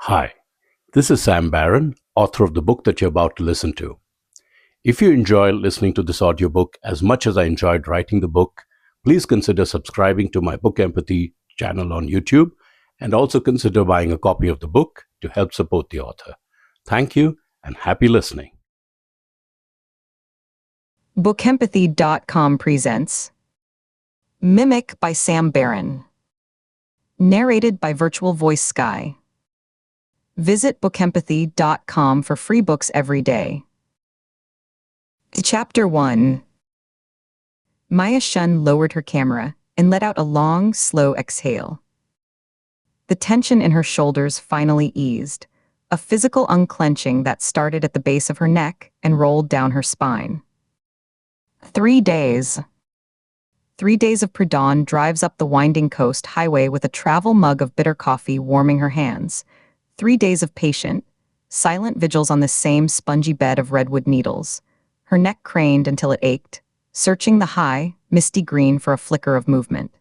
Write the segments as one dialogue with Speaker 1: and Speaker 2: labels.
Speaker 1: Hi, this is Sam Barron, author of the book that you're about to listen to. If you enjoy listening to this audiobook as much as I enjoyed writing the book, please consider subscribing to my BookEmpathy channel on YouTube and also consider buying a copy of the book to help support the author. Thank you and happy listening.
Speaker 2: BookEmpathy.com presents Mimic by Sam Barron. Narrated by Virtual Voice Sky. Visit BookEmpathy.com for free books every day. Chapter 1. Maya Shun lowered her camera and let out a long, slow exhale. The tension in her shoulders finally eased, a physical unclenching that started at the base of her neck and rolled down her spine. 3 days. 3 days of pre-dawn drives up the winding coast highway with a travel mug of bitter coffee warming her hands. 3 days of patient, silent vigils on the same spongy bed of redwood needles, her neck craned until it ached, searching the high, misty green for a flicker of movement.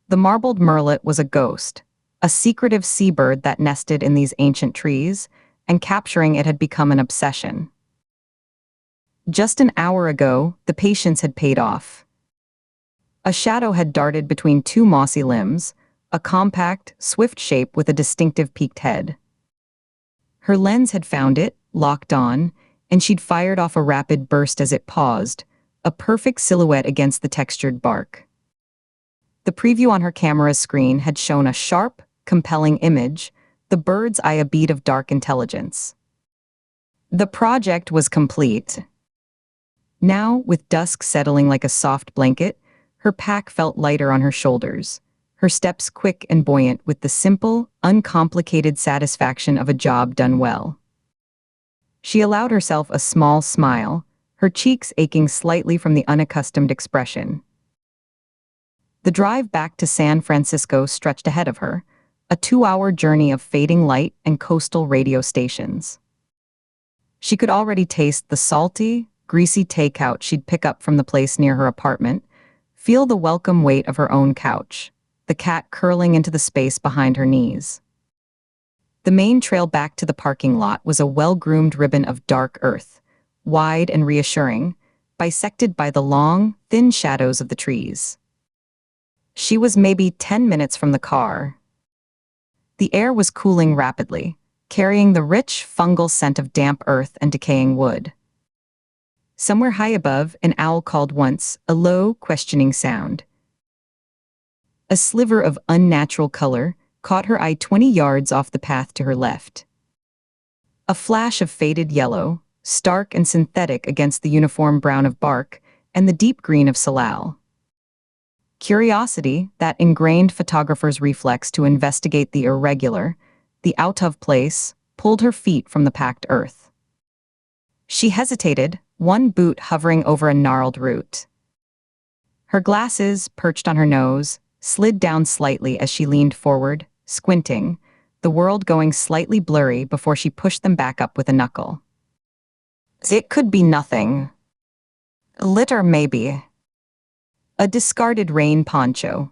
Speaker 2: The marbled murrelet was a ghost, a secretive seabird that nested in these ancient trees, and capturing it had become an obsession. Just an hour ago, the patience had paid off. A shadow had darted between two mossy limbs, a compact, swift shape with a distinctive peaked head. Her lens had found it, locked on, and she'd fired off a rapid burst as it paused, a perfect silhouette against the textured bark. The preview on her camera's screen had shown a sharp, compelling image, the bird's eye a bead of dark intelligence. The project was complete. Now, with dusk settling like a soft blanket, her pack felt lighter on her shoulders, her steps quick and buoyant with the simple, uncomplicated satisfaction of a job done well. She allowed herself a small smile, her cheeks aching slightly from the unaccustomed expression. The drive back to San Francisco stretched ahead of her, a 2-hour journey of fading light and coastal radio stations. She could already taste the salty, greasy takeout she'd pick up from the place near her apartment, feel the welcome weight of her own couch, the cat curling into the space behind her knees. The main trail back to the parking lot was a well-groomed ribbon of dark earth, wide and reassuring, bisected by the long, thin shadows of the trees. She was maybe 10 minutes from the car. The air was cooling rapidly, carrying the rich, fungal scent of damp earth and decaying wood. Somewhere high above, an owl called once, a low, questioning sound. A sliver of unnatural color caught her eye 20 yards off the path to her left. A flash of faded yellow, stark and synthetic against the uniform brown of bark and the deep green of salal. Curiosity, that ingrained photographer's reflex to investigate the irregular, the out-of-place, pulled her feet from the packed earth. She hesitated, one boot hovering over a gnarled root. Her glasses, perched on her nose, slid down slightly as she leaned forward, squinting, the world going slightly blurry before she pushed them back up with a knuckle. It could be nothing. Litter, maybe. A discarded rain poncho.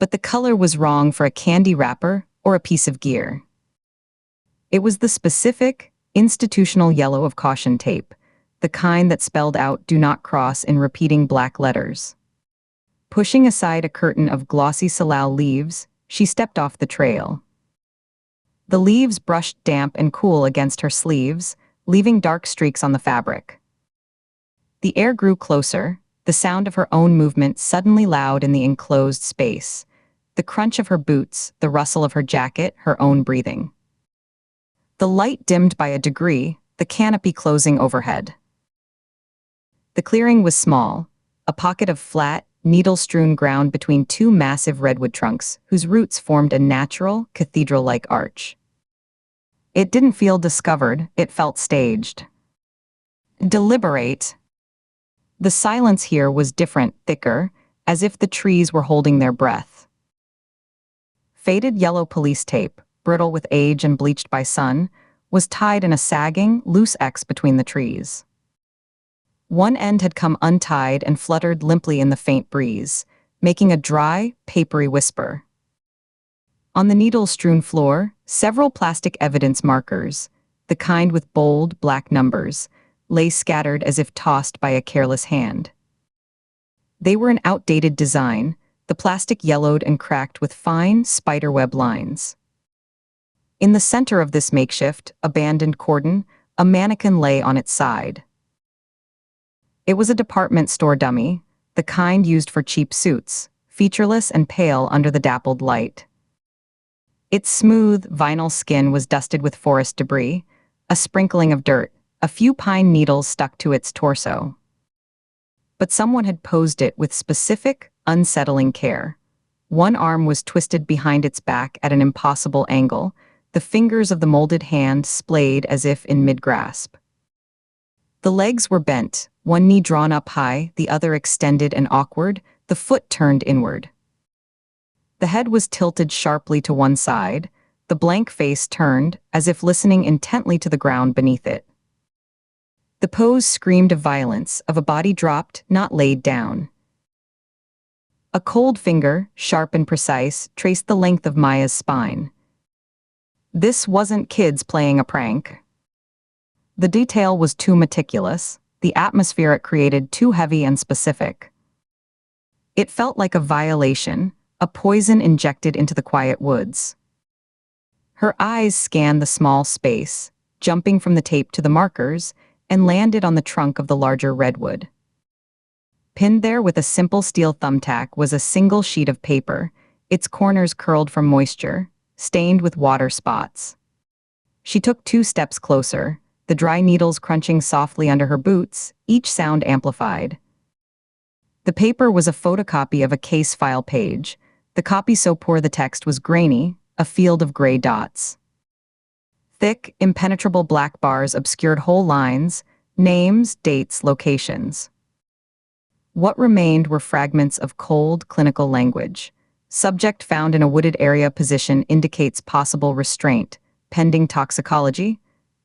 Speaker 2: But the color was wrong for a candy wrapper or a piece of gear. It was the specific, institutional yellow of caution tape, the kind that spelled out "do not cross" in repeating black letters. Pushing aside a curtain of glossy salal leaves, she stepped off the trail. The leaves brushed damp and cool against her sleeves, leaving dark streaks on the fabric. The air grew closer, the sound of her own movement suddenly loud in the enclosed space, the crunch of her boots, the rustle of her jacket, her own breathing. The light dimmed by a degree, the canopy closing overhead. The clearing was small, a pocket of flat, needle-strewn ground between two massive redwood trunks whose roots formed a natural, cathedral-like arch. It didn't feel discovered, it felt staged. Deliberate. The silence here was different, thicker, as if the trees were holding their breath. Faded yellow police tape, brittle with age and bleached by sun, was tied in a sagging, loose X between the trees. One end had come untied and fluttered limply in the faint breeze, making a dry, papery whisper. On the needle-strewn floor, Several plastic evidence markers, the kind with bold, black numbers, lay scattered as if tossed by a careless hand. They were an outdated design, the plastic yellowed and cracked with fine, spiderweb lines. In the center of this makeshift, abandoned cordon, a mannequin lay on its side. It was a department store dummy, the kind used for cheap suits, featureless and pale under the dappled light. Its smooth, vinyl skin was dusted with forest debris, a sprinkling of dirt, a few pine needles stuck to its torso. But someone had posed it with specific, unsettling care. One arm was twisted behind its back at an impossible angle, the fingers of the molded hand splayed as if in mid-grasp. The legs were bent, one knee drawn up high, the other extended and awkward, the foot turned inward. The head was tilted sharply to one side, the blank face turned, as if listening intently to the ground beneath it. The pose screamed of violence, of a body dropped, not laid down. A cold finger, sharp and precise, traced the length of Maya's spine. This wasn't kids playing a prank. The detail was too meticulous, the atmosphere it created too heavy and specific. It felt like a violation, a poison injected into the quiet woods. Her eyes scanned the small space, jumping from the tape to the markers, and landed on the trunk of the larger redwood. Pinned there with a simple steel thumbtack was a single sheet of paper, its corners curled from moisture, stained with water spots. She took 2 steps closer, the dry needles crunching softly under her boots, each sound amplified. The paper was a photocopy of a case file page, the copy so poor the text was grainy, a field of gray dots. Thick, impenetrable black bars obscured whole lines, names, dates, locations. What remained were fragments of cold, clinical language. Subject found in a wooded area position indicates possible restraint, pending toxicology.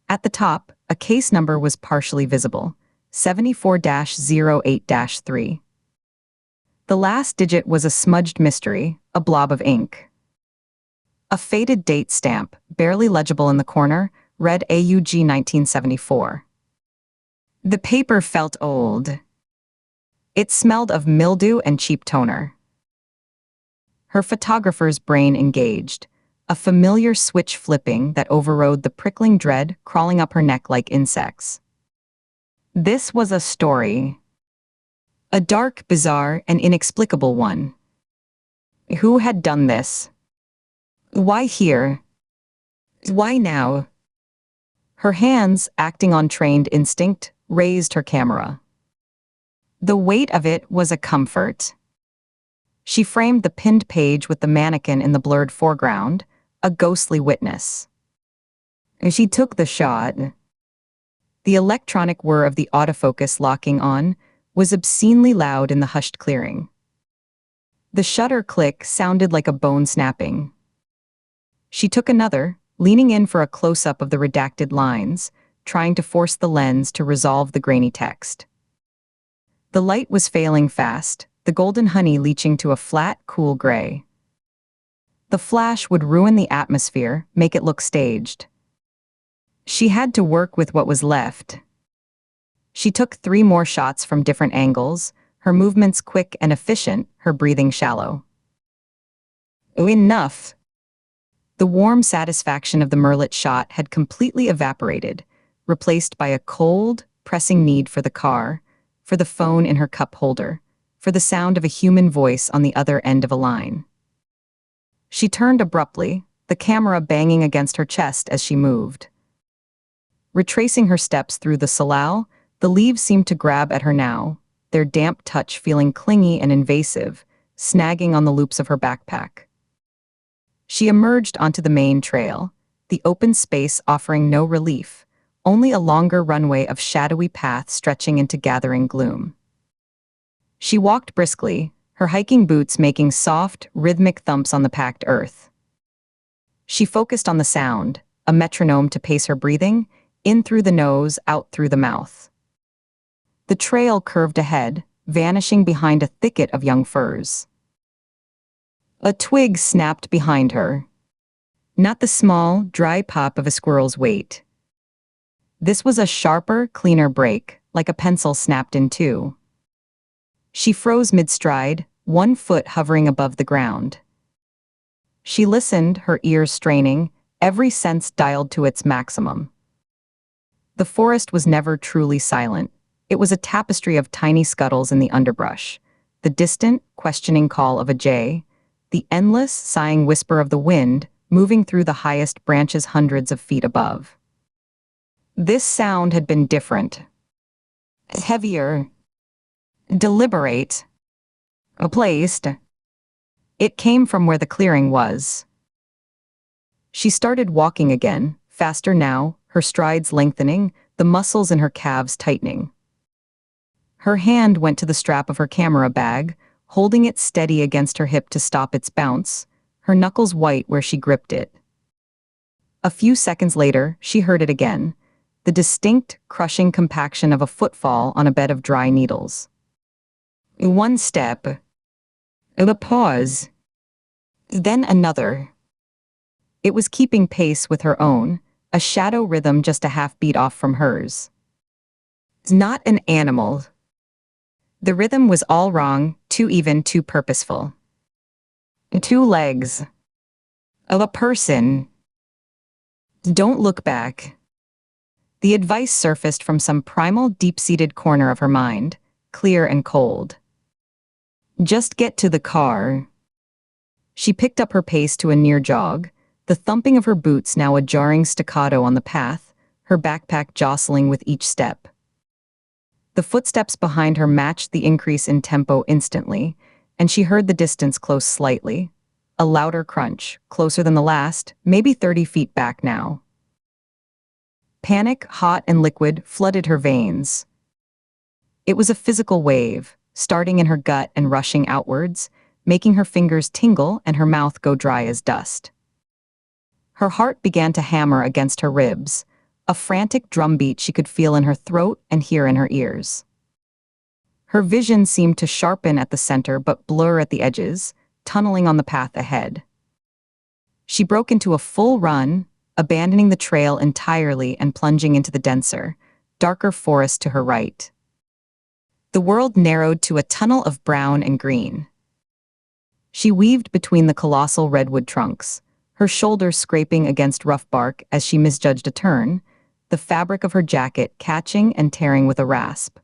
Speaker 2: At the top, a case number was partially visible, 74-08-3. The last digit was a smudged mystery, a blob of ink. A faded date stamp, barely legible in the corner, read AUG 1974. The paper felt old. It smelled of mildew and cheap toner. Her photographer's brain engaged, a familiar switch flipping that overrode the prickling dread crawling up her neck like insects. This was a story. A dark, bizarre, and inexplicable one. Who had done this? Why here? Why now? Her hands, acting on trained instinct, raised her camera. The weight of it was a comfort. She framed the pinned page with the mannequin in the blurred foreground, a ghostly witness. She took the shot. The electronic whir of the autofocus locking on was obscenely loud in the hushed clearing. The shutter click sounded like a bone snapping. She took another, leaning in for a close-up of the redacted lines, trying to force the lens to resolve the grainy text. The light was failing fast, the golden honey leaching to a flat, cool gray. The flash would ruin the atmosphere, make it look staged. She had to work with what was left. She took 3 more shots from different angles, her movements quick and efficient, her breathing shallow. Enough! The warm satisfaction of the Merlot shot had completely evaporated, replaced by a cold, pressing need for the car, for the phone in her cup holder, for the sound of a human voice on the other end of a line. She turned abruptly, the camera banging against her chest as she moved. Retracing her steps through the salal, the leaves seemed to grab at her now, their damp touch feeling clingy and invasive, snagging on the loops of her backpack. She emerged onto the main trail, the open space offering no relief, only a longer runway of shadowy path stretching into gathering gloom. She walked briskly, her hiking boots making soft, rhythmic thumps on the packed earth. She focused on the sound, a metronome to pace her breathing, in through the nose, out through the mouth. The trail curved ahead, vanishing behind a thicket of young firs. A twig snapped behind her. not the small, dry pop of a squirrel's weight. This was a sharper, cleaner break, like a pencil snapped in two. She froze mid-stride, one foot hovering above the ground. She listened, her ears straining, every sense dialed to its maximum. The forest was never truly silent. It was a tapestry of tiny scuttles in the underbrush, the distant, questioning call of a jay, the endless, sighing whisper of the wind moving through the highest branches hundreds of feet above. This sound had been different. Heavier. Deliberate. Placed. It came from where the clearing was. She started walking again, faster now, her strides lengthening, the muscles in her calves tightening. Her hand went to the strap of her camera bag, holding it steady against her hip to stop its bounce, her knuckles white where she gripped it. A few seconds later, she heard it again, the distinct, crushing compaction of a footfall on a bed of dry needles. One step. A pause. Then another. It was keeping pace with her own, a shadow rhythm just a half beat off from hers. Not an animal. The rhythm was all wrong, too even, too purposeful. 2 legs. Of a person. Don't look back. The advice surfaced from some primal, deep-seated corner of her mind, clear and cold. Just get to the car. She picked up her pace to a near jog, the thumping of her boots now a jarring staccato on the path, her backpack jostling with each step. The footsteps behind her matched the increase in tempo instantly, and she heard the distance close slightly. A louder crunch, closer than the last, maybe 30 feet back now. Panic, hot and liquid, flooded her veins. It was a physical wave, starting in her gut and rushing outwards, making her fingers tingle and her mouth go dry as dust. Her heart began to hammer against her ribs, a frantic drumbeat she could feel in her throat and hear in her ears. Her vision seemed to sharpen at the center but blur at the edges, tunneling on the path ahead. She broke into a full run, abandoning the trail entirely and plunging into the denser, darker forest to her right. The world narrowed to a tunnel of brown and green. She weaved between the colossal redwood trunks, her shoulders scraping against rough bark as she misjudged a turn, the fabric of her jacket catching and tearing with a rasp.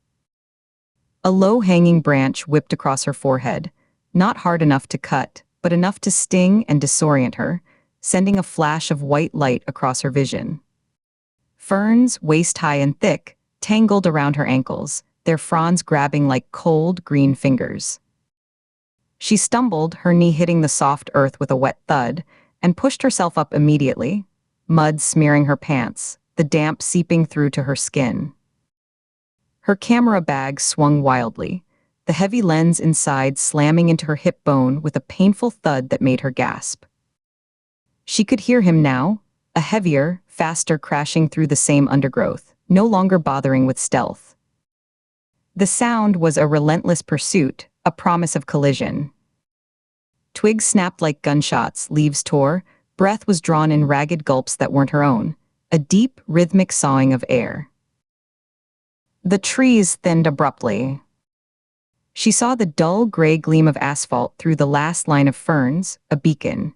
Speaker 2: A low-hanging branch whipped across her forehead, not hard enough to cut, but enough to sting and disorient her, sending a flash of white light across her vision. Ferns, waist-high and thick, tangled around her ankles, their fronds grabbing like cold, green fingers. She stumbled, her knee hitting the soft earth with a wet thud, and pushed herself up immediately, mud smearing her pants, the damp seeping through to her skin. Her camera bag swung wildly, the heavy lens inside slamming into her hip bone with a painful thud that made her gasp. She could hear him now, a heavier, faster crashing through the same undergrowth, no longer bothering with stealth. The sound was a relentless pursuit, a promise of collision. Twigs snapped like gunshots, leaves tore, breath was drawn in ragged gulps that weren't her own, a deep, rhythmic sawing of air. The trees thinned abruptly. She saw the dull gray gleam of asphalt through the last line of ferns, a beacon.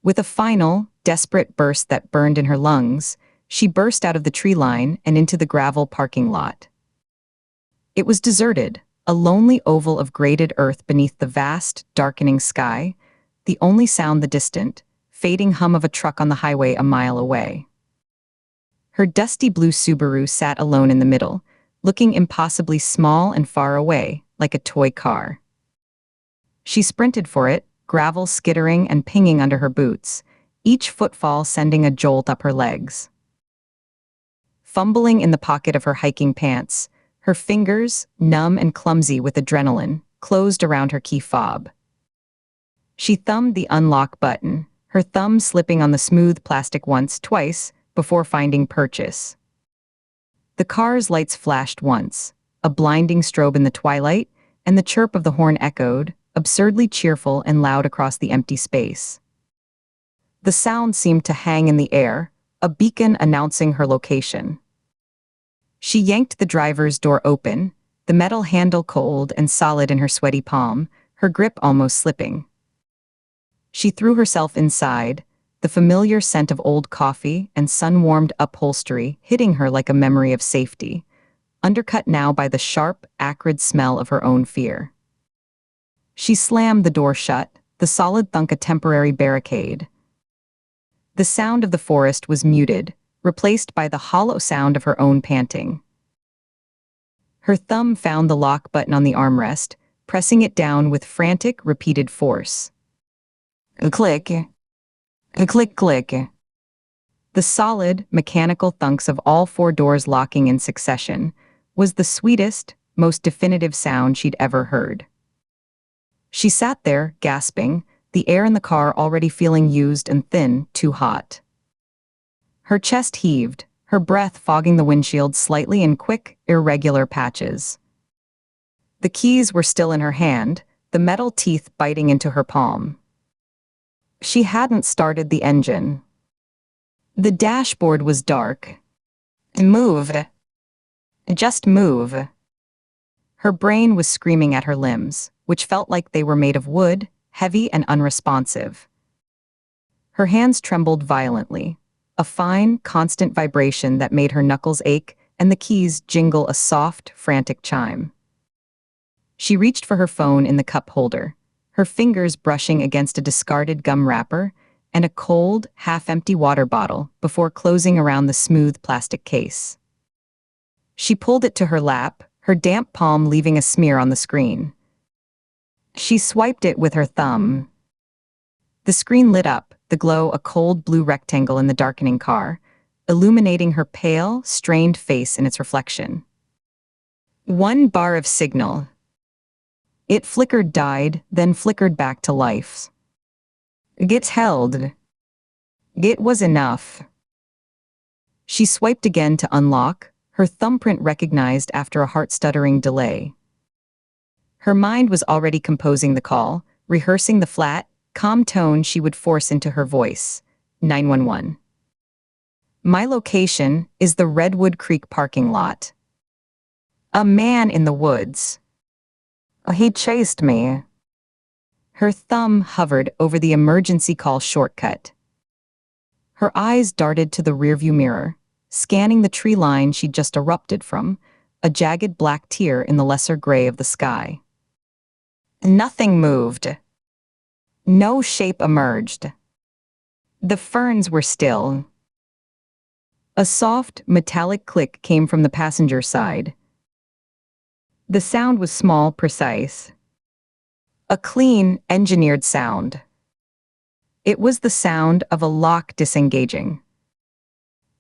Speaker 2: With a final, desperate burst that burned in her lungs, she burst out of the tree line and into the gravel parking lot. It was deserted, a lonely oval of graded earth beneath the vast, darkening sky, the only sound the distant, fading hum of a truck on the highway a mile away. Her dusty blue Subaru sat alone in the middle, looking impossibly small and far away, like a toy car. She sprinted for it, gravel skittering and pinging under her boots, each footfall sending a jolt up her legs. Fumbling in the pocket of her hiking pants, her fingers, numb and clumsy with adrenaline, closed around her key fob. She thumbed the unlock button, her thumb slipping on the smooth plastic once, twice, before finding purchase. The car's lights flashed once, a blinding strobe in the twilight, and the chirp of the horn echoed, absurdly cheerful and loud across the empty space. The sound seemed to hang in the air, a beacon announcing her location. She yanked the driver's door open, the metal handle cold and solid in her sweaty palm, her grip almost slipping. She threw herself inside, the familiar scent of old coffee and sun-warmed upholstery hitting her like a memory of safety, undercut now by the sharp, acrid smell of her own fear. She slammed the door shut, the solid thunk a temporary barricade. The sound of the forest was muted, replaced by the hollow sound of her own panting. Her thumb found the lock button on the armrest, pressing it down with frantic, repeated force. Click. Click, click. The solid, mechanical thunks of all four doors locking in succession was the sweetest, most definitive sound she'd ever heard. She sat there, gasping, the air in the car already feeling used and thin, too hot. Her chest heaved, her breath fogging the windshield slightly in quick, irregular patches. The keys were still in her hand, the metal teeth biting into her palm. She hadn't started the engine. The dashboard was dark. Move. Just move. Her brain was screaming at her limbs, which felt like they were made of wood, heavy and unresponsive. Her hands trembled violently, a fine, constant vibration that made her knuckles ache and the keys jingle a soft, frantic chime. She reached for her phone in the cup holder, her fingers brushing against a discarded gum wrapper and a cold, half-empty water bottle before closing around the smooth plastic case. She pulled it to her lap, her damp palm leaving a smear on the screen. She swiped it with her thumb. The screen lit up, the glow a cold blue rectangle in the darkening car, illuminating her pale, strained face in its reflection. One bar of signal. It flickered, died, then flickered back to life. Git held. It was enough. She swiped again to unlock, her thumbprint recognized after a heart-stuttering delay. Her mind was already composing the call, rehearsing the flat, calm tone she would force into her voice. 911. My location is the Redwood Creek parking lot. A man in the woods. He chased me. Her thumb hovered over the emergency call shortcut. Her eyes darted to the rearview mirror, scanning the tree line she'd just erupted from, a jagged black tear in the lesser gray of the sky. Nothing moved. No shape emerged. The ferns were still. A soft, metallic click came from the passenger side. The sound was small, precise. A clean, engineered sound. It was the sound of a lock disengaging.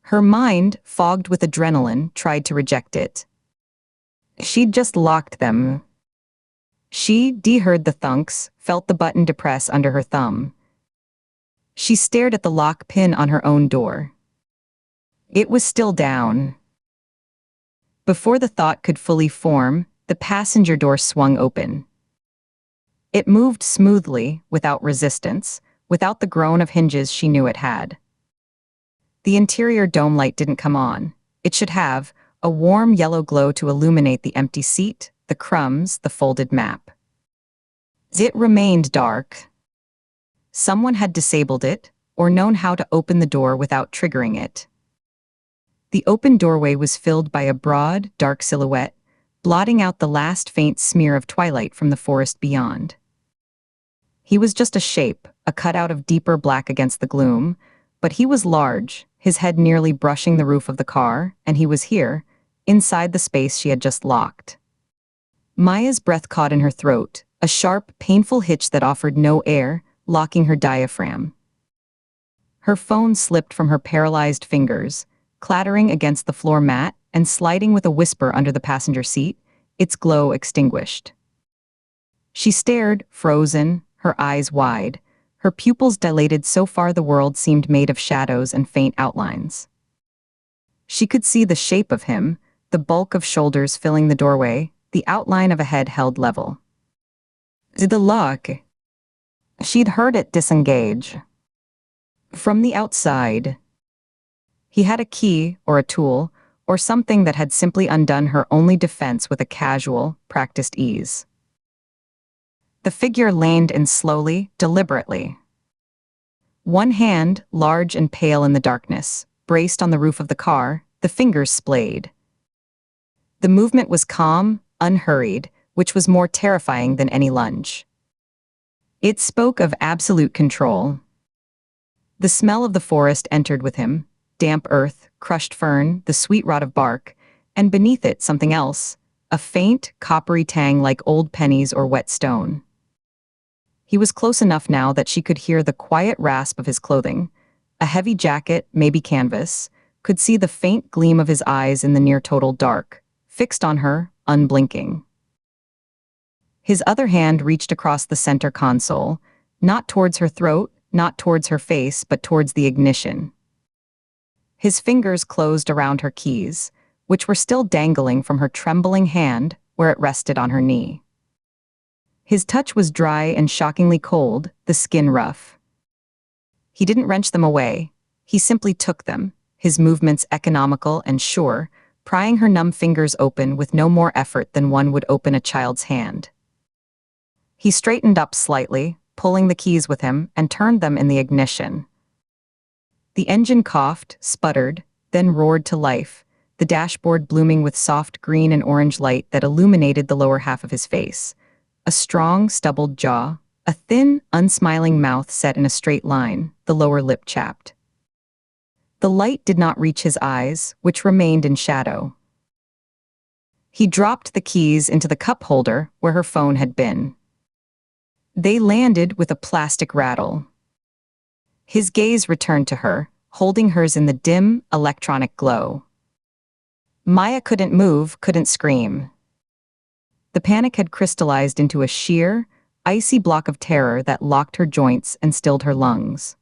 Speaker 2: Her mind, fogged with adrenaline, tried to reject it. She'd just locked them. She heard the thunks, felt the button depress under her thumb. She stared at the lock pin on her own door. It was still down. Before the thought could fully form, the passenger door swung open. It moved smoothly, without resistance, without the groan of hinges she knew it had. The interior dome light didn't come on. It should have, a warm yellow glow to illuminate the empty seat, the crumbs, the folded map. It remained dark. Someone had disabled it, or known how to open the door without triggering it. The open doorway was filled by a broad, dark silhouette, blotting out the last faint smear of twilight from the forest beyond. He was just a shape, a cutout of deeper black against the gloom, but he was large, his head nearly brushing the roof of the car, and he was here, inside the space she had just locked. Maya's breath caught in her throat, a sharp, painful hitch that offered no air, locking her diaphragm. Her phone slipped from her paralyzed fingers, clattering against the floor mat and sliding with a whisper under the passenger seat, its glow extinguished. She stared, frozen, her eyes wide, her pupils dilated so far the world seemed made of shadows and faint outlines. She could see the shape of him, the bulk of shoulders filling the doorway, the outline of a head held level. The lock. She'd heard it disengage. From the outside, he had a key or a tool or something that had simply undone her only defense with a casual, practiced ease. The figure leaned in slowly, deliberately. One hand, large and pale in the darkness, braced on the roof of the car, the fingers splayed. The movement was calm, unhurried, which was more terrifying than any lunge. It spoke of absolute control. The smell of the forest entered with him, damp earth, crushed fern, the sweet rot of bark, and beneath it something else, a faint, coppery tang like old pennies or wet stone. He was close enough now that she could hear the quiet rasp of his clothing, a heavy jacket, maybe canvas, could see the faint gleam of his eyes in the near-total dark, fixed on her, unblinking. His other hand reached across the center console, not towards her throat, not towards her face, but towards the ignition. His fingers closed around her keys, which were still dangling from her trembling hand where it rested on her knee. His touch was dry and shockingly cold, the skin rough. He didn't wrench them away. He simply took them, his movements economical and sure, prying her numb fingers open with no more effort than one would open a child's hand. He straightened up slightly, pulling the keys with him, and turned them in the ignition. The engine coughed, sputtered, then roared to life, the dashboard blooming with soft green and orange light that illuminated the lower half of his face. A strong, stubbled jaw, a thin, unsmiling mouth set in a straight line, the lower lip chapped. The light did not reach his eyes, which remained in shadow. He dropped the keys into the cup holder where her phone had been. They landed with a plastic rattle. His gaze returned to her, holding hers in the dim, electronic glow. Maya couldn't move, couldn't scream. The panic had crystallized into a sheer, icy block of terror that locked her joints and stilled her lungs.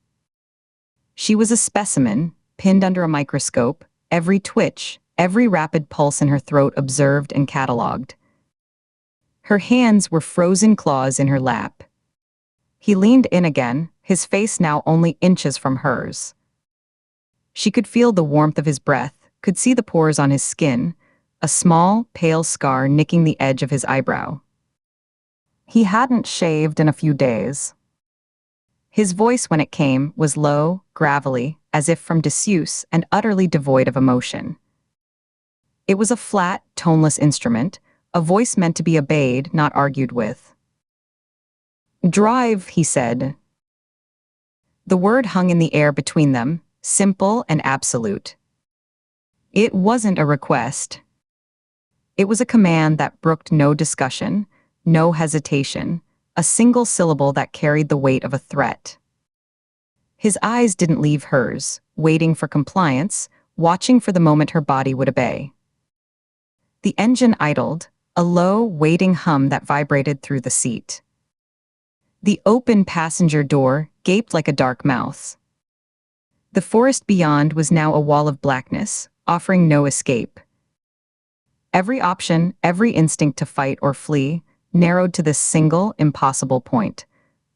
Speaker 2: She was a specimen, pinned under a microscope, every twitch, every rapid pulse in her throat observed and catalogued. Her hands were frozen claws in her lap. He leaned in again, his face now only inches from hers. She could feel the warmth of his breath, could see the pores on his skin, a small, pale scar nicking the edge of his eyebrow. He hadn't shaved in a few days. His voice, when it came, was low, gravelly, as if from disuse and utterly devoid of emotion. It was a flat, toneless instrument, a voice meant to be obeyed, not argued with. "Drive," he said. The word hung in the air between them, simple and absolute. It wasn't a request. It was a command that brooked no discussion, no hesitation, a single syllable that carried the weight of a threat. His eyes didn't leave hers, waiting for compliance, watching for the moment her body would obey. The engine idled, a low, waiting hum that vibrated through the seat. The open passenger door gaped like a dark mouth. The forest beyond was now a wall of blackness, offering no escape. Every option, every instinct to fight or flee, narrowed to this single, impossible point.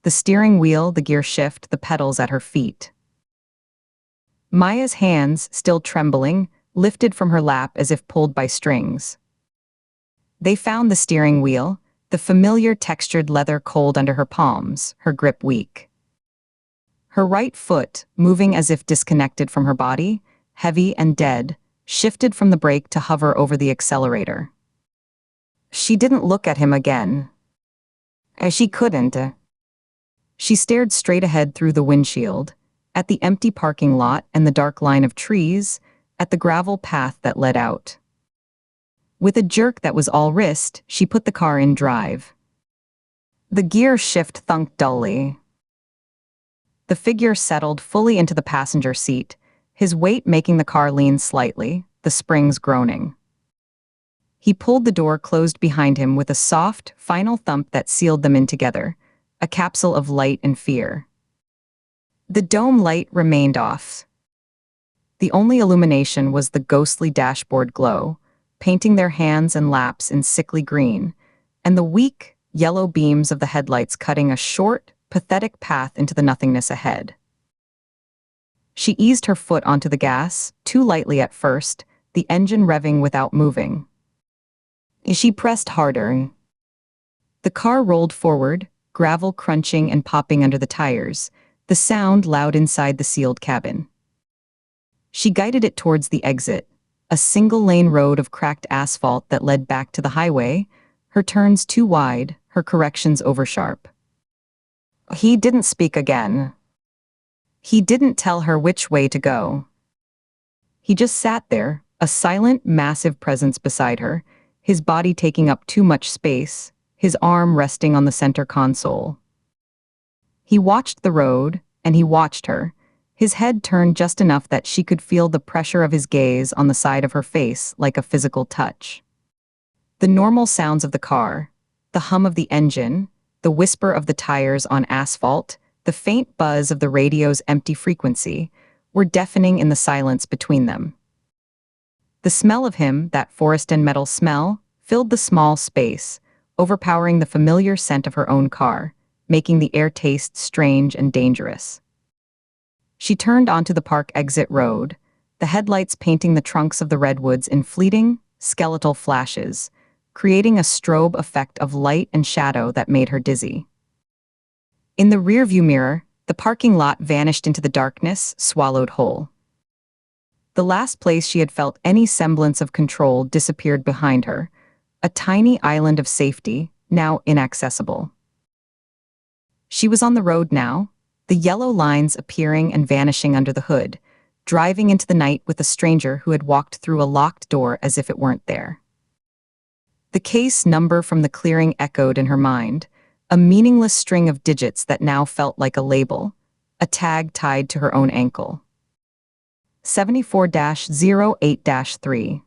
Speaker 2: The steering wheel, the gear shift, the pedals at her feet. Maya's hands, still trembling, lifted from her lap as if pulled by strings. They found the steering wheel, the familiar textured leather cold under her palms, her grip weak. Her right foot, moving as if disconnected from her body, heavy and dead, shifted from the brake to hover over the accelerator. She didn't look at him again. She couldn't. She stared straight ahead through the windshield, at the empty parking lot and the dark line of trees, at the gravel path that led out. With a jerk that was all wrist, she put the car in drive. The gear shift thunked dully. The figure settled fully into the passenger seat, his weight making the car lean slightly, the springs groaning. He pulled the door closed behind him with a soft, final thump that sealed them in together, a capsule of light and fear. The dome light remained off. The only illumination was the ghostly dashboard glow, painting their hands and laps in sickly green, and the weak, yellow beams of the headlights cutting a short, pathetic path into the nothingness ahead. She eased her foot onto the gas, too lightly at first, the engine revving without moving. She pressed harder. The car rolled forward, gravel crunching and popping under the tires, the sound loud inside the sealed cabin. She guided it towards the exit, a single-lane road of cracked asphalt that led back to the highway, her turns too wide, her corrections oversharp. He didn't speak again. He didn't tell her which way to go. He just sat there, a silent, massive presence beside her, his body taking up too much space, his arm resting on the center console. He watched the road, and he watched her, his head turned just enough that she could feel the pressure of his gaze on the side of her face like a physical touch. The normal sounds of the car, the hum of the engine, the whisper of the tires on asphalt, the faint buzz of the radio's empty frequency, were deafening in the silence between them. The smell of him, that forest and metal smell, filled the small space, overpowering the familiar scent of her own car, making the air taste strange and dangerous. She turned onto the park exit road, the headlights painting the trunks of the redwoods in fleeting, skeletal flashes, creating a strobe effect of light and shadow that made her dizzy. In the rearview mirror, the parking lot vanished into the darkness, swallowed whole. The last place she had felt any semblance of control disappeared behind her, a tiny island of safety, now inaccessible. She was on the road now, the yellow lines appearing and vanishing under the hood, driving into the night with a stranger who had walked through a locked door as if it weren't there. The case number from the clearing echoed in her mind, a meaningless string of digits that now felt like a label, a tag tied to her own ankle. 74-08-3.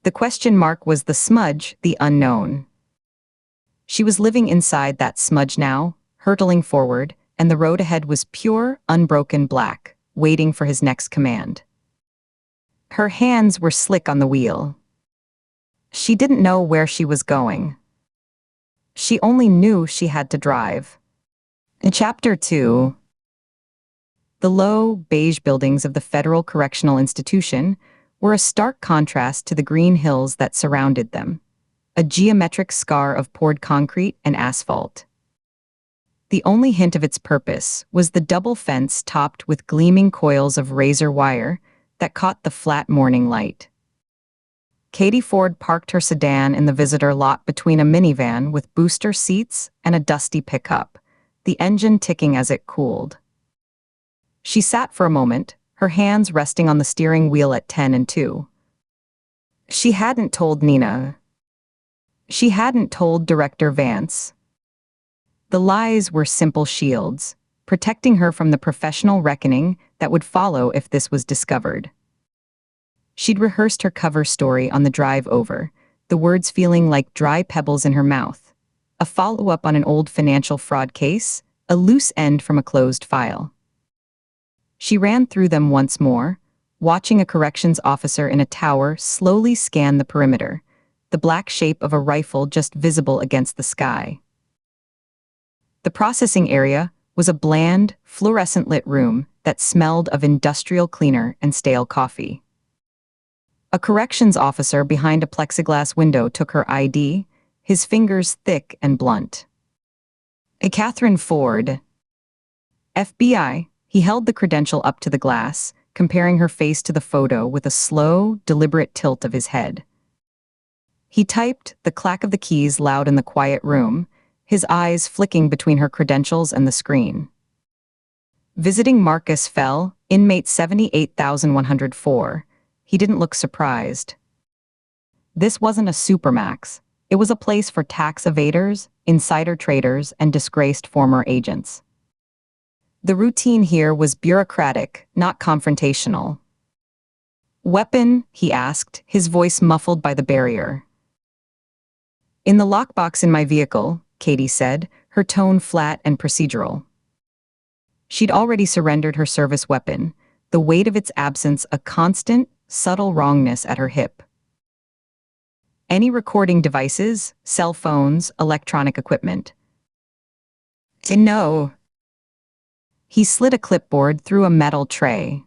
Speaker 2: The question mark was the smudge, the unknown. She was living inside that smudge now, hurtling forward, and the road ahead was pure, unbroken black, waiting for his next command. Her hands were slick on the wheel. She didn't know where she was going. She only knew she had to drive. In Chapter 2, the low, beige buildings of the Federal Correctional Institution were a stark contrast to the green hills that surrounded them, a geometric scar of poured concrete and asphalt. The only hint of its purpose was the double fence topped with gleaming coils of razor wire that caught the flat morning light. Katie Ford parked her sedan in the visitor lot between a minivan with booster seats and a dusty pickup, the engine ticking as it cooled. She sat for a moment, her hands resting on the steering wheel at 10 and 2. She hadn't told Nina. She hadn't told Director Vance. The lies were simple shields, protecting her from the professional reckoning that would follow if this was discovered. She'd rehearsed her cover story on the drive over, the words feeling like dry pebbles in her mouth, a follow-up on an old financial fraud case, a loose end from a closed file. She ran through them once more, watching a corrections officer in a tower slowly scan the perimeter, the black shape of a rifle just visible against the sky. The processing area was a bland, fluorescent-lit room that smelled of industrial cleaner and stale coffee. A corrections officer behind a plexiglass window took her ID, his fingers thick and blunt. Catherine Ford. FBI. He held the credential up to the glass, comparing her face to the photo with a slow, deliberate tilt of his head. He typed, the clack of the keys loud in the quiet room, his eyes flicking between her credentials and the screen. Visiting Marcus Fell, inmate 78,104. He didn't look surprised. This wasn't a supermax. It was a place for tax evaders, insider traders, and disgraced former agents. The routine here was bureaucratic, not confrontational. Weapon? He asked, his voice muffled by the barrier. In the lockbox in my vehicle, Katie said, her tone flat and procedural. She'd already surrendered her service weapon, the weight of its absence a constant, subtle wrongness at her hip. Any recording devices, cell phones, electronic equipment? No. He slid a clipboard through a metal tray.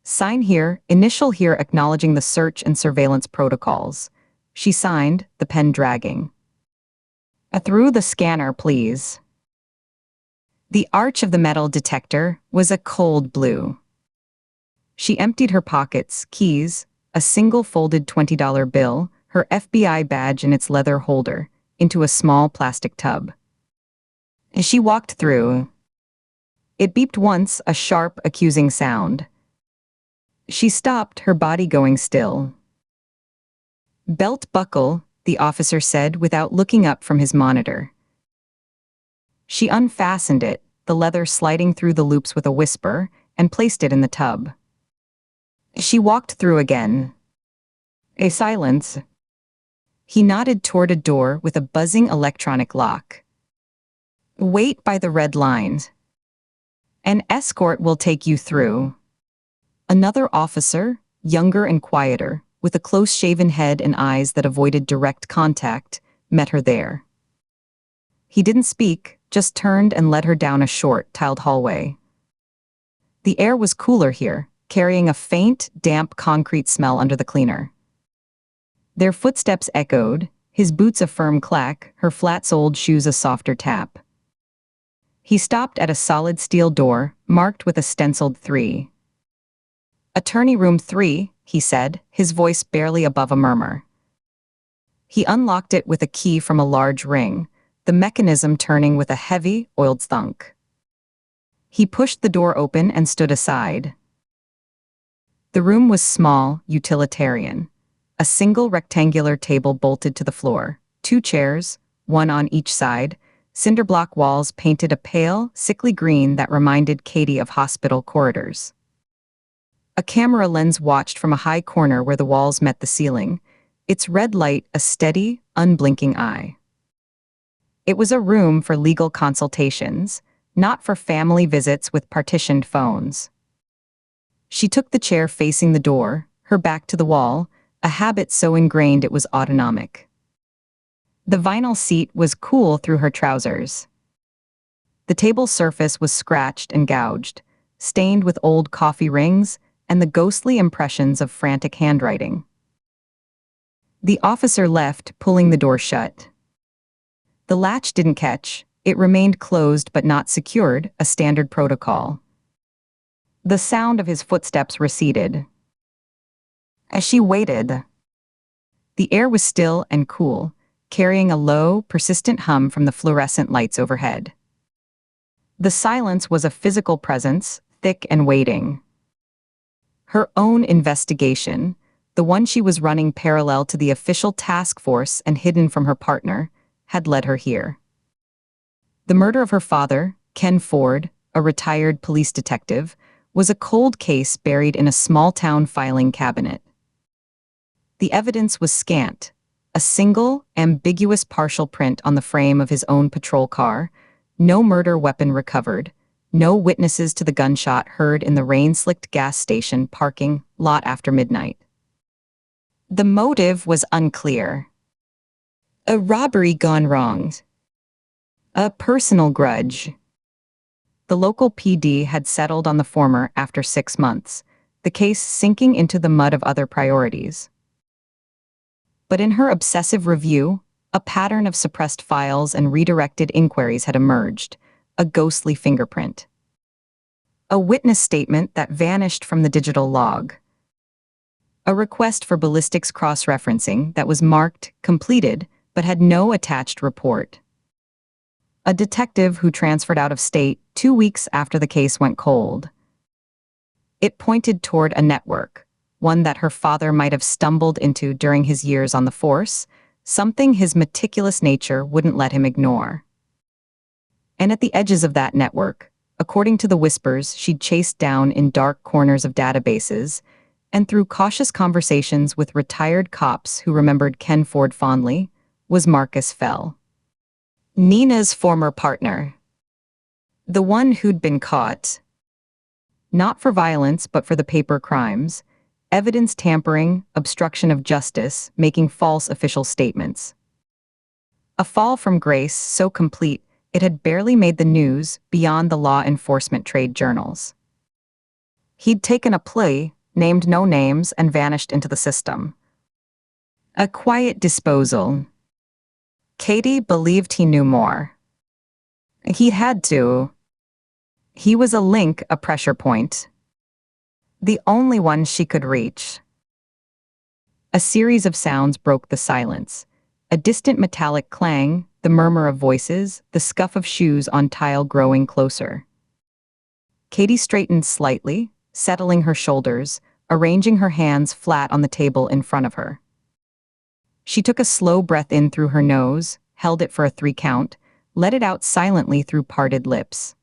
Speaker 2: Sign here, initial here acknowledging the search and surveillance protocols. She signed, the pen dragging. Through the scanner, please. The arch of the metal detector was a cold blue. She emptied her pockets, keys, a single folded $20 bill, her FBI badge in its leather holder, into a small plastic tub. As she walked through, it beeped once, a sharp, accusing sound. She stopped, her body going still. Belt buckle, the officer said without looking up from his monitor. She unfastened it, the leather sliding through the loops with a whisper, and placed it in the tub. She walked through again. A silence. He nodded toward a door with a buzzing electronic lock. Wait by the red lines. An escort will take you through. Another officer, younger and quieter, with a close-shaven head and eyes that avoided direct contact, met her there. He didn't speak, just turned and led her down a short, tiled hallway. The air was cooler here, carrying a faint, damp concrete smell under the cleaner. Their footsteps echoed, his boots a firm clack, her flat-soled shoes a softer tap. He stopped at a solid steel door, marked with a stenciled 3. Attorney room 3, he said, his voice barely above a murmur. He unlocked it with a key from a large ring, the mechanism turning with a heavy, oiled thunk. He pushed the door open and stood aside. The room was small, utilitarian. A single rectangular table bolted to the floor, 2 chairs, one on each side, cinder block walls painted a pale, sickly green that reminded Katie of hospital corridors. A camera lens watched from a high corner where the walls met the ceiling, its red light a steady, unblinking eye. It was a room for legal consultations, not for family visits with partitioned phones. She took the chair facing the door, her back to the wall, a habit so ingrained it was autonomic. The vinyl seat was cool through her trousers. The table's surface was scratched and gouged, stained with old coffee rings and the ghostly impressions of frantic handwriting. The officer left, pulling the door shut. The latch didn't catch. It remained closed but not secured, a standard protocol. The sound of his footsteps receded. As she waited, the air was still and cool, carrying a low, persistent hum from the fluorescent lights overhead. The silence was a physical presence, thick and waiting. Her own investigation, the one she was running parallel to the official task force and hidden from her partner, had led her here. The murder of her father, Ken Ford, a retired police detective, was a cold case buried in a small-town filing cabinet. The evidence was scant. A single, ambiguous partial print on the frame of his own patrol car, no murder weapon recovered, no witnesses to the gunshot heard in the rain-slicked gas station parking lot after midnight. The motive was unclear. A robbery gone wrong. A personal grudge. The local PD had settled on the former after 6 months, the case sinking into the mud of other priorities. But in her obsessive review, a pattern of suppressed files and redirected inquiries had emerged, a ghostly fingerprint. A witness statement that vanished from the digital log. A request for ballistics cross-referencing that was marked completed but had no attached report. A detective who transferred out of state 2 weeks after the case went cold. It pointed toward a network, one that her father might have stumbled into during his years on the force, something his meticulous nature wouldn't let him ignore. And at the edges of that network, according to the whispers she'd chased down in dark corners of databases, and through cautious conversations with retired cops who remembered Ken Ford fondly, was Marcus Fell. Nina's former partner. The one who'd been caught. Not for violence, but for the paper crimes, evidence tampering, obstruction of justice, making false official statements. A fall from grace so complete, It had barely made the news beyond the law enforcement trade journals. He'd taken a plea, named no names, and vanished into the system. A quiet disposal. Katie believed he knew more. He had to. He was a link, a pressure point. The only one she could reach. A series of sounds broke the silence. A distant metallic clang, the murmur of voices, the scuff of shoes on tile growing closer. Katie straightened slightly, settling her shoulders, arranging her hands flat on the table in front of her. She took a slow breath in through her nose, held it for a 3 count, let it out silently through parted lips.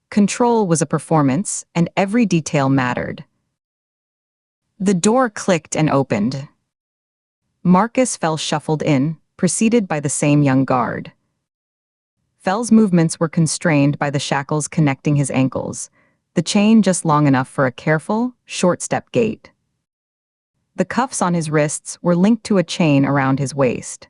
Speaker 2: Control was a performance, and every detail mattered. The door clicked and opened. Marcus Fell shuffled in, preceded by the same young guard. Fell's movements were constrained by the shackles connecting his ankles, the chain just long enough for a careful, short-step gait. The cuffs on his wrists were linked to a chain around his waist.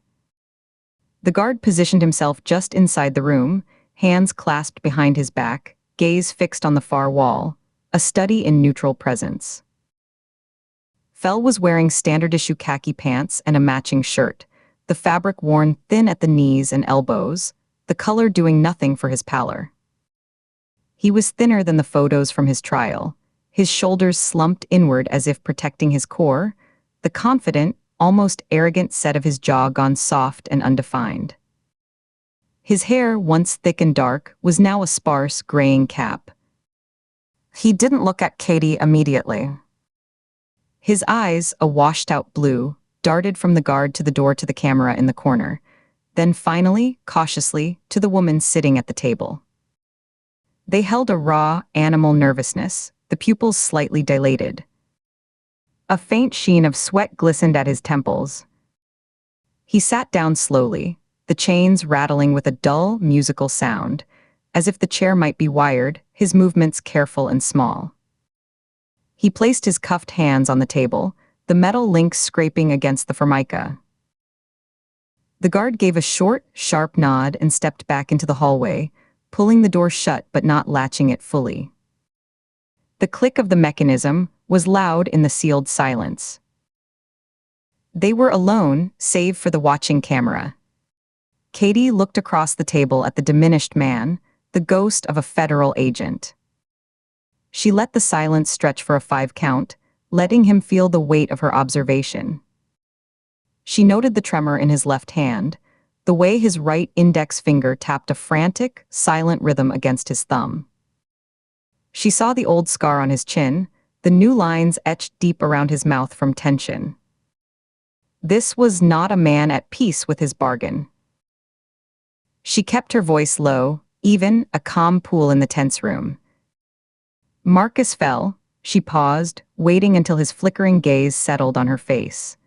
Speaker 2: The guard positioned himself just inside the room, hands clasped behind his back, gaze fixed on the far wall, a study in neutral presence. Fell was wearing standard-issue khaki pants and a matching shirt, the fabric worn thin at the knees and elbows, the color doing nothing for his pallor. He was thinner than the photos from his trial, his shoulders slumped inward as if protecting his core, the confident, almost arrogant set of his jaw gone soft and undefined. His hair, once thick and dark, was now a sparse, graying cap. He didn't look at Katie immediately. His eyes, a washed-out blue, darted from the guard to the door to the camera in the corner, then finally, cautiously, to the woman sitting at the table. They held a raw, animal nervousness, the pupils slightly dilated. A faint sheen of sweat glistened at his temples. He sat down slowly, the chains rattling with a dull, musical sound, as if the chair might be wired, his movements careful and small. He placed his cuffed hands on the table, the metal links scraping against the formica. The guard gave a short, sharp nod and stepped back into the hallway, pulling the door shut but not latching it fully. The click of the mechanism was loud in the sealed silence. They were alone, save for the watching camera. Katie looked across the table at the diminished man, the ghost of a federal agent. She let the silence stretch for a 5 count, letting him feel the weight of her observation. She noted the tremor in his left hand, the way his right index finger tapped a frantic, silent rhythm against his thumb. She saw the old scar on his chin, the new lines etched deep around his mouth from tension. This was not a man at peace with his bargain. She kept her voice low, even, a calm pool in the tense room. Marcus Fell. She paused, waiting until his flickering gaze settled on her face.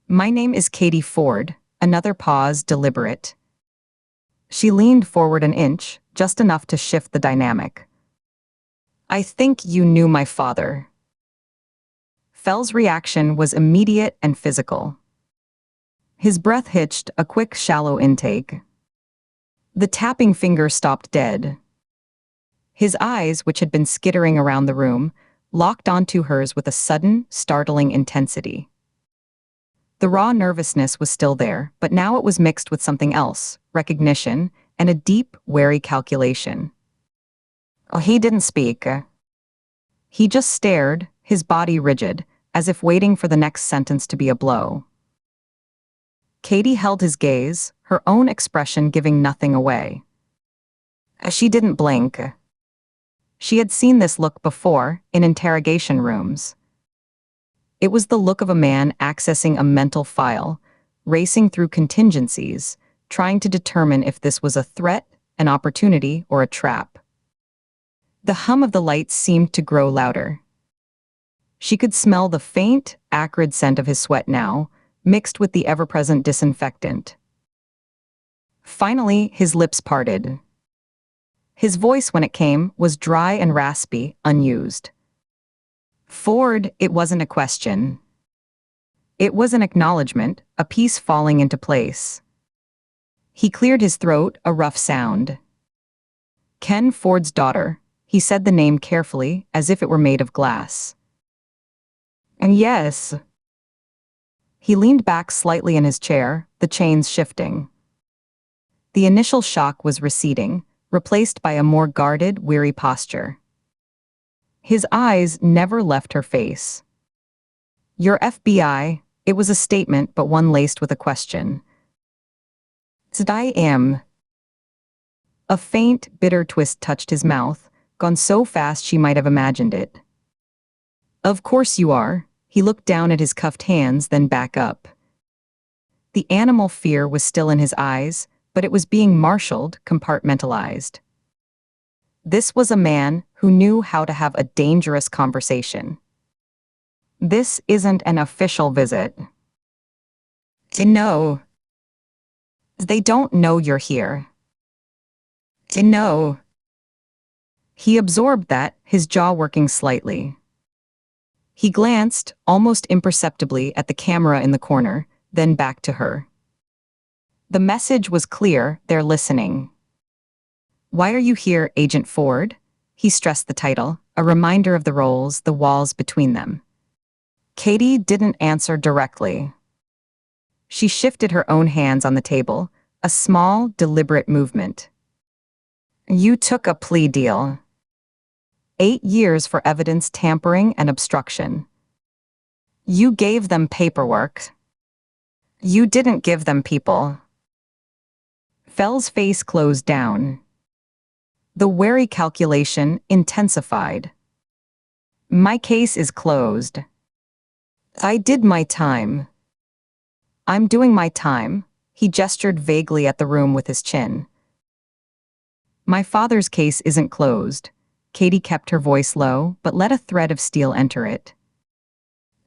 Speaker 2: My name is Katie Ford. Another pause, deliberate. She leaned forward an inch, just enough to shift the dynamic. I think you knew my father. Fell's reaction was immediate and physical. His breath hitched, a quick, shallow intake. The tapping finger stopped dead. His eyes, which had been skittering around the room, locked onto hers with a sudden, startling intensity. The raw nervousness was still there, but now it was mixed with something else, recognition, and a deep, wary calculation. Oh, he didn't speak. He just stared, his body rigid, as if waiting for the next sentence to be a blow. Katie held his gaze, her own expression giving nothing away. She didn't blink. She had seen this look before, in interrogation rooms. It was the look of a man accessing a mental file, racing through contingencies, trying to determine if this was a threat, an opportunity, or a trap. The hum of the lights seemed to grow louder. She could smell the faint, acrid scent of his sweat now, mixed with the ever-present disinfectant. Finally, his lips parted. His voice, when it came, was dry and raspy, unused. Ford, it wasn't a question. It was an acknowledgement, a piece falling into place. He cleared his throat, a rough sound. Ken Ford's daughter. He said the name carefully, as if it were made of glass. And yes. He leaned back slightly in his chair, the chains shifting. The initial shock was receding, replaced by a more guarded, weary posture. His eyes never left her face. Your FBI, it was a statement, but one laced with a question. I am. A faint, bitter twist touched his mouth, gone so fast she might have imagined it. Of course you are. He looked down at his cuffed hands, then back up. The animal fear was still in his eyes, but it was being marshaled, compartmentalized. This was a man who knew how to have a dangerous conversation. This isn't an official visit. No. They don't know you're here. No. He absorbed that, his jaw working slightly. He glanced, almost imperceptibly, at the camera in the corner, then back to her. The message was clear, they're listening. Why are you here, Agent Ford? He stressed the title, a reminder of the roles, the walls between them. Katie didn't answer directly. She shifted her own hands on the table, a small, deliberate movement. You took a plea deal. 8 years for evidence tampering and obstruction. You gave them paperwork. You didn't give them people. Fell's face closed down. The wary calculation intensified. My case is closed. I did my time. I'm doing my time. He gestured vaguely at the room with his chin. My father's case isn't closed. Katie kept her voice low, but let a thread of steel enter it.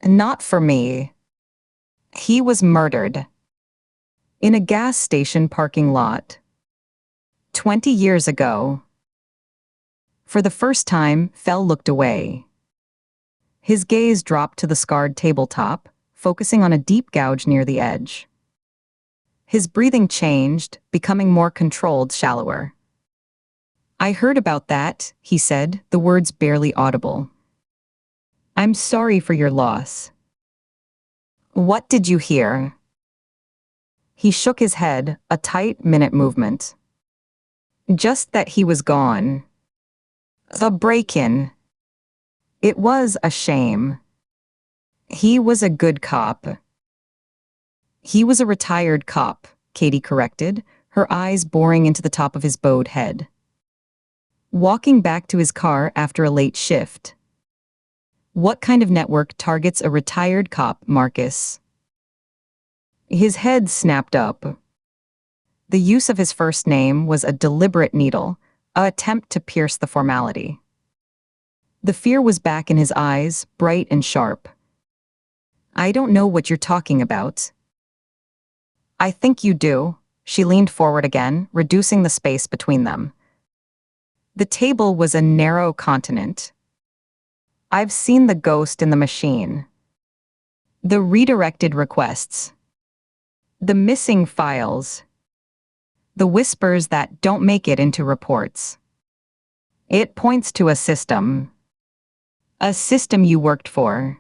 Speaker 2: Not for me. He was murdered. In a gas station parking lot. 20 years ago. For the first time, Fell looked away. His gaze dropped to the scarred tabletop, focusing on a deep gouge near the edge. His breathing changed, becoming more controlled, shallower. I heard about that, he said, the words barely audible. I'm sorry for your loss. What did you hear? He shook his head, a tight minute movement. Just that he was gone. A break-in. It was a shame. He was a good cop. He was a retired cop, Katie corrected, her eyes boring into the top of his bowed head. Walking back to his car after a late shift. What kind of network targets a retired cop, Marcus? His head snapped up. The use of his first name was a deliberate needle, an attempt to pierce the formality. The fear was back in his eyes, bright and sharp. I don't know what you're talking about. I think you do. She leaned forward again, reducing the space between them. The table was a narrow continent. I've seen the ghost in the machine. The redirected requests. The missing files. The whispers that don't make it into reports. It points to a system. A system you worked for.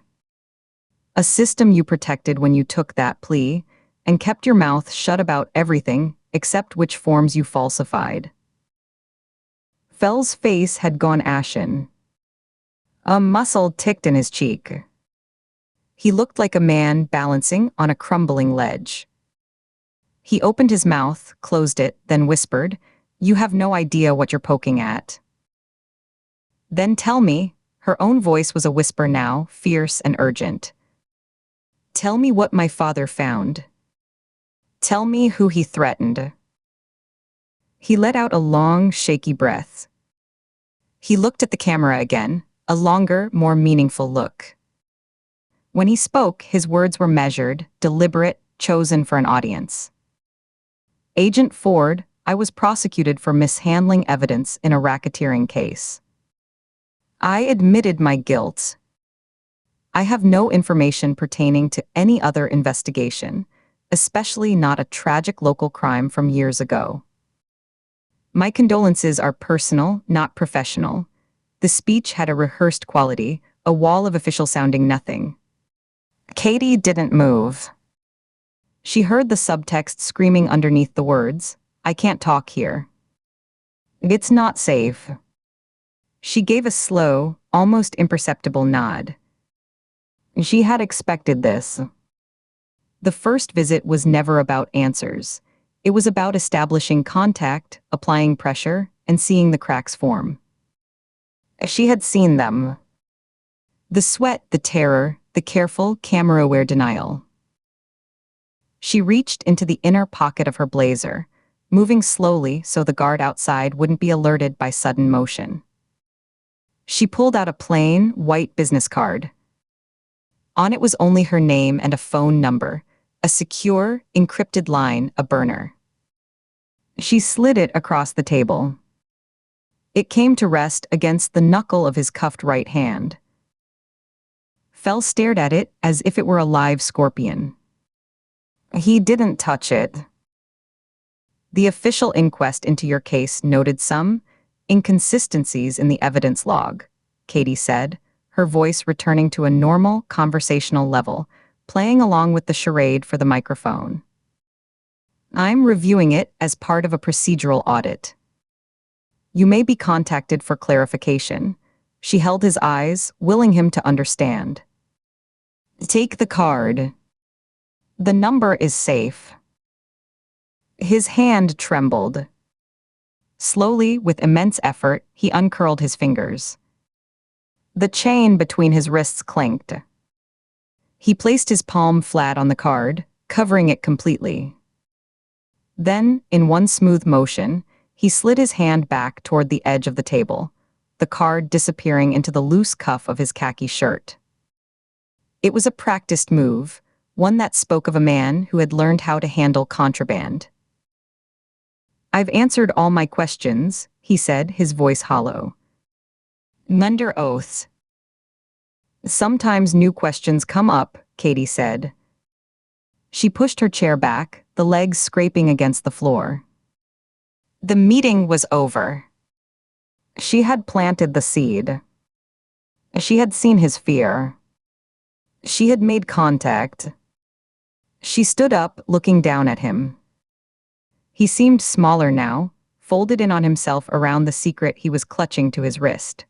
Speaker 2: A system you protected when you took that plea and kept your mouth shut about everything except which forms you falsified. Fell's face had gone ashen. A muscle ticked in his cheek. He looked like a man balancing on a crumbling ledge. He opened his mouth, closed it, then whispered, You have no idea what you're poking at. Then tell me, her own voice was a whisper now, fierce and urgent. Tell me what my father found. Tell me who he threatened. He let out a long, shaky breath. He looked at the camera again, a longer, more meaningful look. When he spoke, his words were measured, deliberate, chosen for an audience. Agent Ford, I was prosecuted for mishandling evidence in a racketeering case. I admitted my guilt. I have no information pertaining to any other investigation, especially not a tragic local crime from years ago. My condolences are personal, not professional. The speech had a rehearsed quality, a wall of official-sounding nothing. Katie didn't move. She heard the subtext screaming underneath the words, "I can't talk here. It's not safe." She gave a slow, almost imperceptible nod. She had expected this. The first visit was never about answers. It was about establishing contact, applying pressure, and seeing the cracks form. She had seen them. The sweat, the terror, the careful, camera-aware denial. She reached into the inner pocket of her blazer, moving slowly so the guard outside wouldn't be alerted by sudden motion. She pulled out a plain, white business card. On it was only her name and a phone number, a secure, encrypted line, a burner. She slid it across the table. It came to rest against the knuckle of his cuffed right hand. Fell stared at it as if it were a live scorpion. He didn't touch it. The official inquest into your case noted some inconsistencies in the evidence log, Katie said, her voice returning to a normal, conversational level, playing along with the charade for the microphone. I'm reviewing it as part of a procedural audit. You may be contacted for clarification. She held his eyes, willing him to understand. Take the card. The number is safe. His hand trembled. Slowly, with immense effort, he uncurled his fingers. The chain between his wrists clinked. He placed his palm flat on the card, covering it completely. Then, in one smooth motion, he slid his hand back toward the edge of the table, the card disappearing into the loose cuff of his khaki shirt. It was a practiced move, one that spoke of a man who had learned how to handle contraband. I've answered all my questions, he said, his voice hollow. Under oath. Sometimes new questions come up, Katie said. She pushed her chair back, the legs scraping against the floor. The meeting was over. She had planted the seed. She had seen his fear. She had made contact. She stood up, looking down at him. He seemed smaller now, folded in on himself around the secret he was clutching to his wrist.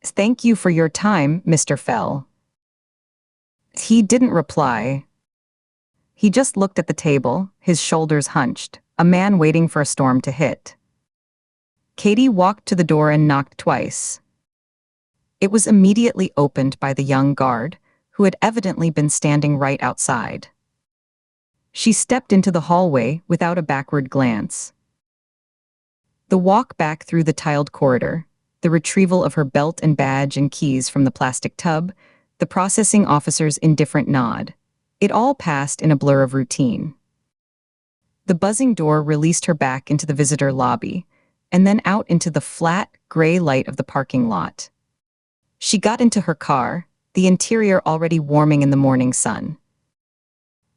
Speaker 2: Thank you for your time, Mr. Fell. He didn't reply. He just looked at the table, his shoulders hunched, a man waiting for a storm to hit. Katie walked to the door and knocked twice. It was immediately opened by the young guard, who had evidently been standing right outside. She stepped into the hallway without a backward glance. The walk back through the tiled corridor, the retrieval of her belt and badge and keys from the plastic tub, the processing officer's indifferent nod. It all passed in a blur of routine. The buzzing door released her back into the visitor lobby, and then out into the flat, gray light of the parking lot. She got into her car, the interior already warming in the morning sun.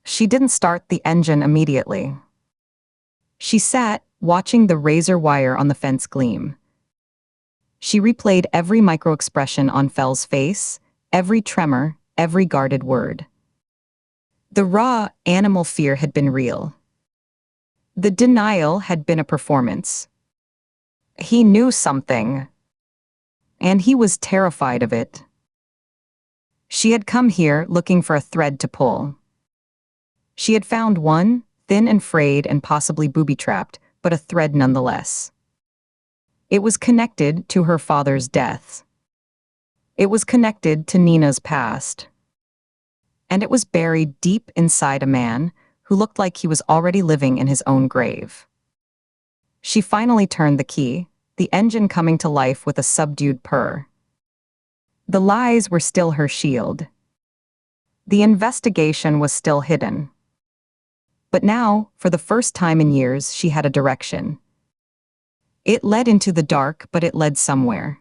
Speaker 2: She didn't start the engine immediately. She sat, watching the razor wire on the fence gleam. She replayed every micro-expression on Fell's face, every tremor, every guarded word. The raw, animal fear had been real. The denial had been a performance. He knew something, and he was terrified of it. She had come here looking for a thread to pull. She had found one, thin and frayed and possibly booby-trapped, but a thread nonetheless. It was connected to her father's death. It was connected to Nina's past. And it was buried deep inside a man who looked like he was already living in his own grave. She finally turned the key, the engine coming to life with a subdued purr. The lies were still her shield. The investigation was still hidden. But now, for the first time in years, she had a direction. It led into the dark, but it led somewhere.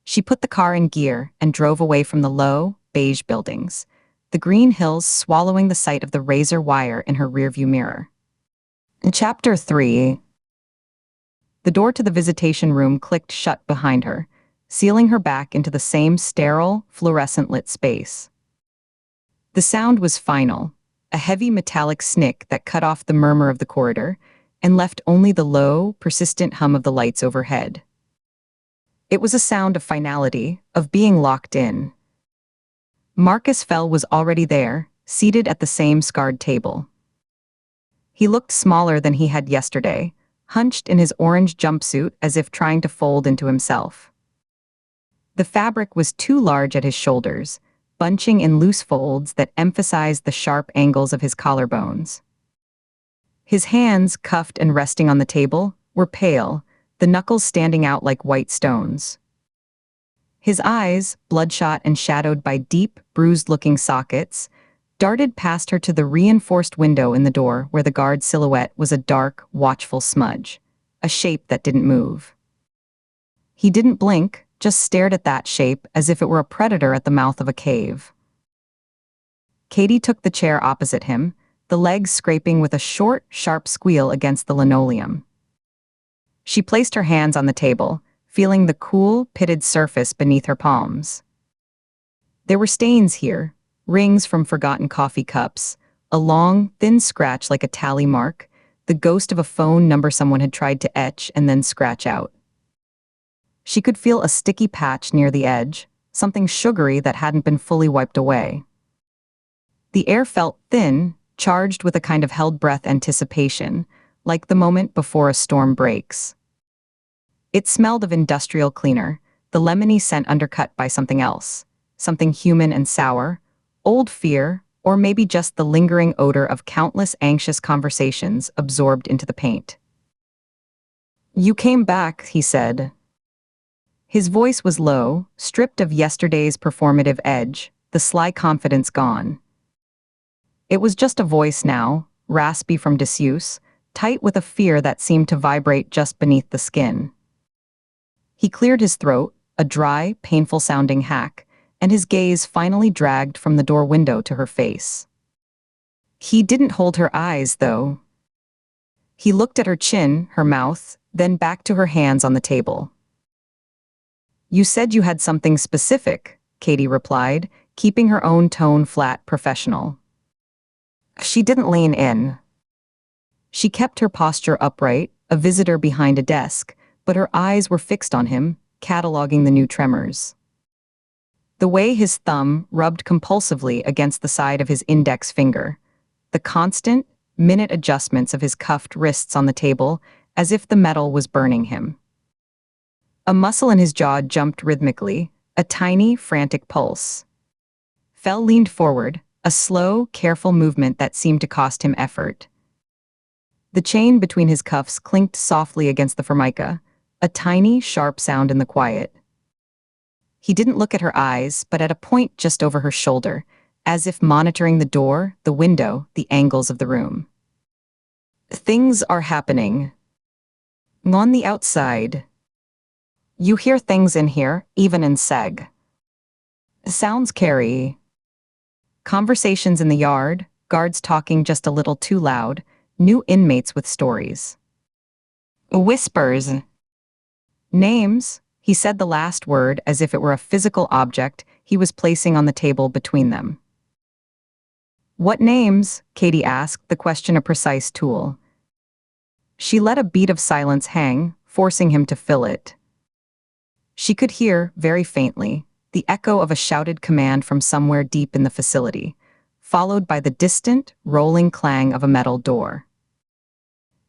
Speaker 2: She put the car in gear and drove away from the low, beige buildings, the green hills swallowing the sight of the razor wire in her rearview mirror. In Chapter 3, the door to the visitation room clicked shut behind her, sealing her back into the same sterile, fluorescent-lit space. The sound was final, a heavy metallic snick that cut off the murmur of the corridor and left only the low, persistent hum of the lights overhead. It was a sound of finality, of being locked in. Marcus Fell was already there, seated at the same scarred table. He looked smaller than he had yesterday, hunched in his orange jumpsuit as if trying to fold into himself. The fabric was too large at his shoulders, bunching in loose folds that emphasized the sharp angles of his collarbones. His hands, cuffed and resting on the table, were pale, the knuckles standing out like white stones. His eyes, bloodshot and shadowed by deep, bruised-looking sockets, darted past her to the reinforced window in the door where the guard's silhouette was a dark, watchful smudge, a shape that didn't move. He didn't blink, just stared at that shape as if it were a predator at the mouth of a cave. Katie took the chair opposite him, the legs scraping with a short, sharp squeal against the linoleum. She placed her hands on the table, feeling the cool, pitted surface beneath her palms. There were stains here, rings from forgotten coffee cups, a long, thin scratch like a tally mark, the ghost of a phone number someone had tried to etch and then scratch out. She could feel a sticky patch near the edge, something sugary that hadn't been fully wiped away. The air felt thin, charged with a kind of held-breath anticipation, like the moment before a storm breaks. It smelled of industrial cleaner, the lemony scent undercut by something else, something human and sour, old fear, or maybe just the lingering odor of countless anxious conversations absorbed into the paint. "You came back," he said. His voice was low, stripped of yesterday's performative edge, the sly confidence gone. It was just a voice now, raspy from disuse, tight with a fear that seemed to vibrate just beneath the skin. He cleared his throat, a dry, painful-sounding hack, and his gaze finally dragged from the door window to her face. He didn't hold her eyes, though. He looked at her chin, her mouth, then back to her hands on the table. "You said you had something specific," Katie replied, keeping her own tone flat, professional. She didn't lean in. She kept her posture upright, a visitor behind a desk, but her eyes were fixed on him, cataloging the new tremors. The way his thumb rubbed compulsively against the side of his index finger, the constant, minute adjustments of his cuffed wrists on the table, as if the metal was burning him. A muscle in his jaw jumped rhythmically, a tiny, frantic pulse. Fell leaned forward, a slow, careful movement that seemed to cost him effort. The chain between his cuffs clinked softly against the formica, a tiny, sharp sound in the quiet. He didn't look at her eyes, but at a point just over her shoulder, as if monitoring the door, the window, the angles of the room. "Things are happening. On the outside. You hear things in here, even in Seg. Sounds carry. Conversations in the yard, guards talking just a little too loud, new inmates with stories. Whispers. Names." He said the last word as if it were a physical object he was placing on the table between them. "What names?" Katie asked, the question a precise tool. She let a beat of silence hang, forcing him to fill it. She could hear, very faintly, the echo of a shouted command from somewhere deep in the facility, followed by the distant, rolling clang of a metal door.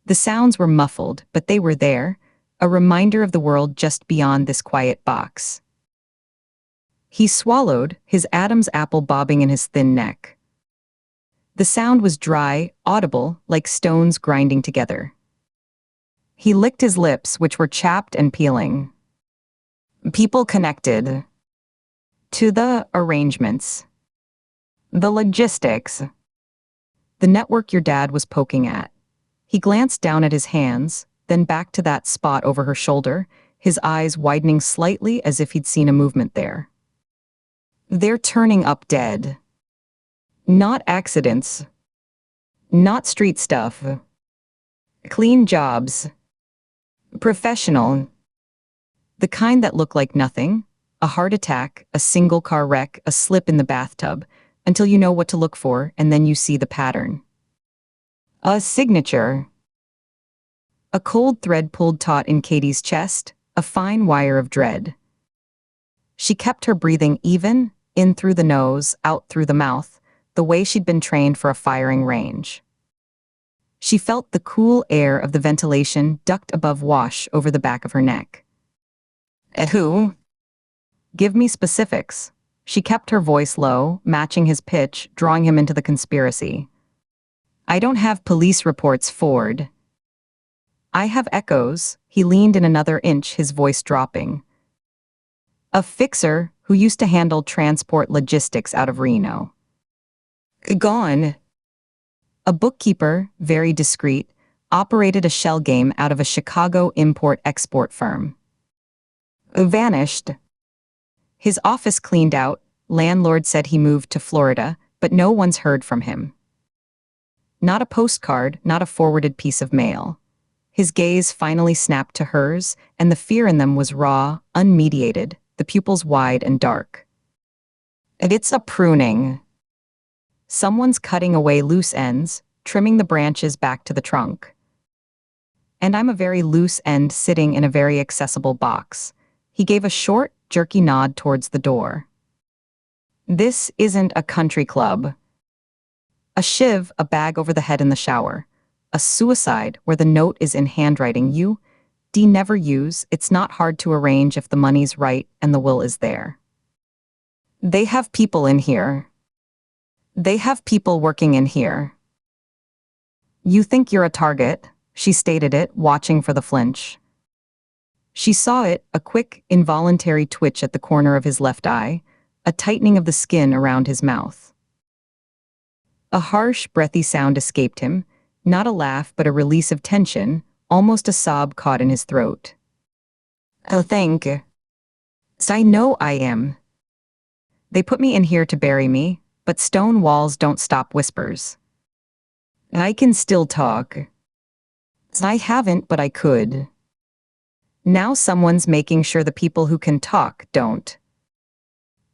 Speaker 2: The sounds were muffled, but they were there, a reminder of the world just beyond this quiet box. He swallowed, his Adam's apple bobbing in his thin neck. The sound was dry, audible, like stones grinding together. He licked his lips, which were chapped and peeling. People connected. To the arrangements. The logistics. The network your dad was poking at. He glanced down at his hands, then back to that spot over her shoulder, his eyes widening slightly as if he'd seen a movement there. "They're turning up dead." Not accidents. Not street stuff. Clean jobs. Professional. The kind that look like nothing. A heart attack, a single car wreck, a slip in the bathtub, until you know what to look for and then you see the pattern. A signature. A cold thread pulled taut in Katie's chest, a fine wire of dread. She kept her breathing even, in through the nose, out through the mouth, the way she'd been trained for a firing range. She felt the cool air of the ventilation ducked above wash over the back of her neck. Who? Give me specifics. She kept her voice low, matching his pitch, drawing him into the conspiracy. I don't have police reports, Ford. I have echoes. He leaned in another inch, his voice dropping. A fixer who used to handle transport logistics out of Reno. Gone. A bookkeeper, very discreet, operated a shell game out of a Chicago import-export firm. Vanished. His office cleaned out, landlord said he moved to Florida, but no one's heard from him. Not a postcard, not a forwarded piece of mail. His gaze finally snapped to hers, and the fear in them was raw, unmediated, the pupils wide and dark. It's a pruning. Someone's cutting away loose ends, trimming the branches back to the trunk. And I'm a very loose end sitting in a very accessible box. He gave a short, jerky nod towards the door. This isn't a country club. A shiv, a bag over the head in the shower. A suicide where the note is in handwriting you, never use, it's not hard to arrange if the money's right and the will is there. They have people in here. They have people working in here. You think you're a target, she stated it, watching for the flinch. She saw it, a quick, involuntary twitch at the corner of his left eye, a tightening of the skin around his mouth. A harsh, breathy sound escaped him, not a laugh but a release of tension, almost a sob caught in his throat. Oh, thank you. I know I am. They put me in here to bury me, but stone walls don't stop whispers. I can still talk. I haven't, but I could. Now someone's making sure the people who can talk don't.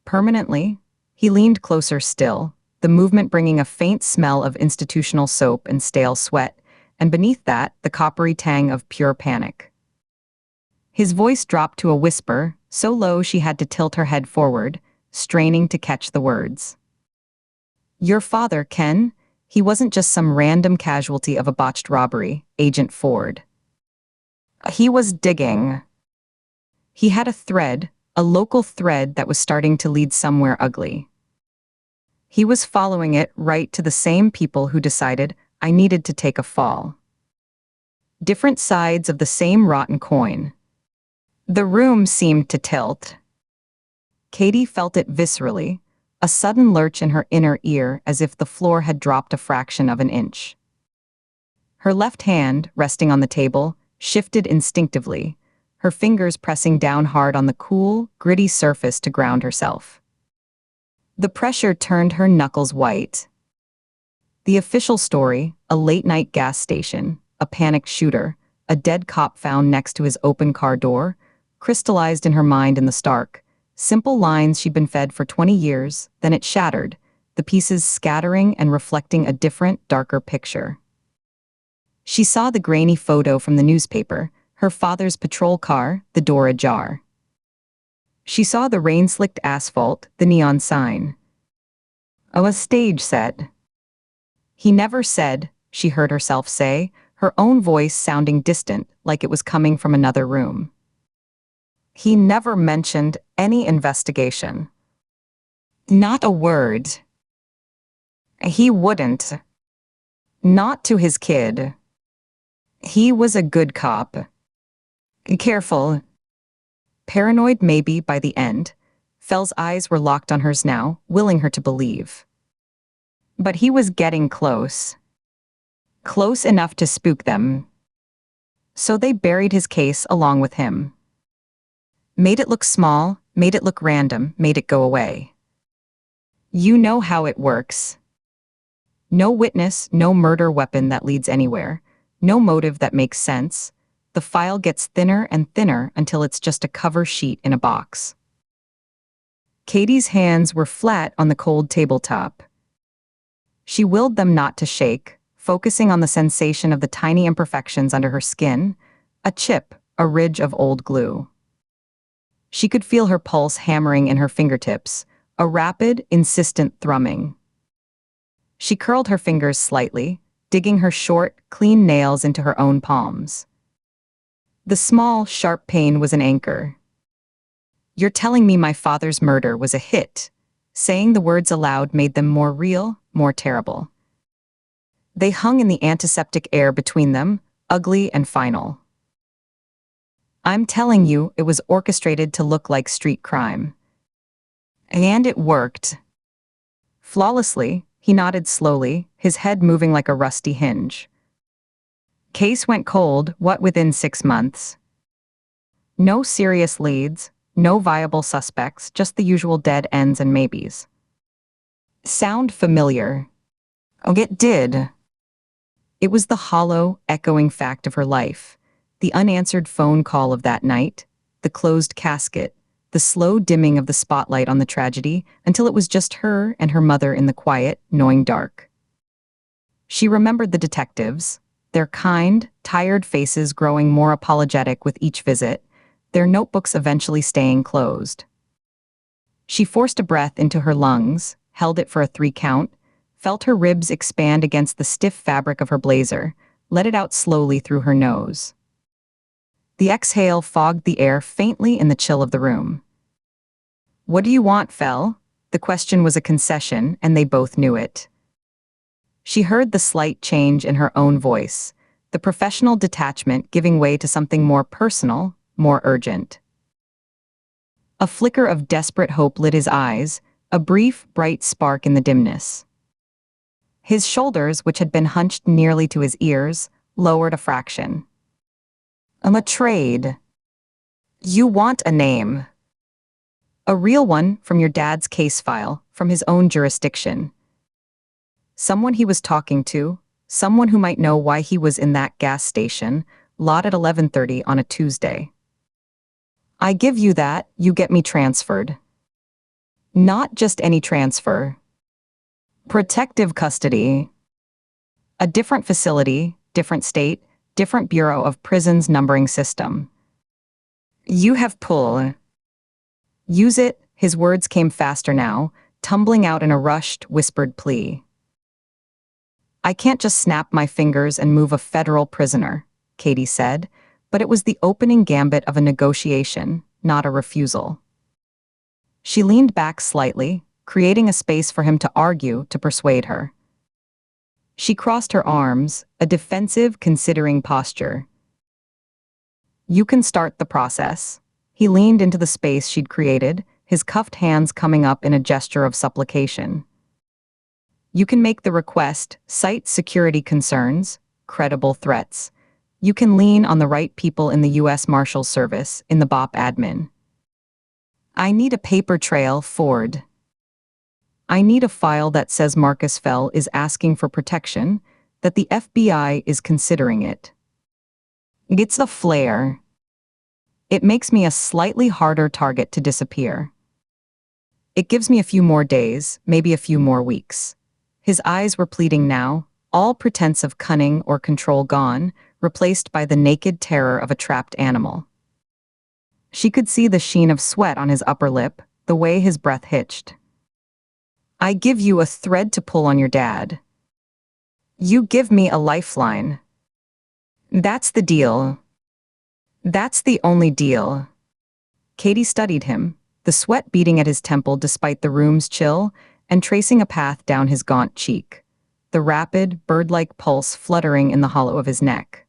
Speaker 2: Permanently, he leaned closer still, the movement bringing a faint smell of institutional soap and stale sweat, and beneath that, the coppery tang of pure panic. His voice dropped to a whisper, so low she had to tilt her head forward, straining to catch the words. Your father, Ken, he wasn't just some random casualty of a botched robbery, Agent Ford. He was digging. He had a thread, a local thread that was starting to lead somewhere ugly. He was following it right to the same people who decided I needed to take a fall. Different sides of the same rotten coin. The room seemed to tilt. Katie felt it viscerally, a sudden lurch in her inner ear as if the floor had dropped a fraction of an inch. Her left hand, resting on the table, shifted instinctively, her fingers pressing down hard on the cool, gritty surface to ground herself. The pressure turned her knuckles white. The official story, a late-night gas station, a panicked shooter, a dead cop found next to his open car door, crystallized in her mind in the stark, simple lines she'd been fed for 20 years, then it shattered, the pieces scattering and reflecting a different, darker picture. She saw the grainy photo from the newspaper, her father's patrol car, the door ajar. She saw the rain-slicked asphalt, the neon sign. Oh, a stage set. He never said, she heard herself say, her own voice sounding distant, like it was coming from another room. He never mentioned any investigation. Not a word. He wouldn't. Not to his kid. He was a good cop. Careful. Paranoid maybe by the end, Fell's eyes were locked on hers now, willing her to believe. But he was getting close. Close enough to spook them. So they buried his case along with him. Made it look small, made it look random, made it go away. You know how it works. No witness, no murder weapon that leads anywhere, no motive that makes sense. The file gets thinner and thinner until it's just a cover sheet in a box. Katie's hands were flat on the cold tabletop. She willed them not to shake, focusing on the sensation of the tiny imperfections under her skin, a chip, a ridge of old glue. She could feel her pulse hammering in her fingertips, a rapid, insistent thrumming. She curled her fingers slightly, digging her short, clean nails into her own palms. The small, sharp pain was an anchor. "You're telling me my father's murder was a hit." Saying the words aloud made them more real, more terrible. They hung in the antiseptic air between them, ugly and final. "I'm telling you, it was orchestrated to look like street crime." And it worked. Flawlessly, he nodded slowly, his head moving like a rusty hinge. "Case went cold, within 6 months? No serious leads, no viable suspects, just the usual dead ends and maybes." Sound familiar? Oh, it did. It was the hollow, echoing fact of her life. The unanswered phone call of that night, the closed casket, the slow dimming of the spotlight on the tragedy until it was just her and her mother in the quiet, gnawing dark. She remembered the detectives, their kind, tired faces growing more apologetic with each visit, their notebooks eventually staying closed. She forced a breath into her lungs, held it for a 3 count, felt her ribs expand against the stiff fabric of her blazer, let it out slowly through her nose. The exhale fogged the air faintly in the chill of the room. "What do you want, Fel?" The question was a concession, and they both knew it. She heard the slight change in her own voice, the professional detachment giving way to something more personal, more urgent. A flicker of desperate hope lit his eyes, a brief, bright spark in the dimness. His shoulders, which had been hunched nearly to his ears, lowered a fraction. "A trade. You want a name. A real one, from your dad's case file, from his own jurisdiction. Someone he was talking to, someone who might know why he was in that gas station, lot at 11:30 on a Tuesday. I give you that, you get me transferred. Not just any transfer. Protective custody. A different facility, different state, different Bureau of Prisons numbering system. You have pull. Use it." His words came faster now, tumbling out in a rushed, whispered plea. "I can't just snap my fingers and move a federal prisoner," Katie said, but it was the opening gambit of a negotiation, not a refusal. She leaned back slightly, creating a space for him to argue, to persuade her. She crossed her arms, a defensive, considering posture. "You can start the process." He leaned into the space she'd created, his cuffed hands coming up in a gesture of supplication. "You can make the request, cite security concerns, credible threats. You can lean on the right people in the U.S. Marshals Service, in the BOP admin. I need a paper trail, Ford. I need a file that says Marcus Fell is asking for protection, that the FBI is considering it. It's the flair. It makes me a slightly harder target to disappear. It gives me a few more days, maybe a few more weeks." His eyes were pleading now, all pretense of cunning or control gone, replaced by the naked terror of a trapped animal. She could see the sheen of sweat on his upper lip, the way his breath hitched. "I give you a thread to pull on your dad. You give me a lifeline. That's the deal. That's the only deal." Katie studied him, the sweat beating at his temple despite the room's chill, and tracing a path down his gaunt cheek, the rapid, bird-like pulse fluttering in the hollow of his neck.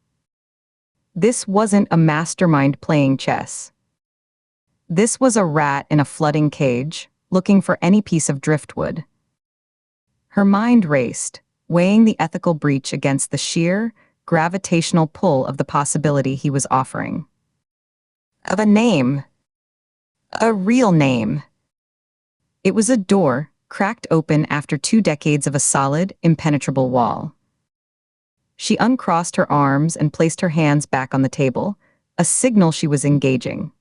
Speaker 2: This wasn't a mastermind playing chess. This was a rat in a flooding cage, looking for any piece of driftwood. Her mind raced, weighing the ethical breach against the sheer, gravitational pull of the possibility he was offering. Of a name. A real name. It was a door, cracked open after 2 decades of a solid, impenetrable wall. She uncrossed her arms and placed her hands back on the table, a signal she was engaging.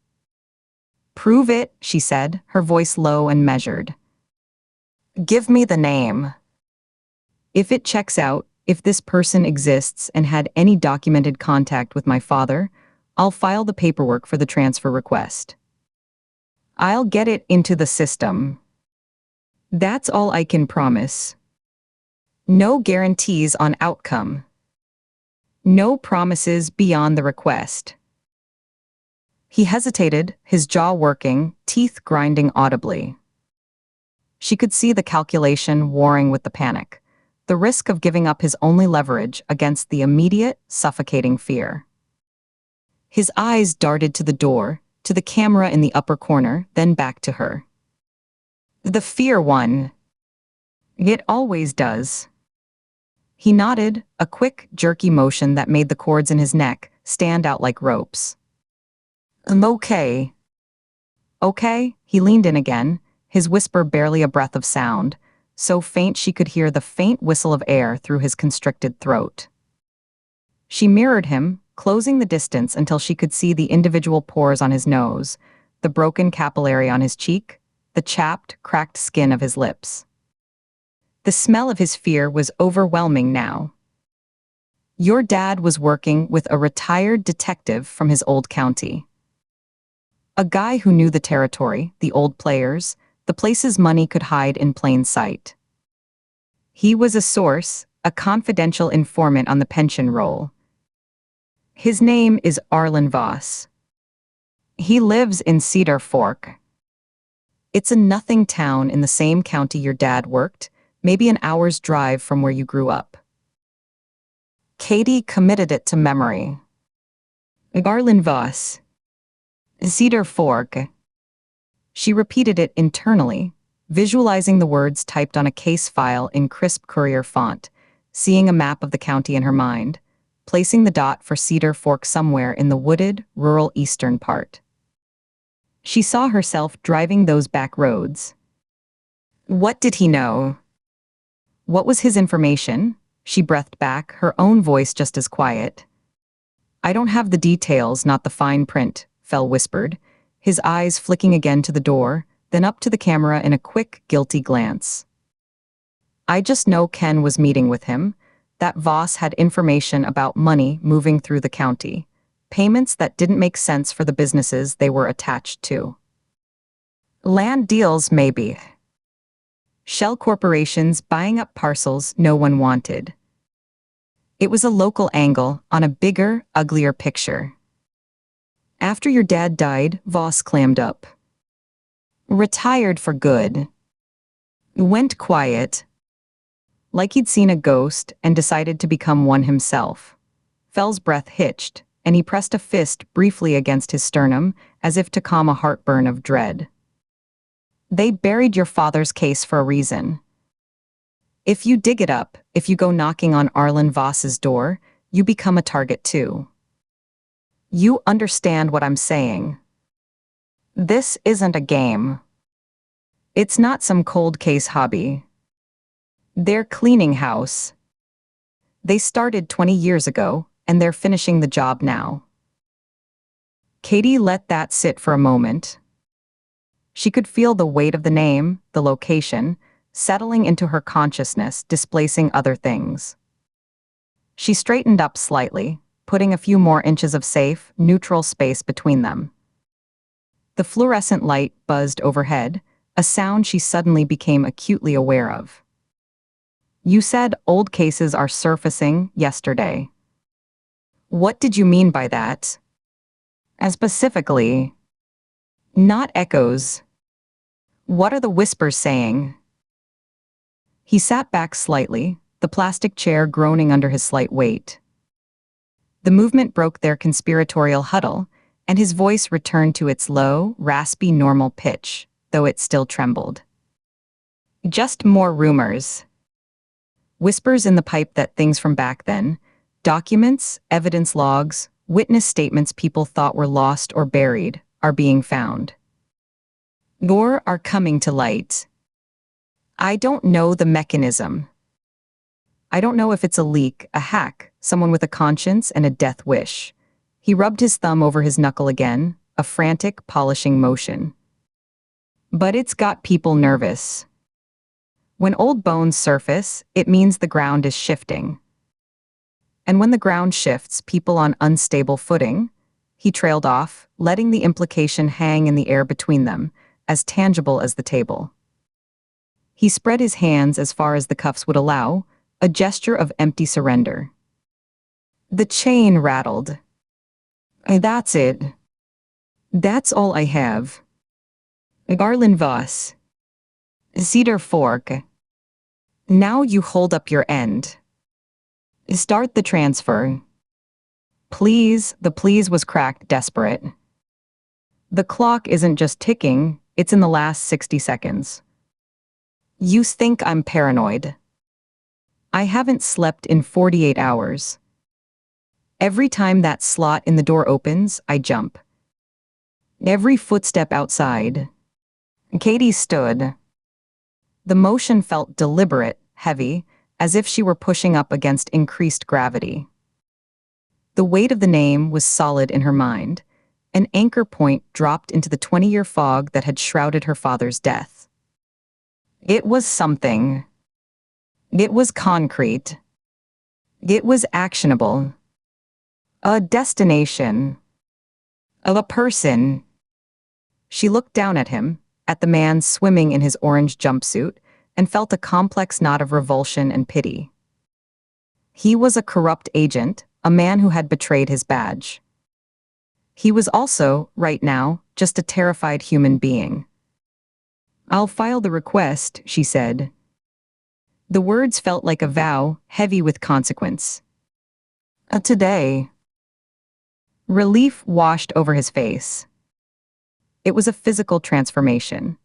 Speaker 2: "Prove it," she said, her voice low and measured. "Give me the name. If it checks out, if this person exists and had any documented contact with my father, I'll file the paperwork for the transfer request. I'll get it into the system. That's all I can promise. No guarantees on outcome. No promises beyond the request." He hesitated, his jaw working, teeth grinding audibly. She could see the calculation warring with the panic, the risk of giving up his only leverage against the immediate, suffocating fear. His eyes darted to the door, to the camera in the upper corner, then back to her. "The fear won. It always does." He nodded, a quick, jerky motion that made the cords in his neck stand out like ropes. "I'm okay." "Okay?" He leaned in again, his whisper barely a breath of sound, so faint she could hear the faint whistle of air through his constricted throat. She mirrored him, closing the distance until she could see the individual pores on his nose, the broken capillary on his cheek, the chapped, cracked skin of his lips. The smell of his fear was overwhelming now. Your dad was working with a retired detective from his old county. A guy who knew the territory, the old players, the places money could hide in plain sight. He was a source, a confidential informant on the pension roll. His name is Arlen Voss. He lives in Cedar Fork. It's a nothing town in the same county your dad worked, maybe an hour's drive from where you grew up. Katie committed it to memory. Arlen Voss. Cedar Fork. She repeated it internally, visualizing the words typed on a case file in crisp courier font, seeing a map of the county in her mind, placing the dot for Cedar Fork somewhere in the wooded, rural eastern part. She saw herself driving those back roads. What did he know? What was his information? She breathed back, her own voice just as quiet. "I don't have the details, not the fine print," Fell whispered, his eyes flicking again to the door, then up to the camera in a quick, guilty glance. "I just know Ken was meeting with him, that Voss had information about money moving through the county, payments that didn't make sense for the businesses they were attached to. Land deals, maybe. Shell corporations buying up parcels no one wanted. It was a local angle on a bigger, uglier picture. After your dad died, Voss clammed up. Retired for good. Went quiet. Like he'd seen a ghost and decided to become one himself. Fell's breath hitched, and he pressed a fist briefly against his sternum, as if to calm a heartburn of dread. They buried your father's case for a reason. If you dig it up, if you go knocking on Arlen Voss's door, you become a target too. You understand what I'm saying. This isn't a game. It's not some cold case hobby. They're cleaning house. They started 20 years ago, and they're finishing the job now." Katie let that sit for a moment. She could feel the weight of the name, the location, settling into her consciousness, displacing other things. She straightened up slightly, putting a few more inches of safe, neutral space between them. The fluorescent light buzzed overhead, a sound she suddenly became acutely aware of. "You said old cases are surfacing yesterday. What did you mean by that? And specifically, not echoes. What are the whispers saying?" He sat back slightly, the plastic chair groaning under his slight weight. The movement broke their conspiratorial huddle, and his voice returned to its low, raspy normal pitch, though it still trembled. "Just more rumors. Whispers in the pipe that things from back then, documents, evidence logs, witness statements people thought were lost or buried, are being found. More are coming to light. I don't know the mechanism. I don't know if it's a leak, a hack, someone with a conscience and a death wish. He rubbed his thumb over his knuckle again, a frantic, polishing motion. But it's got people nervous. When old bones surface, it means the ground is shifting. And when the ground shifts, people on unstable footing, he trailed off, letting the implication hang in the air between them, as tangible as the table. He spread his hands as far as the cuffs would allow, a gesture of empty surrender. The chain rattled. That's it. That's all I have. Garland Voss. Cedar Fork. Now you hold up your end. Start the transfer. Please, the please was cracked, desperate. The clock isn't just ticking, it's in the last 60 seconds. You think I'm paranoid. I haven't slept in 48 hours. Every time that slot in the door opens, I jump. Every footstep outside. Katie stood. The motion felt deliberate, heavy, as if she were pushing up against increased gravity. The weight of the name was solid in her mind, an anchor point dropped into the 20-year fog that had shrouded her father's death. It was something. It was concrete. It was actionable. A destination. A person. She looked down at him, at the man swimming in his orange jumpsuit, and felt a complex knot of revulsion and pity. He was a corrupt agent, a man who had betrayed his badge. He was also, right now, just a terrified human being. I'll file the request, she said. The words felt like a vow, heavy with consequence. Today. Relief washed over his face. It was a physical transformation.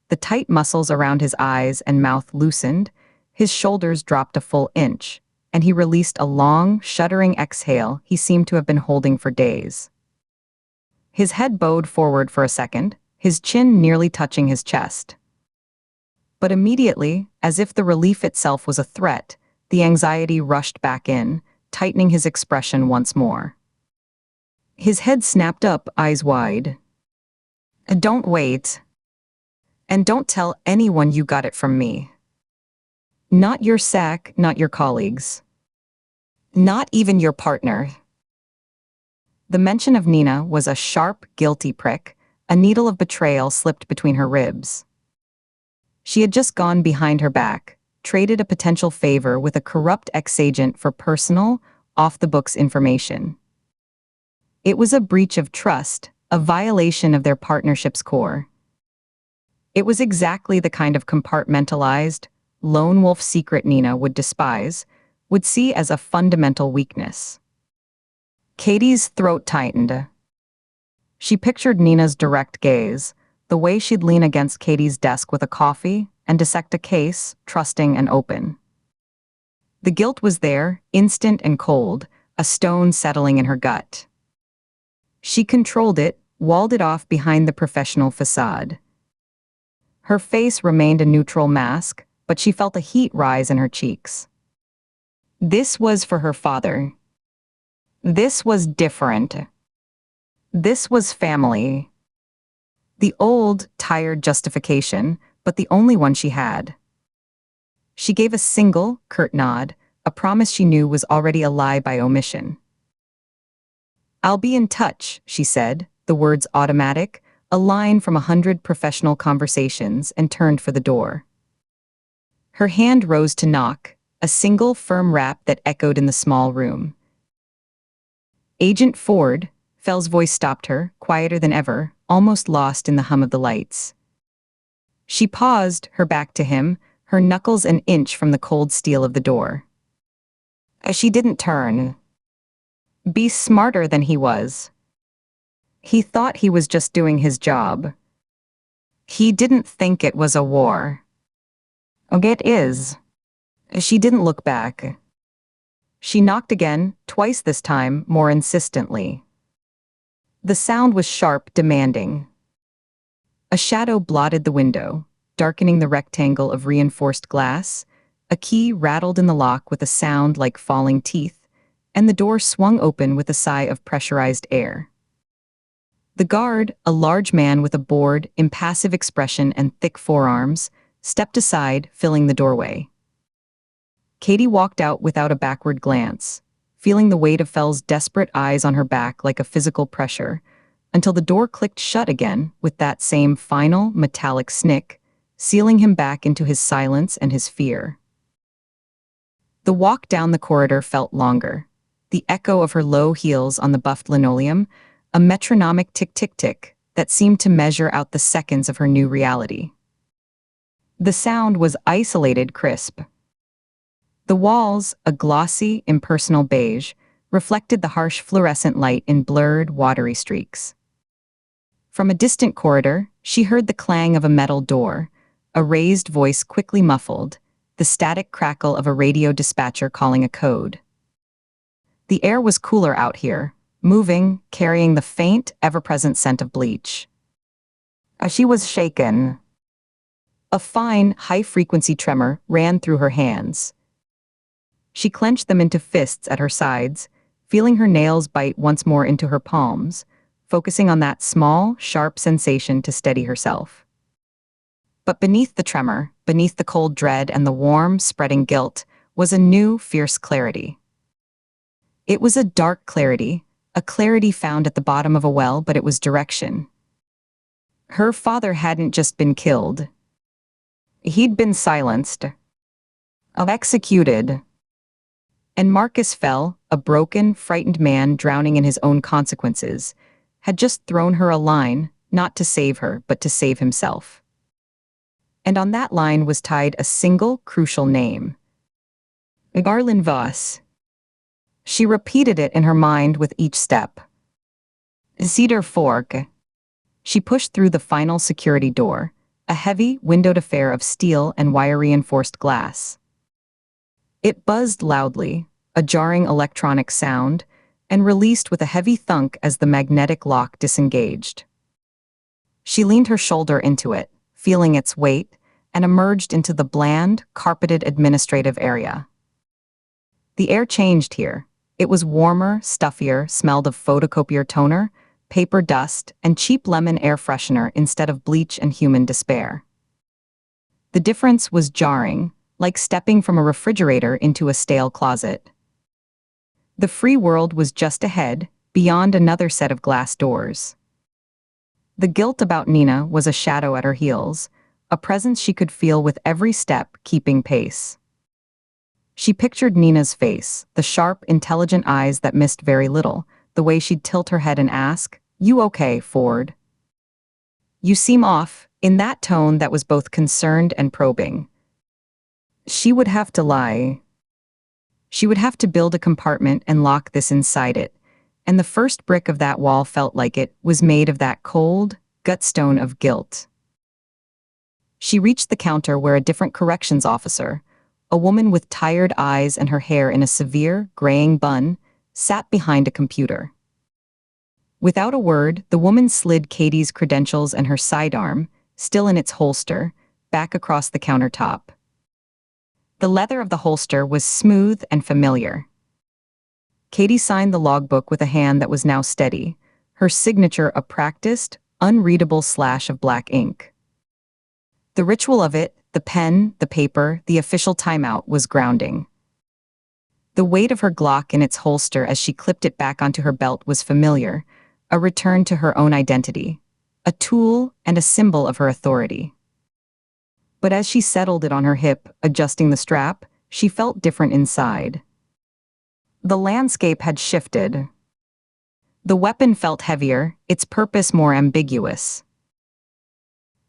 Speaker 2: The tight muscles around his eyes and mouth loosened, his shoulders dropped a full inch, and he released a long, shuddering exhale he seemed to have been holding for days. His head bowed forward for a second, his chin nearly touching his chest. But immediately, as if the relief itself was a threat, the anxiety rushed back in, tightening his expression once more. His head snapped up, eyes wide. Don't wait. And don't tell anyone you got it from me. Not your sack, not your colleagues. Not even your partner. The mention of Nina was a sharp, guilty prick, a needle of betrayal slipped between her ribs. She had just gone behind her back, traded a potential favor with a corrupt ex-agent for personal, off-the-books information. It was a breach of trust, a violation of their partnership's core. It was exactly the kind of compartmentalized, lone wolf secret Nina would despise, would see as a fundamental weakness. Katie's throat tightened. She pictured Nina's direct gaze, the way she'd lean against Katie's desk with a coffee and dissect a case, trusting and open. The guilt was there, instant and cold, a stone settling in her gut. She controlled it, walled it off behind the professional facade. Her face remained a neutral mask, but she felt a heat rise in her cheeks. This was for her father. This was different. This was family. The old, tired justification, but the only one she had. She gave a single, curt nod, a promise she knew was already a lie by omission. I'll be in touch, she said, the words automatic, a line from 100 professional conversations, and turned for the door. Her hand rose to knock, a single firm rap that echoed in the small room. Agent Ford, Fell's voice stopped her, quieter than ever, almost lost in the hum of the lights. She paused, her back to him, her knuckles an inch from the cold steel of the door. She didn't turn. Be smarter than he was. He thought he was just doing his job. He didn't think it was a war. It is. She didn't look back. She knocked again, twice this time, more insistently. The sound was sharp, demanding. A shadow blotted the window. darkening the rectangle of reinforced glass. A key rattled in the lock with a sound like falling teeth, and the door swung open with a sigh of pressurized air. The guard, a large man with a bored, impassive expression and thick forearms, stepped aside, filling the doorway. Katie walked out without a backward glance, feeling the weight of Fell's desperate eyes on her back like a physical pressure, until the door clicked shut again with that same final, metallic snick, sealing him back into his silence and his fear. The walk down the corridor felt longer. The echo of her low heels on the buffed linoleum, a metronomic tick-tick-tick that seemed to measure out the seconds of her new reality. The sound was isolated, crisp. The walls, a glossy, impersonal beige, reflected the harsh fluorescent light in blurred, watery streaks. From a distant corridor, she heard the clang of a metal door, a raised voice quickly muffled, the static crackle of a radio dispatcher calling a code. The air was cooler out here, moving, carrying the faint, ever-present scent of bleach. As she was shaken, a fine, high-frequency tremor ran through her hands. She clenched them into fists at her sides, feeling her nails bite once more into her palms, focusing on that small, sharp sensation to steady herself. But beneath the tremor, beneath the cold dread and the warm, spreading guilt, was a new, fierce clarity. It was a dark clarity, a clarity found at the bottom of a well, but it was direction. Her father hadn't just been killed. He'd been silenced, executed. And Marcus Fell, a broken, frightened man drowning in his own consequences, had just thrown her a line, not to save her, but to save himself. And on that line was tied a single, crucial name. Garland Voss. She repeated it in her mind with each step. Cedar Fork. She pushed through the final security door, a heavy, windowed affair of steel and wire-reinforced glass. It buzzed loudly, a jarring electronic sound, and released with a heavy thunk as the magnetic lock disengaged. She leaned her shoulder into it, feeling its weight, and emerged into the bland, carpeted administrative area. The air changed here. It was warmer, stuffier, smelled of photocopier toner, paper dust, and cheap lemon air freshener instead of bleach and human despair. The difference was jarring, like stepping from a refrigerator into a stale closet. The free world was just ahead, beyond another set of glass doors. The guilt about Nina was a shadow at her heels, a presence she could feel with every step, keeping pace. She pictured Nina's face, the sharp, intelligent eyes that missed very little, the way she'd tilt her head and ask, "You okay, Ford?" "You seem off," in that tone that was both concerned and probing. She would have to lie. She would have to build a compartment and lock this inside it, and the first brick of that wall felt like it was made of that cold, gutstone of guilt. She reached the counter where a different corrections officer, a woman with tired eyes and her hair in a severe, graying bun, sat behind a computer. Without a word, the woman slid Katie's credentials and her sidearm, still in its holster, back across the countertop. The leather of the holster was smooth and familiar. Katie signed the logbook with a hand that was now steady, her signature a practiced, unreadable slash of black ink. The ritual of it, the pen, the paper, the official timeout, was grounding. The weight of her Glock in its holster as she clipped it back onto her belt was familiar, a return to her own identity, a tool and a symbol of her authority. But as she settled it on her hip, adjusting the strap, she felt different inside. The landscape had shifted. The weapon felt heavier, its purpose more ambiguous.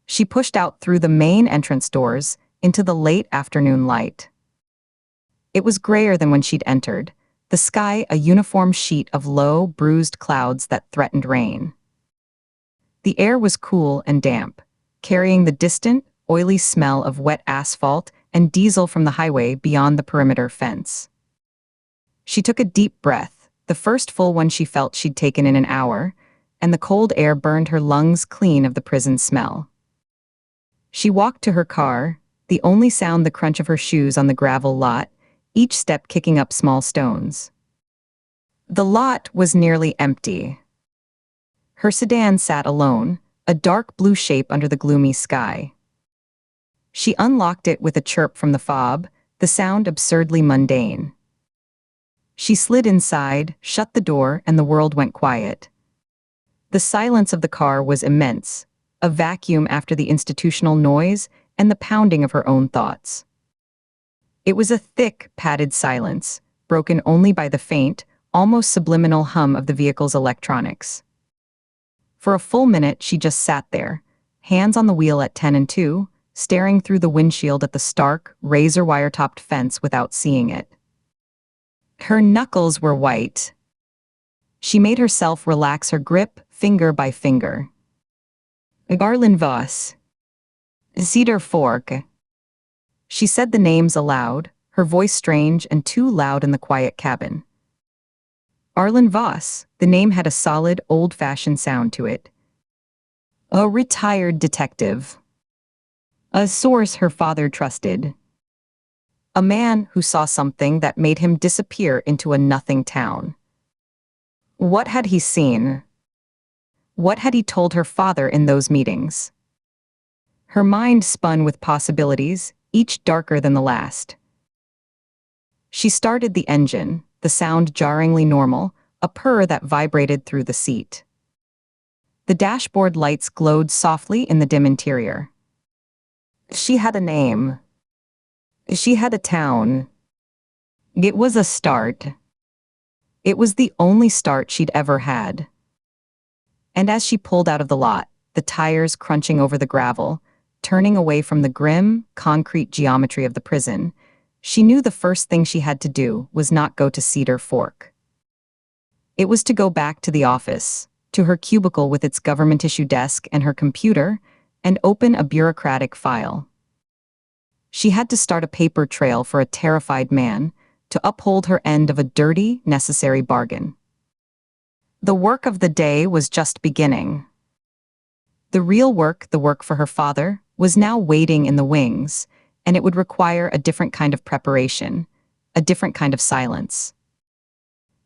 Speaker 2: She pushed out through the main entrance doors, into the late afternoon light. It was grayer than when she'd entered, the sky a uniform sheet of low, bruised clouds that threatened rain. The air was cool and damp, carrying the distant, oily smell of wet asphalt and diesel from the highway beyond the perimeter fence. She took a deep breath, the first full one she felt she'd taken in an hour, and the cold air burned her lungs clean of the prison smell. She walked to her car, the only sound the crunch of her shoes on the gravel lot, each step kicking up small stones. The lot was nearly empty. Her sedan sat alone, a dark blue shape under the gloomy sky. She unlocked it with a chirp from the fob, the sound absurdly mundane. She slid inside, shut the door, and the world went quiet. The silence of the car was immense, a vacuum after the institutional noise and the pounding of her own thoughts. It was a thick, padded silence, broken only by the faint, almost subliminal hum of the vehicle's electronics. For a full minute she just sat there, hands on the wheel at 10 and 2, staring through the windshield at the stark, razor-wire-topped fence without seeing it. Her knuckles were white. She made herself relax her grip, finger by finger. Garland Voss. Cedar Fork. She said the names aloud, her voice strange and too loud in the quiet cabin. Arlen Voss, the name had a solid, old-fashioned sound to it. A retired detective. A source her father trusted. A man who saw something that made him disappear into a nothing town. What had he seen? What had he told her father in those meetings? Her mind spun with possibilities, each darker than the last. She started the engine, the sound jarringly normal, a purr that vibrated through the seat. The dashboard lights glowed softly in the dim interior. She had a name. She had a town. It was a start. It was the only start she'd ever had. And as she pulled out of the lot, the tires crunching over the gravel, turning away from the grim, concrete geometry of the prison, she knew the first thing she had to do was not go to Cedar Fork. It was to go back to the office, to her cubicle with its government-issue desk and her computer, and open a bureaucratic file. She had to start a paper trail for a terrified man, to uphold her end of a dirty, necessary bargain. The work of the day was just beginning. The real work, the work for her father, was now waiting in the wings, and it would require a different kind of preparation, a different kind of silence.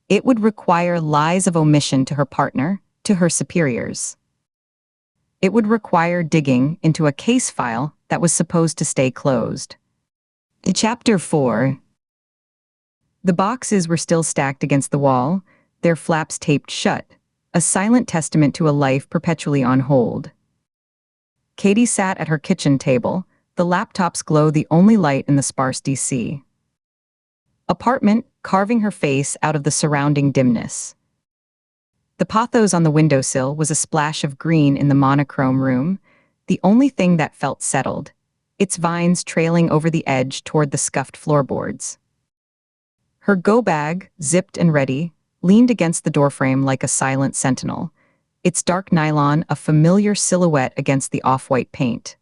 Speaker 2: It would require lies of omission to her partner, to her superiors. It would require digging into a case file that was supposed to stay closed. Chapter 4. The boxes were still stacked against the wall, their flaps taped shut, a silent testament to a life perpetually on hold. Katie sat at her kitchen table, the laptop's glow the only light in the sparse DC. Apartment, carving her face out of the surrounding dimness. The pothos on the windowsill was a splash of green in the monochrome room, the only thing that felt settled, its vines trailing over the edge toward the scuffed floorboards. Her go-bag, zipped and ready, leaned against the doorframe like a silent sentinel, its dark nylon a familiar silhouette against the off-white paint.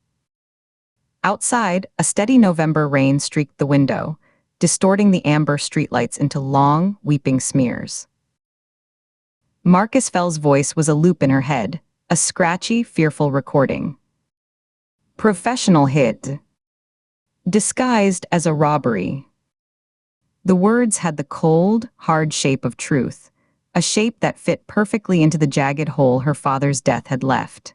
Speaker 2: Outside, a steady November rain streaked the window, distorting the amber streetlights into long, weeping smears. Marcus Fell's voice was a loop in her head, a scratchy, fearful recording. Professional hit. Disguised as a robbery. The words had the cold, hard shape of truth, a shape that fit perfectly into the jagged hole her father's death had left.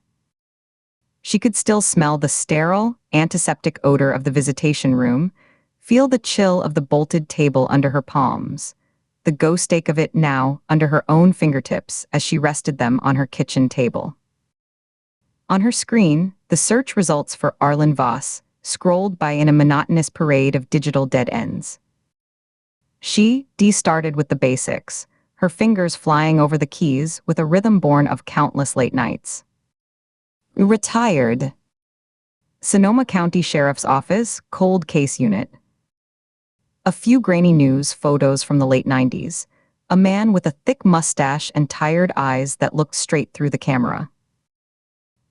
Speaker 2: She could still smell the sterile, antiseptic odor of the visitation room, feel the chill of the bolted table under her palms, the ghost ache of it now under her own fingertips as she rested them on her kitchen table. On her screen, the search results for Arlen Voss scrolled by in a monotonous parade of digital dead ends. She started with the basics, her fingers flying over the keys with a rhythm born of countless late nights. Retired. Sonoma County Sheriff's Office, Cold Case Unit. A few grainy news photos from the late 90s, a man with a thick mustache and tired eyes that looked straight through the camera.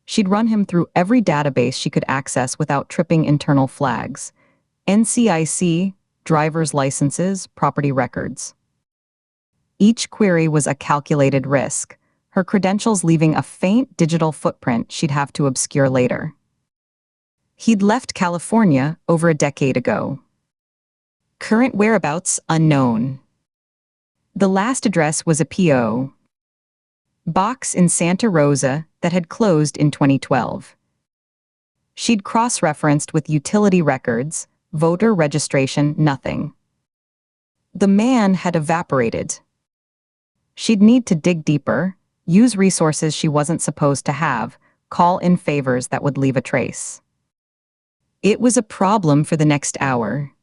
Speaker 2: She'd run him through every database she could access without tripping internal flags. NCIC, driver's licenses, property records. Each query was a calculated risk, her credentials leaving a faint digital footprint she'd have to obscure later. He'd left California over a decade ago. Current whereabouts unknown. The last address was a P.O. box in Santa Rosa that had closed in 2012. She'd cross-referenced with utility records, voter registration, nothing. The man had evaporated. She'd need to dig deeper, use resources she wasn't supposed to have, call in favors that would leave a trace. It was a problem for the next hour.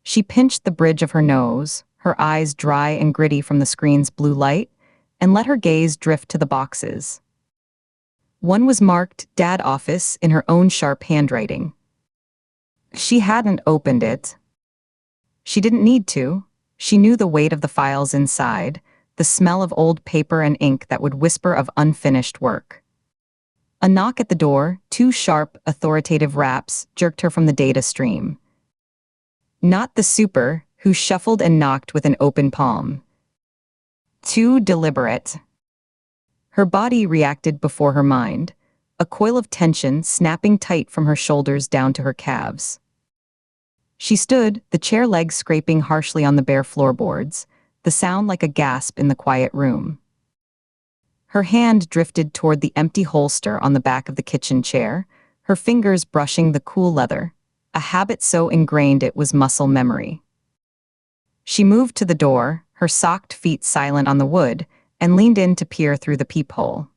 Speaker 2: She pinched the bridge of her nose, her eyes dry and gritty from the screen's blue light, and let her gaze drift to the boxes. One was marked Dad Office in her own sharp handwriting. She hadn't opened it. She didn't need to. She knew the weight of the files inside, the smell of old paper and ink that would whisper of unfinished work. A knock at the door, two sharp, authoritative raps, jerked her from the data stream. Not the super, who shuffled and knocked with an open palm. Too deliberate. Her body reacted before her mind, a coil of tension snapping tight from her shoulders down to her calves. She stood, the chair legs scraping harshly on the bare floorboards, the sound like a gasp in the quiet room. Her hand drifted toward the empty holster on the back of the kitchen chair, her fingers brushing the cool leather, a habit so ingrained it was muscle memory. She moved to the door, her socked feet silent on the wood, and leaned in to peer through the peephole.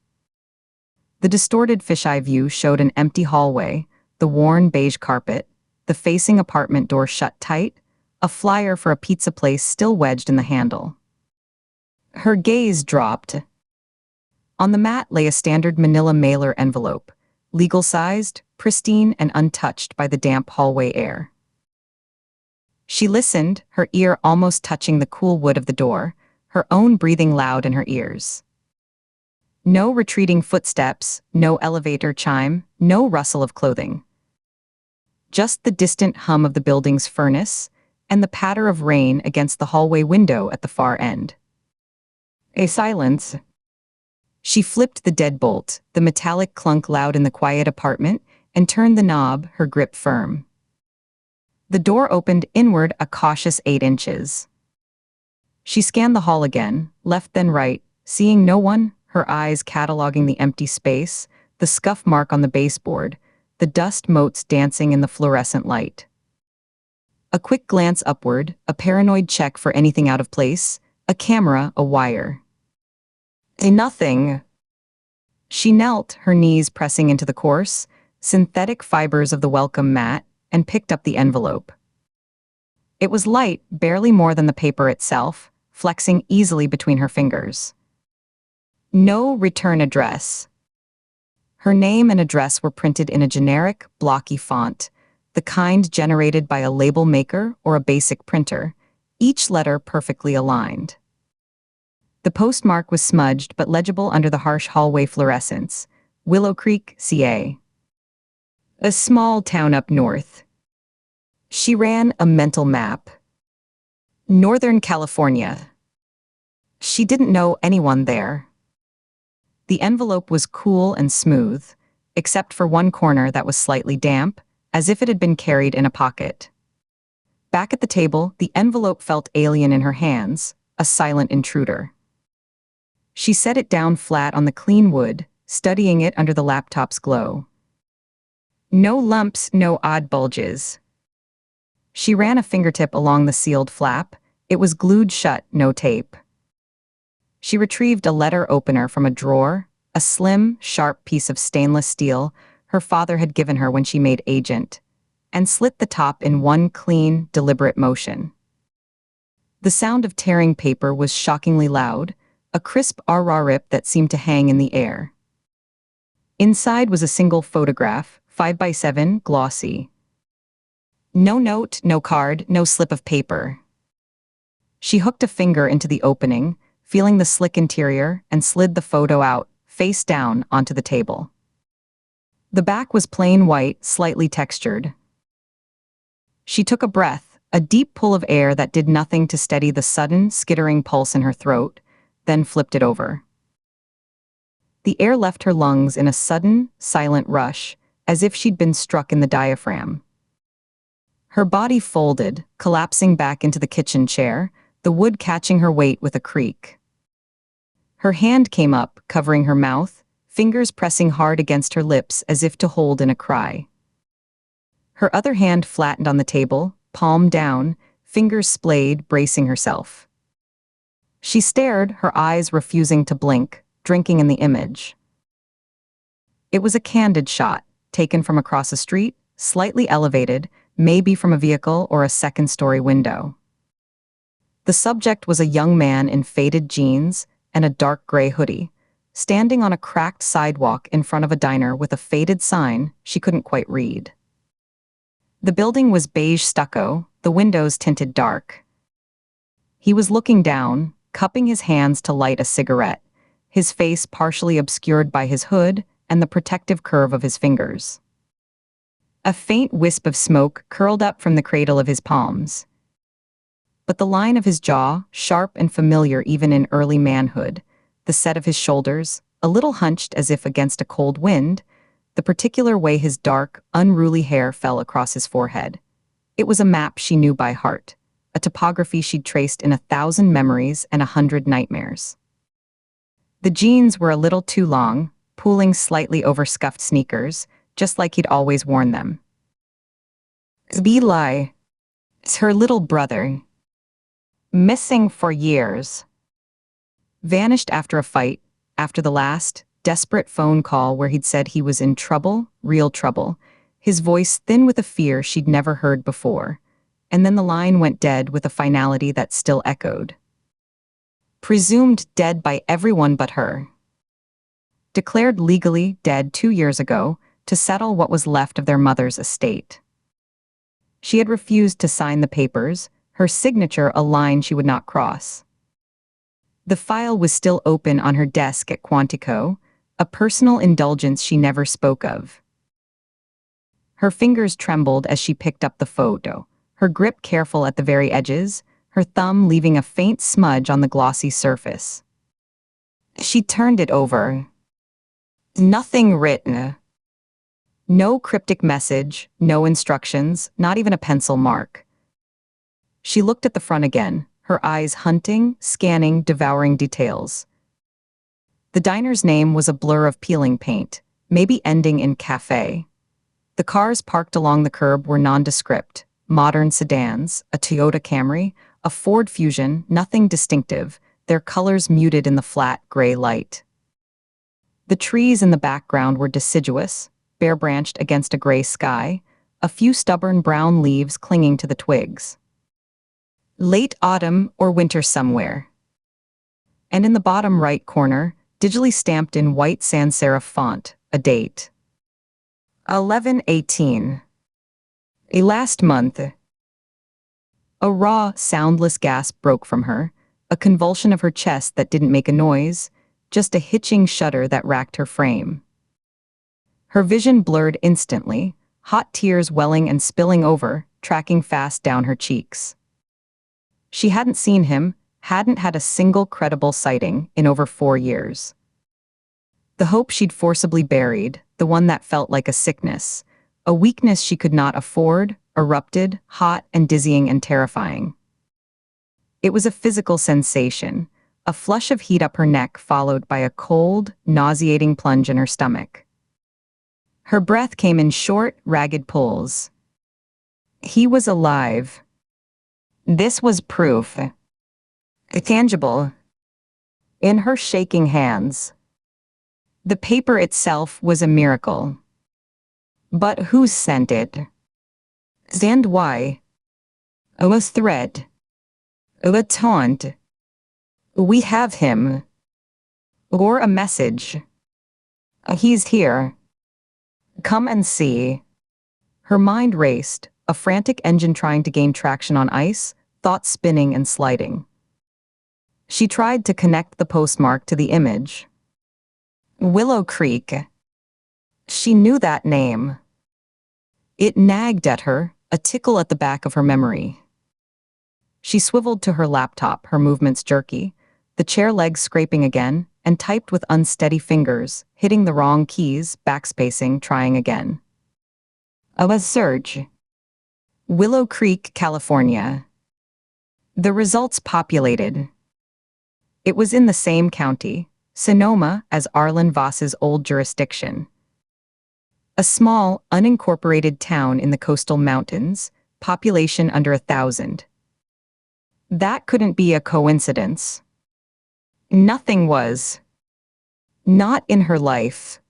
Speaker 2: The distorted fisheye view showed an empty hallway, the worn beige carpet, the facing apartment door shut tight, a flyer for a pizza place still wedged in the handle. Her gaze dropped. On the mat lay a standard manila mailer envelope, legal-sized, pristine, and untouched by the damp hallway air. She listened, her ear almost touching the cool wood of the door, her own breathing loud in her ears. No retreating footsteps, no elevator chime, no rustle of clothing. Just the distant hum of the building's furnace and the patter of rain against the hallway window at the far end. A silence. She flipped the deadbolt, the metallic clunk loud in the quiet apartment, and turned the knob, her grip firm. The door opened inward a cautious 8 inches. She scanned the hall again, left then right, seeing no one, her eyes cataloging the empty space, the scuff mark on the baseboard, the dust motes dancing in the fluorescent light. A quick glance upward, a paranoid check for anything out of place, a camera, a wire. Nothing. She knelt, her knees pressing into the coarse, synthetic fibers of the welcome mat, and picked up the envelope. It was light, barely more than the paper itself, flexing easily between her fingers. No return address. Her name and address were printed in a generic, blocky font, the kind generated by a label maker or a basic printer, each letter perfectly aligned. The postmark was smudged but legible under the harsh hallway fluorescence, Willow Creek, CA. A small town up north. She ran a mental map. Northern California. She didn't know anyone there. The envelope was cool and smooth, except for one corner that was slightly damp, as if it had been carried in a pocket. Back at the table, the envelope felt alien in her hands, a silent intruder. She set it down flat on the clean wood, studying it under the laptop's glow. No lumps, no odd bulges. She ran a fingertip along the sealed flap. It was glued shut, no tape. She retrieved a letter opener from a drawer, a slim, sharp piece of stainless steel her father had given her when she made agent, and slit the top in one clean, deliberate motion. The sound of tearing paper was shockingly loud, a crisp rah rip that seemed to hang in the air. Inside was a single photograph, 5x7, glossy. No note, no card, no slip of paper. She hooked a finger into the opening, feeling the slick interior, and slid the photo out, face down, onto the table. The back was plain white, slightly textured. She took a breath, a deep pull of air that did nothing to steady the sudden, skittering pulse in her throat, then flipped it over. The air left her lungs in a sudden, silent rush, as if she'd been struck in the diaphragm. Her body folded, collapsing back into the kitchen chair, the wood catching her weight with a creak. Her hand came up, covering her mouth, fingers pressing hard against her lips as if to hold in a cry. Her other hand flattened on the table, palm down, fingers splayed, bracing herself. She stared, her eyes refusing to blink, drinking in the image. It was a candid shot, taken from across a street, slightly elevated, maybe from a vehicle or a second-story window. The subject was a young man in faded jeans and a dark gray hoodie, standing on a cracked sidewalk in front of a diner with a faded sign she couldn't quite read. The building was beige stucco, the windows tinted dark. He was looking down, cupping his hands to light a cigarette, his face partially obscured by his hood and the protective curve of his fingers. A faint wisp of smoke curled up from the cradle of his palms. But the line of his jaw, sharp and familiar even in early manhood, the set of his shoulders, a little hunched as if against a cold wind, the particular way his dark, unruly hair fell across his forehead. It was a map she knew by heart, a topography she'd traced in 1,000 memories and 100 nightmares. The jeans were a little too long, pooling slightly over scuffed sneakers, just like he'd always worn them. Eli, it's her little brother. Missing for years. Vanished after a fight, after the last, desperate phone call where he'd said he was in trouble, real trouble, his voice thin with a fear she'd never heard before. And then the line went dead with a finality that still echoed. Presumed dead by everyone but her. Declared legally dead 2 years ago to settle what was left of their mother's estate. She had refused to sign the papers, her signature a line she would not cross. The file was still open on her desk at Quantico, a personal indulgence she never spoke of. Her fingers trembled as she picked up the photo, her grip careful at the very edges, her thumb leaving a faint smudge on the glossy surface. She turned it over. Nothing written. No cryptic message, no instructions, not even a pencil mark. She looked at the front again, her eyes hunting, scanning, devouring details. The diner's name was a blur of peeling paint, maybe ending in cafe. The cars parked along the curb were nondescript, modern sedans, a Toyota Camry, a Ford Fusion, nothing distinctive, their colors muted in the flat gray light. The trees in the background were deciduous, bare-branched against a gray sky, a few stubborn brown leaves clinging to the twigs. Late autumn or winter somewhere. And in the bottom right corner, digitally stamped in white sans serif font, a date. 11/18. A last month. A raw, soundless gasp broke from her, a convulsion of her chest that didn't make a noise, just a hitching shudder that racked her frame. Her vision blurred instantly, hot tears welling and spilling over, tracking fast down her cheeks. She hadn't seen him, hadn't had a single credible sighting in over 4 years. The hope she'd forcibly buried, the one that felt like a sickness, a weakness she could not afford, erupted, hot and dizzying and terrifying. It was a physical sensation, a flush of heat up her neck followed by a cold, nauseating plunge in her stomach. Her breath came in short, ragged pulls. He was alive. This was proof. Tangible. In her shaking hands. The paper itself was a miracle. But who sent it? And why? A threat. A taunt. We have him. Or a message. He's here. Come and see. Her mind raced, a frantic engine trying to gain traction on ice, thoughts spinning and sliding. She tried to connect the postmark to the image. Willow Creek. She knew that name. It nagged at her, a tickle at the back of her memory. She swiveled to her laptop, her movements jerky, the chair legs scraping again, and typed with unsteady fingers, hitting the wrong keys, backspacing, trying again. of a search. Willow Creek, California. The results populated. It was in the same county, Sonoma, as Arlen Voss's old jurisdiction. A small, unincorporated town in the coastal mountains, population under 1,000. That couldn't be a coincidence. Nothing was. Not in her life.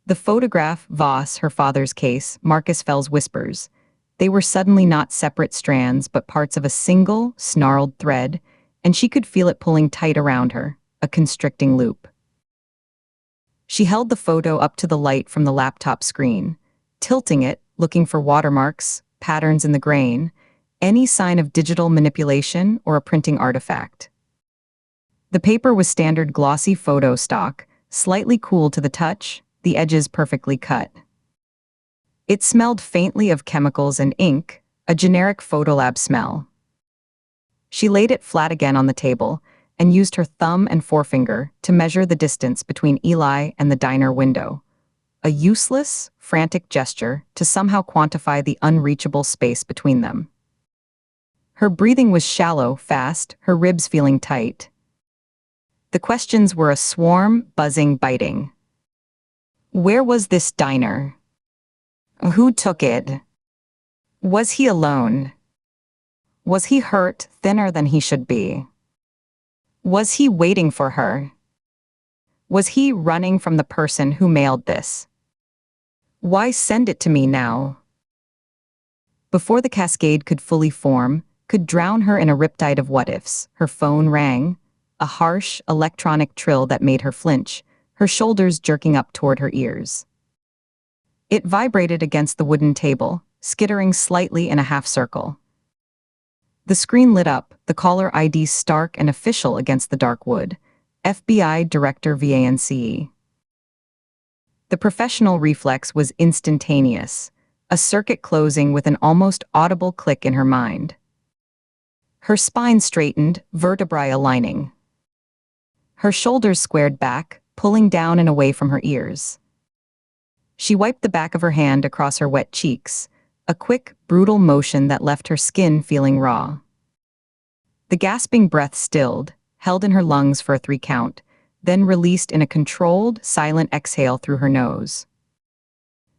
Speaker 2: The photograph, Voss, her father's case, Marcus Fell's whispers. They were suddenly not separate strands, but parts of a single, snarled thread, and she could feel it pulling tight around her, a constricting loop. She held the photo up to the light from the laptop screen, tilting it, looking for watermarks, patterns in the grain, any sign of digital manipulation or a printing artifact. The paper was standard glossy photo stock, slightly cool to the touch, the edges perfectly cut. It smelled faintly of chemicals and ink, a generic photolab smell. She laid it flat again on the table and used her thumb and forefinger to measure the distance between Eli and the diner window, a useless, frantic gesture to somehow quantify the unreachable space between them. Her breathing was shallow, fast, her ribs feeling tight. The questions were a swarm, buzzing, biting. Where was this diner? Who took it? Was he alone? Was he hurt, thinner than he should be? Was he waiting for her? Was he running from the person who mailed this? Why send it to me now? Before the cascade could fully form, could drown her in a riptide of what-ifs, her phone rang, a harsh, electronic trill that made her flinch, her shoulders jerking up toward her ears. It vibrated against the wooden table, skittering slightly in a half-circle. The screen lit up, the caller ID stark and official against the dark wood. FBI Director VANCE. The professional reflex was instantaneous, a circuit closing with an almost audible click in her mind. Her spine straightened, vertebrae aligning. Her shoulders squared back, pulling down and away from her ears. She wiped the back of her hand across her wet cheeks, a quick, brutal motion that left her skin feeling raw. The gasping breath stilled, held in her lungs for a 3 count, then released in a controlled, silent exhale through her nose.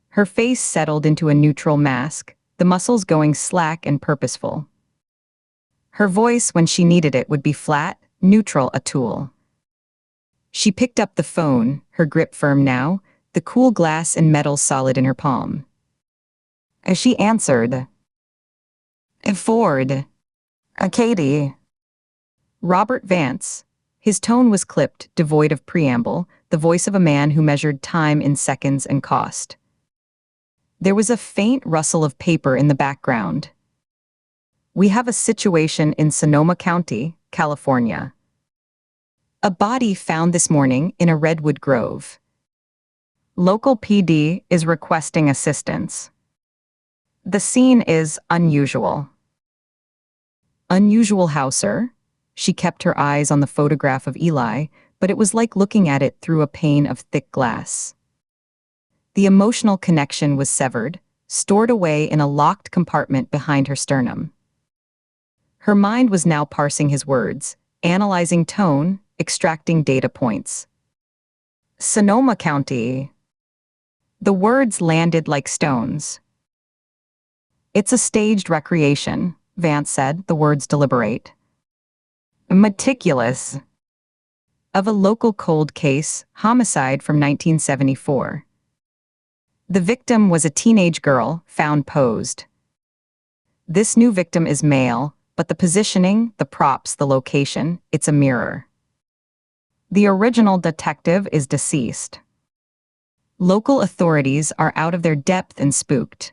Speaker 2: Her face settled into a neutral mask, the muscles going slack and purposeful. Her voice, when she needed it, would be flat, neutral, a tool. She picked up the phone, her grip firm now, the cool glass and metal solid in her palm. As she answered, Ford. Katie. Robert Vance. His tone was clipped, devoid of preamble, the voice of a man who measured time in seconds and cost. There was a faint rustle of paper in the background. We have a situation in Sonoma County, California. A body found this morning in a redwood grove. Local PD is requesting assistance. The scene is unusual. Unusual how, sir? She kept her eyes on the photograph of Eli, but it was like looking at it through a pane of thick glass. The emotional connection was severed, stored away in a locked compartment behind her sternum. Her mind was now parsing his words, analyzing tone, extracting data points. Sonoma County. The words landed like stones. It's a staged recreation, Vance said, the words deliberate. Meticulous. Of a local cold case, homicide from 1974. The victim was a teenage girl, found posed. This new victim is male, but the positioning, the props, the location, it's a mirror. The original detective is deceased. Local authorities are out of their depth and spooked.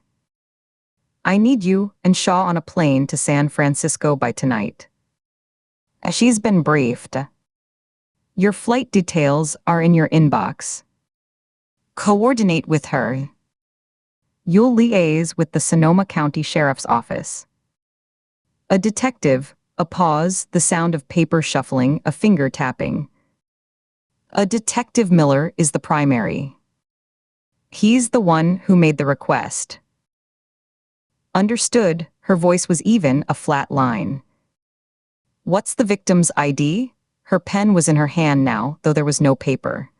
Speaker 2: I need you and Shaw on a plane to San Francisco by tonight. She's been briefed. Your flight details are in your inbox. Coordinate with her. You'll liaise with the Sonoma County Sheriff's Office. A detective, a pause, the sound of paper shuffling, a finger tapping. A Detective Miller is the primary. He's the one who made the request. Understood, her voice was even a flat line. What's the victim's ID? Her pen was in her hand now, though there was no paper.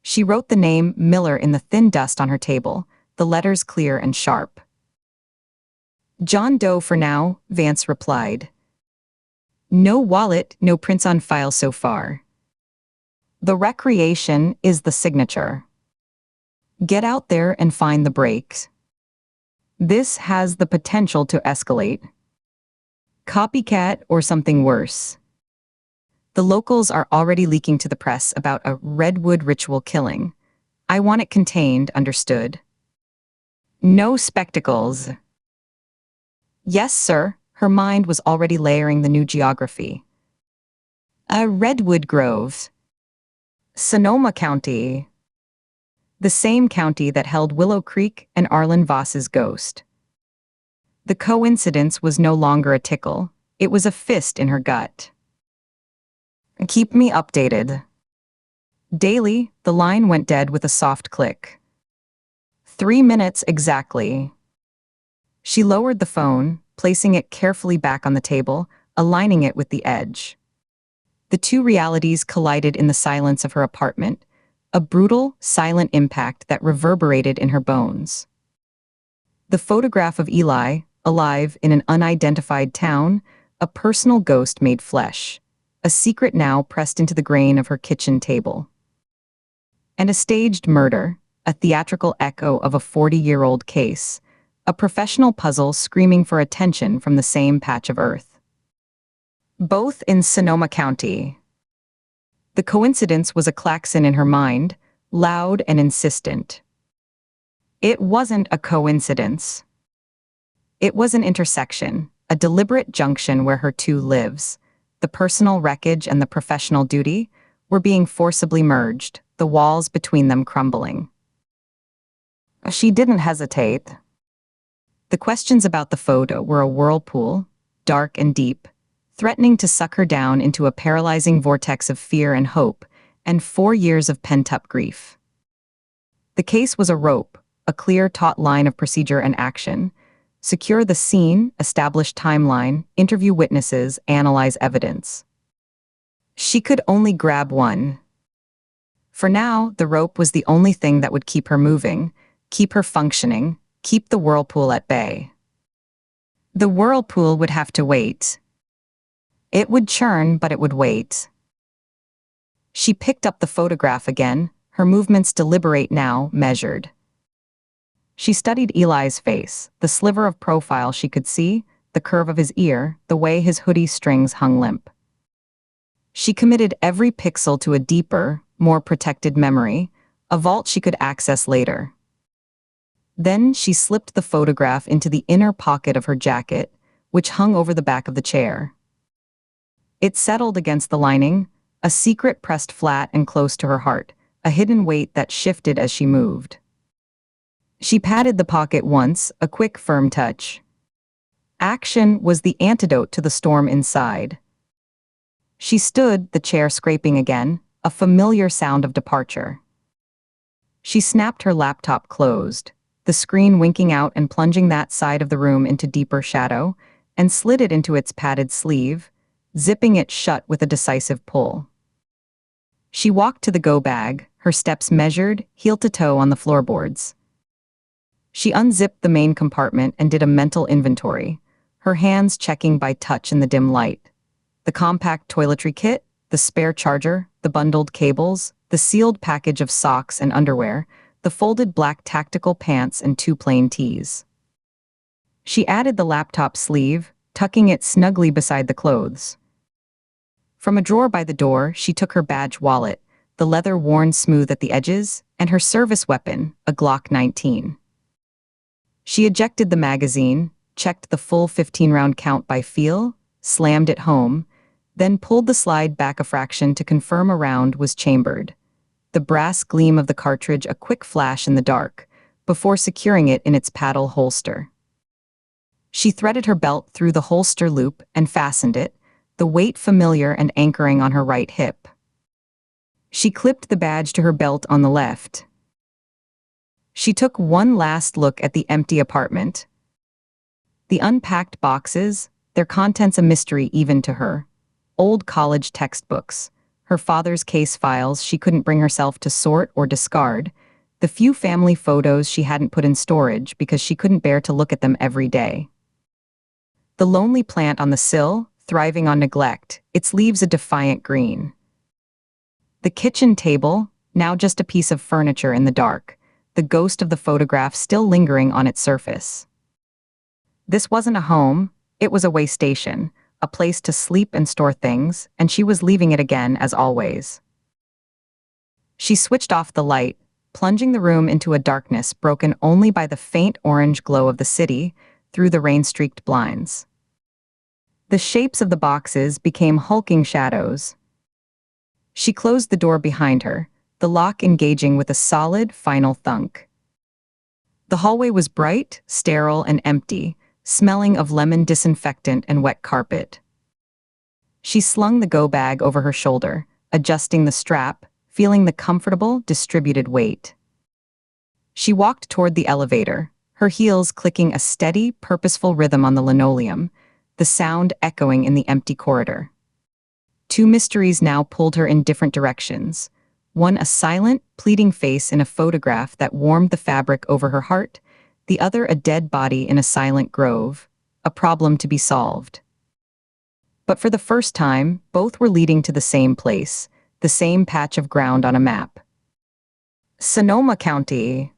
Speaker 2: She wrote the name Miller in the thin dust on her table, the letters clear and sharp. John Doe for now, Vance replied. No wallet, no prints on file so far. The recreation is the signature. Get out there and find the breaks. This has the potential to escalate. Copycat or something worse. The locals are already leaking to the press about a redwood ritual killing. I want it contained, understood? No spectacles. Yes, sir. Her mind was already layering the new geography. A redwood grove. Sonoma County. The same county that held Willow Creek and Arlen Voss's ghost. The coincidence was no longer a tickle, it was a fist in her gut. Keep me updated. Daily, the line went dead with a soft click. 3 minutes exactly. She lowered the phone, placing it carefully back on the table, aligning it with the edge. The two realities collided in the silence of her apartment, a brutal, silent impact that reverberated in her bones. The photograph of Eli, alive in an unidentified town, a personal ghost made flesh, a secret now pressed into the grain of her kitchen table. And a staged murder, a theatrical echo of a 40-year-old case, a professional puzzle screaming for attention from the same patch of earth. Both in Sonoma County. The coincidence was a klaxon in her mind, loud and insistent. It wasn't a coincidence. It was an intersection, a deliberate junction where her two lives, the personal wreckage and the professional duty, were being forcibly merged, the walls between them crumbling. She didn't hesitate. The questions about the photo were a whirlpool, dark and deep, threatening to suck her down into a paralyzing vortex of fear and hope, and 4 years of pent-up grief. The case was a rope, a clear taut line of procedure and action. Secure the scene, establish timeline, interview witnesses, analyze evidence. She could only grab one. For now, the rope was the only thing that would keep her moving, keep her functioning, keep the whirlpool at bay. The whirlpool would have to wait. It would churn, but it would wait. She picked up the photograph again, her movements deliberate now, measured. She studied Eli's face, the sliver of profile she could see, the curve of his ear, the way his hoodie strings hung limp. She committed every pixel to a deeper, more protected memory, a vault she could access later. Then she slipped the photograph into the inner pocket of her jacket, which hung over the back of the chair. It settled against the lining, a secret pressed flat and close to her heart, a hidden weight that shifted as she moved. She patted the pocket once, a quick, firm touch. Action was the antidote to the storm inside. She stood, the chair scraping again, a familiar sound of departure. She snapped her laptop closed, the screen winking out and plunging that side of the room into deeper shadow, and slid it into its padded sleeve, zipping it shut with a decisive pull. She walked to the go bag, her steps measured, heel to toe on the floorboards. She unzipped the main compartment and did a mental inventory, her hands checking by touch in the dim light. The compact toiletry kit, the spare charger, the bundled cables, the sealed package of socks and underwear, the folded black tactical pants and 2 plain tees. She added the laptop sleeve, tucking it snugly beside the clothes. From a drawer by the door, she took her badge wallet, the leather worn smooth at the edges, and her service weapon, a Glock 19. She ejected the magazine, checked the full 15-round count by feel, slammed it home, then pulled the slide back a fraction to confirm a round was chambered. The brass gleam of the cartridge a quick flash in the dark, before securing it in its paddle holster. She threaded her belt through the holster loop and fastened it, the weight familiar and anchoring on her right hip. She clipped the badge to her belt on the left. She took one last look at the empty apartment. The unpacked boxes, their contents a mystery even to her. Old college textbooks, her father's case files she couldn't bring herself to sort or discard, the few family photos she hadn't put in storage because she couldn't bear to look at them every day. The lonely plant on the sill, thriving on neglect, its leaves a defiant green. The kitchen table, now just a piece of furniture in the dark, the ghost of the photograph still lingering on its surface. This wasn't a home, it was a way station, a place to sleep and store things, and she was leaving it again as always. She switched off the light, plunging the room into a darkness broken only by the faint orange glow of the city through the rain-streaked blinds. The shapes of the boxes became hulking shadows. She closed the door behind her, the lock engaging with a solid, final thunk. The hallway was bright, sterile, and empty, smelling of lemon disinfectant and wet carpet. She slung the go bag over her shoulder, adjusting the strap, feeling the comfortable, distributed weight. She walked toward the elevator, her heels clicking a steady, purposeful rhythm on the linoleum, the sound echoing in the empty corridor. Two mysteries now pulled her in different directions. One a silent, pleading face in a photograph that warmed the fabric over her heart, the other a dead body in a silent grove, a problem to be solved. But for the first time, both were leading to the same place, the same patch of ground on a map. Sonoma County.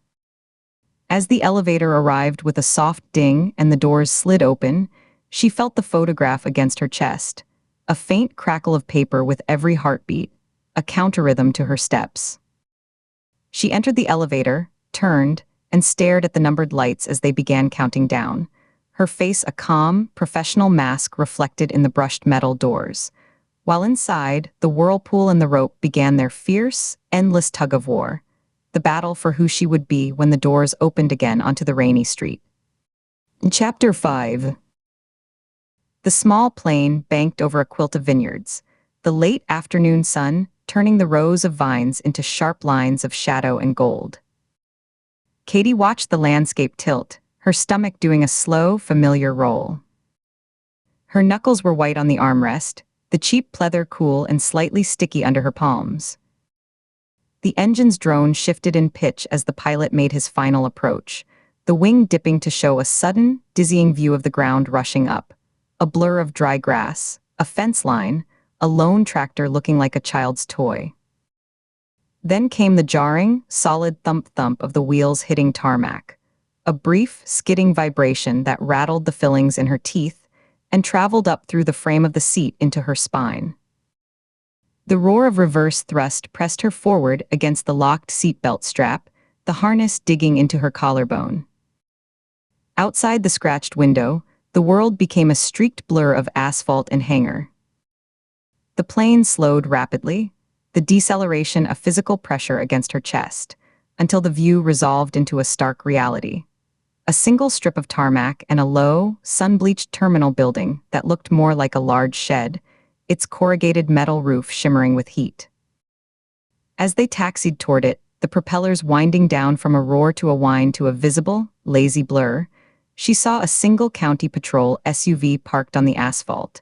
Speaker 2: As the elevator arrived with a soft ding and the doors slid open, she felt the photograph against her chest, a faint crackle of paper with every heartbeat, a counter-rhythm to her steps. She entered the elevator, turned, and stared at the numbered lights as they began counting down, her face a calm, professional mask reflected in the brushed metal doors, while inside, the whirlpool and the rope began their fierce, endless tug-of-war, the battle for who she would be when the doors opened again onto the rainy street. Chapter 5. The small plane banked over a quilt of vineyards, the late afternoon sun turning the rows of vines into sharp lines of shadow and gold. Katie watched the landscape tilt, her stomach doing a slow, familiar roll. Her knuckles were white on the armrest, the cheap pleather cool and slightly sticky under her palms. The engine's drone shifted in pitch as the pilot made his final approach, the wing dipping to show a sudden, dizzying view of the ground rushing up, a blur of dry grass, a fence line, a lone tractor looking like a child's toy. Then came the jarring, solid thump-thump of the wheels hitting tarmac, a brief, skidding vibration that rattled the fillings in her teeth and traveled up through the frame of the seat into her spine. The roar of reverse thrust pressed her forward against the locked seatbelt strap, the harness digging into her collarbone. Outside the scratched window, the world became a streaked blur of asphalt and hangar. The plane slowed rapidly, the deceleration a physical pressure against her chest, until the view resolved into a stark reality. A single strip of tarmac and a low, sun-bleached terminal building that looked more like a large shed, its corrugated metal roof shimmering with heat. As they taxied toward it, the propellers winding down from a roar to a whine to a visible, lazy blur, she saw a single county patrol SUV parked on the asphalt,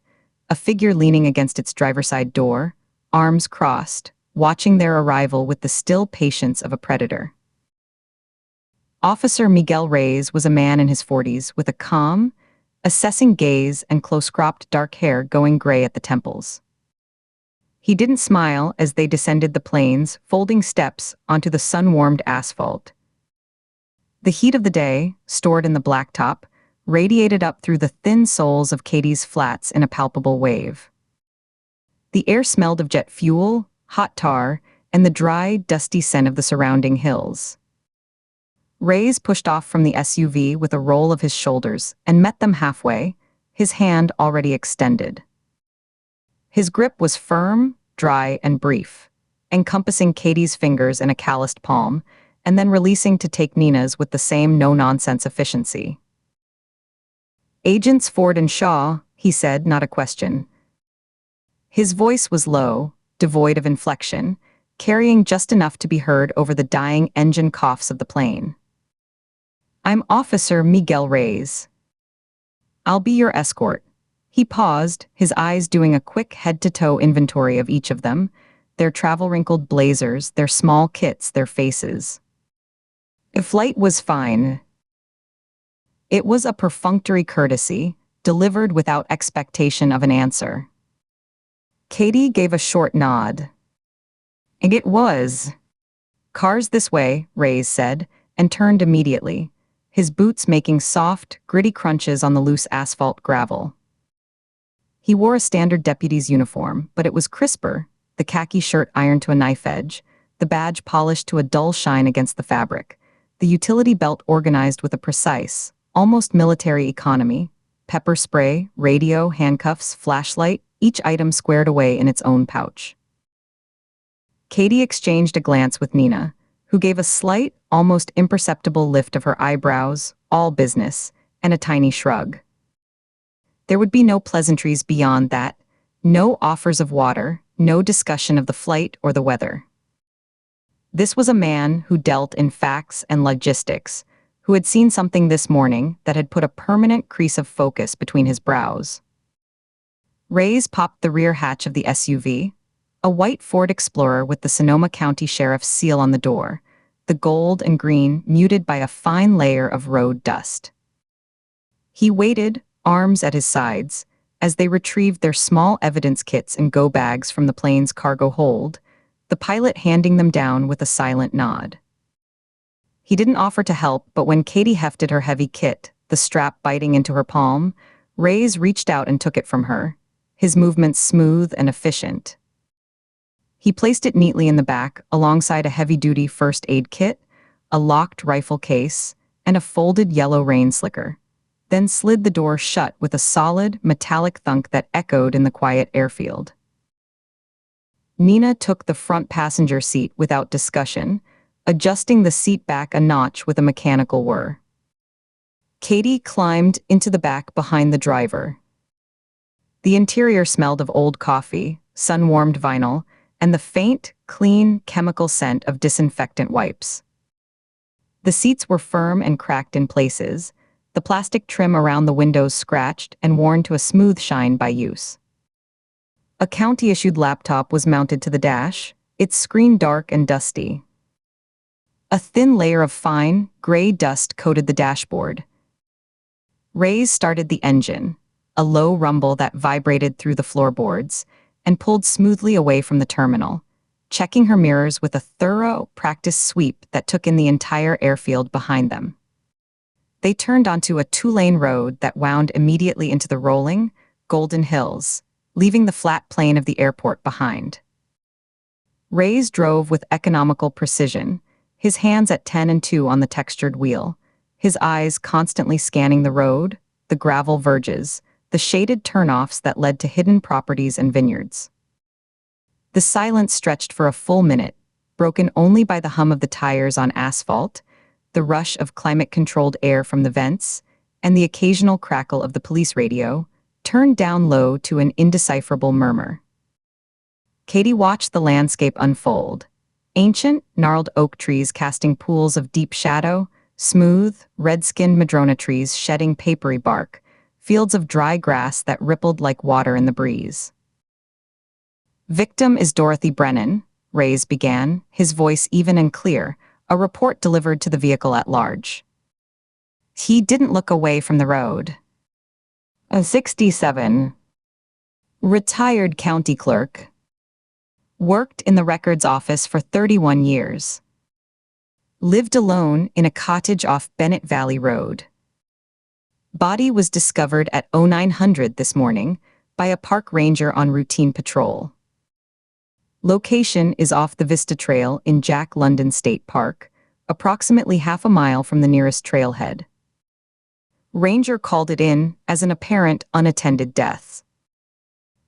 Speaker 2: a figure leaning against its driver's side door, arms crossed, watching their arrival with the still patience of a predator. Officer Miguel Reyes was a man in his 40s with a calm, assessing gaze and close-cropped dark hair going gray at the temples. He didn't smile as they descended the plane's folding steps onto the sun-warmed asphalt. The heat of the day, stored in the blacktop, radiated up through the thin soles of Katie's flats in a palpable wave. The air smelled of jet fuel, hot tar, and the dry, dusty scent of the surrounding hills. Reyes pushed off from the SUV with a roll of his shoulders and met them halfway, his hand already extended. His grip was firm, dry, and brief, encompassing Katie's fingers in a calloused palm, and then releasing to take Nina's with the same no-nonsense efficiency. "Agents Ford and Shaw," he said, not a question. His voice was low, devoid of inflection, carrying just enough to be heard over the dying engine coughs of the plane. "I'm Officer Miguel Reyes." I'll be your escort. He paused, his eyes doing a quick head-to-toe inventory of each of them, their travel-wrinkled blazers, their small kits, their faces. The flight was fine. It was a perfunctory courtesy, delivered without expectation of an answer. Katie gave a short nod. It was. Cars this way, Reyes said, and turned immediately, his boots making soft, gritty crunches on the loose asphalt gravel. He wore a standard deputy's uniform, but it was crisper, the khaki shirt ironed to a knife edge, the badge polished to a dull shine against the fabric, the utility belt organized with a precise, almost military economy, pepper spray, radio, handcuffs, flashlight, each item squared away in its own pouch. Katie exchanged a glance with Nina, who gave a slight, almost imperceptible lift of her eyebrows, all business, and a tiny shrug. There would be no pleasantries beyond that, no offers of water, no discussion of the flight or the weather. This was a man who dealt in facts and logistics, who had seen something this morning that had put a permanent crease of focus between his brows. Reyes popped the rear hatch of the SUV, a white Ford Explorer with the Sonoma County Sheriff's seal on the door, the gold and green muted by a fine layer of road dust. He waited, arms at his sides, as they retrieved their small evidence kits and go bags from the plane's cargo hold, the pilot handing them down with a silent nod. He didn't offer to help, but when Katie hefted her heavy kit, the strap biting into her palm, Reyes reached out and took it from her, his movements smooth and efficient. He placed it neatly in the back, alongside a heavy-duty first aid kit, a locked rifle case, and a folded yellow rain slicker, then slid the door shut with a solid, metallic thunk that echoed in the quiet airfield. Nina took the front passenger seat without discussion, adjusting the seat back a notch with a mechanical whir. Katie climbed into the back behind the driver. The interior smelled of old coffee, sun-warmed vinyl, and the faint, clean, chemical scent of disinfectant wipes. The seats were firm and cracked in places, the plastic trim around the windows scratched and worn to a smooth shine by use. A county-issued laptop was mounted to the dash, its screen dark and dusty. A thin layer of fine, gray dust coated the dashboard. Reyes started the engine, a low rumble that vibrated through the floorboards, and pulled smoothly away from the terminal, checking her mirrors with a thorough, practiced sweep that took in the entire airfield behind them. They turned onto a two-lane road that wound immediately into the rolling, golden hills, leaving the flat plain of the airport behind. Reyes drove with economical precision, his hands at 10 and 2 on the textured wheel, his eyes constantly scanning the road, the gravel verges, the shaded turnoffs that led to hidden properties and vineyards. The silence stretched for a full minute, broken only by the hum of the tires on asphalt, the rush of climate-controlled air from the vents, and the occasional crackle of the police radio, turned down low to an indecipherable murmur. Katie watched the landscape unfold, ancient, gnarled oak trees casting pools of deep shadow, smooth, red-skinned madrona trees shedding papery bark, fields of dry grass that rippled like water in the breeze. "Victim is Dorothy Brennan," Reyes began, his voice even and clear, a report delivered to the vehicle at large. He didn't look away from the road. A 67. Retired county clerk. Worked in the records office for 31 years. Lived alone in a cottage off Bennett Valley Road. Body was discovered at 0900 this morning by a park ranger on routine patrol. Location is off the Vista Trail in Jack London State Park, approximately half a mile from the nearest trailhead. Ranger called it in as an apparent unattended death.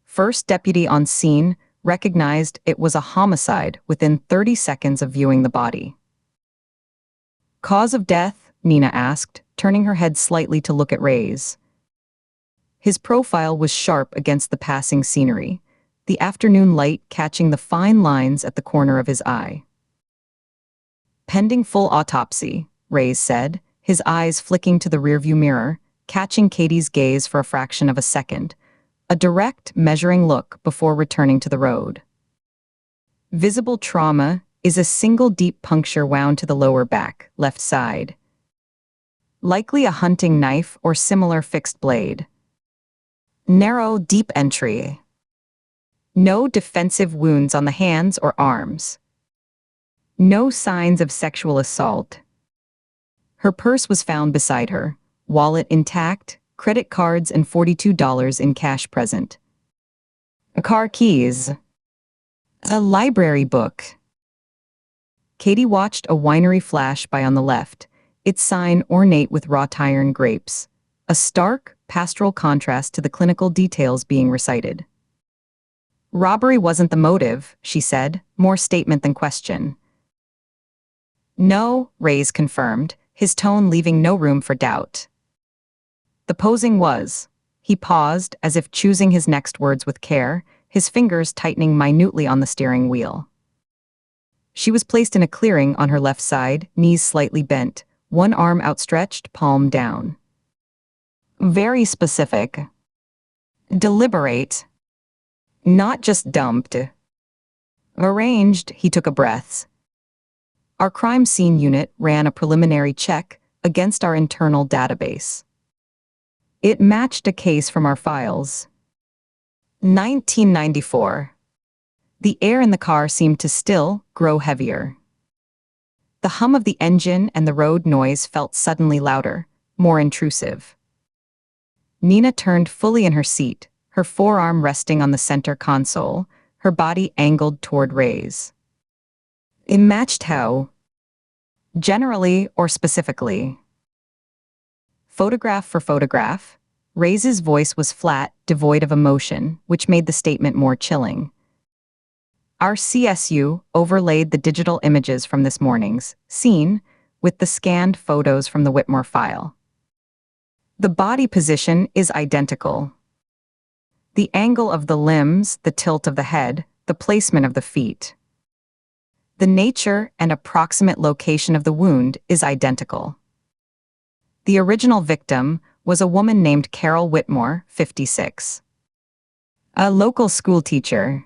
Speaker 2: First deputy on scene recognized it was a homicide within 30 seconds of viewing the body. Cause of death? Nina asked, turning her head slightly to look at Reyes. His profile was sharp against the passing scenery, the afternoon light catching the fine lines at the corner of his eye. Pending full autopsy, Reyes said, his eyes flicking to the rearview mirror, catching Katie's gaze for a fraction of a second, a direct, measuring look before returning to the road. Visible trauma is a single deep puncture wound to the lower back, left side. Likely a hunting knife or similar fixed blade. Narrow, deep entry. No defensive wounds on the hands or arms. No signs of sexual assault. Her purse was found beside her, wallet intact, credit cards and $42 in cash present. Car keys. A library book. Katie watched a winery flash by on the left, its sign ornate with wrought iron grapes, a stark, pastoral contrast to the clinical details being recited. Robbery wasn't the motive, she said, more statement than question. No, Reyes confirmed, his tone leaving no room for doubt. The posing was. He paused, as if choosing his next words with care, his fingers tightening minutely on the steering wheel. She was placed in a clearing on her left side, knees slightly bent, one arm outstretched, palm down. Very specific. Deliberate. Not just dumped. Arranged, he took a breath. Our crime scene unit ran a preliminary check against our internal database. It matched a case from our files. 1994. The air in the car seemed to still grow heavier. The hum of the engine and the road noise felt suddenly louder, more intrusive. Nina turned fully in her seat, her forearm resting on the center console, her body angled toward Reyes. It matched how? Generally or specifically? Photograph for photograph, Reyes's voice was flat, devoid of emotion, which made the statement more chilling. Our CSU overlaid the digital images from this morning's scene with the scanned photos from the Whitmore file. The body position is identical. The angle of the limbs, the tilt of the head, the placement of the feet. The nature and approximate location of the wound is identical. The original victim was a woman named Carol Whitmore, 56. A local school teacher.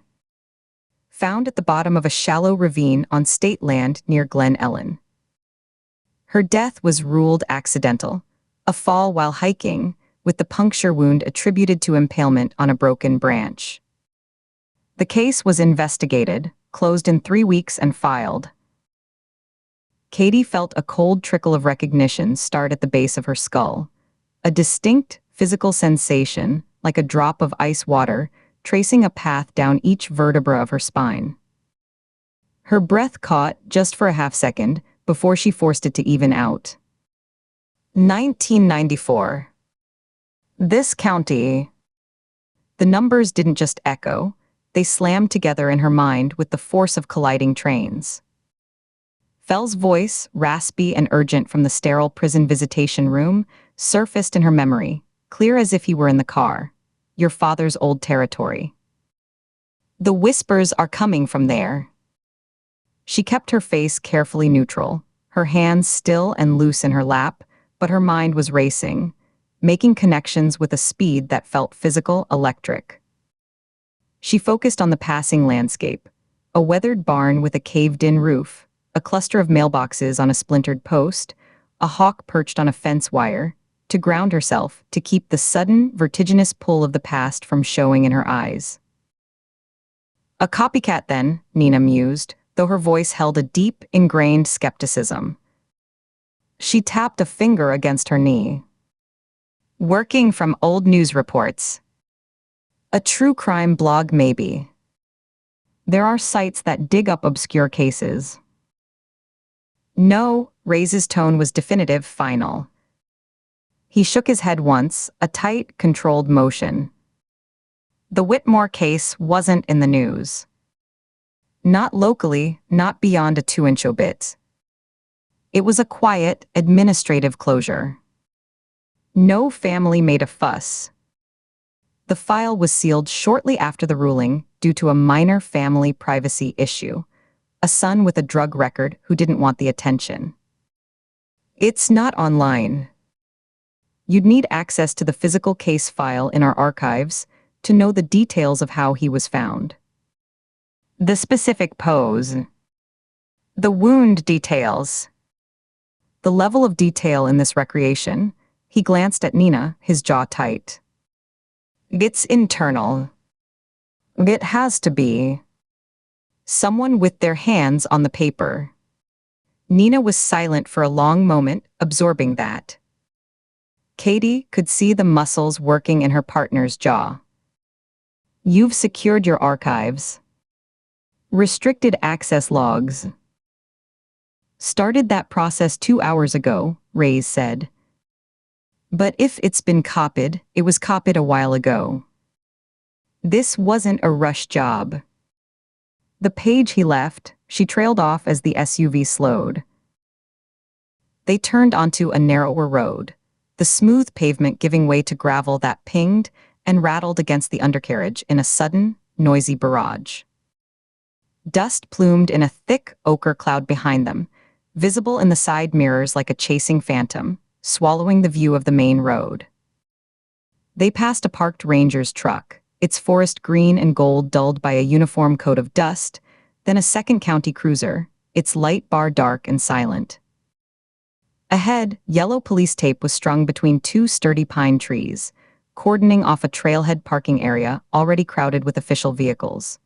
Speaker 2: Found at the bottom of a shallow ravine on state land near Glen Ellen. Her death was ruled accidental, a fall while hiking, with the puncture wound attributed to impalement on a broken branch. The case was investigated, closed in 3 weeks and filed. Katie felt a cold trickle of recognition start at the base of her skull, a distinct physical sensation, like a drop of ice water, tracing a path down each vertebra of her spine. Her breath caught just for a half second before she forced it to even out. 1994. This county. The numbers didn't just echo, they slammed together in her mind with the force of colliding trains. Fell's voice, raspy and urgent from the sterile prison visitation room, surfaced in her memory, clear as if he were in the car. Your father's old territory. The whispers are coming from there. She kept her face carefully neutral, her hands still and loose in her lap, but her mind was racing, making connections with a speed that felt physical, electric. She focused on the passing landscape, a weathered barn with a caved-in roof, a cluster of mailboxes on a splintered post, a hawk perched on a fence wire, to ground herself, to keep the sudden, vertiginous pull of the past from showing in her eyes. A copycat then, Nina mused, though her voice held a deep, ingrained skepticism. She tapped a finger against her knee. Working from old news reports. A true crime blog maybe. There are sites that dig up obscure cases. No, Reyes's tone was definitive, final. He shook his head once, a tight, controlled motion. The Whitmore case wasn't in the news. Not locally, not beyond a 2-inch obit. It was a quiet, administrative closure. No family made a fuss. The file was sealed shortly after the ruling due to a minor family privacy issue, a son with a drug record who didn't want the attention. It's not online. You'd need access to the physical case file in our archives to know the details of how he was found. The specific pose. The wound details. The level of detail in this recreation. He glanced at Nina, his jaw tight. It's internal. It has to be. Someone with their hands on the paper. Nina was silent for a long moment, absorbing that. Katie could see the muscles working in her partner's jaw. You've secured your archives. Restricted access logs. Started that process 2 hours ago, Reyes said. But if it's been copied, it was copied a while ago. This wasn't a rush job. The page he left, she trailed off as the SUV slowed. They turned onto a narrower road, the smooth pavement giving way to gravel that pinged and rattled against the undercarriage in a sudden, noisy barrage. Dust plumed in a thick ochre cloud behind them, visible in the side mirrors like a chasing phantom, swallowing the view of the main road. They passed a parked ranger's truck, its forest green and gold dulled by a uniform coat of dust, then a second county cruiser, its light bar dark and silent. Ahead, yellow police tape was strung between two sturdy pine trees, cordoning off a trailhead parking area already crowded with official vehicles.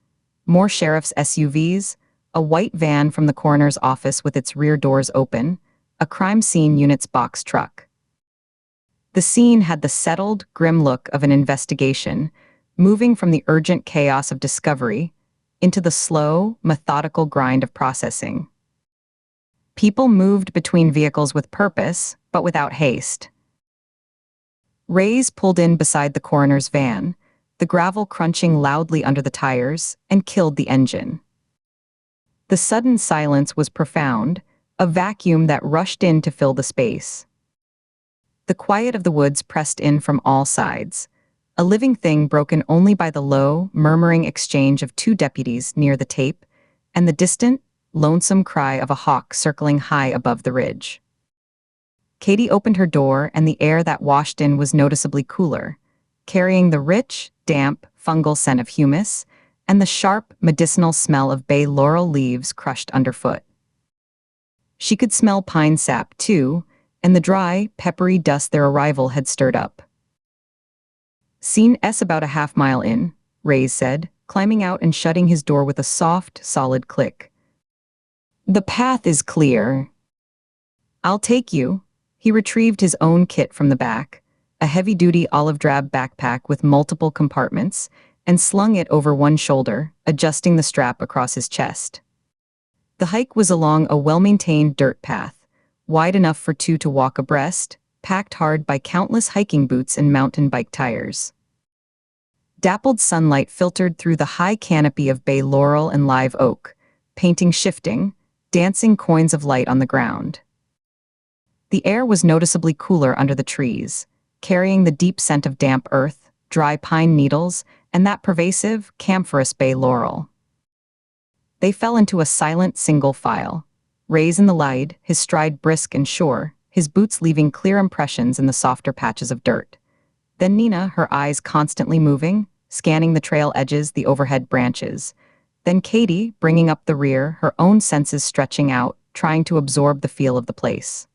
Speaker 2: More sheriff's SUVs, a white van from the coroner's office with its rear doors open, a crime scene unit's box truck. The scene had the settled, grim look of an investigation, moving from the urgent chaos of discovery into the slow, methodical grind of processing. People moved between vehicles with purpose, but without haste. Reyes pulled in beside the coroner's van, the gravel crunching loudly under the tires, and killed the engine. The sudden silence was profound, a vacuum that rushed in to fill the space. The quiet of the woods pressed in from all sides, a living thing broken only by the low, murmuring exchange of two deputies near the tape and the distant, lonesome cry of a hawk circling high above the ridge. Katie opened her door and the air that washed in was noticeably cooler, carrying the rich, damp, fungal scent of humus and the sharp, medicinal smell of bay laurel leaves crushed underfoot. She could smell pine sap, too, and the dry, peppery dust their arrival had stirred up. Scene S about a half-mile in, Reyes said, climbing out and shutting his door with a soft, solid click. The path is clear. I'll take you. He retrieved his own kit from the back, a heavy-duty olive-drab backpack with multiple compartments, and slung it over one shoulder, adjusting the strap across his chest. The hike was along a well-maintained dirt path, wide enough for two to walk abreast, packed hard by countless hiking boots and mountain bike tires. Dappled sunlight filtered through the high canopy of bay laurel and live oak, painting shifting, dancing coins of light on the ground. The air was noticeably cooler under the trees, carrying the deep scent of damp earth, dry pine needles, and that pervasive, camphorous bay laurel. They fell into a silent single file, Reyes in the light, his stride brisk and sure, his boots leaving clear impressions in the softer patches of dirt. Then Nina, her eyes constantly moving, scanning the trail edges, the overhead branches. Then Katie, bringing up the rear, her own senses stretching out, trying to absorb the feel of the place.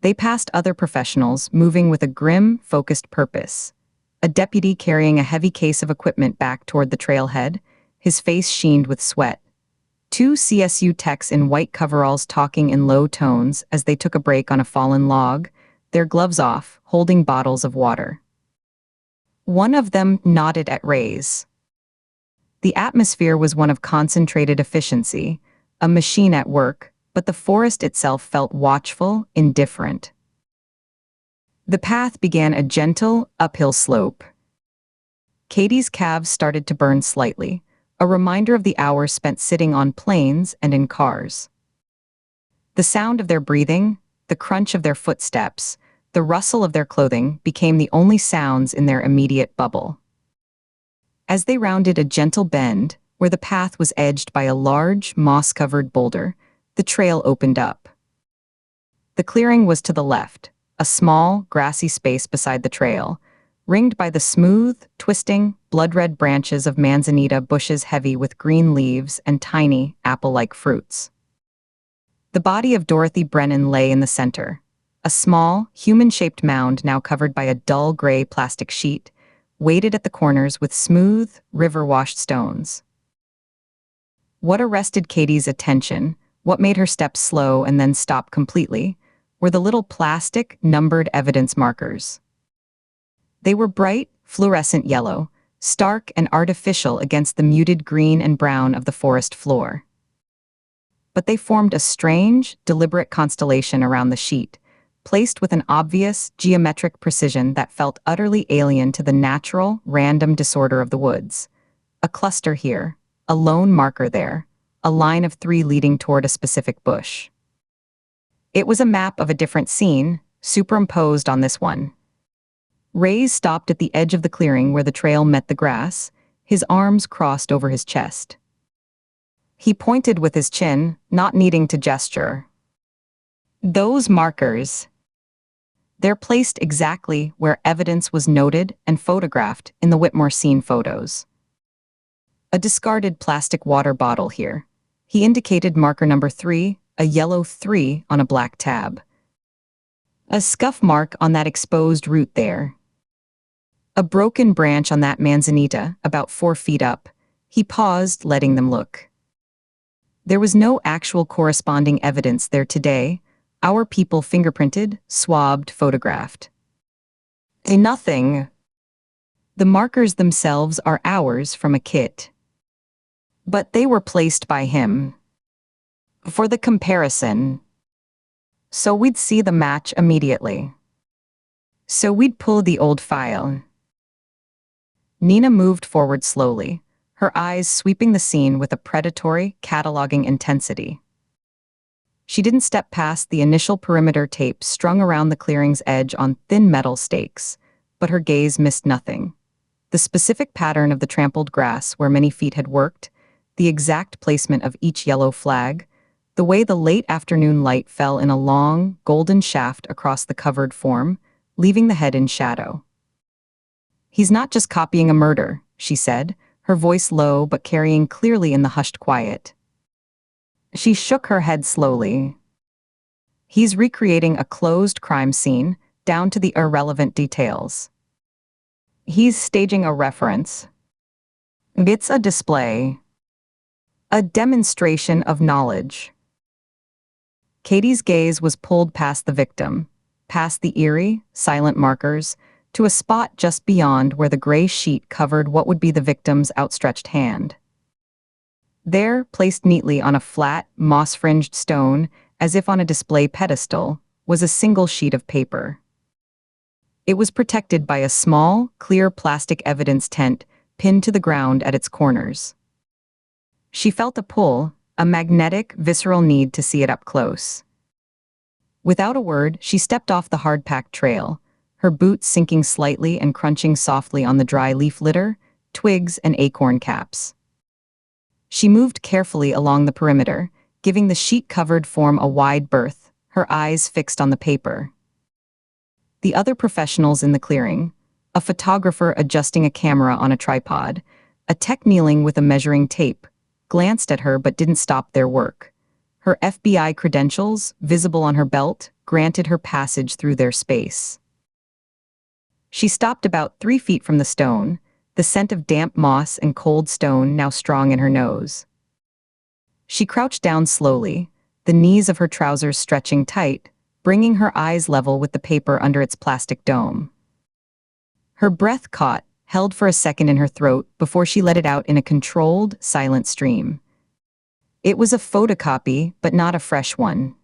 Speaker 2: They passed other professionals, moving with a grim, focused purpose. A deputy carrying a heavy case of equipment back toward the trailhead, his face sheened with sweat. Two CSU techs in white coveralls talking in low tones as they took a break on a fallen log, their gloves off, holding bottles of water. One of them nodded at Reyes. The atmosphere was one of concentrated efficiency, a machine at work, but the forest itself felt watchful, indifferent. The path began a gentle, uphill slope. Katie's calves started to burn slightly, a reminder of the hours spent sitting on planes and in cars. The sound of their breathing, the crunch of their footsteps, the rustle of their clothing became the only sounds in their immediate bubble. As they rounded a gentle bend, where the path was edged by a large, moss-covered boulder, the trail opened up. The clearing was to the left, a small, grassy space beside the trail, ringed by the smooth, twisting, blood-red branches of manzanita bushes heavy with green leaves and tiny, apple-like fruits. The body of Dorothy Brennan lay in the center, a small, human-shaped mound now covered by a dull gray plastic sheet, weighted at the corners with smooth, river-washed stones. What arrested Katie's attention, what made her step slow and then stop completely, were the little plastic, numbered evidence markers. They were bright, fluorescent yellow, stark and artificial against the muted green and brown of the forest floor. But they formed a strange, deliberate constellation around the sheet, placed with an obvious, geometric precision that felt utterly alien to the natural, random disorder of the woods. A cluster here, a lone marker there, a line of 3 leading toward a specific bush. It was a map of a different scene, superimposed on this one. Ray stopped at the edge of the clearing where the trail met the grass, his arms crossed over his chest. He pointed with his chin, not needing to gesture. Those markers. They're placed exactly where evidence was noted and photographed in the Whitmore scene photos. A discarded plastic water bottle here. He indicated marker number 3, a yellow 3 on a black tab. A scuff mark on that exposed root there. A broken branch on that manzanita, about 4 feet up. He paused, letting them look. There was no actual corresponding evidence there today. Our people fingerprinted, swabbed, photographed. Nothing. The markers themselves are ours from a kit. But they were placed by him. For the comparison. So we'd see the match immediately. So we'd pull the old file. Nina moved forward slowly, her eyes sweeping the scene with a predatory, cataloging intensity. She didn't step past the initial perimeter tape strung around the clearing's edge on thin metal stakes, but her gaze missed nothing. The specific pattern of the trampled grass where many feet had worked, the exact placement of each yellow flag, the way the late afternoon light fell in a long, golden shaft across the covered form, leaving the head in shadow. "He's not just copying a murder," she said, her voice low but carrying clearly in the hushed quiet. She shook her head slowly. "He's recreating a closed crime scene, down to the irrelevant details. He's staging a reference. It's a display. A demonstration of knowledge." Katie's gaze was pulled past the victim, past the eerie, silent markers, to a spot just beyond where the gray sheet covered what would be the victim's outstretched hand. There, placed neatly on a flat, moss-fringed stone, as if on a display pedestal, was a single sheet of paper. It was protected by a small, clear plastic evidence tent pinned to the ground at its corners. She felt a pull, a magnetic, visceral need to see it up close. Without a word, she stepped off the hard-packed trail, her boots sinking slightly and crunching softly on the dry leaf litter, twigs, and acorn caps. She moved carefully along the perimeter, giving the sheet-covered form a wide berth, her eyes fixed on the paper. The other professionals in the clearing, a photographer adjusting a camera on a tripod, a tech kneeling with a measuring tape, glanced at her but didn't stop their work. Her FBI credentials, visible on her belt, granted her passage through their space. She stopped about 3 feet from the stone, the scent of damp moss and cold stone now strong in her nose. She crouched down slowly, the knees of her trousers stretching tight, bringing her eyes level with the paper under its plastic dome. Her breath caught, held for a second in her throat before she let it out in a controlled, silent stream. It was a photocopy, but not a fresh one.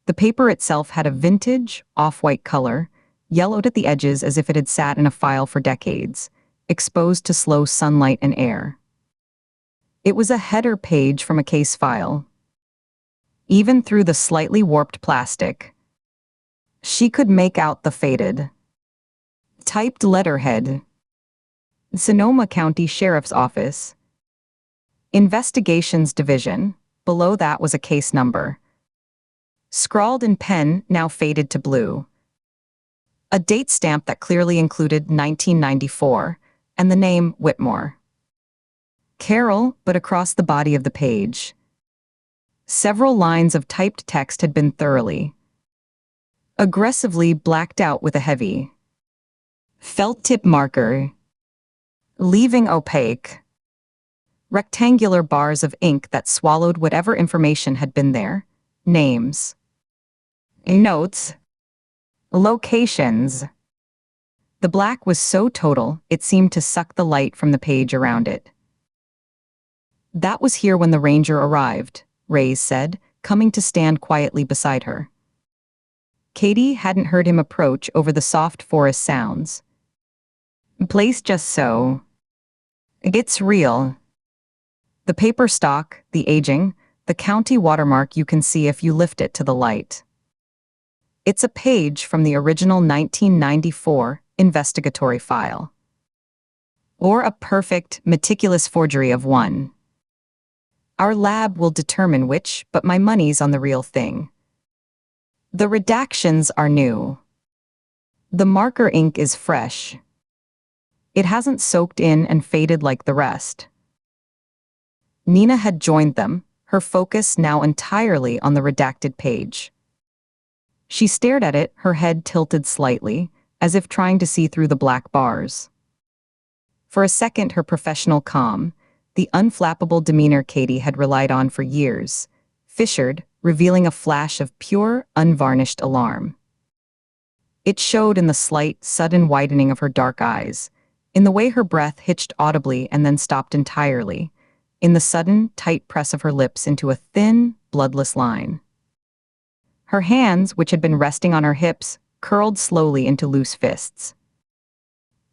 Speaker 2: The paper itself had a vintage, off-white color, yellowed at the edges as if it had sat in a file for decades, exposed to slow sunlight and air. It was a header page from a case file. Even through the slightly warped plastic, she could make out the faded, typed letterhead. Sonoma County Sheriff's Office. Investigations Division. Below that was a case number. Scrawled in pen, now faded to blue. A date stamp that clearly included 1994, and the name Whitmore. Carol, but across the body of the page. Several lines of typed text had been thoroughly, aggressively blacked out with a heavy felt tip marker, leaving opaque, rectangular bars of ink that swallowed whatever information had been there. Names, notes, locations. The black was so total, it seemed to suck the light from the page around it. That was here when the ranger arrived, Reyes said, coming to stand quietly beside her. Katie hadn't heard him approach over the soft forest sounds. Place just so. It's real. The paper stock, the aging, the county watermark you can see if you lift it to the light. It's a page from the original 1994 investigatory file. Or a perfect, meticulous forgery of one. Our lab will determine which, but my money's on the real thing. The redactions are new. The marker ink is fresh. It hasn't soaked in and faded like the rest. Nina had joined them, her focus now entirely on the redacted page. She stared at it, her head tilted slightly, as if trying to see through the black bars. For a second, her professional calm, the unflappable demeanor Katie had relied on for years, fissured, revealing a flash of pure, unvarnished alarm. It showed in the slight, sudden widening of her dark eyes, in the way her breath hitched audibly and then stopped entirely, in the sudden, tight press of her lips into a thin, bloodless line. Her hands, which had been resting on her hips, curled slowly into loose fists.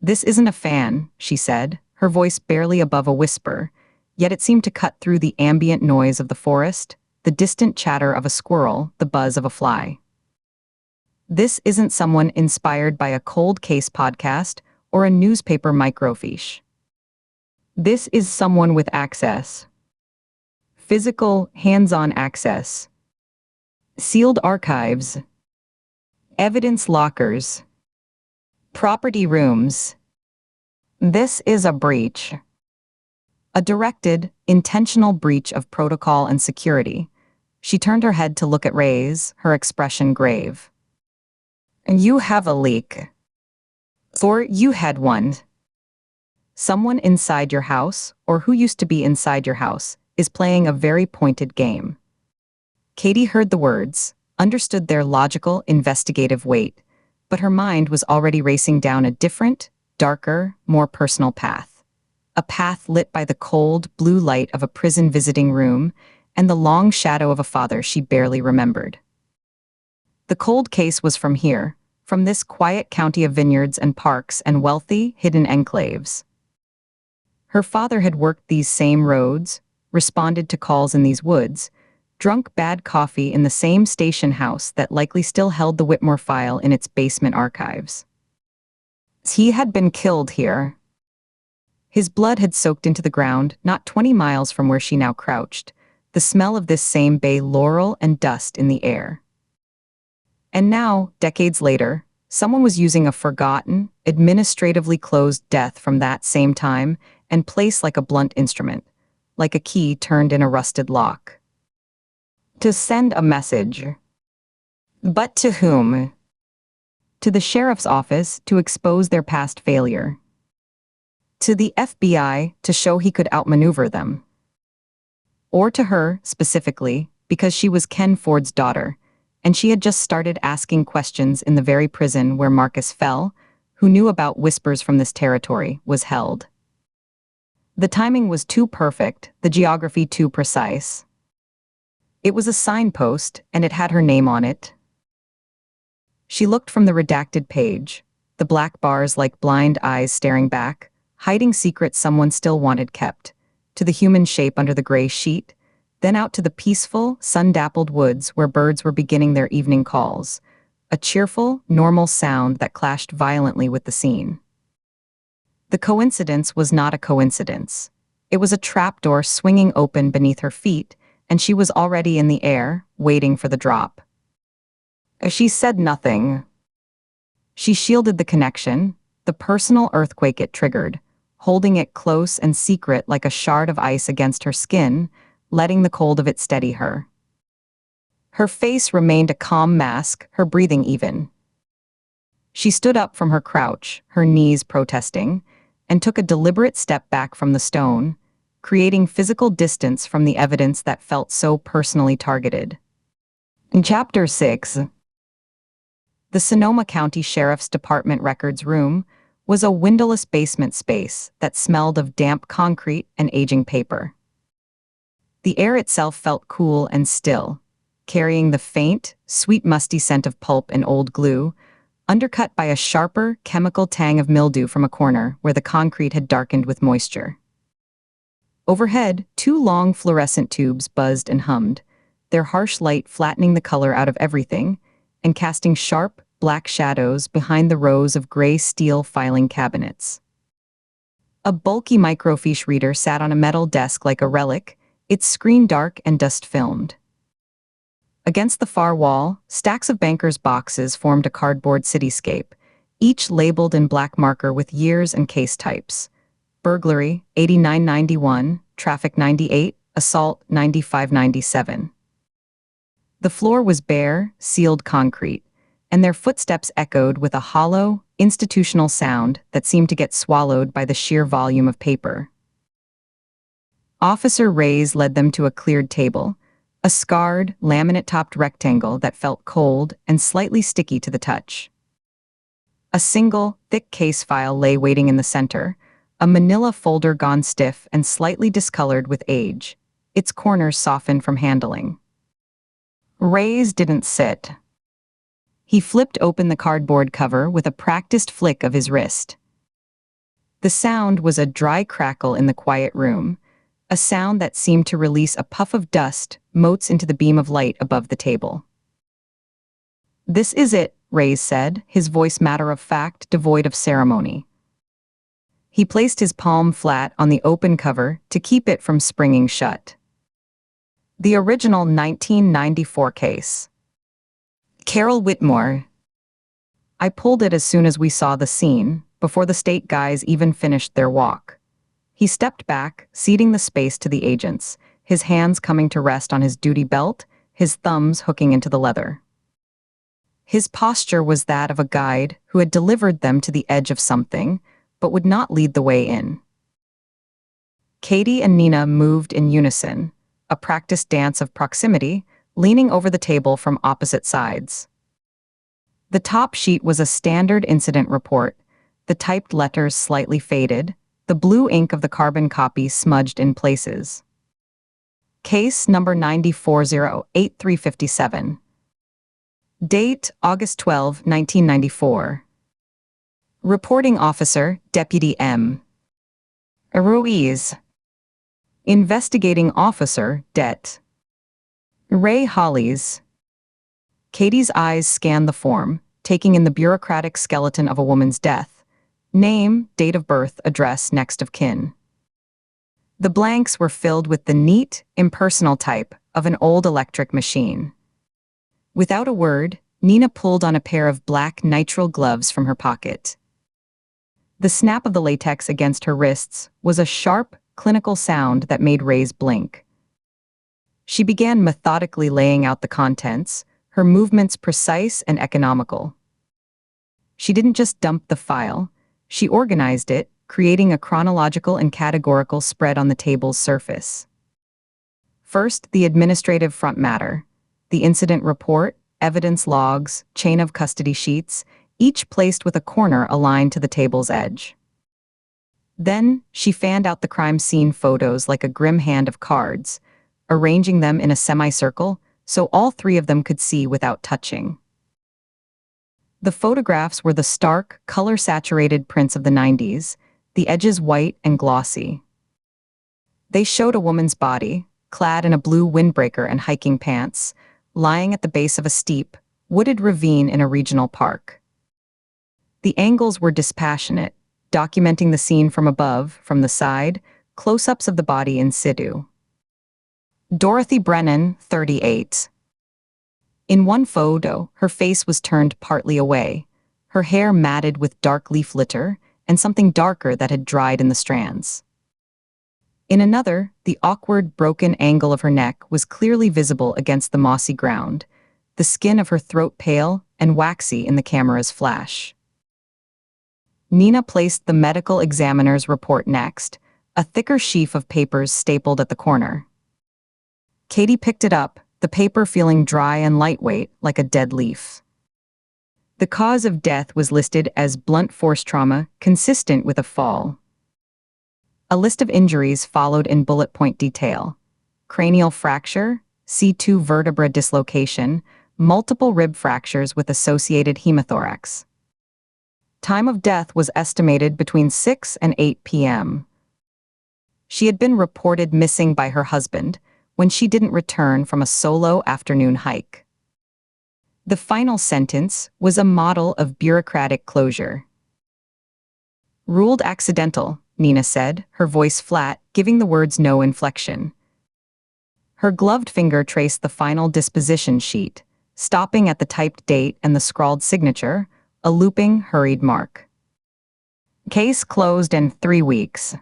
Speaker 2: "This isn't a fan," she said, her voice barely above a whisper, yet it seemed to cut through the ambient noise of the forest, the distant chatter of a squirrel, the buzz of a fly. "This isn't someone inspired by a cold case podcast or a newspaper microfiche. This is someone with access. Physical, hands-on access. Sealed archives. Evidence lockers. Property rooms. This is a breach. A directed, intentional breach of protocol and security." She turned her head to look at Reyes, her expression grave. "And you have a leak. Or you had one. Someone inside your house, or who used to be inside your house, is playing a very pointed game." Katie heard the words, understood their logical, investigative weight, but her mind was already racing down a different, darker, more personal path. A path lit by the cold, blue light of a prison visiting room and the long shadow of a father she barely remembered. The cold case was from here, from this quiet county of vineyards and parks and wealthy, hidden enclaves. Her father had worked these same roads, responded to calls in these woods, drunk bad coffee in the same station house that likely still held the Whitmore file in its basement archives. He had been killed here. His blood had soaked into the ground, not 20 miles from where she now crouched, the smell of this same bay laurel and dust in the air. And now, decades later, someone was using a forgotten, administratively closed death from that same time and placed like a blunt instrument, like a key turned in a rusted lock. To send a message. But to whom? To the sheriff's office to expose their past failure. To the FBI to show he could outmaneuver them. Or to her, specifically, because she was Ken Ford's daughter, and she had just started asking questions in the very prison where Marcus Fell, who knew about whispers from this territory, was held. The timing was too perfect, the geography too precise. It was a signpost, and it had her name on it. She looked from the redacted page, the black bars like blind eyes staring back, hiding secrets someone still wanted kept, to the human shape under the gray sheet, then out to the peaceful, sun-dappled woods where birds were beginning their evening calls, a cheerful, normal sound that clashed violently with the scene. The coincidence was not a coincidence. It was a trapdoor swinging open beneath her feet, and she was already in the air, waiting for the drop. She said nothing. She shielded the connection, the personal earthquake it triggered, holding it close and secret like a shard of ice against her skin, letting the cold of it steady her. Her face remained a calm mask, her breathing even. She stood up from her crouch, her knees protesting, and took a deliberate step back from the stone, creating physical distance from the evidence that felt so personally targeted. In Chapter 6, the Sonoma County Sheriff's Department records room was a windowless basement space that smelled of damp concrete and aging paper. The air itself felt cool and still, carrying the faint, sweet musty scent of pulp and old glue, undercut by a sharper, chemical tang of mildew from a corner where the concrete had darkened with moisture. Overhead, two long fluorescent tubes buzzed and hummed, their harsh light flattening the color out of everything and casting sharp, black shadows behind the rows of gray steel filing cabinets. A bulky microfiche reader sat on a metal desk like a relic, its screen dark and dust-filmed. Against the far wall, stacks of bankers' boxes formed a cardboard cityscape, each labeled in black marker with years and case types. Burglary, 8991, traffic 98, assault 9597. The floor was bare, sealed concrete, and their footsteps echoed with a hollow, institutional sound that seemed to get swallowed by the sheer volume of paper. Officer Reyes led them to a cleared table, a scarred, laminate-topped rectangle that felt cold and slightly sticky to the touch. A single, thick case file lay waiting in the center, a manila folder gone stiff and slightly discolored with age, its corners softened from handling. Reyes didn't sit. He flipped open the cardboard cover with a practiced flick of his wrist. The sound was a dry crackle in the quiet room, a sound that seemed to release a puff of dust, motes into the beam of light above the table. "This is it," Reyes said, his voice matter-of-fact, devoid of ceremony. He placed his palm flat on the open cover to keep it from springing shut. The original 1994 case. Carol Whitmore. I pulled it as soon as we saw the scene, before the state guys even finished their walk. He stepped back, ceding the space to the agents, his hands coming to rest on his duty belt, his thumbs hooking into the leather. His posture was that of a guide who had delivered them to the edge of something, but would not lead the way in. Katie and Nina moved in unison, a practiced dance of proximity, leaning over the table from opposite sides. The top sheet was a standard incident report, the typed letters slightly faded, the blue ink of the carbon copy smudged in places. Case number 9408357. Date, August 12, 1994. Reporting Officer, Deputy M. Ruiz. Investigating Officer, Det. Ray Hollies. Katie's eyes scanned the form, taking in the bureaucratic skeleton of a woman's death. Name, date of birth, address, next of kin. The blanks were filled with the neat, impersonal type of an old electric machine. Without a word, Nina pulled on a pair of black nitrile gloves from her pocket. The snap of the latex against her wrists was a sharp, clinical sound that made Reyes blink. She began methodically laying out the contents, her movements precise and economical. She didn't just dump the file, she organized it, creating a chronological and categorical spread on the table's surface. First, the administrative front matter, the incident report, evidence logs, chain of custody sheets, each placed with a corner aligned to the table's edge. Then, she fanned out the crime scene photos like a grim hand of cards, arranging them in a semicircle so all three of them could see without touching. The photographs were the stark, color-saturated prints of the 90s, the edges white and glossy. They showed a woman's body, clad in a blue windbreaker and hiking pants, lying at the base of a steep, wooded ravine in a regional park. The angles were dispassionate, documenting the scene from above, from the side, close-ups of the body in situ. Dorothy Brennan, 38. In one photo, her face was turned partly away, her hair matted with dark leaf litter and something darker that had dried in the strands. In another, the awkward, broken angle of her neck was clearly visible against the mossy ground, the skin of her throat pale and waxy in the camera's flash. Nina placed the medical examiner's report next, a thicker sheaf of papers stapled at the corner. Katie picked it up, the paper feeling dry and lightweight like a dead leaf. The cause of death was listed as blunt force trauma consistent with a fall. A list of injuries followed in bullet point detail: cranial fracture, C2 vertebra dislocation, multiple rib fractures with associated hemothorax. Time of death was estimated between 6 and 8 p.m. She had been reported missing by her husband when she didn't return from a solo afternoon hike. The final sentence was a model of bureaucratic closure. Ruled accidental, Nina said, her voice flat, giving the words no inflection. Her gloved finger traced the final disposition sheet, stopping at the typed date and the scrawled signature, a looping, hurried mark. Case closed in 3 weeks.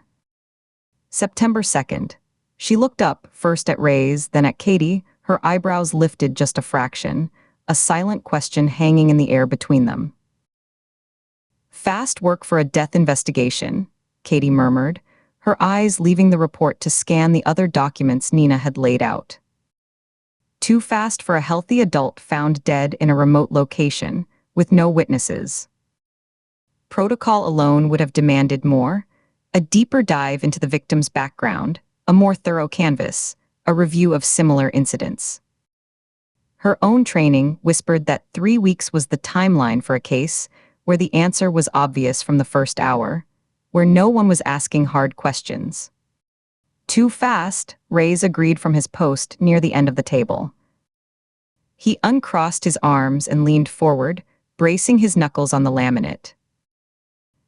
Speaker 2: September 2nd. She looked up, first at Ray's, then at Katie, her eyebrows lifted just a fraction, a silent question hanging in the air between them. Fast work for a death investigation, Katie murmured, her eyes leaving the report to scan the other documents Nina had laid out. Too fast for a healthy adult found dead in a remote location, with no witnesses. Protocol alone would have demanded more: a deeper dive into the victim's background, a more thorough canvass, a review of similar incidents. Her own training whispered that 3 weeks was the timeline for a case where the answer was obvious from the first hour, where no one was asking hard questions. Too fast, Ray's agreed from his post near the end of the table. He uncrossed his arms and leaned forward, bracing his knuckles on the laminate.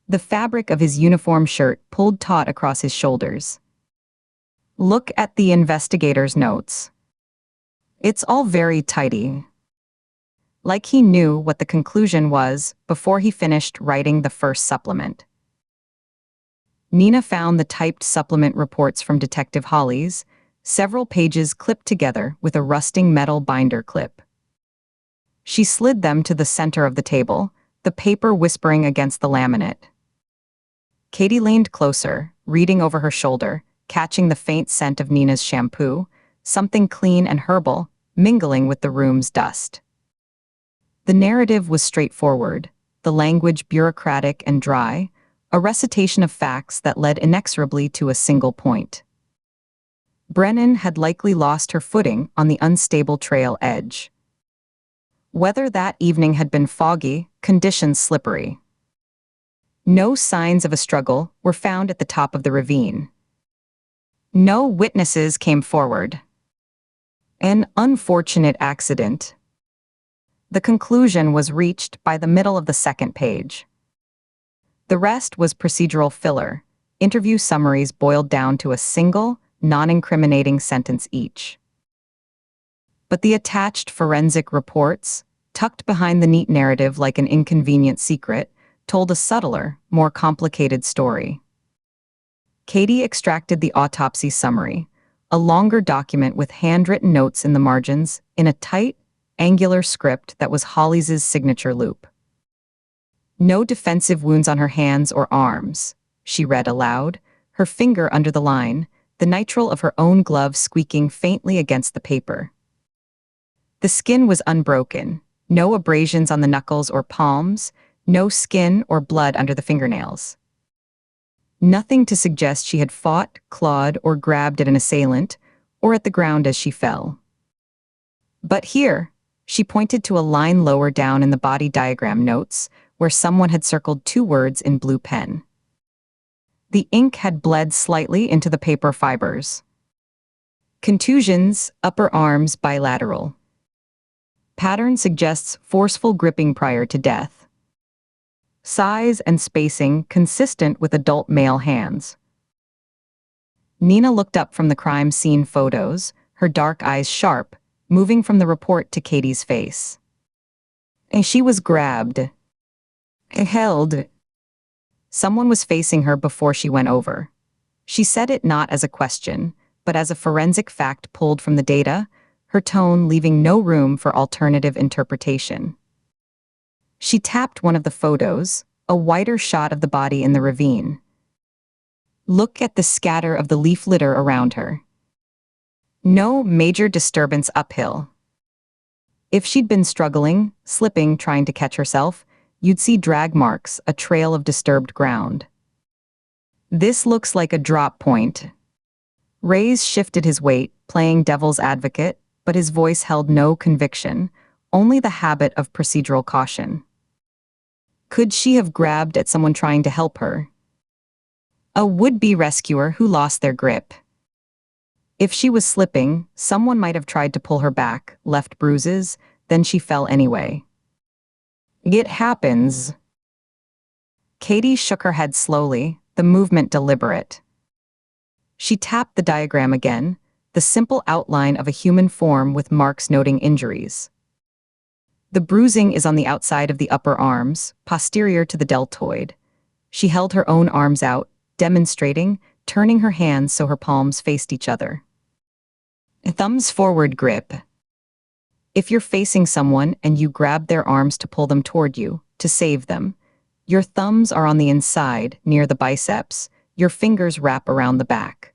Speaker 2: The fabric of his uniform shirt pulled taut across his shoulders. Look at the investigator's notes. It's all very tidy. Like he knew what the conclusion was before he finished writing the first supplement. Nina found the typed supplement reports from Detective Holly's, several pages clipped together with a rusting metal binder clip. She slid them to the center of the table, the paper whispering against the laminate. Katie leaned closer, reading over her shoulder, catching the faint scent of Nina's shampoo, something clean and herbal, mingling with the room's dust. The narrative was straightforward, the language bureaucratic and dry, a recitation of facts that led inexorably to a single point. Brennan had likely lost her footing on the unstable trail edge. Weather that evening had been foggy, conditions slippery. No signs of a struggle were found at the top of the ravine. No witnesses came forward. An unfortunate accident. The conclusion was reached by the middle of the second page. The rest was procedural filler, interview summaries boiled down to a single, non-incriminating sentence each. But the attached forensic reports, tucked behind the neat narrative like an inconvenient secret, told a subtler, more complicated story. Katie extracted the autopsy summary, a longer document with handwritten notes in the margins, in a tight, angular script that was Holly's signature loop. No defensive wounds on her hands or arms, she read aloud, her finger under the line, the nitrile of her own glove squeaking faintly against the paper. The skin was unbroken, no abrasions on the knuckles or palms, no skin or blood under the fingernails. Nothing to suggest she had fought, clawed, or grabbed at an assailant, or at the ground as she fell. But here, she pointed to a line lower down in the body diagram notes, where someone had circled 2 words in blue pen. The ink had bled slightly into the paper fibers. Contusions, upper arms bilateral. Pattern suggests forceful gripping prior to death. Size and spacing consistent with adult male hands. Nina looked up from the crime scene photos, her dark eyes sharp, moving from the report to Katie's face. And she was grabbed. Held. Someone was facing her before she went over. She said it not as a question, but as a forensic fact pulled from the data, her tone leaving no room for alternative interpretation. She tapped one of the photos, a wider shot of the body in the ravine. Look at the scatter of the leaf litter around her. No major disturbance uphill. If she'd been struggling, slipping, trying to catch herself, you'd see drag marks, a trail of disturbed ground. This looks like a drop point. Ray's shifted his weight, playing devil's advocate, but his voice held no conviction, only the habit of procedural caution. Could she have grabbed at someone trying to help her? A would-be rescuer who lost their grip. If she was slipping, someone might have tried to pull her back, left bruises, then she fell anyway. It happens. Katie shook her head slowly, the movement deliberate. She tapped the diagram again, the simple outline of a human form with marks noting injuries. The bruising is on the outside of the upper arms, posterior to the deltoid. She held her own arms out, demonstrating, turning her hands so her palms faced each other. Thumbs forward grip. If you're facing someone and you grab their arms to pull them toward you, to save them, your thumbs are on the inside, near the biceps, your fingers wrap around the back.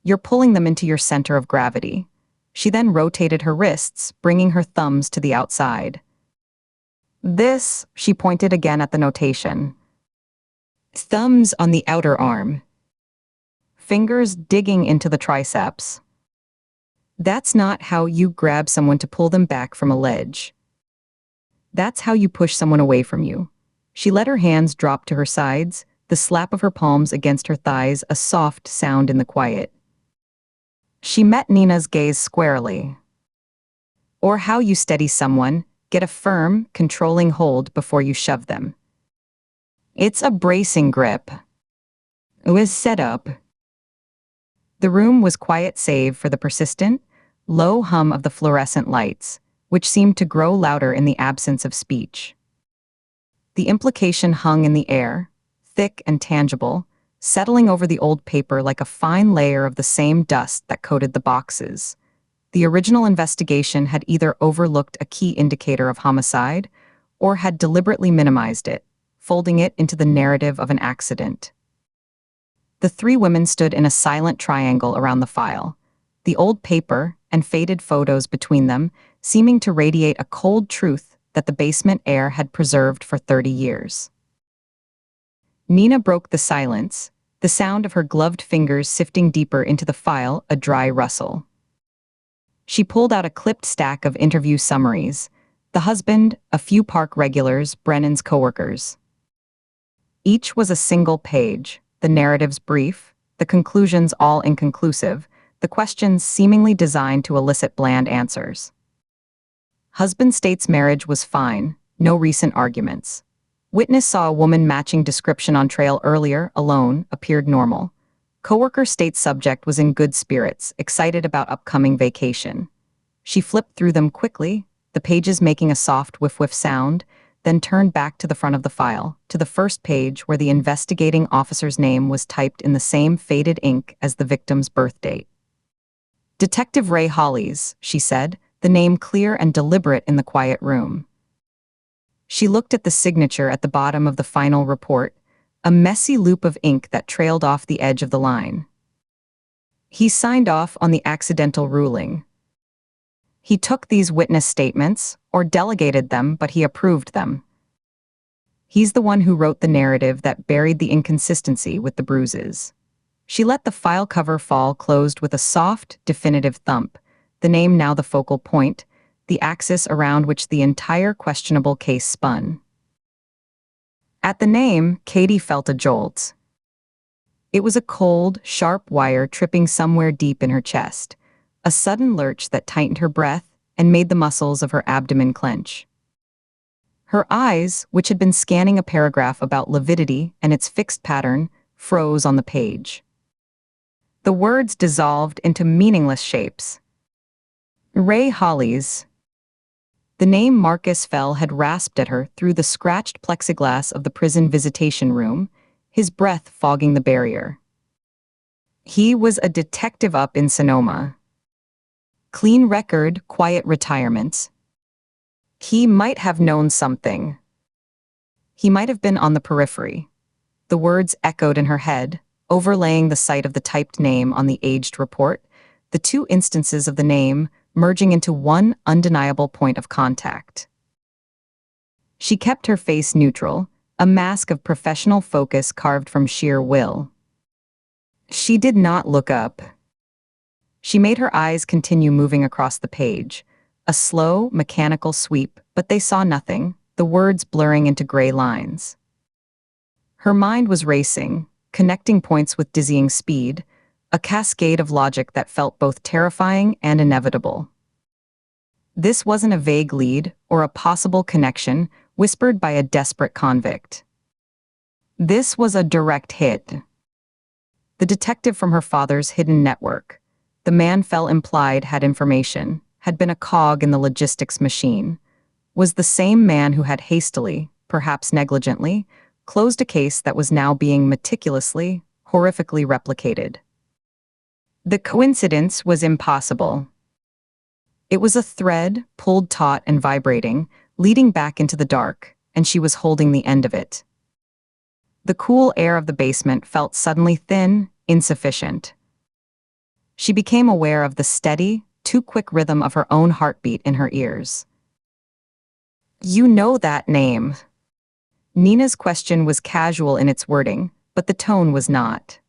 Speaker 2: You're pulling them into your center of gravity. She then rotated her wrists, bringing her thumbs to the outside. This, she pointed again at the notation. Thumbs on the outer arm. Fingers digging into the triceps. That's not how you grab someone to pull them back from a ledge. That's how you push someone away from you. She let her hands drop to her sides, the slap of her palms against her thighs a soft sound in the quiet. She met Nina's gaze squarely. Or how you steady someone, get a firm, controlling hold before you shove them. It's a bracing grip. It was set up. The room was quiet save for the persistent, low hum of the fluorescent lights, which seemed to grow louder in the absence of speech. The implication hung in the air, thick and tangible, settling over the old paper like a fine layer of the same dust that coated the boxes. The original investigation had either overlooked a key indicator of homicide or had deliberately minimized it, folding it into the narrative of an accident. The three women stood in a silent triangle around the file, the old paper and faded photos between them seeming to radiate a cold truth that the basement air had preserved for 30 years. Nina broke the silence, the sound of her gloved fingers sifting deeper into the file a dry rustle. She pulled out a clipped stack of interview summaries, the husband, a few park regulars, Brennan's coworkers. Each was a single page, the narratives brief, the conclusions all inconclusive, the questions seemingly designed to elicit bland answers. Husband states marriage was fine, no recent arguments. Witness saw a woman matching description on trail earlier, alone, appeared normal. Coworker states subject was in good spirits, excited about upcoming vacation. She flipped through them quickly, the pages making a soft whiff-whiff sound, then turned back to the front of the file, to the first page where the investigating officer's name was typed in the same faded ink as the victim's birth date. Detective Ray Hollies, she said, the name clear and deliberate in the quiet room. She looked at the signature at the bottom of the final report, a messy loop of ink that trailed off the edge of the line. He signed off on the accidental ruling. He took these witness statements, or delegated them, but he approved them. He's the one who wrote the narrative that buried the inconsistency with the bruises. She let the file cover fall closed with a soft, definitive thump, the name now the focal point, the axis around which the entire questionable case spun. At the name, Katie felt a jolt. It was a cold, sharp wire tripping somewhere deep in her chest, a sudden lurch that tightened her breath and made the muscles of her abdomen clench. Her eyes, which had been scanning a paragraph about lividity and its fixed pattern, froze on the page. The words dissolved into meaningless shapes. Ray Hollies. The name Marcus Fell had rasped at her through the scratched plexiglass of the prison visitation room, his breath fogging the barrier. He was a detective up in Sonoma. Clean record, quiet retirement. He might have known something. He might have been on the periphery. The words echoed in her head, overlaying the sight of the typed name on the aged report, the two instances of the name merging into one undeniable point of contact. She kept her face neutral, a mask of professional focus carved from sheer will. She did not look up. She made her eyes continue moving across the page, a slow, mechanical sweep, but they saw nothing, the words blurring into gray lines. Her mind was racing, connecting points with dizzying speed, a cascade of logic that felt both terrifying and inevitable. This wasn't a vague lead or a possible connection whispered by a desperate convict. This was a direct hit. The detective from her father's hidden network, the man Fell implied had information, had been a cog in the logistics machine, was the same man who had hastily, perhaps negligently, closed a case that was now being meticulously, horrifically replicated. The coincidence was impossible. It was a thread, pulled taut and vibrating, leading back into the dark, and she was holding the end of it. The cool air of the basement felt suddenly thin, insufficient. She became aware of the steady, too quick rhythm of her own heartbeat in her ears. "You know that name." Nina's question was casual in its wording, but the tone was not.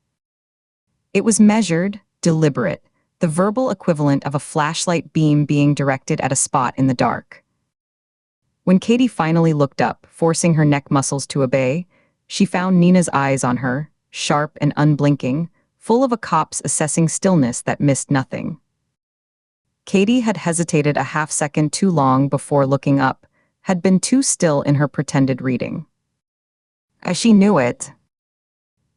Speaker 2: It was measured, deliberate, the verbal equivalent of a flashlight beam being directed at a spot in the dark. When Katie finally looked up, forcing her neck muscles to obey, she found Nina's eyes on her, sharp and unblinking, full of a cop's assessing stillness that missed nothing. Katie had hesitated a half-second too long before looking up, had been too still in her pretended reading. As she knew it.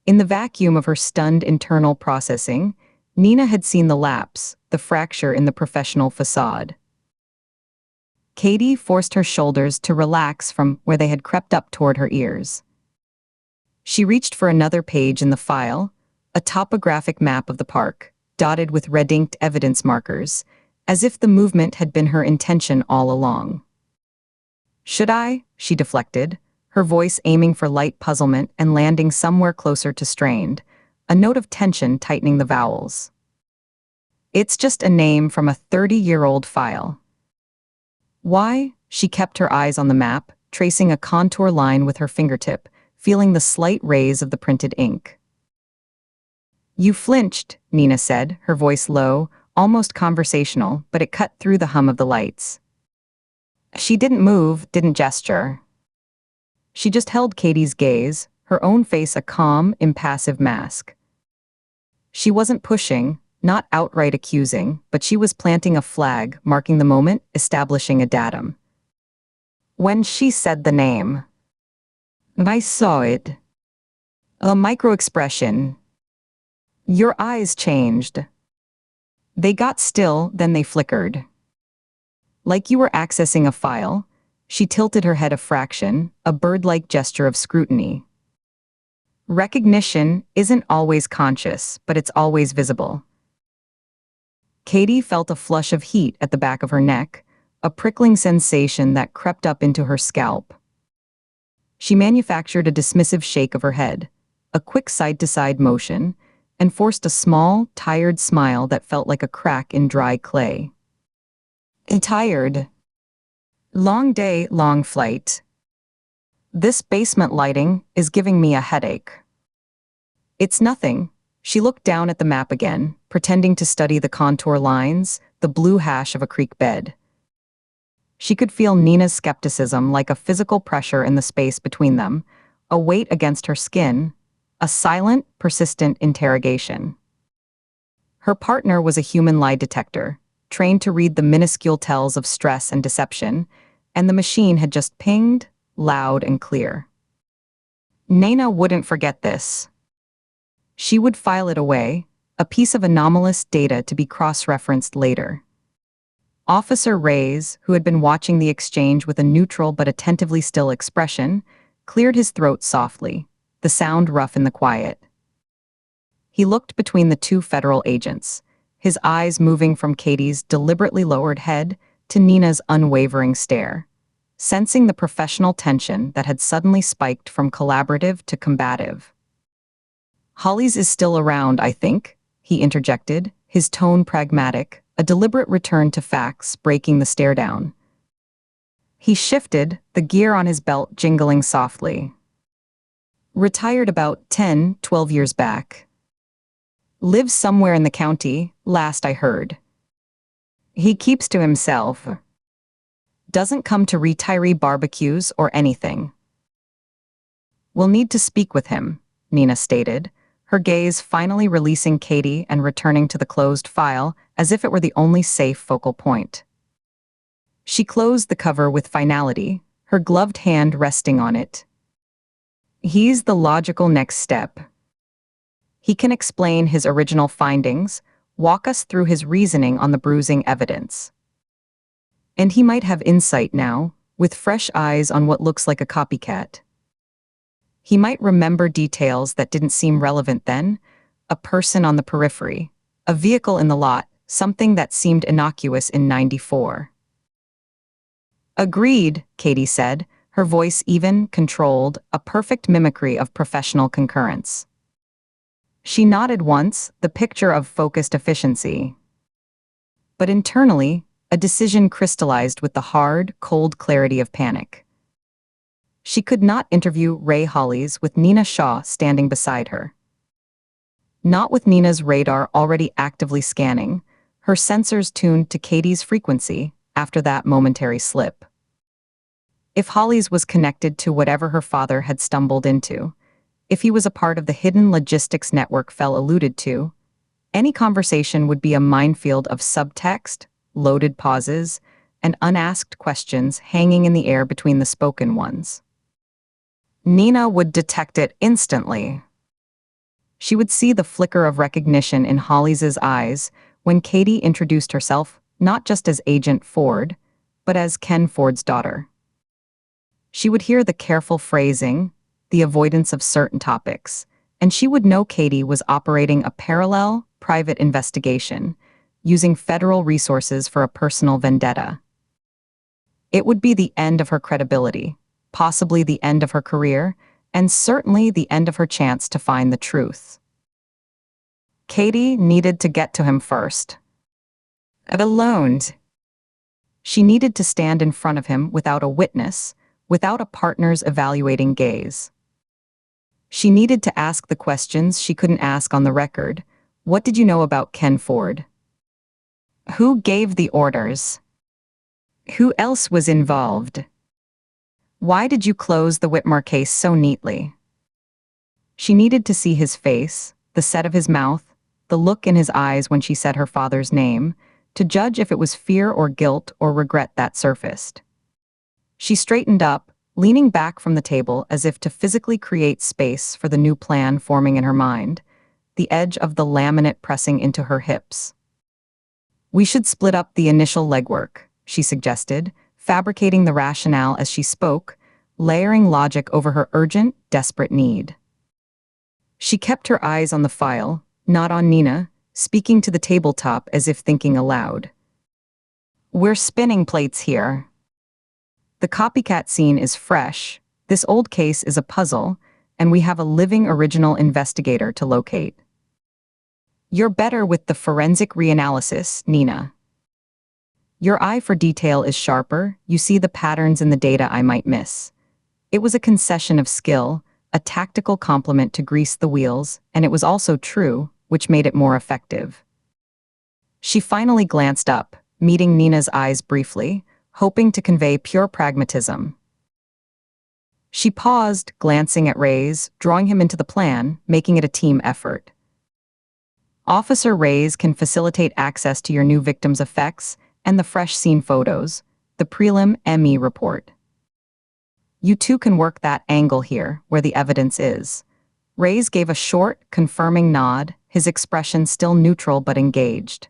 Speaker 2: In the vacuum of her stunned internal processing, Nina had seen the lapse, the fracture in the professional facade. Katie forced her shoulders to relax from where they had crept up toward her ears. She reached for another page in the file, a topographic map of the park, dotted with red-inked evidence markers, as if the movement had been her intention all along. "Should I?" she deflected, her voice aiming for light puzzlement and landing somewhere closer to strained, a note of tension tightening the vowels. "It's just a name from a 30-year-old file." "Why?" She kept her eyes on the map, tracing a contour line with her fingertip, feeling the slight rays of the printed ink. "You flinched," Nina said, her voice low, almost conversational, but it cut through the hum of the lights. She didn't move, didn't gesture. She just held Katie's gaze, her own face a calm, impassive mask. She wasn't pushing, not outright accusing, but she was planting a flag, marking the moment, establishing a datum. When she said the name, I saw it. A micro-expression. Your eyes changed. They got still, then they flickered. Like you were accessing a file, she tilted her head a fraction, a bird-like gesture of scrutiny. Recognition isn't always conscious, but it's always visible. Katie felt a flush of heat at the back of her neck, a prickling sensation that crept up into her scalp. She manufactured a dismissive shake of her head, a quick side-to-side motion, and forced a small, tired smile that felt like a crack in dry clay. Tired. Long day, long flight. This basement lighting is giving me a headache. It's nothing. She looked down at the map again, pretending to study the contour lines, the blue hash of a creek bed. She could feel Nina's skepticism like a physical pressure in the space between them, a weight against her skin, a silent, persistent interrogation. Her partner was a human lie detector, trained to read the minuscule tells of stress and deception, and the machine had just pinged, loud and clear. Nina wouldn't forget this. She would file it away, a piece of anomalous data to be cross-referenced later. Officer Reyes, who had been watching the exchange with a neutral but attentively still expression, cleared his throat softly, the sound rough in the quiet. He looked between the two federal agents, his eyes moving from Katie's deliberately lowered head to Nina's unwavering stare, sensing the professional tension that had suddenly spiked from collaborative to combative. "Holly's is still around, I think," he interjected, his tone pragmatic, a deliberate return to facts breaking the stare down. He shifted, the gear on his belt jingling softly. "Retired about 10, 12 years back. Lives somewhere in the county, last I heard. He keeps to himself. Doesn't come to retiree barbecues or anything." "We'll need to speak with him," Nina stated, her gaze finally releasing Katie and returning to the closed file as if it were the only safe focal point. She closed the cover with finality, her gloved hand resting on it. "He's the logical next step. He can explain his original findings, walk us through his reasoning on the bruising evidence. And he might have insight now, with fresh eyes on what looks like a copycat. He might remember details that didn't seem relevant then, a person on the periphery, a vehicle in the lot, something that seemed innocuous in '94. "Agreed," Katie said, her voice even, controlled, a perfect mimicry of professional concurrence. She nodded once, the picture of focused efficiency. But internally, a decision crystallized with the hard, cold clarity of panic. She could not interview Ray Hollies with Nina Shaw standing beside her. Not with Nina's radar already actively scanning, her sensors tuned to Katie's frequency after that momentary slip. If Hollies was connected to whatever her father had stumbled into, if he was a part of the hidden logistics network Fell alluded to, any conversation would be a minefield of subtext, loaded pauses, and unasked questions hanging in the air between the spoken ones. Nina would detect it instantly. She would see the flicker of recognition in Hollies' eyes when Katie introduced herself not just as Agent Ford, but as Ken Ford's daughter. She would hear the careful phrasing, the avoidance of certain topics, and she would know Katie was operating a parallel, private investigation, using federal resources for a personal vendetta. It would be the end of her credibility, possibly the end of her career, and certainly the end of her chance to find the truth. Katie needed to get to him first. Alone. She needed to stand in front of him without a witness, without a partner's evaluating gaze. She needed to ask the questions she couldn't ask on the record. What did you know about Ken Ford? Who gave the orders? Who else was involved? Why did you close the Whitmore case so neatly? She needed to see his face, the set of his mouth, the look in his eyes when she said her father's name, to judge if it was fear or guilt or regret that surfaced. She straightened up, leaning back from the table as if to physically create space for the new plan forming in her mind, the edge of the laminate pressing into her hips. "We should split up the initial legwork," she suggested, fabricating the rationale as she spoke, layering logic over her urgent, desperate need. She kept her eyes on the file, not on Nina, speaking to the tabletop as if thinking aloud. "We're spinning plates here. The copycat scene is fresh, this old case is a puzzle, and we have a living original investigator to locate. You're better with the forensic reanalysis, Nina. Your eye for detail is sharper, you see the patterns in the data I might miss. It was a concession of skill, a tactical compliment to grease the wheels, and it was also true, which made it more effective." She finally glanced up, meeting Nina's eyes briefly, hoping to convey pure pragmatism. She paused, glancing at Reyes, drawing him into the plan, making it a team effort. "Officer Reyes can facilitate access to your new victim's effects and the fresh scene photos, the prelim ME report. You two can work that angle here, where the evidence is." Reyes gave a short, confirming nod, his expression still neutral but engaged.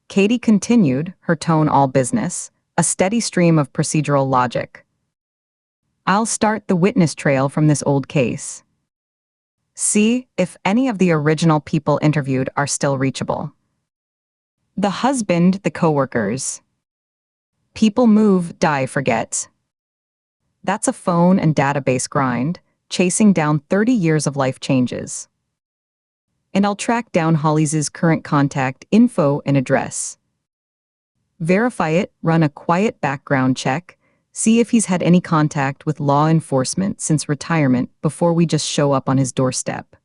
Speaker 2: Katie continued, her tone all business, a steady stream of procedural logic. I'll start the witness trail from this old case. See if any of the original people interviewed are still reachable. The husband, the coworkers. People move, die, forget. That's a phone and database grind, chasing down 30 years of life changes. And I'll track down Holly's current contact info and address. Verify it, run a quiet background check, see if he's had any contact with law enforcement since retirement before we just show up on his doorstep.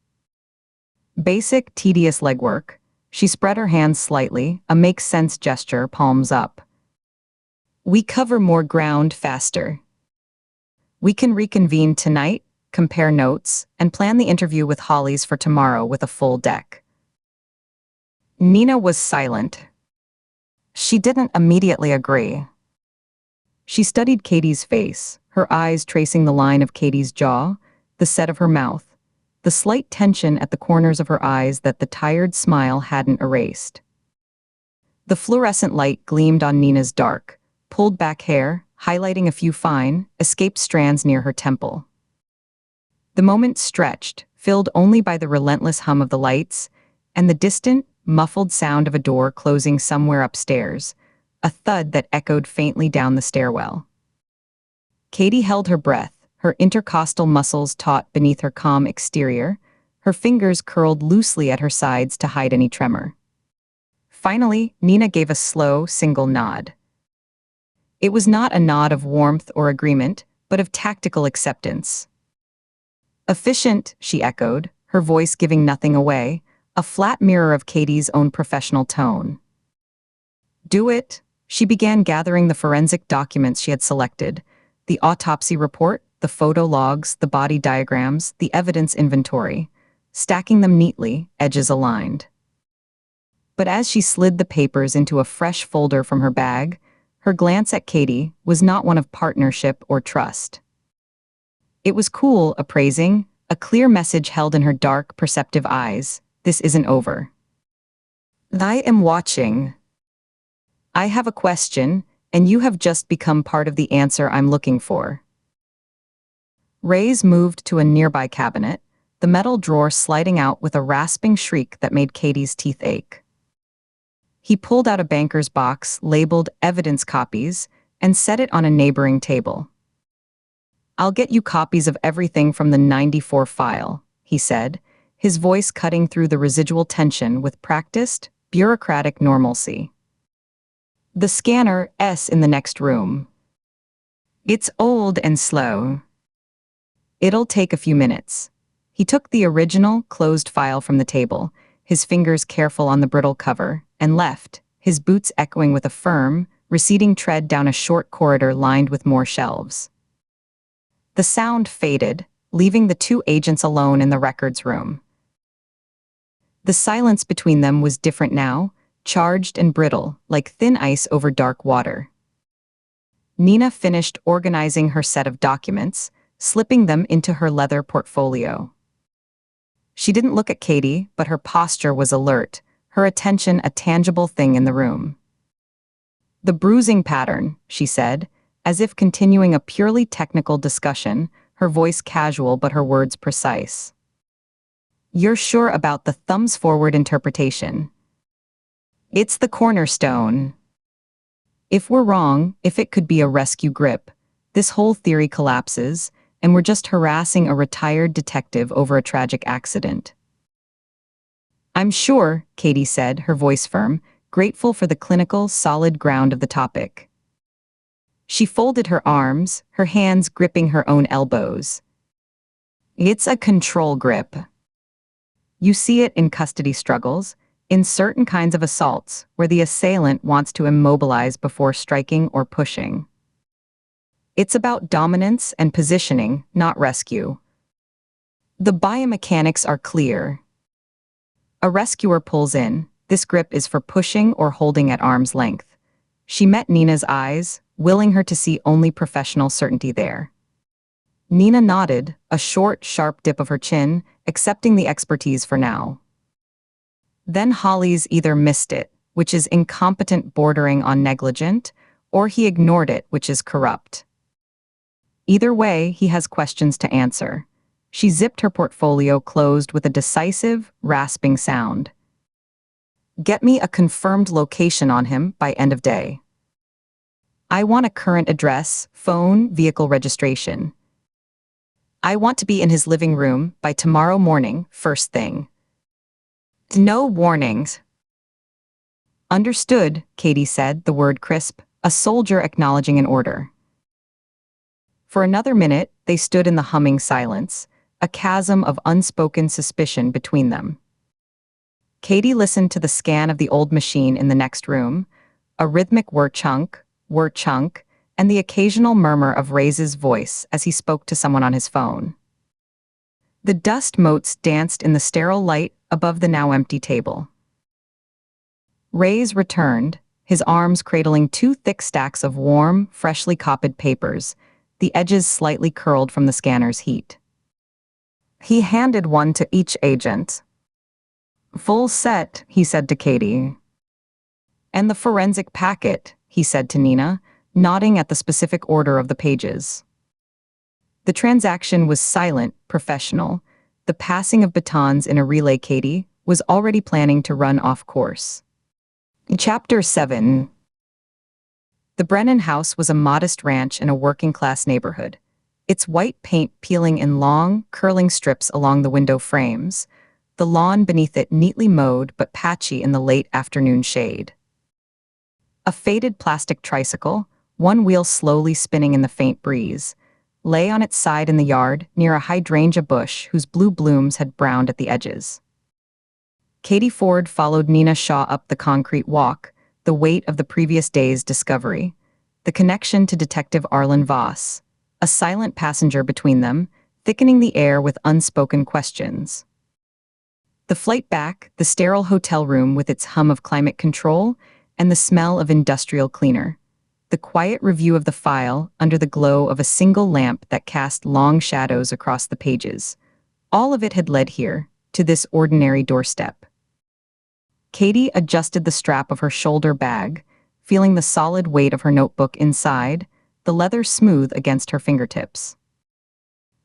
Speaker 2: Basic, tedious legwork. She spread her hands slightly, a makes sense gesture, palms up. We cover more ground faster. We can reconvene tonight, compare notes, and plan the interview with Holly's for tomorrow with a full deck. Nina was silent. She didn't immediately agree. She studied Katie's face, her eyes tracing the line of Katie's jaw, the set of her mouth, the slight tension at the corners of her eyes that the tired smile hadn't erased. The fluorescent light gleamed on Nina's dark, pulled back hair, highlighting a few fine, escaped strands near her temple. The moment stretched, filled only by the relentless hum of the lights and the distant, muffled sound of a door closing somewhere upstairs, a thud that echoed faintly down the stairwell. Katie held her breath, her intercostal muscles taut beneath her calm exterior, her fingers curled loosely at her sides to hide any tremor. Finally, Nina gave a slow, single nod. It was not a nod of warmth or agreement, but of tactical acceptance. Efficient, she echoed, her voice giving nothing away, a flat mirror of Katie's own professional tone. Do it. She began gathering the forensic documents she had selected, the autopsy report, the photo logs, the body diagrams, the evidence inventory, stacking them neatly, edges aligned. But as she slid the papers into a fresh folder from her bag, her glance at Katie was not one of partnership or trust. It was cool, appraising, a clear message held in her dark, perceptive eyes. This isn't over. I am watching. I have a question, and you have just become part of the answer I'm looking for. Ray's moved to a nearby cabinet, the metal drawer sliding out with a rasping shriek that made Katie's teeth ache. He pulled out a banker's box labeled evidence copies and set it on a neighboring table. I'll get you copies of everything from the 94 file, he said, his voice cutting through the residual tension with practiced, bureaucratic normalcy. The scanner S in the next room. It's old and slow. It'll take a few minutes. He took the original, closed file from the table, his fingers careful on the brittle cover, and left, his boots echoing with a firm, receding tread down a short corridor lined with more shelves. The sound faded, leaving the two agents alone in the records room. The silence between them was different now, charged and brittle, like thin ice over dark water. Nina finished organizing her set of documents, slipping them into her leather portfolio. She didn't look at Katie, but her posture was alert, her attention a tangible thing in the room. The bruising pattern, she said, as if continuing a purely technical discussion, her voice casual but her words precise. You're sure about the thumbs forward interpretation? It's the cornerstone. If we're wrong, if it could be a rescue grip, this whole theory collapses, and we're just harassing a retired detective over a tragic accident. I'm sure, Katie said, her voice firm, grateful for the clinical, solid ground of the topic. She folded her arms, her hands gripping her own elbows. It's a control grip. You see it in custody struggles, in certain kinds of assaults where the assailant wants to immobilize before striking or pushing. It's about dominance and positioning, not rescue. The biomechanics are clear. A rescuer pulls in. This grip is for pushing or holding at arm's length. She met Nina's eyes, willing her to see only professional certainty there. Nina nodded, a short, sharp dip of her chin, accepting the expertise for now. Then Holly's either missed it, which is incompetent bordering on negligent, or he ignored it, which is corrupt. Either way, he has questions to answer. She zipped her portfolio closed with a decisive, rasping sound. Get me a confirmed location on him by end of day. I want a current address, phone, vehicle registration. I want to be in his living room by tomorrow morning, first thing. No warnings. Understood, Katie said, the word crisp, a soldier acknowledging an order. For another minute, they stood in the humming silence, a chasm of unspoken suspicion between them. Katie listened to the scan of the old machine in the next room, a rhythmic whir-chunk, and the occasional murmur of Ray's voice as he spoke to someone on his phone. The dust motes danced in the sterile light above the now empty table. Ray's returned, his arms cradling two thick stacks of warm, freshly copied papers, the edges slightly curled from the scanner's heat. He handed one to each agent. Full set, he said to Katie. And the forensic packet, he said to Nina, nodding at the specific order of the pages. The transaction was silent, professional. The passing of batons in a relay Katie was already planning to run off course. Chapter 7. The Brennan house was a modest ranch in a working-class neighborhood, its white paint peeling in long, curling strips along the window frames, the lawn beneath it neatly mowed but patchy in the late afternoon shade. A faded plastic tricycle, one wheel slowly spinning in the faint breeze, lay on its side in the yard near a hydrangea bush whose blue blooms had browned at the edges. Katie Ford followed Nina Shaw up the concrete walk, the weight of the previous day's discovery, the connection to Detective Arlen Voss, a silent passenger between them, thickening the air with unspoken questions. The flight back, the sterile hotel room with its hum of climate control and the smell of industrial cleaner. The quiet review of the file under the glow of a single lamp that cast long shadows across the pages. All of it had led here, to this ordinary doorstep. Katie adjusted the strap of her shoulder bag, feeling the solid weight of her notebook inside, the leather smooth against her fingertips.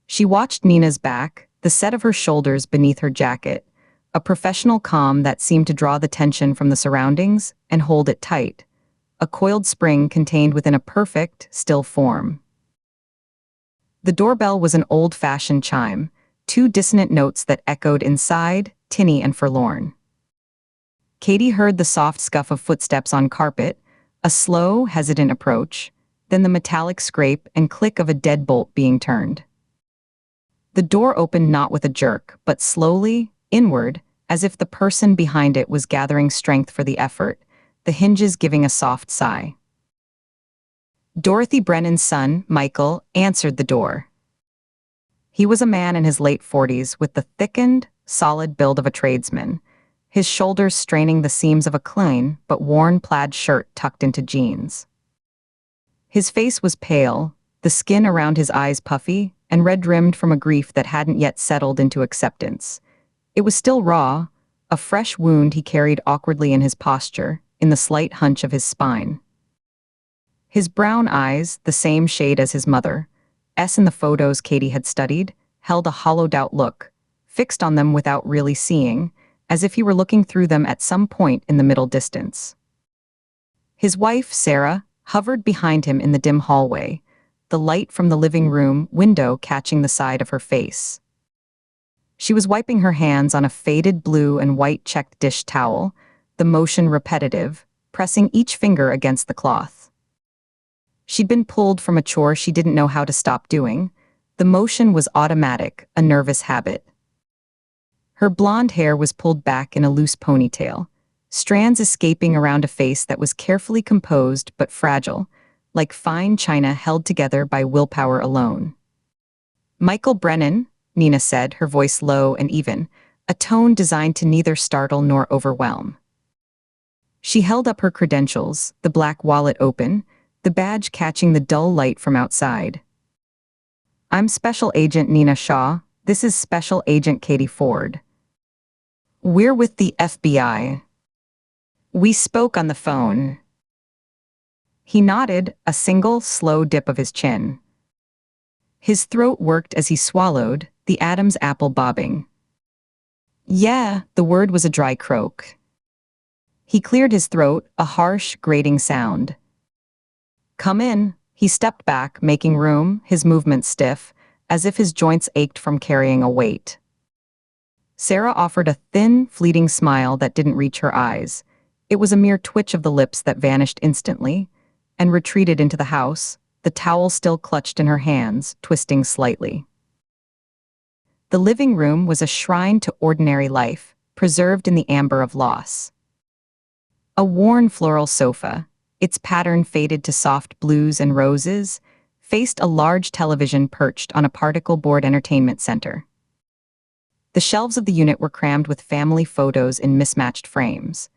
Speaker 2: She watched Nina's back, the set of her shoulders beneath her jacket, a professional calm that seemed to draw the tension from the surroundings and hold it tight, a coiled spring contained within a perfect, still form. The doorbell was an old-fashioned chime, two dissonant notes that echoed inside, tinny and forlorn. Katie heard the soft scuff of footsteps on carpet, a slow, hesitant approach, then the metallic scrape and click of a deadbolt being turned. The door opened not with a jerk, but slowly, inward, as if the person behind it was gathering strength for the effort, the hinges giving a soft sigh. Dorothy Brennan's son, Michael, answered the door. He was a man in his late 40s with the thickened, solid build of a tradesman, his shoulders straining the seams of a clean but worn plaid shirt tucked into jeans. His face was pale, the skin around his eyes puffy, and red-rimmed from a grief that hadn't yet settled into acceptance. It was still raw, a fresh wound he carried awkwardly in his posture, in the slight hunch of his spine. His brown eyes, the same shade as his mother, in the photos Katie had studied, held a hollowed-out look, fixed on them without really seeing, as if he were looking through them at some point in the middle distance. His wife, Sarah, hovered behind him in the dim hallway, the light from the living room window catching the side of her face. She was wiping her hands on a faded blue and white checked dish towel, the motion repetitive, pressing each finger against the cloth. She'd been pulled from a chore she didn't know how to stop doing. The motion was automatic, a nervous habit. Her blonde hair was pulled back in a loose ponytail, strands escaping around a face that was carefully composed but fragile, like fine china held together by willpower alone. Michael Brennan, Nina said, her voice low and even, a tone designed to neither startle nor overwhelm. She held up her credentials, the black wallet open, the badge catching the dull light from outside. I'm Special Agent Nina Shaw. This is Special Agent Katie Ford. We're with the FBI. We spoke on the phone. He nodded, a single, slow dip of his chin. His throat worked as he swallowed, the Adam's apple bobbing. Yeah, the word was a dry croak. He cleared his throat, a harsh, grating sound. Come in. He stepped back, making room, his movements stiff, as if his joints ached from carrying a weight. Sarah offered a thin, fleeting smile that didn't reach her eyes. It was a mere twitch of the lips that vanished instantly, and retreated into the house, the towel still clutched in her hands, twisting slightly. The living room was a shrine to ordinary life, preserved in the amber of loss. A worn floral sofa, its pattern faded to soft blues and roses, faced a large television perched on a particle board entertainment center. The shelves of the unit were crammed with family photos in mismatched frames.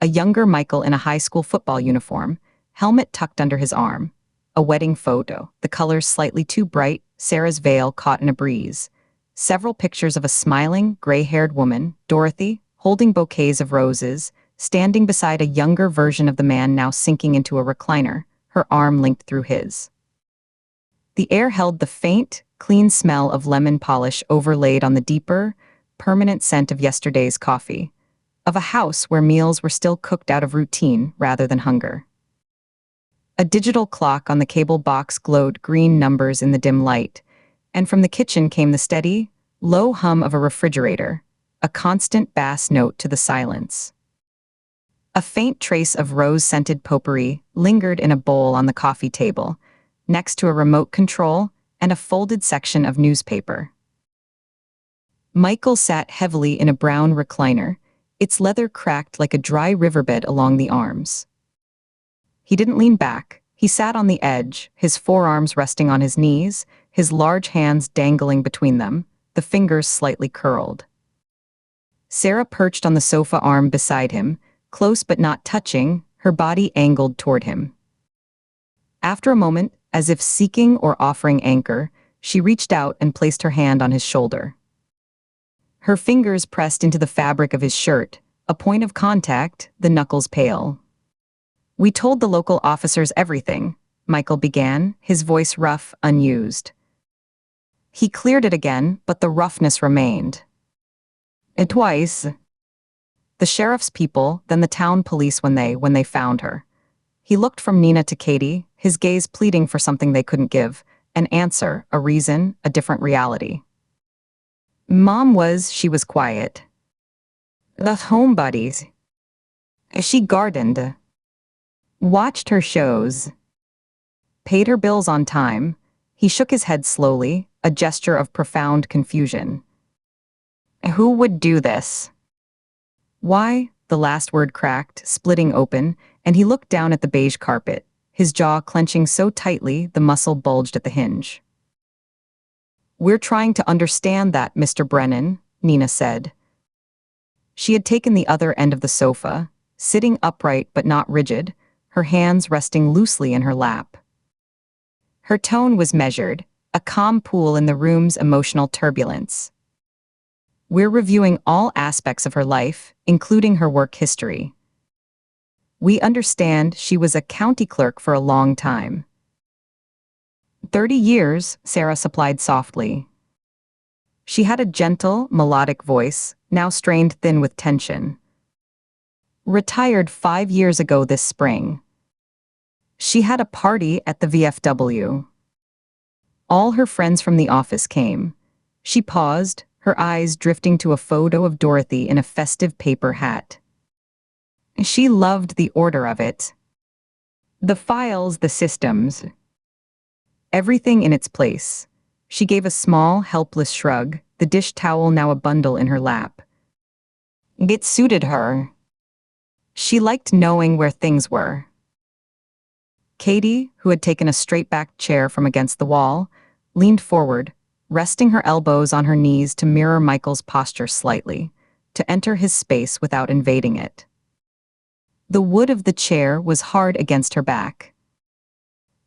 Speaker 2: A younger Michael in a high school football uniform, helmet tucked under his arm. A wedding photo, the colors slightly too bright, Sarah's veil caught in a breeze. Several pictures of a smiling, gray-haired woman, Dorothy, holding bouquets of roses, standing beside a younger version of the man now sinking into a recliner, her arm linked through his. The air held the faint, clean smell of lemon polish overlaid on the deeper, permanent scent of yesterday's coffee, of a house where meals were still cooked out of routine rather than hunger. A digital clock on the cable box glowed green numbers in the dim light, and from the kitchen came the steady, low hum of a refrigerator, a constant bass note to the silence. A faint trace of rose-scented potpourri lingered in a bowl on the coffee table, next to a remote control and a folded section of newspaper. Michael sat heavily in a brown recliner, its leather cracked like a dry riverbed along the arms. He didn't lean back. He sat on the edge, his forearms resting on his knees, his large hands dangling between them, the fingers slightly curled. Sarah perched on the sofa arm beside him, close but not touching, her body angled toward him. After a moment, as if seeking or offering anchor, she reached out and placed her hand on his shoulder. Her fingers pressed into the fabric of his shirt, a point of contact, the knuckles pale. We told the local officers everything, Michael began, his voice rough, unused. He cleared it again, but the roughness remained. Twice. The sheriff's people, then the town police when they found her. He looked from Nina to Katie, his gaze pleading for something they couldn't give, an answer, a reason, a different reality. She was quiet. The homebodies. She gardened. Watched her shows. Paid her bills on time. He shook his head slowly, a gesture of profound confusion. Who would do this? Why? The last word cracked, splitting open, and he looked down at the beige carpet, his jaw clenching so tightly the muscle bulged at the hinge. We're trying to understand that, Mr. Brennan, Nina said. She had taken the other end of the sofa, sitting upright but not rigid, her hands resting loosely in her lap. Her tone was measured, a calm pool in the room's emotional turbulence. We're reviewing all aspects of her life, including her work history. We understand she was a county clerk for a long time. 30 years, Sarah supplied softly. She had a gentle, melodic voice, now strained thin with tension. Retired 5 years ago this spring. She had a party at the VFW. All her friends from the office came. She paused, her eyes drifting to a photo of Dorothy in a festive paper hat. She loved the order of it. The files, the systems. Everything in its place. She gave a small, helpless shrug, the dish towel now a bundle in her lap. It suited her. She liked knowing where things were. Katie, who had taken a straight-backed chair from against the wall, leaned forward, resting her elbows on her knees to mirror Michael's posture slightly, to enter his space without invading it. The wood of the chair was hard against her back.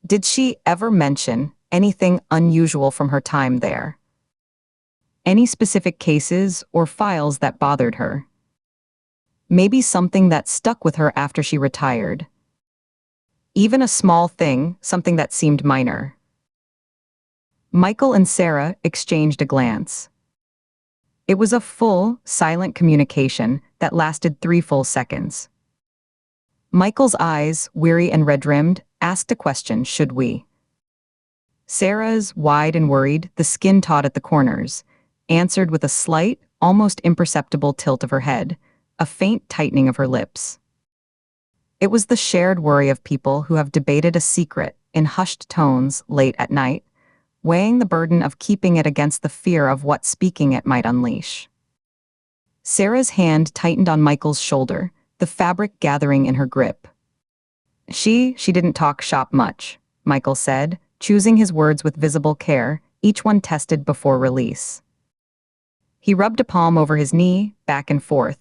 Speaker 2: Did she ever mention anything unusual from her time there? Any specific cases or files that bothered her? Maybe something that stuck with her after she retired. Even a small thing, something that seemed minor. Michael and Sarah exchanged a glance. It was a full, silent communication that lasted 3 full seconds. Michael's eyes, weary and red-rimmed, asked a question, should we? Sarah's, wide and worried, the skin taut at the corners, answered with a slight, almost imperceptible tilt of her head, a faint tightening of her lips. It was the shared worry of people who have debated a secret in hushed tones late at night, weighing the burden of keeping it against the fear of what speaking it might unleash. Sarah's hand tightened on Michael's shoulder, the fabric gathering in her grip. She didn't talk shop much, Michael said, choosing his words with visible care, each one tested before release. He rubbed a palm over his knee, back and forth,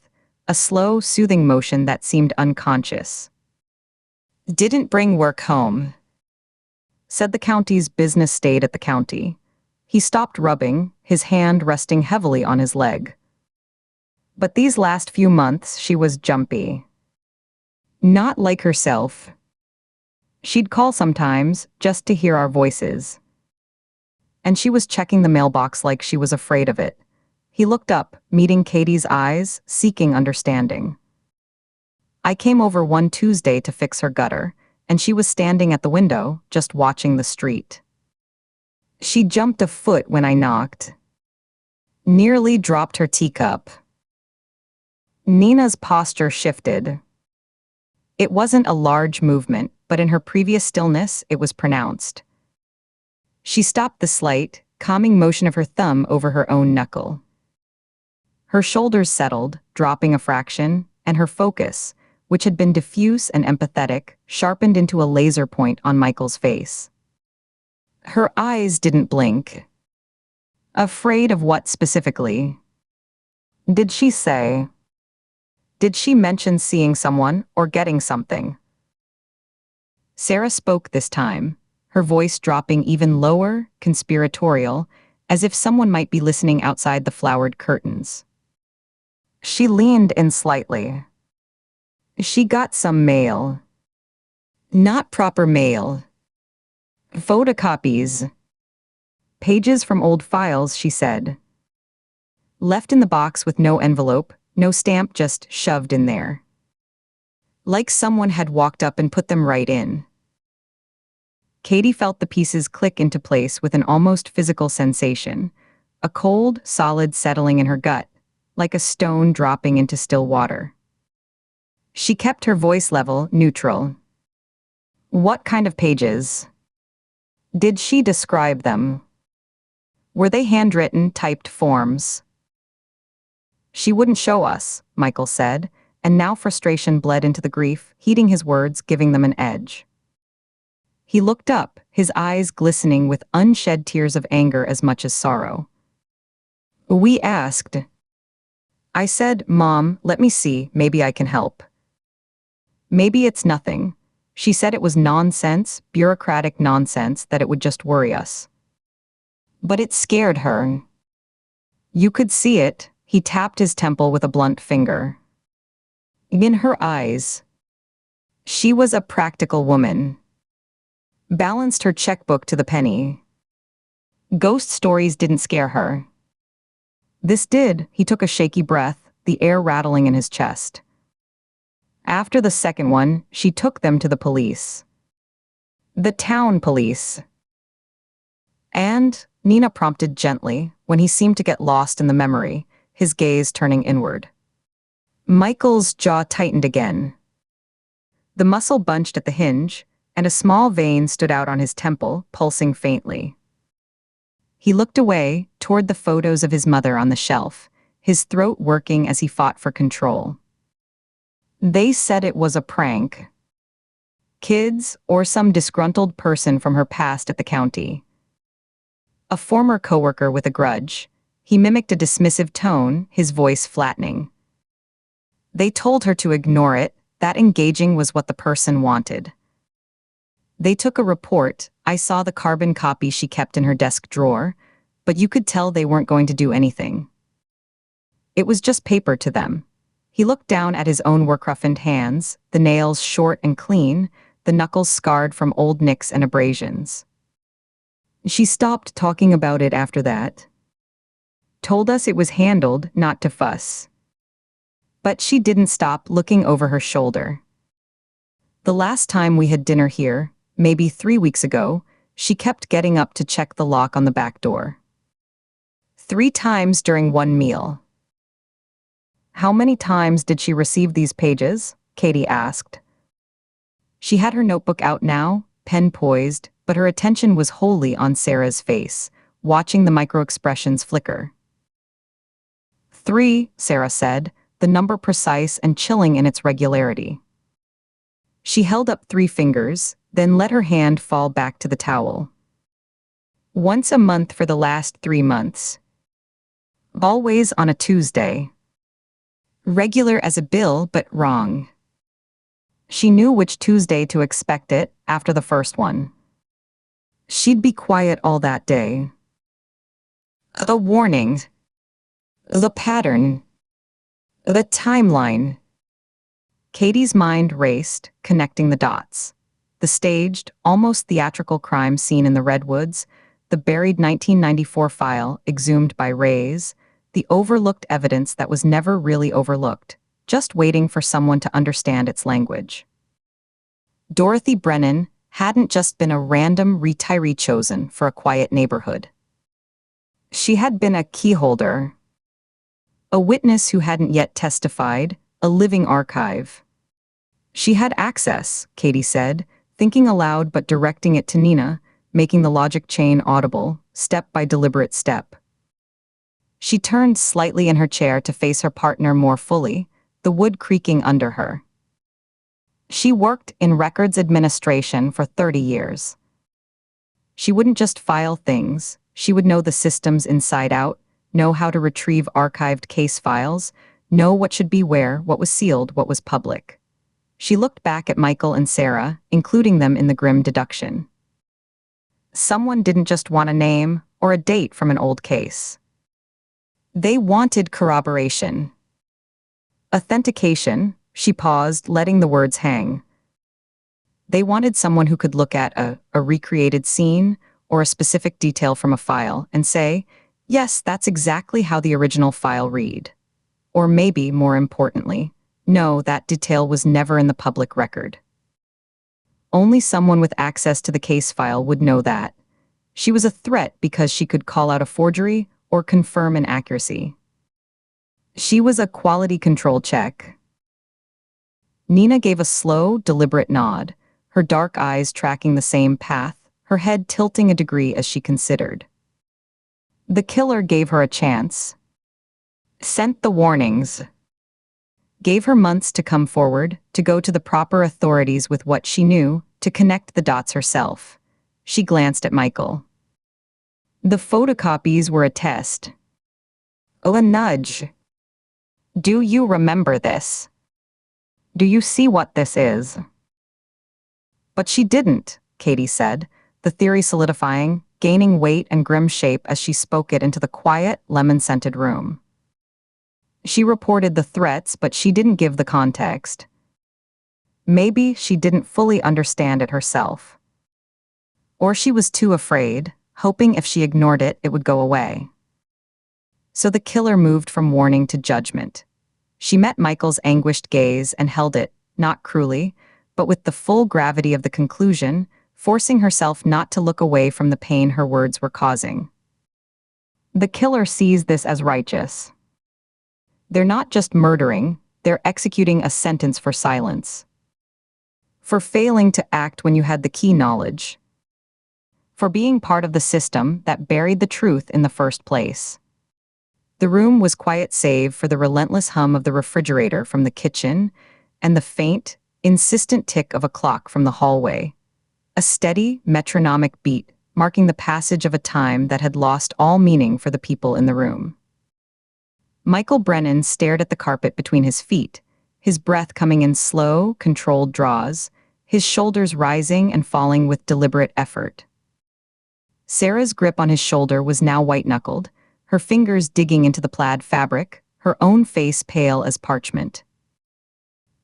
Speaker 2: a slow, soothing motion that seemed unconscious. Didn't bring work home, said the county's business stayed at the county. He stopped rubbing, his hand resting heavily on his leg. But these last few months she was jumpy. Not like herself. She'd call sometimes, just to hear our voices. And she was checking the mailbox like she was afraid of it. He looked up, meeting Katie's eyes, seeking understanding. I came over one Tuesday to fix her gutter, and she was standing at the window, just watching the street. She jumped a foot when I knocked. Nearly dropped her teacup. Nina's posture shifted. It wasn't a large movement, but in her previous stillness, it was pronounced. She stopped the slight, calming motion of her thumb over her own knuckle. Her shoulders settled, dropping a fraction, and her focus, which had been diffuse and empathetic, sharpened into a laser point on Michael's face. Her eyes didn't blink. Afraid of what specifically? Did she say? Did she mention seeing someone or getting something? Sarah spoke this time, her voice dropping even lower, conspiratorial, as if someone might be listening outside the flowered curtains. She leaned in slightly. She got some mail. Not proper mail. Photocopies. Pages from old files, she said. Left in the box with no envelope, no stamp, just shoved in there. Like someone had walked up and put them right in. Katie felt the pieces click into place with an almost physical sensation, a cold, solid settling in her gut, like a stone dropping into still water. She kept her voice level, neutral. What kind of pages? Did she describe them? Were they handwritten, typed forms? She wouldn't show us, Michael said, and now frustration bled into the grief, heeding his words, giving them an edge. He looked up, his eyes glistening with unshed tears of anger as much as sorrow. We asked. I said, Mom, let me see, maybe I can help. Maybe it's nothing. She said it was nonsense, bureaucratic nonsense, that it would just worry us. But it scared her. You could see it. He tapped his temple with a blunt finger. In her eyes. She was a practical woman. Balanced her checkbook to the penny. Ghost stories didn't scare her. This did. He took a shaky breath, the air rattling in his chest. After the second one, she took them to the police. The town police. And, Nina prompted gently, when he seemed to get lost in the memory, his gaze turning inward. Michael's jaw tightened again. The muscle bunched at the hinge, and a small vein stood out on his temple, pulsing faintly. He looked away, toward the photos of his mother on the shelf, his throat working as he fought for control. They said it was a prank. Kids, or some disgruntled person from her past at the county. A former coworker with a grudge. He mimicked a dismissive tone, his voice flattening. They told her to ignore it, that engaging was what the person wanted. They took a report. I saw the carbon copy she kept in her desk drawer, but you could tell they weren't going to do anything. It was just paper to them. He looked down at his own work-roughened hands, the nails short and clean, the knuckles scarred from old nicks and abrasions. She stopped talking about it after that. Told us it was handled, not to fuss. But she didn't stop looking over her shoulder. The last time we had dinner here, maybe 3 weeks ago, she kept getting up to check the lock on the back door. 3 times during one meal. How many times did she receive these pages? Katie asked. She had her notebook out now, pen poised, but her attention was wholly on Sarah's face, watching the micro-expressions flicker. 3, Sarah said, the number precise and chilling in its regularity. She held up 3 fingers, then let her hand fall back to the towel. Once a month for the last 3 months. Always on a Tuesday. Regular as a bill, but wrong. She knew which Tuesday to expect it after the first one. She'd be quiet all that day. The warning. The pattern. The timeline. Katie's mind raced, connecting the dots. The staged, almost theatrical crime scene in the Redwoods, the buried 1994 file exhumed by Rays, the overlooked evidence that was never really overlooked, just waiting for someone to understand its language. Dorothy Brennan hadn't just been a random retiree chosen for a quiet neighborhood. She had been a keyholder, a witness who hadn't yet testified, a living archive. She had access, Katie said, thinking aloud but directing it to Nina, making the logic chain audible, step by deliberate step. She turned slightly in her chair to face her partner more fully, the wood creaking under her. She worked in records administration for 30 years. She wouldn't just file things, she would know the systems inside out, know how to retrieve archived case files, know what should be where, what was sealed, what was public. She looked back at Michael and Sarah, including them in the grim deduction. Someone didn't just want a name or a date from an old case. They wanted corroboration. Authentication, she paused, letting the words hang. They wanted someone who could look at a recreated scene or a specific detail from a file and say, yes, that's exactly how the original file read. Or maybe, more importantly, no, that detail was never in the public record. Only someone with access to the case file would know that. She was a threat because she could call out a forgery or confirm an accuracy. She was a quality control check. Nina gave a slow, deliberate nod, her dark eyes tracking the same path, her head tilting a degree as she considered. The killer gave her a chance. Sent the warnings. Gave her months to come forward, to go to the proper authorities with what she knew, to connect the dots herself. She glanced at Michael. The photocopies were a test. Oh, a nudge. Do you remember this? Do you see what this is? But she didn't, Katie said, the theory solidifying, gaining weight and grim shape as she spoke it into the quiet, lemon-scented room. She reported the threats, but she didn't give the context. Maybe she didn't fully understand it herself. Or she was too afraid, hoping if she ignored it, it would go away. So the killer moved from warning to judgment. She met Michael's anguished gaze and held it, not cruelly, but with the full gravity of the conclusion, forcing herself not to look away from the pain her words were causing. The killer sees this as righteous. They're not just murdering, they're executing a sentence for silence. For failing to act when you had the key knowledge. For being part of the system that buried the truth in the first place. The room was quiet save for the relentless hum of the refrigerator from the kitchen and the faint, insistent tick of a clock from the hallway. A steady, metronomic beat marking the passage of a time that had lost all meaning for the people in the room. Michael Brennan stared at the carpet between his feet, his breath coming in slow, controlled draws, his shoulders rising and falling with deliberate effort. Sarah's grip on his shoulder was now white-knuckled, her fingers digging into the plaid fabric, her own face pale as parchment.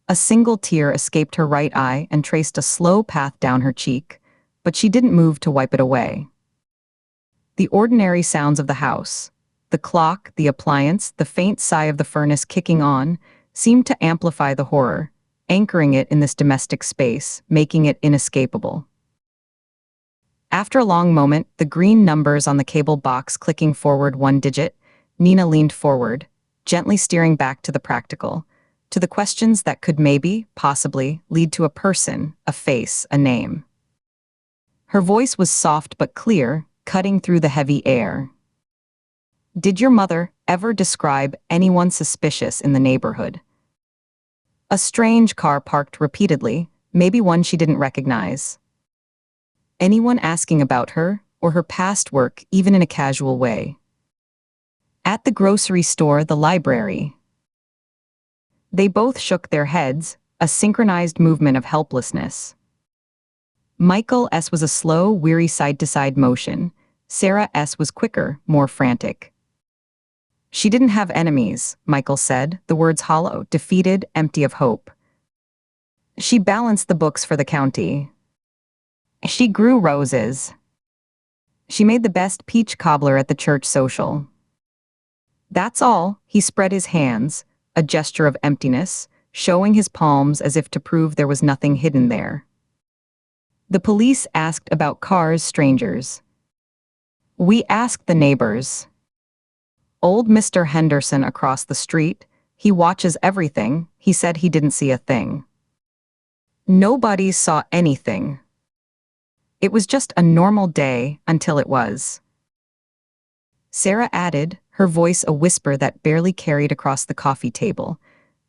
Speaker 2: A single tear escaped her right eye and traced a slow path down her cheek, but she didn't move to wipe it away. The ordinary sounds of the house, the clock, the appliance, the faint sigh of the furnace kicking on, seemed to amplify the horror, anchoring it in this domestic space, making it inescapable. After a long moment, the green numbers on the cable box clicking forward one digit, Nina leaned forward, gently steering back to the practical, to the questions that could maybe, possibly, lead to a person, a face, a name. Her voice was soft but clear, cutting through the heavy air. Did your mother ever describe anyone suspicious in the neighborhood? A strange car parked repeatedly, maybe one she didn't recognize. Anyone asking about her, or her past work, even in a casual way? At the grocery store, the library. They both shook their heads, a synchronized movement of helplessness. Michael S. was a slow, weary side-to-side motion. Sarah S. was quicker, more frantic. She didn't have enemies, Michael said, the words hollow, defeated, empty of hope. She balanced the books for the county. She grew roses. She made the best peach cobbler at the church social. That's all. He spread his hands, a gesture of emptiness, showing his palms as if to prove there was nothing hidden there. The police asked about cars, strangers. We asked the neighbors. Old Mr. Henderson across the street, he watches everything, he said he didn't see a thing. Nobody saw anything. It was just a normal day until it was. Sarah added, her voice a whisper that barely carried across the coffee table.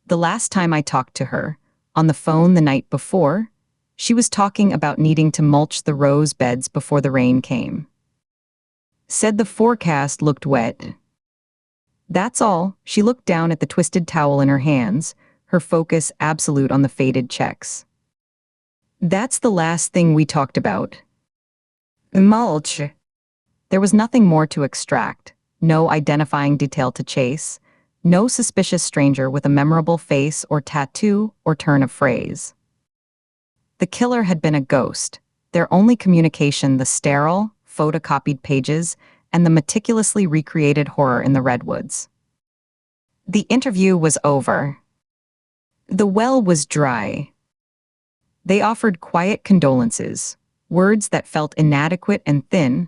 Speaker 2: The last time I talked to her, on the phone the night before, she was talking about needing to mulch the rose beds before the rain came. Said the forecast looked wet. That's all. She looked down at the twisted towel in her hands, her focus absolute on the faded checks. That's the last thing we talked about. Mulch. There was nothing more to extract, no identifying detail to chase, no suspicious stranger with a memorable face or tattoo or turn of phrase. The killer had been a ghost, their only communication the sterile, photocopied pages and the meticulously recreated horror in the redwoods. The interview was over. The well was dry. They offered quiet condolences, words that felt inadequate and thin,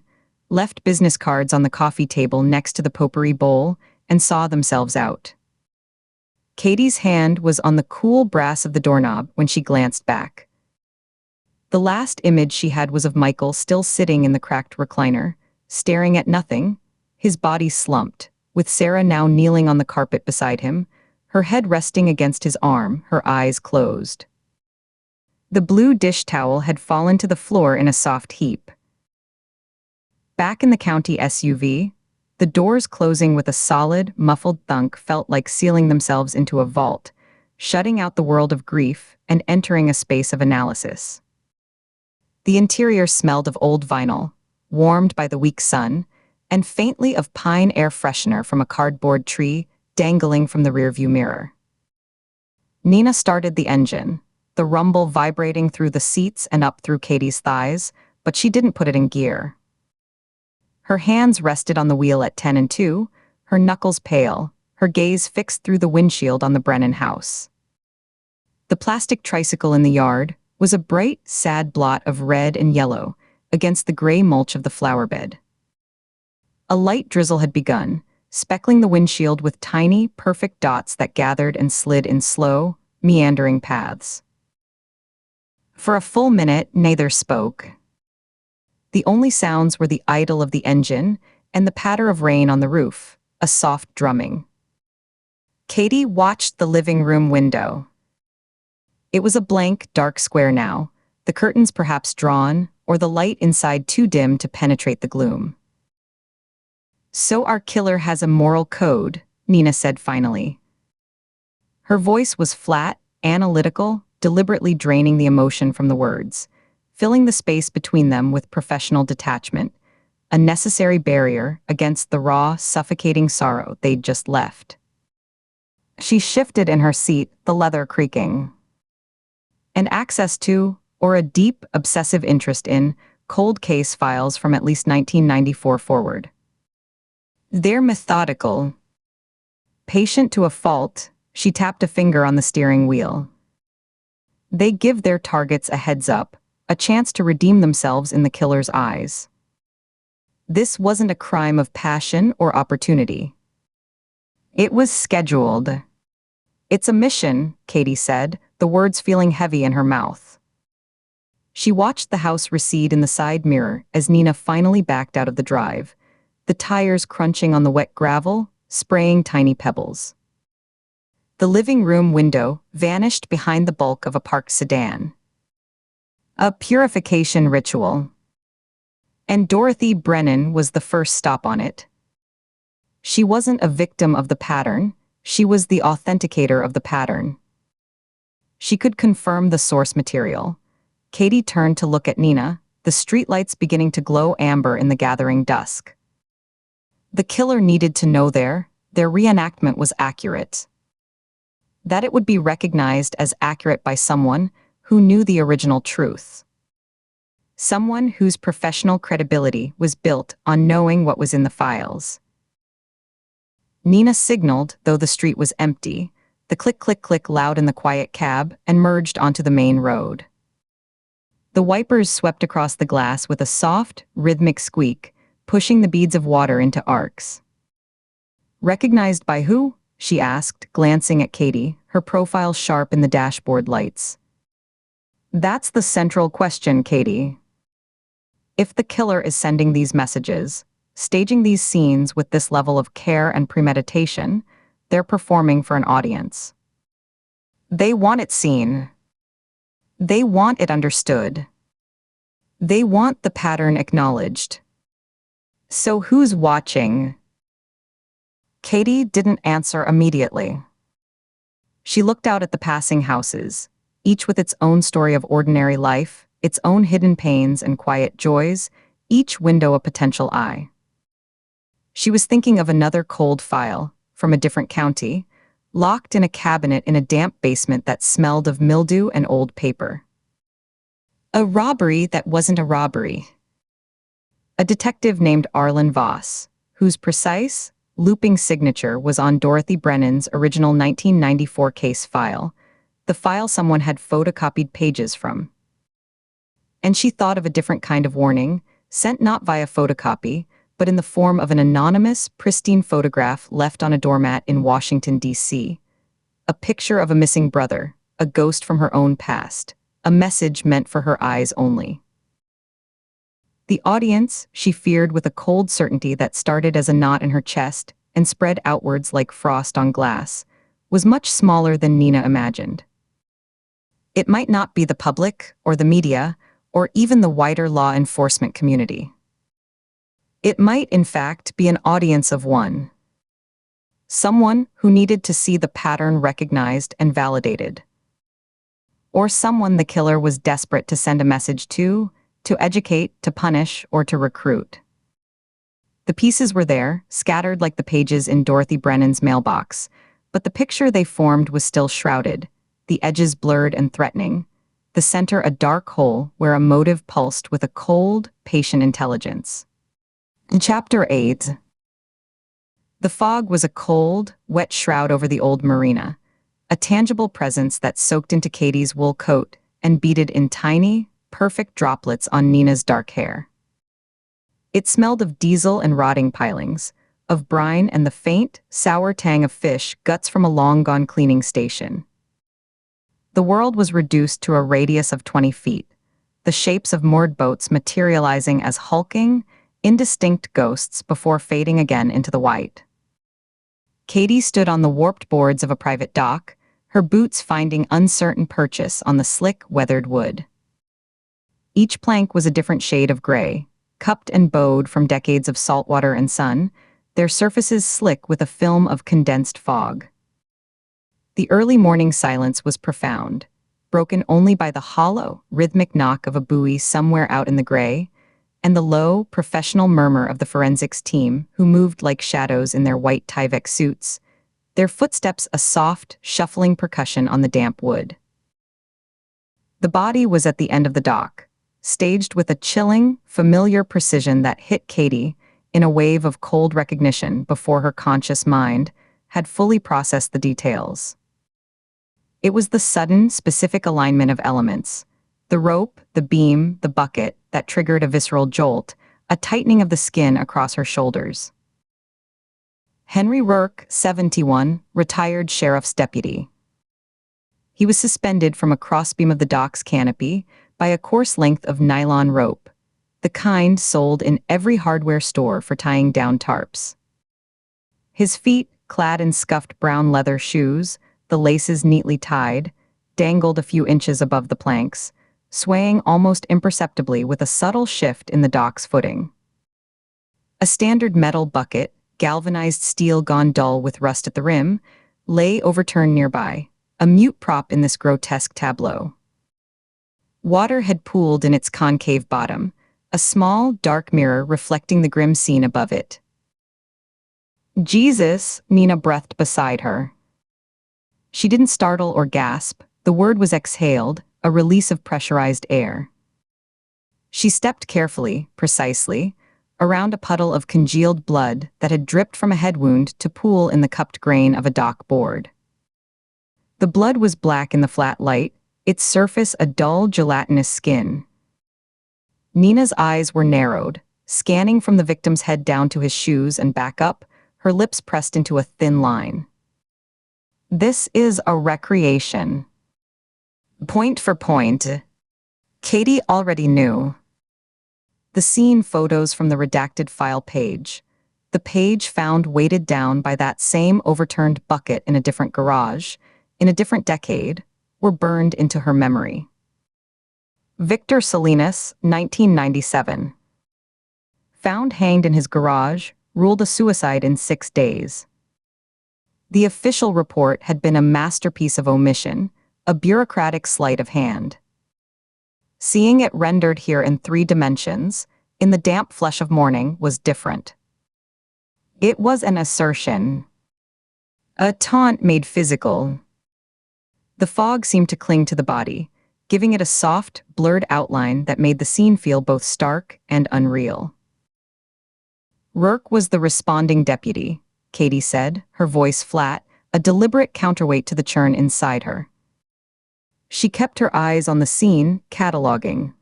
Speaker 2: left business cards on the coffee table next to the potpourri bowl, and saw themselves out. Katie's hand was on the cool brass of the doorknob when she glanced back. The last image she had was of Michael still sitting in the cracked recliner, staring at nothing, his body slumped, with Sarah now kneeling on the carpet beside him, her head resting against his arm, her eyes closed. The blue dish towel had fallen to the floor in a soft heap. Back in the county SUV, the doors closing with a solid, muffled thunk felt like sealing themselves into a vault, shutting out the world of grief and entering a space of analysis. The interior smelled of old vinyl, warmed by the weak sun, and faintly of pine air freshener from a cardboard tree dangling from the rearview mirror. Nina started the engine, the rumble vibrating through the seats and up through Katie's thighs, but she didn't put it in gear. Her hands rested on the wheel at 10 and 2, her knuckles pale, her gaze fixed through the windshield on the Brennan house. The plastic tricycle in the yard was a bright, sad blot of red and yellow against the gray mulch of the flower bed. A light drizzle had begun, speckling the windshield with tiny, perfect dots that gathered and slid in slow, meandering paths. For a full minute, neither spoke. The only sounds were the idle of the engine and the patter of rain on the roof, a soft drumming. Katie watched the living room window. It was a blank, dark square now, the curtains perhaps drawn, or the light inside too dim to penetrate the gloom. So our killer has a moral code, Nina said finally. Her voice was flat, analytical, deliberately draining the emotion from the words, filling the space between them with professional detachment, a necessary barrier against the raw, suffocating sorrow they'd just left. She shifted in her seat, the leather creaking. And access to, or a deep, obsessive interest in, cold case files from at least 1994 forward. They're methodical. Patient to a fault, she tapped a finger on the steering wheel. They give their targets a heads up, a chance to redeem themselves in the killer's eyes. This wasn't a crime of passion or opportunity. It was scheduled. It's a mission, Katie said, the words feeling heavy in her mouth. She watched the house recede in the side mirror as Nina finally backed out of the drive, the tires crunching on the wet gravel, spraying tiny pebbles. The living room window vanished behind the bulk of a parked sedan. A purification ritual. And Dorothy Brennan was the first stop on it. She wasn't a victim of the pattern, she was the authenticator of the pattern. She could confirm the source material. Katie turned to look at Nina, the streetlights beginning to glow amber in the gathering dusk. The killer needed to know their reenactment was accurate. That it would be recognized as accurate by someone who knew the original truth. Someone whose professional credibility was built on knowing what was in the files. Nina signaled, though the street was empty, the click-click-click loud in the quiet cab, and merged onto the main road. The wipers swept across the glass with a soft, rhythmic squeak, pushing the beads of water into arcs. Recognized by who? She asked, glancing at Katie, her profile sharp in the dashboard lights. That's the central question, Katie. If the killer is sending these messages, staging these scenes with this level of care and premeditation, they're performing for an audience. They want it seen. They want it understood. They want the pattern acknowledged. So who's watching? Katie didn't answer immediately. She looked out at the passing houses, each with its own story of ordinary life, its own hidden pains and quiet joys, each window a potential eye. She was thinking of another cold file, from a different county, locked in a cabinet in a damp basement that smelled of mildew and old paper. A robbery that wasn't a robbery. A detective named Arlen Voss, whose precise, looping signature was on Dorothy Brennan's original 1994 case file, the file someone had photocopied pages from. And she thought of a different kind of warning, sent not via photocopy, but in the form of an anonymous, pristine photograph left on a doormat in Washington, D.C. A picture of a missing brother, a ghost from her own past, a message meant for her eyes only. The audience, she feared with a cold certainty that started as a knot in her chest and spread outwards like frost on glass, was much smaller than Nina imagined. It might not be the public, or the media, or even the wider law enforcement community. It might, in fact, be an audience of one. Someone who needed to see the pattern recognized and validated. Or someone the killer was desperate to send a message to educate, to punish, or to recruit. The pieces were there, scattered like the pages in Dorothy Brennan's mailbox, but the picture they formed was still shrouded, the edges blurred and threatening, the center a dark hole where a motive pulsed with a cold, patient intelligence. In Chapter 8, the fog was a cold, wet shroud over the old marina, a tangible presence that soaked into Katie's wool coat and beaded in tiny, perfect droplets on Nina's dark hair. It smelled of diesel and rotting pilings, of brine and the faint, sour tang of fish guts from a long-gone cleaning station. The world was reduced to a radius of 20 feet, the shapes of moored boats materializing as hulking, indistinct ghosts before fading again into the white. Katie stood on the warped boards of a private dock, her boots finding uncertain purchase on the slick, weathered wood. Each plank was a different shade of gray, cupped and bowed from decades of saltwater and sun, their surfaces slick with a film of condensed fog. The early morning silence was profound, broken only by the hollow, rhythmic knock of a buoy somewhere out in the gray, and the low, professional murmur of the forensics team who moved like shadows in their white Tyvek suits, their footsteps a soft, shuffling percussion on the damp wood. The body was at the end of the dock, staged with a chilling, familiar precision that hit Katie in a wave of cold recognition before her conscious mind had fully processed the details. It was the sudden, specific alignment of elements, the rope, the beam, the bucket, that triggered a visceral jolt, a tightening of the skin across her shoulders. Henry Rourke, 71, retired sheriff's deputy. He was suspended from a crossbeam of the dock's canopy by a coarse length of nylon rope, the kind sold in every hardware store for tying down tarps. His feet, clad in scuffed brown leather shoes, the laces neatly tied, dangled a few inches above the planks, swaying almost imperceptibly with a subtle shift in the dock's footing. A standard metal bucket, galvanized steel gone dull with rust at the rim, lay overturned nearby, a mute prop in this grotesque tableau. Water had pooled in its concave bottom, a small, dark mirror reflecting the grim scene above it. "Jesus," Nina breathed beside her. She didn't startle or gasp. The word was exhaled, a release of pressurized air. She stepped carefully, precisely, around a puddle of congealed blood that had dripped from a head wound to pool in the cupped grain of a dock board. The blood was black in the flat light, its surface a dull, gelatinous skin. Nina's eyes were narrowed, scanning from the victim's head down to his shoes and back up, her lips pressed into a thin line. "This is a recreation. Point for point." Katie already knew. The scene photos from the redacted file page, the page found weighted down by that same overturned bucket in a different garage, in a different decade, were burned into her memory. Victor Salinas, 1997. Found hanged in his garage, ruled a suicide in 6 days. The official report had been a masterpiece of omission, a bureaucratic sleight of hand. Seeing it rendered here in 3 dimensions, in the damp flush of morning, was different. It was an assertion. A taunt made physical. The fog seemed to cling to the body, giving it a soft, blurred outline that made the scene feel both stark and unreal. Rourke was the responding deputy, Katie said, her voice flat, a deliberate counterweight to the churn inside her. She kept her eyes on the scene, cataloging.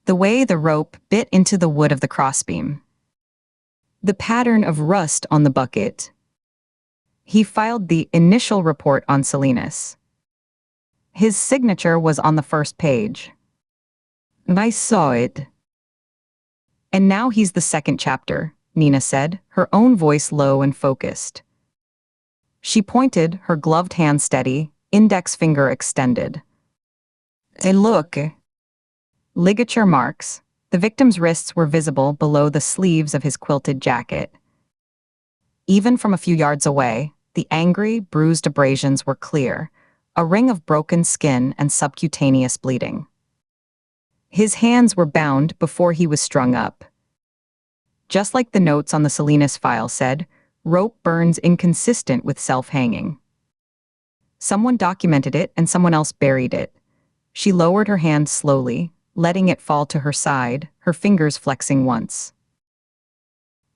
Speaker 2: The way the rope bit into the wood of the crossbeam. The pattern of rust on the bucket. He filed the initial report on Salinas. His signature was on the first page. "I saw it." "And now he's the second chapter," Nina said, her own voice low and focused. She pointed, her gloved hand steady, index finger extended. "And look." Ligature marks. The victim's wrists were visible below the sleeves of his quilted jacket. Even from a few yards away, the angry, bruised abrasions were clear, a ring of broken skin and subcutaneous bleeding. His hands were bound before he was strung up. Just like the notes on the Salinas file said, rope burns inconsistent with self-hanging. Someone documented it and someone else buried it. She lowered her hand slowly, letting it fall to her side, her fingers flexing once.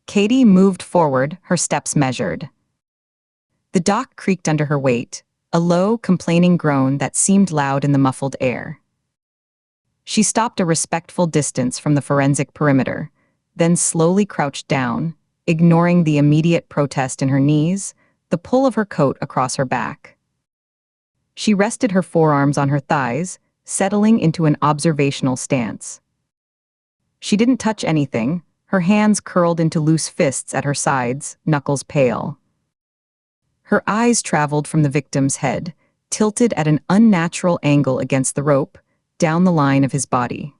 Speaker 2: Katie moved forward, her steps measured. The dock creaked under her weight, a low, complaining groan that seemed loud in the muffled air. She stopped a respectful distance from the forensic perimeter, then slowly crouched down, ignoring the immediate protest in her knees, the pull of her coat across her back. She rested her forearms on her thighs, settling into an observational stance. She didn't touch anything, her hands curled into loose fists at her sides, knuckles pale. Her eyes traveled from the victim's head, tilted at an unnatural angle against the rope, down the line of his body.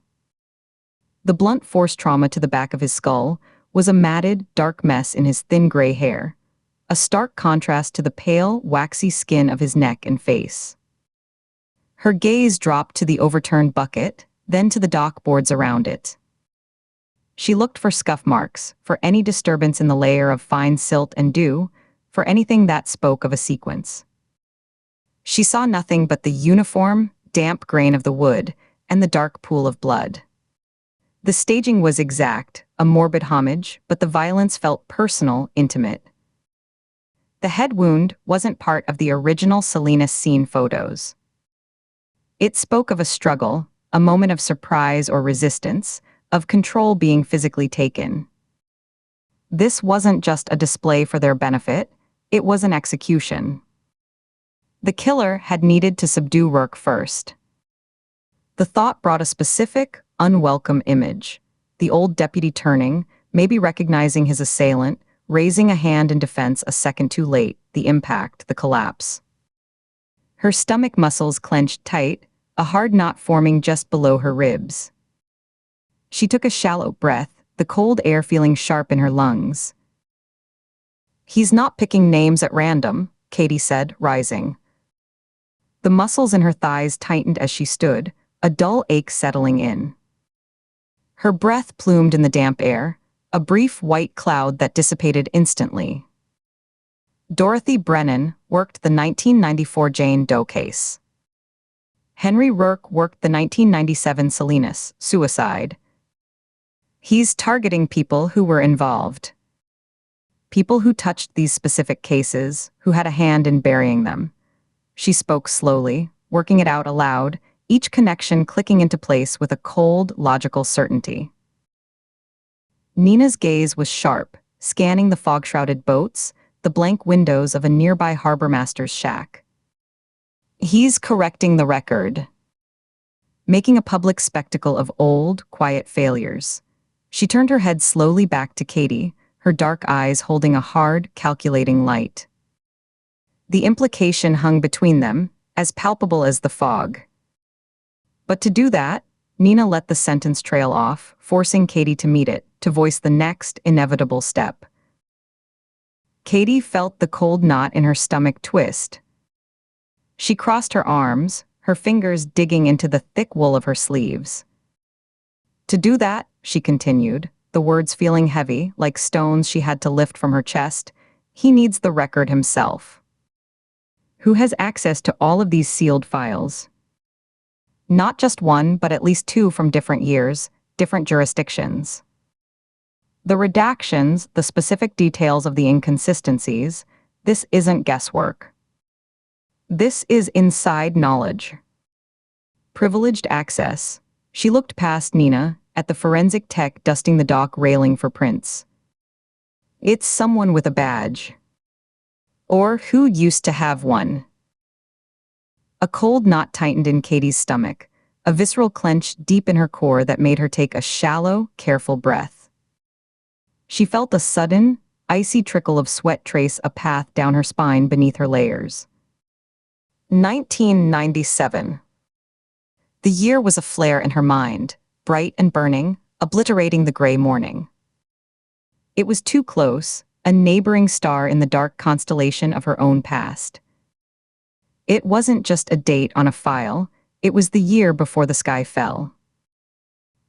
Speaker 2: The blunt force trauma to the back of his skull was a matted, dark mess in his thin gray hair, a stark contrast to the pale, waxy skin of his neck and face. Her gaze dropped to the overturned bucket, then to the dock boards around it. She looked for scuff marks, for any disturbance in the layer of fine silt and dew, for anything that spoke of a sequence. She saw nothing but the uniform, damp grain of the wood and the dark pool of blood. The staging was exact, a morbid homage, but the violence felt personal, intimate. The head wound wasn't part of the original Salinas scene photos. It spoke of a struggle, a moment of surprise or resistance, of control being physically taken. This wasn't just a display for their benefit, it was an execution. The killer had needed to subdue Rourke first. The thought brought a specific, unwelcome image. The old deputy turning, maybe recognizing his assailant, raising a hand in defense a second too late, the impact, the collapse. Her stomach muscles clenched tight, a hard knot forming just below her ribs. She took a shallow breath, the cold air feeling sharp in her lungs. "He's not picking names at random," Katie said, rising. The muscles in her thighs tightened as she stood, a dull ache settling in. Her breath plumed in the damp air, a brief white cloud that dissipated instantly. Dorothy Brennan worked the 1994 Jane Doe case. Henry Rourke worked the 1997 Salinas suicide. He's targeting people who were involved. People who touched these specific cases, who had a hand in burying them. She spoke slowly, working it out aloud, each connection clicking into place with a cold, logical certainty. Nina's gaze was sharp, scanning the fog-shrouded boats, the blank windows of a nearby harbormaster's shack. He's correcting the record. Making a public spectacle of old, quiet failures. She turned her head slowly back to Katie, her dark eyes holding a hard, calculating light. The implication hung between them, as palpable as the fog. But to do that, Nina let the sentence trail off, forcing Katie to meet it, to voice the next inevitable step. Katie felt the cold knot in her stomach twist. She crossed her arms, her fingers digging into the thick wool of her sleeves. "To do that," she continued, the words feeling heavy, like stones she had to lift from her chest, "he needs the record himself. Who has access to all of these sealed files? Not just one, but at least two from different years, different jurisdictions. The redactions, the specific details of the inconsistencies, this isn't guesswork. This is inside knowledge. Privileged access." She looked past Nina, at the forensic tech dusting the dock railing for prints. "It's someone with a badge. Or who used to have one." A cold knot tightened in Katie's stomach, a visceral clench deep in her core that made her take a shallow, careful breath. She felt a sudden, icy trickle of sweat trace a path down her spine beneath her layers. 1997. The year was a flare in her mind, bright and burning, obliterating the gray morning. It was too close, a neighboring star in the dark constellation of her own past. It wasn't just a date on a file, it was the year before the sky fell.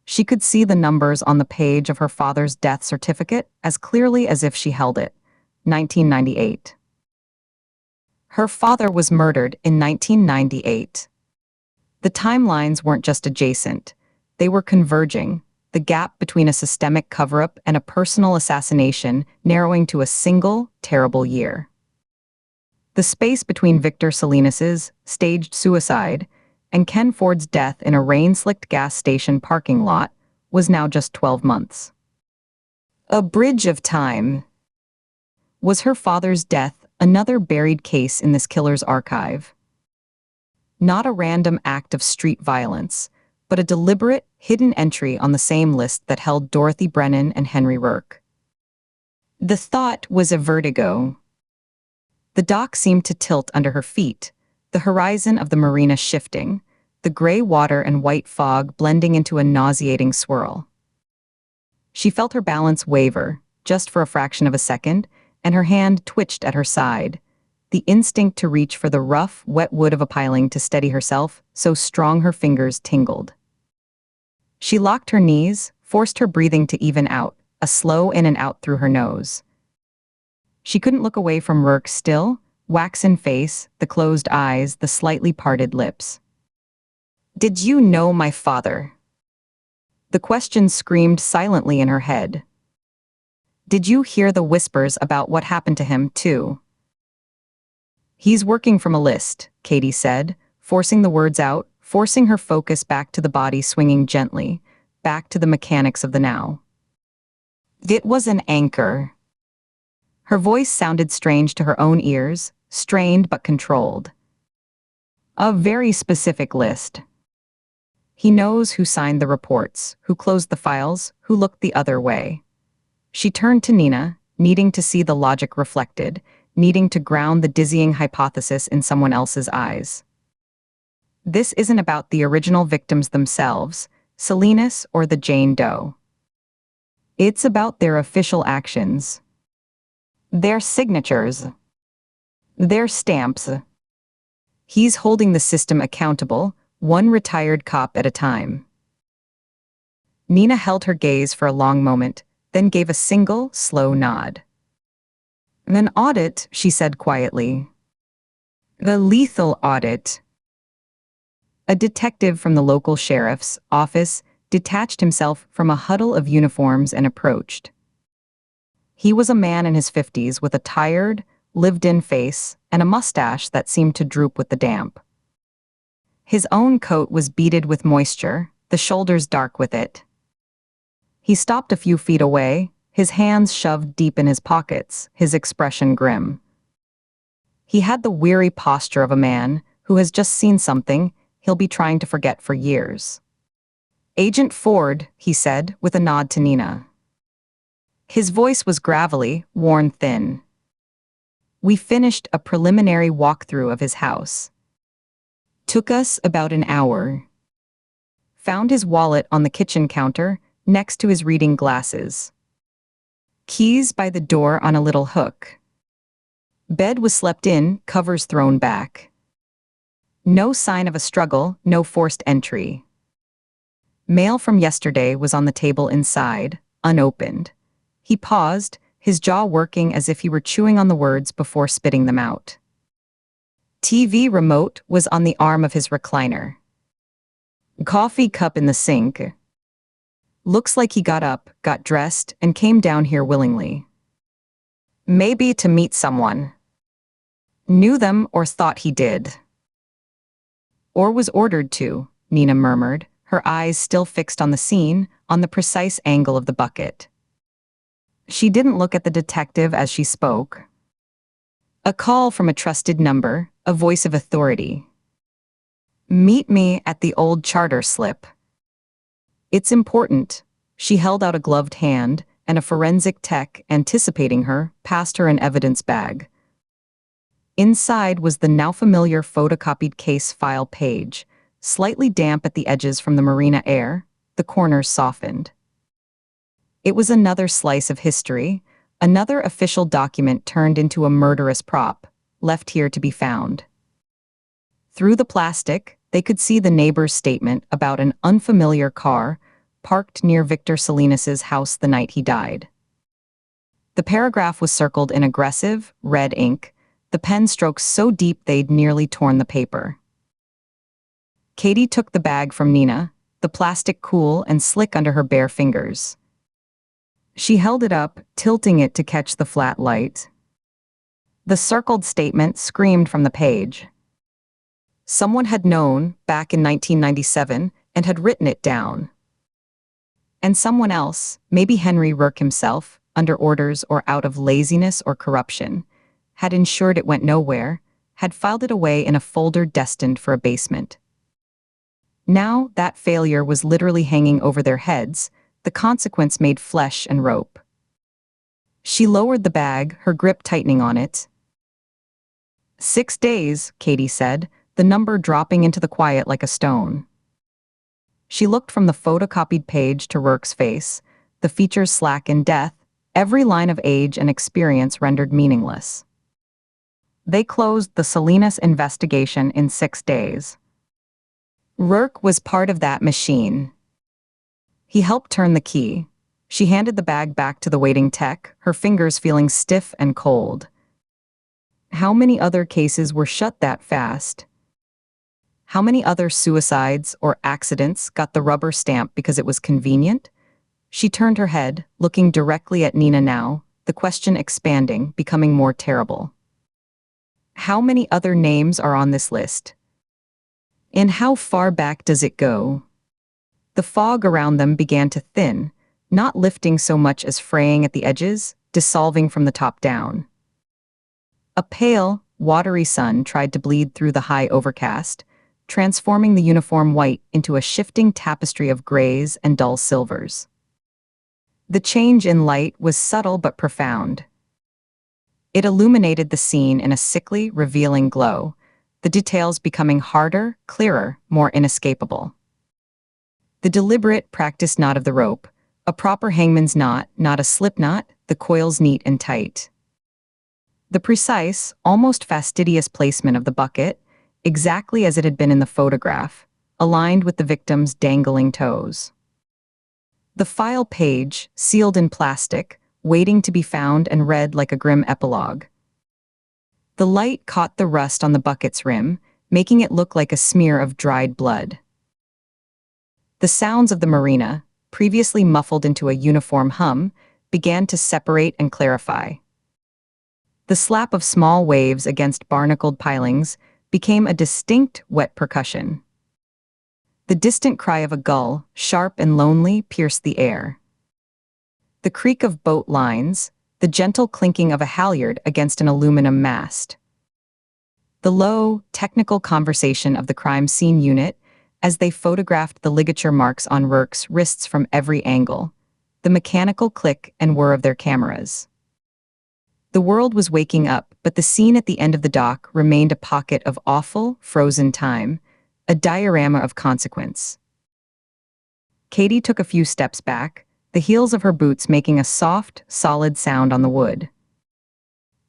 Speaker 2: She could see the numbers on the page of her father's death certificate as clearly as if she held it. 1998. Her father was murdered in 1998. The timelines weren't just adjacent, they were converging, the gap between a systemic cover-up and a personal assassination narrowing to a single, terrible year. The space between Victor Salinas's staged suicide and Ken Ford's death in a rain-slicked gas station parking lot was now just 12 months. A bridge of time. Was her father's death another buried case in this killer's archive? Not a random act of street violence, but a deliberate, hidden entry on the same list that held Dorothy Brennan and Henry Rourke. The thought was a vertigo. The dock seemed to tilt under her feet, the horizon of the marina shifting, the gray water and white fog blending into a nauseating swirl. She felt her balance waver, just for a fraction of a second, and her hand twitched at her side, the instinct to reach for the rough, wet wood of a piling to steady herself, so strong her fingers tingled. She locked her knees, forced her breathing to even out, a slow in and out through her nose. She couldn't look away from Rourke's still, waxen face, the closed eyes, the slightly parted lips. "Did you know my father?" The question screamed silently in her head. "Did you hear the whispers about what happened to him, too?" "He's working from a list," Katie said, forcing the words out, forcing her focus back to the body swinging gently, back to the mechanics of the now. It was an anchor. Her voice sounded strange to her own ears, strained but controlled. A very specific list. He knows who signed the reports, who closed the files, who looked the other way. She turned to Nina, needing to see the logic reflected, needing to ground the dizzying hypothesis in someone else's eyes. This isn't about the original victims themselves, Salinas or the Jane Doe. It's about their official actions. Their signatures. Their stamps. He's holding the system accountable, one retired cop at a time. Nina held her gaze for a long moment, then gave a single, slow nod. "An audit," she said quietly. "The lethal audit." A detective from the local sheriff's office detached himself from a huddle of uniforms and approached. He was a man in his 50s with a tired, lived-in face and a mustache that seemed to droop with the damp. His own coat was beaded with moisture, the shoulders dark with it. He stopped a few feet away, his hands shoved deep in his pockets, his expression grim. He had the weary posture of a man who has just seen something he'll be trying to forget for years. "Agent Ford," he said, with a nod to Nina. His voice was gravelly, worn thin. "We finished a preliminary walkthrough of his house. Took us about an hour. Found his wallet on the kitchen counter, next to his reading glasses. Keys by the door on a little hook. Bed was slept in, covers thrown back. No sign of a struggle, no forced entry. Mail from yesterday was on the table inside, unopened." He paused, his jaw working as if he were chewing on the words before spitting them out. "TV remote was on the arm of his recliner. Coffee cup in the sink. Looks like he got up, got dressed, and came down here willingly. Maybe to meet someone. Knew them or thought he did. Or was ordered to," Nina murmured, her eyes still fixed on the scene, on the precise angle of the bucket. She didn't look at the detective as she spoke. A call from a trusted number, a voice of authority. "Meet me at the old charter slip." "It's important." She held out a gloved hand, and a forensic tech, anticipating her, passed her an evidence bag. Inside was the now familiar photocopied case file page, slightly damp at the edges from the marina air, the corners softened. It was another slice of history, another official document turned into a murderous prop, left here to be found. Through the plastic, they could see the neighbor's statement about an unfamiliar car parked near Victor Salinas's house the night he died. The paragraph was circled in aggressive, red ink, the pen strokes so deep they'd nearly torn the paper. Katie took the bag from Nina, the plastic cool and slick under her bare fingers. She held it up, tilting it to catch the flat light. The circled statement screamed from the page. Someone had known, back in 1997, and had written it down. And someone else, maybe Henry Rourke himself, under orders or out of laziness or corruption, had ensured it went nowhere, had filed it away in a folder destined for a basement. Now that failure was literally hanging over their heads, the consequence made flesh and rope. She lowered the bag, her grip tightening on it. 6 days, Katie said, the number dropping into the quiet like a stone. She looked from the photocopied page to Rourke's face, the features slack in death, every line of age and experience rendered meaningless. They closed the Salinas investigation in 6 days. Rourke was part of that machine. He helped turn the key. She handed the bag back to the waiting tech, her fingers feeling stiff and cold. How many other cases were shut that fast? How many other suicides or accidents got the rubber stamp because it was convenient? She turned her head, looking directly at Nina now, the question expanding, becoming more terrible. How many other names are on this list? And how far back does it go? The fog around them began to thin, not lifting so much as fraying at the edges, dissolving from the top down. A pale, watery sun tried to bleed through the high overcast, transforming the uniform white into a shifting tapestry of grays and dull silvers. The change in light was subtle but profound. It illuminated the scene in a sickly, revealing glow, the details becoming harder, clearer, more inescapable. The deliberate, practiced knot of the rope, a proper hangman's knot, not a slip knot, the coils neat and tight. The precise, almost fastidious placement of the bucket, exactly as it had been in the photograph, aligned with the victim's dangling toes. The file page, sealed in plastic, waiting to be found and read like a grim epilogue. The light caught the rust on the bucket's rim, making it look like a smear of dried blood. The sounds of the marina, previously muffled into a uniform hum, began to separate and clarify. The slap of small waves against barnacled pilings became a distinct, wet percussion. The distant cry of a gull, sharp and lonely, pierced the air. The creak of boat lines, the gentle clinking of a halyard against an aluminum mast. The low, technical conversation of the crime scene unit as they photographed the ligature marks on Rourke's wrists from every angle, the mechanical click and whir of their cameras. The world was waking up, but the scene at the end of the dock remained a pocket of awful, frozen time, a diorama of consequence. Katie took a few steps back, the heels of her boots making a soft, solid sound on the wood.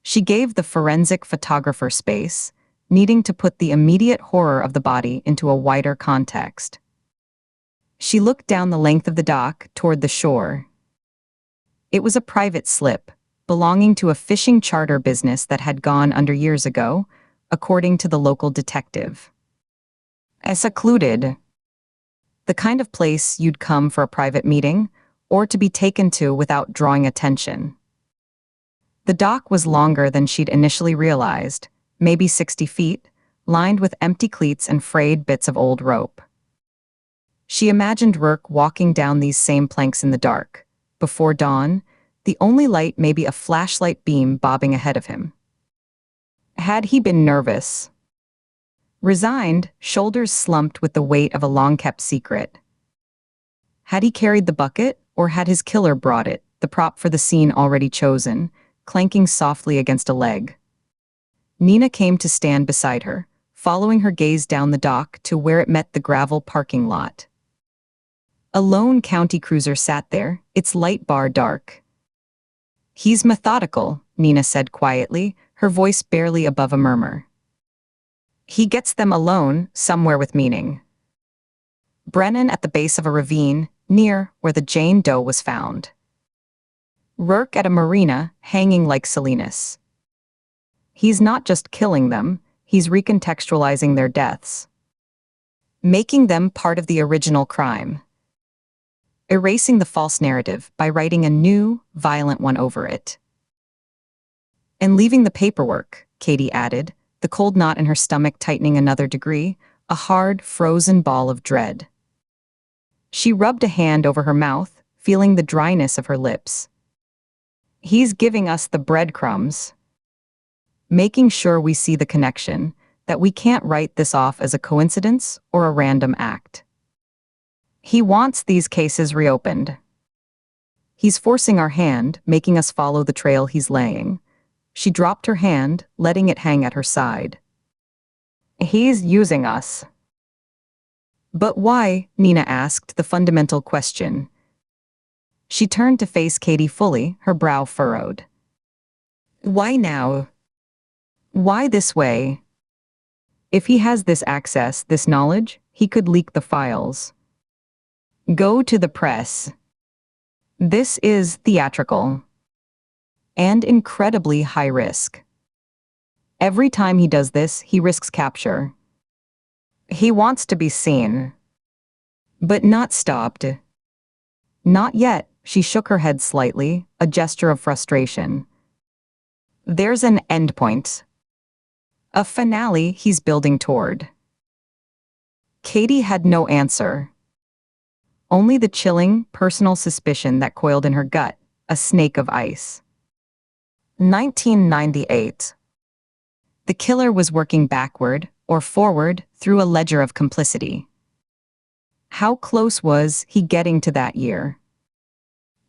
Speaker 2: She gave the forensic photographer space, needing to put the immediate horror of the body into a wider context. She looked down the length of the dock toward the shore. It was a private slip, belonging to a fishing charter business that had gone under years ago, according to the local detective. As secluded, the kind of place you'd come for a private meeting, or to be taken to without drawing attention. The dock was longer than she'd initially realized, maybe 60 feet, lined with empty cleats and frayed bits of old rope. She imagined Rourke walking down these same planks in the dark, before dawn, the only light maybe a flashlight beam bobbing ahead of him. Had he been nervous? Resigned, shoulders slumped with the weight of a long-kept secret? Had he carried the bucket, or had his killer brought it, the prop for the scene already chosen, clanking softly against a leg? Nina came to stand beside her, following her gaze down the dock to where it met the gravel parking lot. A lone county cruiser sat there, its light bar dark. "He's methodical," Nina said quietly, her voice barely above a murmur. "He gets them alone, somewhere with meaning." Brennan at the base of a ravine, near where the Jane Doe was found. Rourke at a marina, hanging like Salinas. He's not just killing them, he's recontextualizing their deaths. Making them part of the original crime. Erasing the false narrative by writing a new, violent one over it. And leaving the paperwork, Katie added, the cold knot in her stomach tightening another degree, a hard, frozen ball of dread. She rubbed a hand over her mouth, feeling the dryness of her lips. He's giving us the breadcrumbs. Making sure we see the connection, that we can't write this off as a coincidence or a random act. He wants these cases reopened. He's forcing our hand, making us follow the trail he's laying. She dropped her hand, letting it hang at her side. He's using us. But why? Nina asked the fundamental question. She turned to face Katie fully, her brow furrowed. Why now? Why this way? If he has this access, this knowledge, he could leak the files. Go to the press. This is theatrical and incredibly high risk. Every time he does this, he risks capture. He wants to be seen, but not stopped. Not yet, she shook her head slightly, a gesture of frustration. There's an endpoint. A finale he's building toward. Katie had no answer. Only the chilling, personal suspicion that coiled in her gut, a snake of ice. 1998. The killer was working backward, or forward, through a ledger of complicity. How close was he getting to that year?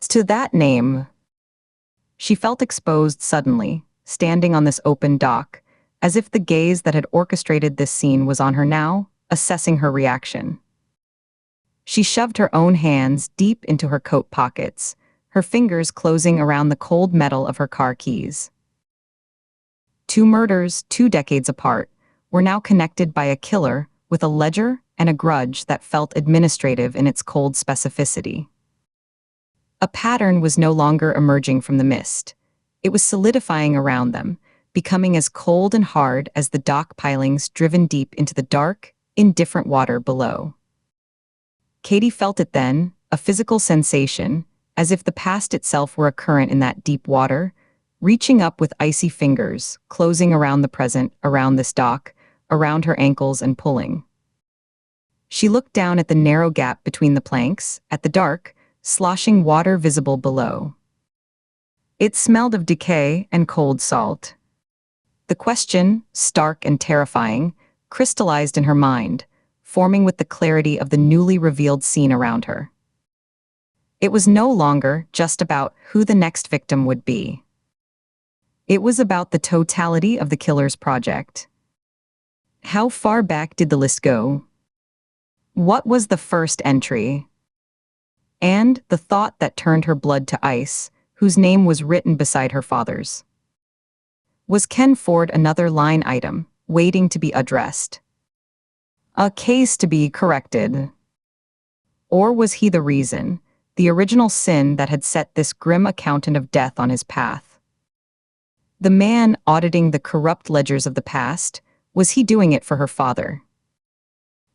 Speaker 2: To that name. She felt exposed suddenly, standing on this open dock, as if the gaze that had orchestrated this scene was on her now, assessing her reaction. She shoved her own hands deep into her coat pockets, her fingers closing around the cold metal of her car keys. 2 murders, 2 decades apart, were now connected by a killer with a ledger and a grudge that felt administrative in its cold specificity. A pattern was no longer emerging from the mist. It was solidifying around them, becoming as cold and hard as the dock pilings driven deep into the dark, indifferent water below. Katie felt it then, a physical sensation, as if the past itself were a current in that deep water, reaching up with icy fingers, closing around the present, around this dock, around her ankles and pulling. She looked down at the narrow gap between the planks, at the dark, sloshing water visible below. It smelled of decay and cold salt. The question, stark and terrifying, crystallized in her mind, forming with the clarity of the newly revealed scene around her. It was no longer just about who the next victim would be. It was about the totality of the killer's project. How far back did the list go? What was the first entry? And the thought that turned her blood to ice, whose name was written beside her father's. Was Ken Ford another line item, waiting to be addressed? A case to be corrected? Or was he the reason, the original sin that had set this grim accountant of death on his path? The man auditing the corrupt ledgers of the past, was he doing it for her father?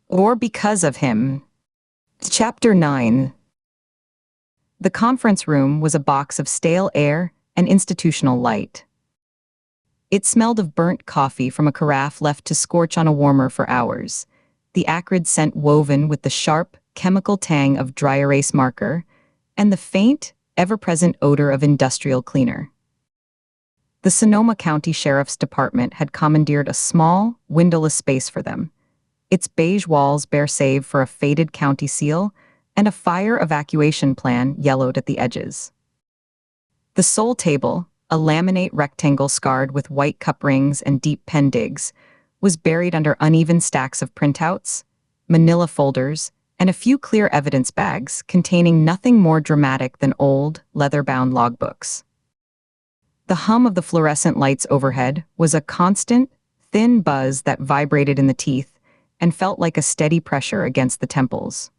Speaker 2: Or because of him? Chapter 9. The conference room was a box of stale air and institutional light. It smelled of burnt coffee from a carafe left to scorch on a warmer for hours, the acrid scent woven with the sharp, chemical tang of dry erase marker, and the faint, ever-present odor of industrial cleaner. The Sonoma County Sheriff's Department had commandeered a small, windowless space for them. Its beige walls bare save for a faded county seal, and a fire evacuation plan yellowed at the edges. The sole table, a laminate rectangle scarred with white cup rings and deep pen digs, was buried under uneven stacks of printouts, manila folders, and a few clear evidence bags containing nothing more dramatic than old, leather-bound logbooks. The hum of the fluorescent lights overhead was a constant, thin buzz that vibrated in the teeth and felt like a steady pressure against the temples.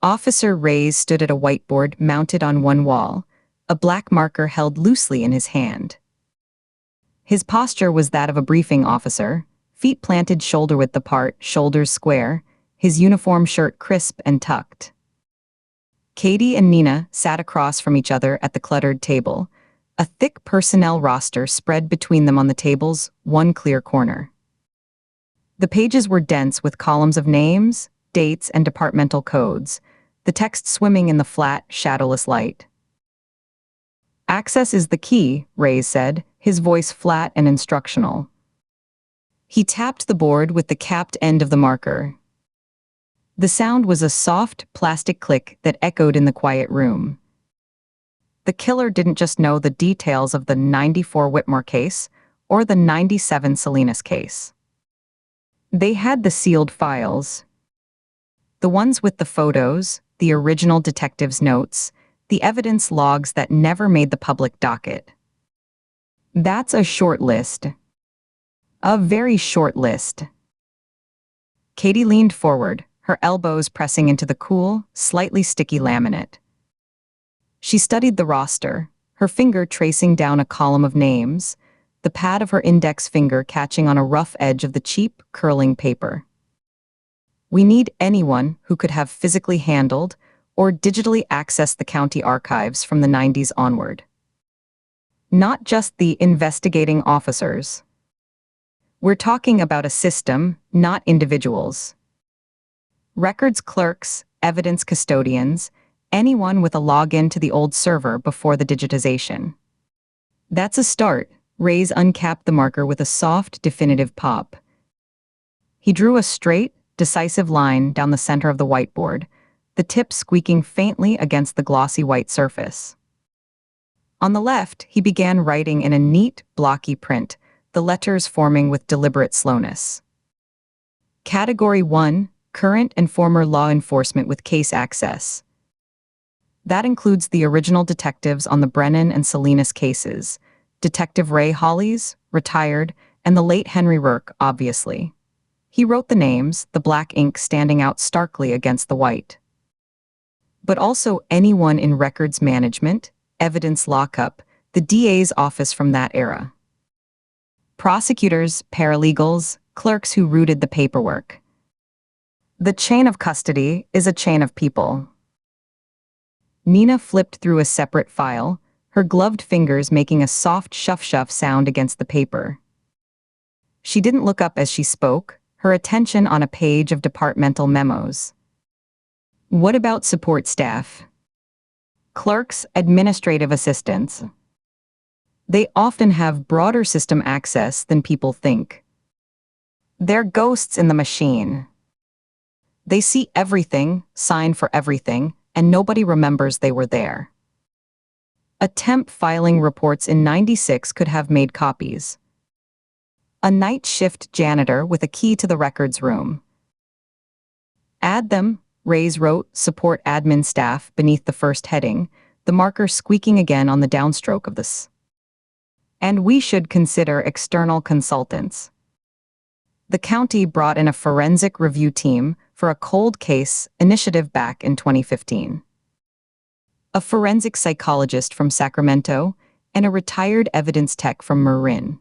Speaker 2: Officer Reyes stood at a whiteboard mounted on one wall, a black marker held loosely in his hand. His posture was that of a briefing officer, feet planted shoulder-width apart, shoulders square, his uniform shirt crisp and tucked. Katie and Nina sat across from each other at the cluttered table, a thick personnel roster spread between them on the table's one clear corner. The pages were dense with columns of names, dates, and departmental codes, the text swimming in the flat, shadowless light. Access is the key, Reyes said, his voice flat and instructional. He tapped the board with the capped end of the marker. The sound was a soft, plastic click that echoed in the quiet room. The killer didn't just know the details of the 94 Whitmore case or the 97 Salinas case. They had the sealed files. The ones with the photos, the original detective's notes, the evidence logs that never made the public docket. That's a short list. A very short list. Katie leaned forward, her elbows pressing into the cool, slightly sticky laminate. She studied the roster, her finger tracing down a column of names, the pad of her index finger catching on a rough edge of the cheap, curling paper. We need anyone who could have physically handled or digitally accessed the county archives from the 90s onward. Not just the investigating officers. We're talking about a system, not individuals. Records clerks, evidence custodians, anyone with a login to the old server before the digitization. That's a start. Reyes uncapped the marker with a soft, definitive pop. He drew a straight, decisive line down the center of the whiteboard, the tip squeaking faintly against the glossy white surface. On the left, he began writing in a neat, blocky print, the letters forming with deliberate slowness. Category 1, current and former law enforcement with case access. That includes the original detectives on the Brennan and Salinas cases, Detective Ray Hollies, retired, and the late Henry Rourke, obviously. He wrote the names, the black ink standing out starkly against the white. But also anyone in records management, evidence lockup, the DA's office from that era. Prosecutors, paralegals, clerks who routed the paperwork. The chain of custody is a chain of people. Nina flipped through a separate file, her gloved fingers making a soft shuff-shuff sound against the paper. She didn't look up as she spoke, her attention on a page of departmental memos. What about support staff? Clerks, administrative assistants. They often have broader system access than people think. They're ghosts in the machine. They see everything, sign for everything, and nobody remembers they were there. A temp filing reports in '96 could have made copies. A night shift janitor with a key to the records room. Add them, Reyes wrote, support admin staff beneath the first heading, the marker squeaking again on the downstroke of this. And we should consider external consultants. The county brought in a forensic review team for a cold case initiative back in 2015. A forensic psychologist from Sacramento and a retired evidence tech from Marin.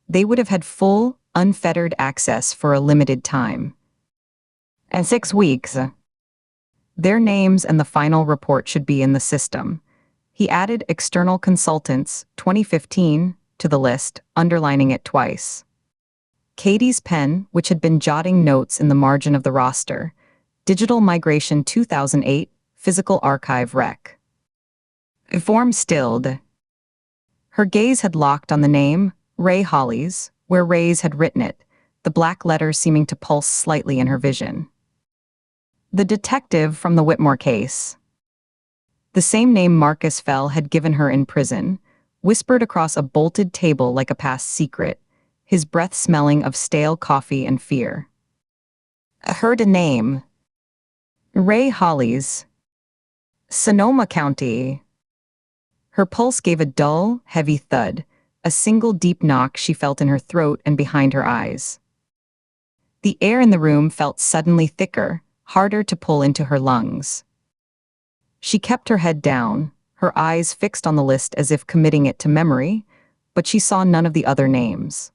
Speaker 2: They would have had full, unfettered access for a limited time. And 6 weeks. Their names and the final report should be in the system. He added external consultants, 2015, to the list, underlining it twice. Katie's pen, which had been jotting notes in the margin of the roster. Digital Migration 2008, Physical Archive Rec. Form stilled. Her gaze had locked on the name, Ray Hollies, where Reyes had written it, the black letters seeming to pulse slightly in her vision. The detective from the Whitmore case. The same name Marcus Fell had given her in prison, whispered across a bolted table like a past secret, his breath smelling of stale coffee and fear. I heard a name. Ray Hollies. Sonoma County. Her pulse gave a dull, heavy thud, a single deep knock she felt in her throat and behind her eyes. The air in the room felt suddenly thicker, harder to pull into her lungs. She kept her head down, her eyes fixed on the list as if committing it to memory, but she saw none of the other names.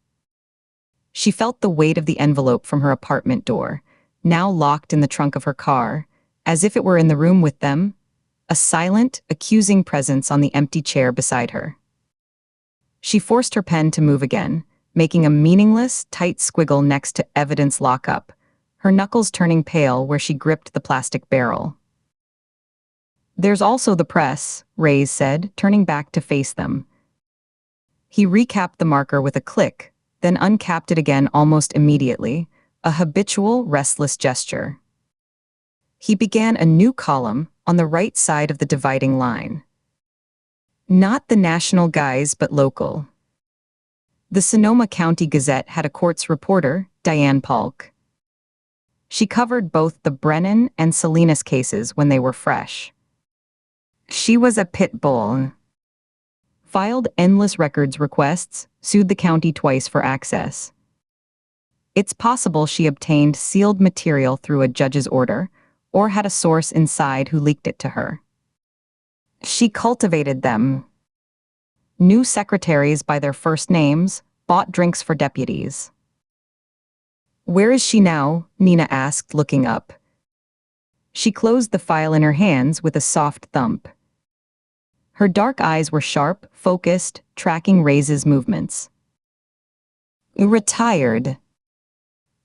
Speaker 2: She felt the weight of the envelope from her apartment door, now locked in the trunk of her car, as if it were in the room with them, a silent, accusing presence on the empty chair beside her. She forced her pen to move again, making a meaningless, tight squiggle next to evidence lockup, her knuckles turning pale where she gripped the plastic barrel. There's also the press, Reyes said, turning back to face them. He recapped the marker with a click, then uncapped it again almost immediately, a habitual, restless gesture. He began a new column on the right side of the dividing line. Not the national guys, but local. The Sonoma County Gazette had a courts reporter, Diane Polk. She covered both the Brennan and Salinas cases when they were fresh. She was a pit bull. Filed endless records requests, sued the county twice for access. It's possible she obtained sealed material through a judge's order, or had a source inside who leaked it to her. She cultivated them. Knew secretaries by their first names, bought drinks for deputies. Where is she now? Nina asked, looking up. She closed the file in her hands with a soft thump. Her dark eyes were sharp, focused, tracking Ray's movements. Retired.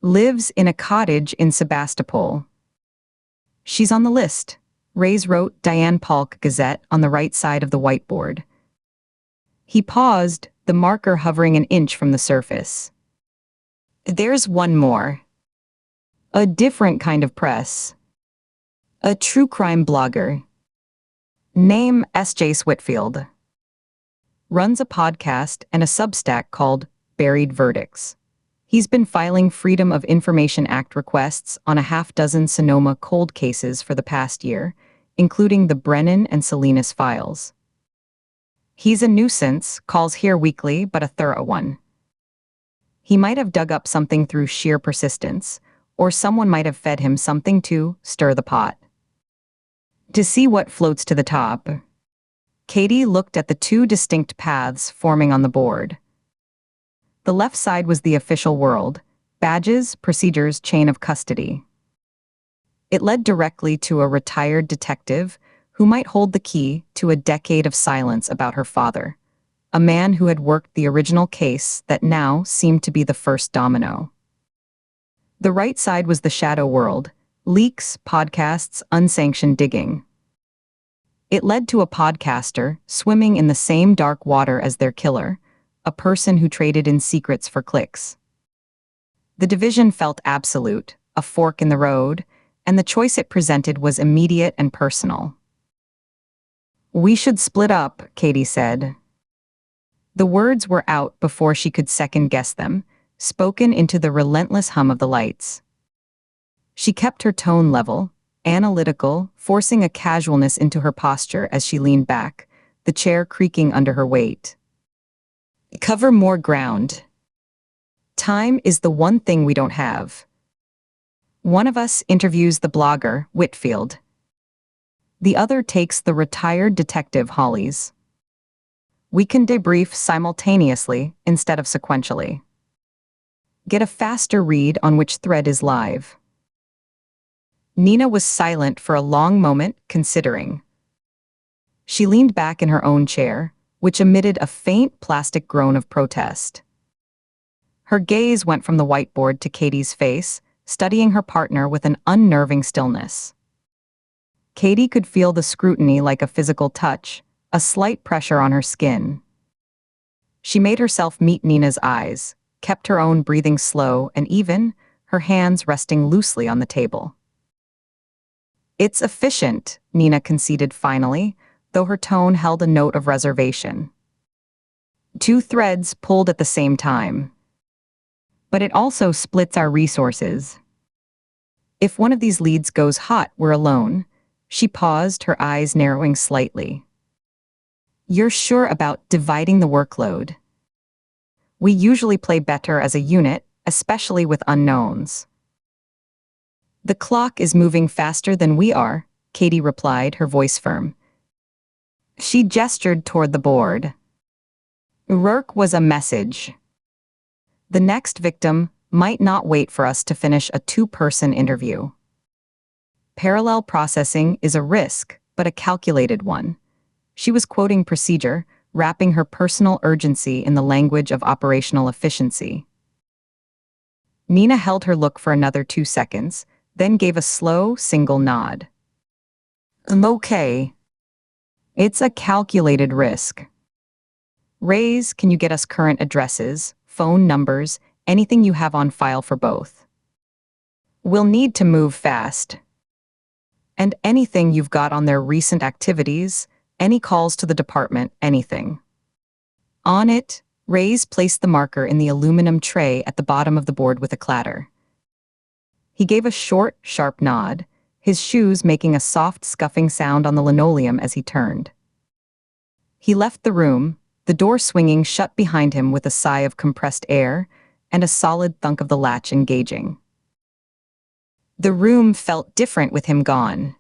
Speaker 2: Lives in a cottage in Sebastopol. She's on the list. Ray's wrote Diane Polk Gazette on the right side of the whiteboard. He paused, the marker hovering an inch from the surface. There's one more. A different kind of press. A true crime blogger. Name S.J. Switfield. Runs a podcast and a Substack called Buried Verdicts. He's been filing Freedom of Information Act requests on a half-dozen Sonoma cold cases for the past year, including the Brennan and Salinas files. He's a nuisance, calls here weekly, but a thorough one. He might have dug up something through sheer persistence, or someone might have fed him something to stir the pot. To see what floats to the top. Katie looked at the two distinct paths forming on the board. The left side was the official world, badges, procedures, chain of custody. It led directly to a retired detective who might hold the key to a decade of silence about her father, a man who had worked the original case that now seemed to be the first domino. The right side was the shadow world, leaks, podcasts, unsanctioned digging. It led to a podcaster swimming in the same dark water as their killer, a person who traded in secrets for clicks. The division felt absolute, a fork in the road, and the choice it presented was immediate and personal. We should split up, Katie said. The words were out before she could second-guess them, spoken into the relentless hum of the lights. She kept her tone level, analytical, forcing a casualness into her posture as she leaned back, the chair creaking under her weight. Cover more ground. Time is the one thing we don't have. One of us interviews the blogger, Whitfield. The other takes the retired detective, Hollies. We can debrief simultaneously instead of sequentially. Get a faster read on which thread is live. Nina was silent for a long moment, considering. She leaned back in her own chair, which emitted a faint plastic groan of protest. Her gaze went from the whiteboard to Katie's face, studying her partner with an unnerving stillness. Katie could feel the scrutiny like a physical touch, a slight pressure on her skin. She made herself meet Nina's eyes, kept her own breathing slow and even, her hands resting loosely on the table. It's efficient, Nina conceded finally, though her tone held a note of reservation. Two threads pulled at the same time. But it also splits our resources. If one of these leads goes hot, we're alone. She paused, her eyes narrowing slightly. You're sure about dividing the workload? We usually play better as a unit, especially with unknowns. The clock is moving faster than we are, Katie replied, her voice firm. She gestured toward the board. Rourke was a message. The next victim might not wait for us to finish a two-person interview. Parallel processing is a risk, but a calculated one. She was quoting procedure, wrapping her personal urgency in the language of operational efficiency. Nina held her look for another 2 seconds, then gave a slow, single nod. Okay. It's a calculated risk. Rays, can you get us current addresses, phone numbers, anything you have on file for both? We'll need to move fast. And anything you've got on their recent activities, any calls to the department, anything. On it, Rays placed the marker in the aluminum tray at the bottom of the board with a clatter. He gave a short, sharp nod, his shoes making a soft scuffing sound on the linoleum as he turned. He left the room, the door swinging shut behind him with a sigh of compressed air and a solid thunk of the latch engaging. The room felt different with him gone.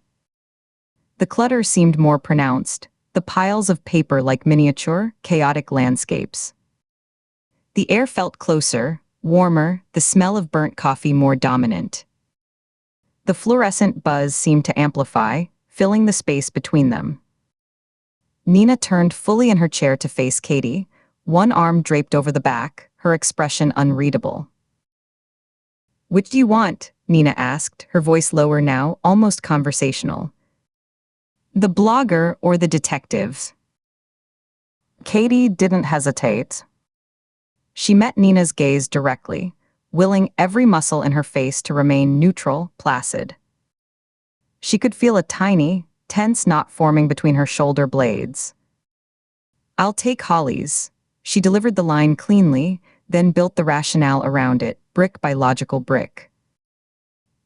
Speaker 2: The clutter seemed more pronounced, the piles of paper like miniature, chaotic landscapes. The air felt closer, warmer, the smell of burnt coffee more dominant. The fluorescent buzz seemed to amplify, filling the space between them. Nina turned fully in her chair to face Katie, one arm draped over the back, her expression unreadable. "Which do you want?" Nina asked, her voice lower now, almost conversational. "The blogger or the detective?" Katie didn't hesitate. She met Nina's gaze directly, willing every muscle in her face to remain neutral, placid. She could feel a tiny, tense knot forming between her shoulder blades. "I'll take Holly's." She delivered the line cleanly, then built the rationale around it, brick by logical brick.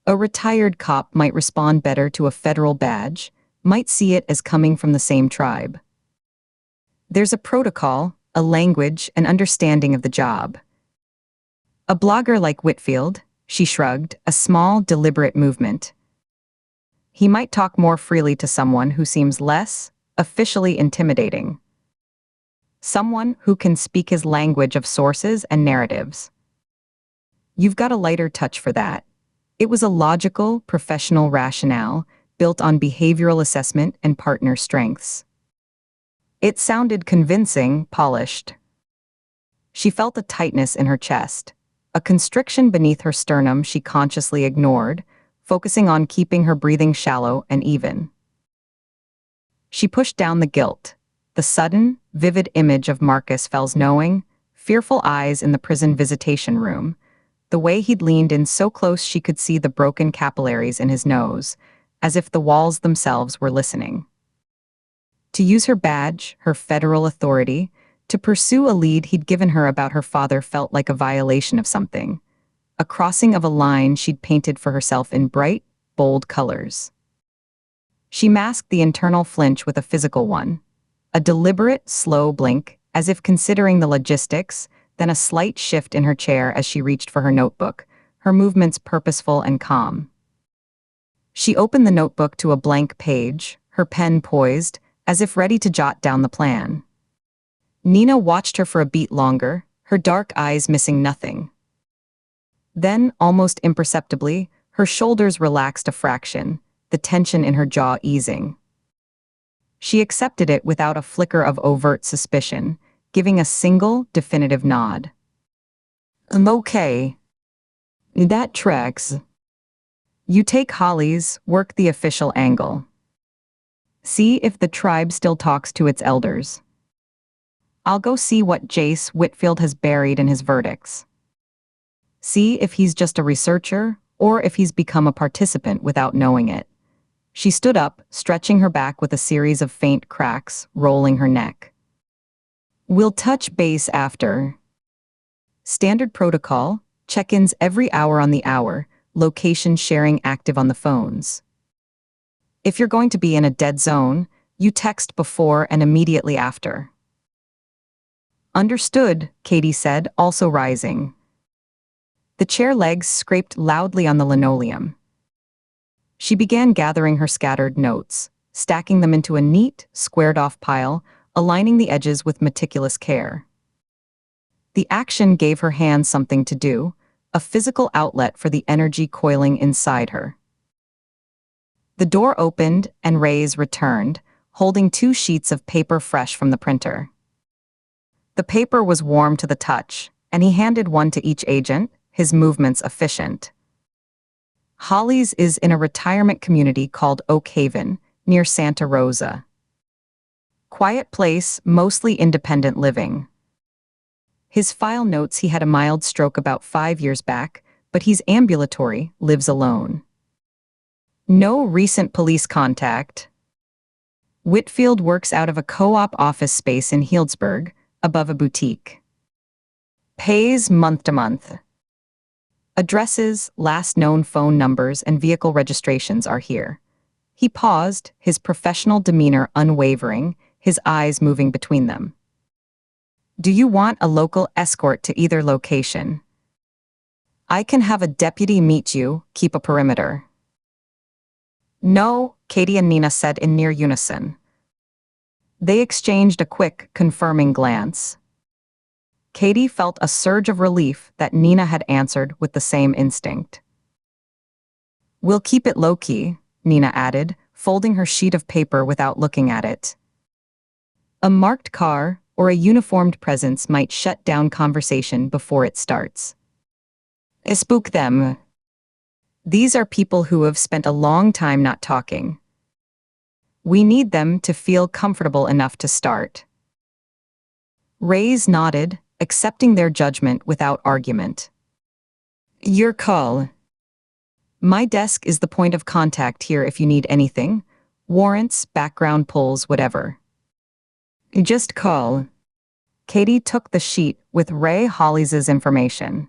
Speaker 2: A retired cop might respond better to a federal badge, might see it as coming from the same tribe. There's a protocol, a language, an understanding of the job. A blogger like Whitfield, she shrugged, a small, deliberate movement. He might talk more freely to someone who seems less, officially intimidating. Someone who can speak his language of sources and narratives. You've got a lighter touch for that. It was a logical, professional rationale, built on behavioral assessment and partner strengths. It sounded convincing, polished. She felt a tightness in her chest, a constriction beneath her sternum she consciously ignored, focusing on keeping her breathing shallow and even. She pushed down the guilt, the sudden, vivid image of Marcus Fell's knowing, fearful eyes in the prison visitation room, the way he'd leaned in so close she could see the broken capillaries in his nose, as if the walls themselves were listening. To use her badge, her federal authority, to pursue a lead he'd given her about her father felt like a violation of something, a crossing of a line she'd painted for herself in bright, bold colors. She masked the internal flinch with a physical one, a deliberate, slow blink, as if considering the logistics, then a slight shift in her chair as she reached for her notebook, her movements purposeful and calm. She opened the notebook to a blank page, her pen poised, as if ready to jot down the plan. Nina watched her for a beat longer, her dark eyes missing nothing. Then, almost imperceptibly, her shoulders relaxed a fraction, the tension in her jaw easing. She accepted it without a flicker of overt suspicion, giving a single, definitive nod. "I'm okay. That tracks. You take Holly's, work the official angle. See if the tribe still talks to its elders. I'll go see what Jace Whitfield has buried in his verdicts. See if he's just a researcher, or if he's become a participant without knowing it." She stood up, stretching her back with a series of faint cracks, rolling her neck. "We'll touch base after. Standard protocol, check-ins every hour on the hour, location sharing active on the phones. If you're going to be in a dead zone, you text before and immediately after." "Understood," Katie said, also rising. The chair legs scraped loudly on the linoleum. She began gathering her scattered notes, stacking them into a neat, squared-off pile, aligning the edges with meticulous care. The action gave her hands something to do, a physical outlet for the energy coiling inside her. The door opened and Reyes returned, holding 2 sheets of paper fresh from the printer. The paper was warm to the touch, and he handed one to each agent, his movements efficient. "Holly's is in a retirement community called Oak Haven, near Santa Rosa. Quiet place, mostly independent living." His file notes he had a mild stroke about 5 years back, but he's ambulatory, lives alone. No recent police contact. Whitfield works out of a co-op office space in Healdsburg, above a boutique. Pays month to month. Addresses, last known phone numbers, and vehicle registrations are here. He paused, his professional demeanor unwavering, his eyes moving between them. "Do you want a local escort to either location? I can have a deputy meet you, keep a perimeter." "No," Katie and Nina said in near unison. They exchanged a quick, confirming glance. Katie felt a surge of relief that Nina had answered with the same instinct. "We'll keep it low-key," Nina added, folding her sheet of paper without looking at it. A marked car or a uniformed presence might shut down conversation before it starts. Spook them. These are people who have spent a long time not talking. We need them to feel comfortable enough to start. Reyes nodded, accepting their judgment without argument. "Your call. My desk is the point of contact here if you need anything. Warrants, background pulls, whatever. Just call." Katie took the sheet with Ray Hollies' information.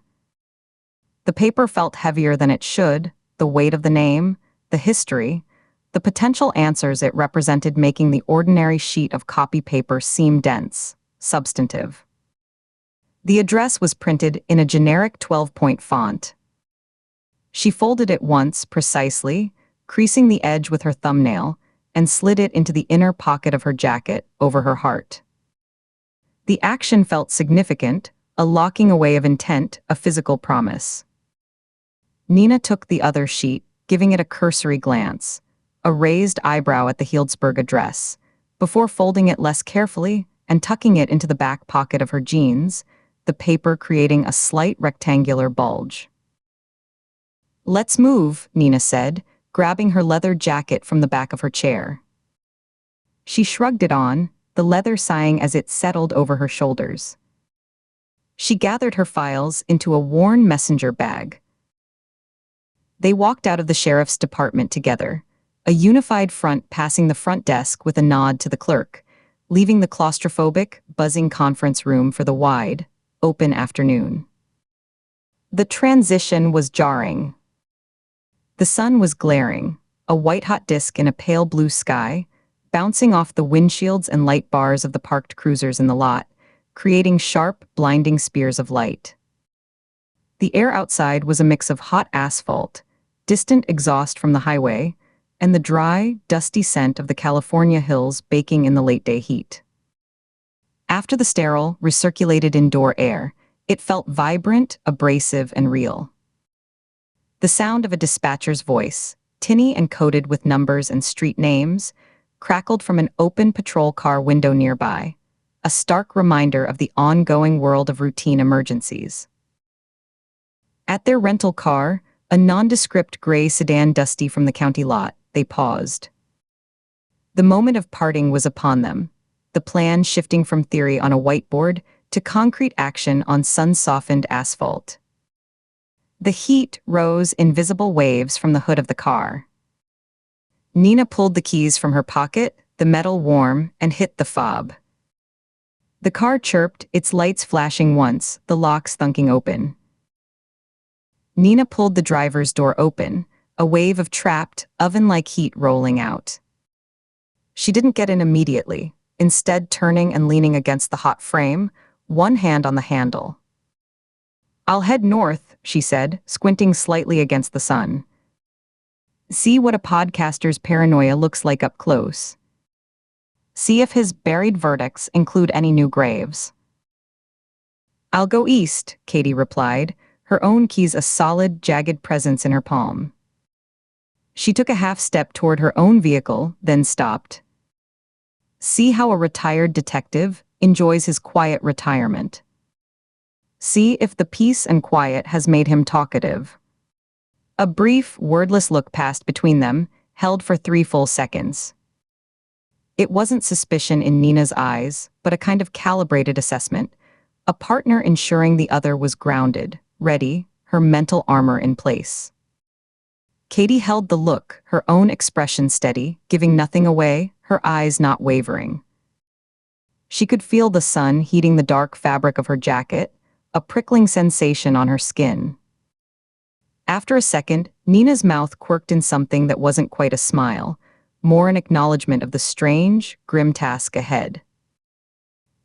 Speaker 2: The paper felt heavier than it should, the weight of the name, the history, the potential answers it represented, making the ordinary sheet of copy paper seem dense, substantive. The address was printed in a generic 12-point font. She folded it once precisely, creasing the edge with her thumbnail, and slid it into the inner pocket of her jacket, over her heart. The action felt significant, a locking away of intent, a physical promise. Nina took the other sheet, giving it a cursory glance, a raised eyebrow at the Healdsburg address, before folding it less carefully and tucking it into the back pocket of her jeans, the paper creating a slight rectangular bulge. "Let's move," Nina said, grabbing her leather jacket from the back of her chair. She shrugged it on, the leather sighing as it settled over her shoulders. She gathered her files into a worn messenger bag. They walked out of the sheriff's department together, a unified front passing the front desk with a nod to the clerk, leaving the claustrophobic, buzzing conference room for the wide, open afternoon. The transition was jarring. The sun was glaring, a white-hot disk in a pale blue sky, bouncing off the windshields and light bars of the parked cruisers in the lot, creating sharp, blinding spears of light. The air outside was a mix of hot asphalt, distant exhaust from the highway, and the dry, dusty scent of the California hills baking in the late-day heat. After the sterile, recirculated indoor air, it felt vibrant, abrasive, and real. The sound of a dispatcher's voice, tinny and coded with numbers and street names, crackled from an open patrol car window nearby, a stark reminder of the ongoing world of routine emergencies. At their rental car, a nondescript gray sedan dusty from the county lot, they paused. The moment of parting was upon them, the plan shifting from theory on a whiteboard to concrete action on sun-softened asphalt. The heat rose in visible waves from the hood of the car. Nina pulled the keys from her pocket, the metal warm, and hit the fob. The car chirped, its lights flashing once, the locks thunking open. Nina pulled the driver's door open, a wave of trapped, oven-like heat rolling out. She didn't get in immediately, instead turning and leaning against the hot frame, one hand on the handle. "I'll head north," she said, squinting slightly against the sun. "See what a podcaster's paranoia looks like up close. See if his buried verdicts include any new graves." "I'll go east," Katie replied, her own keys a solid, jagged presence in her palm. She took a half step toward her own vehicle, then stopped. See how a retired detective enjoys his quiet retirement. See if the peace and quiet has made him talkative. A brief, wordless look passed between them, held for 3 full seconds. It wasn't suspicion in Nina's eyes, but a kind of calibrated assessment, a partner ensuring the other was grounded, ready, her mental armor in place. Katie held the look, her own expression steady, giving nothing away, her eyes not wavering. She could feel the sun heating the dark fabric of her jacket, a prickling sensation on her skin. After a second, Nina's mouth quirked in something that wasn't quite a smile, more an acknowledgement of the strange, grim task ahead.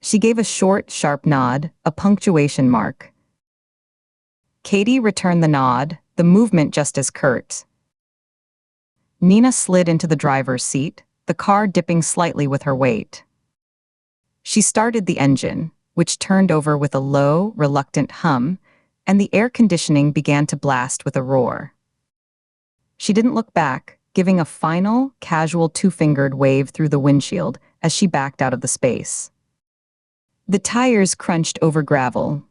Speaker 2: She gave a short, sharp nod, a punctuation mark. Katie returned the nod, the movement just as curt. Nina slid into the driver's seat, the car dipping slightly with her weight. She started the engine, which turned over with a low, reluctant hum, and the air conditioning began to blast with a roar. She didn't look back, giving a final, casual two-fingered wave through the windshield as she backed out of the space. The tires crunched over gravel.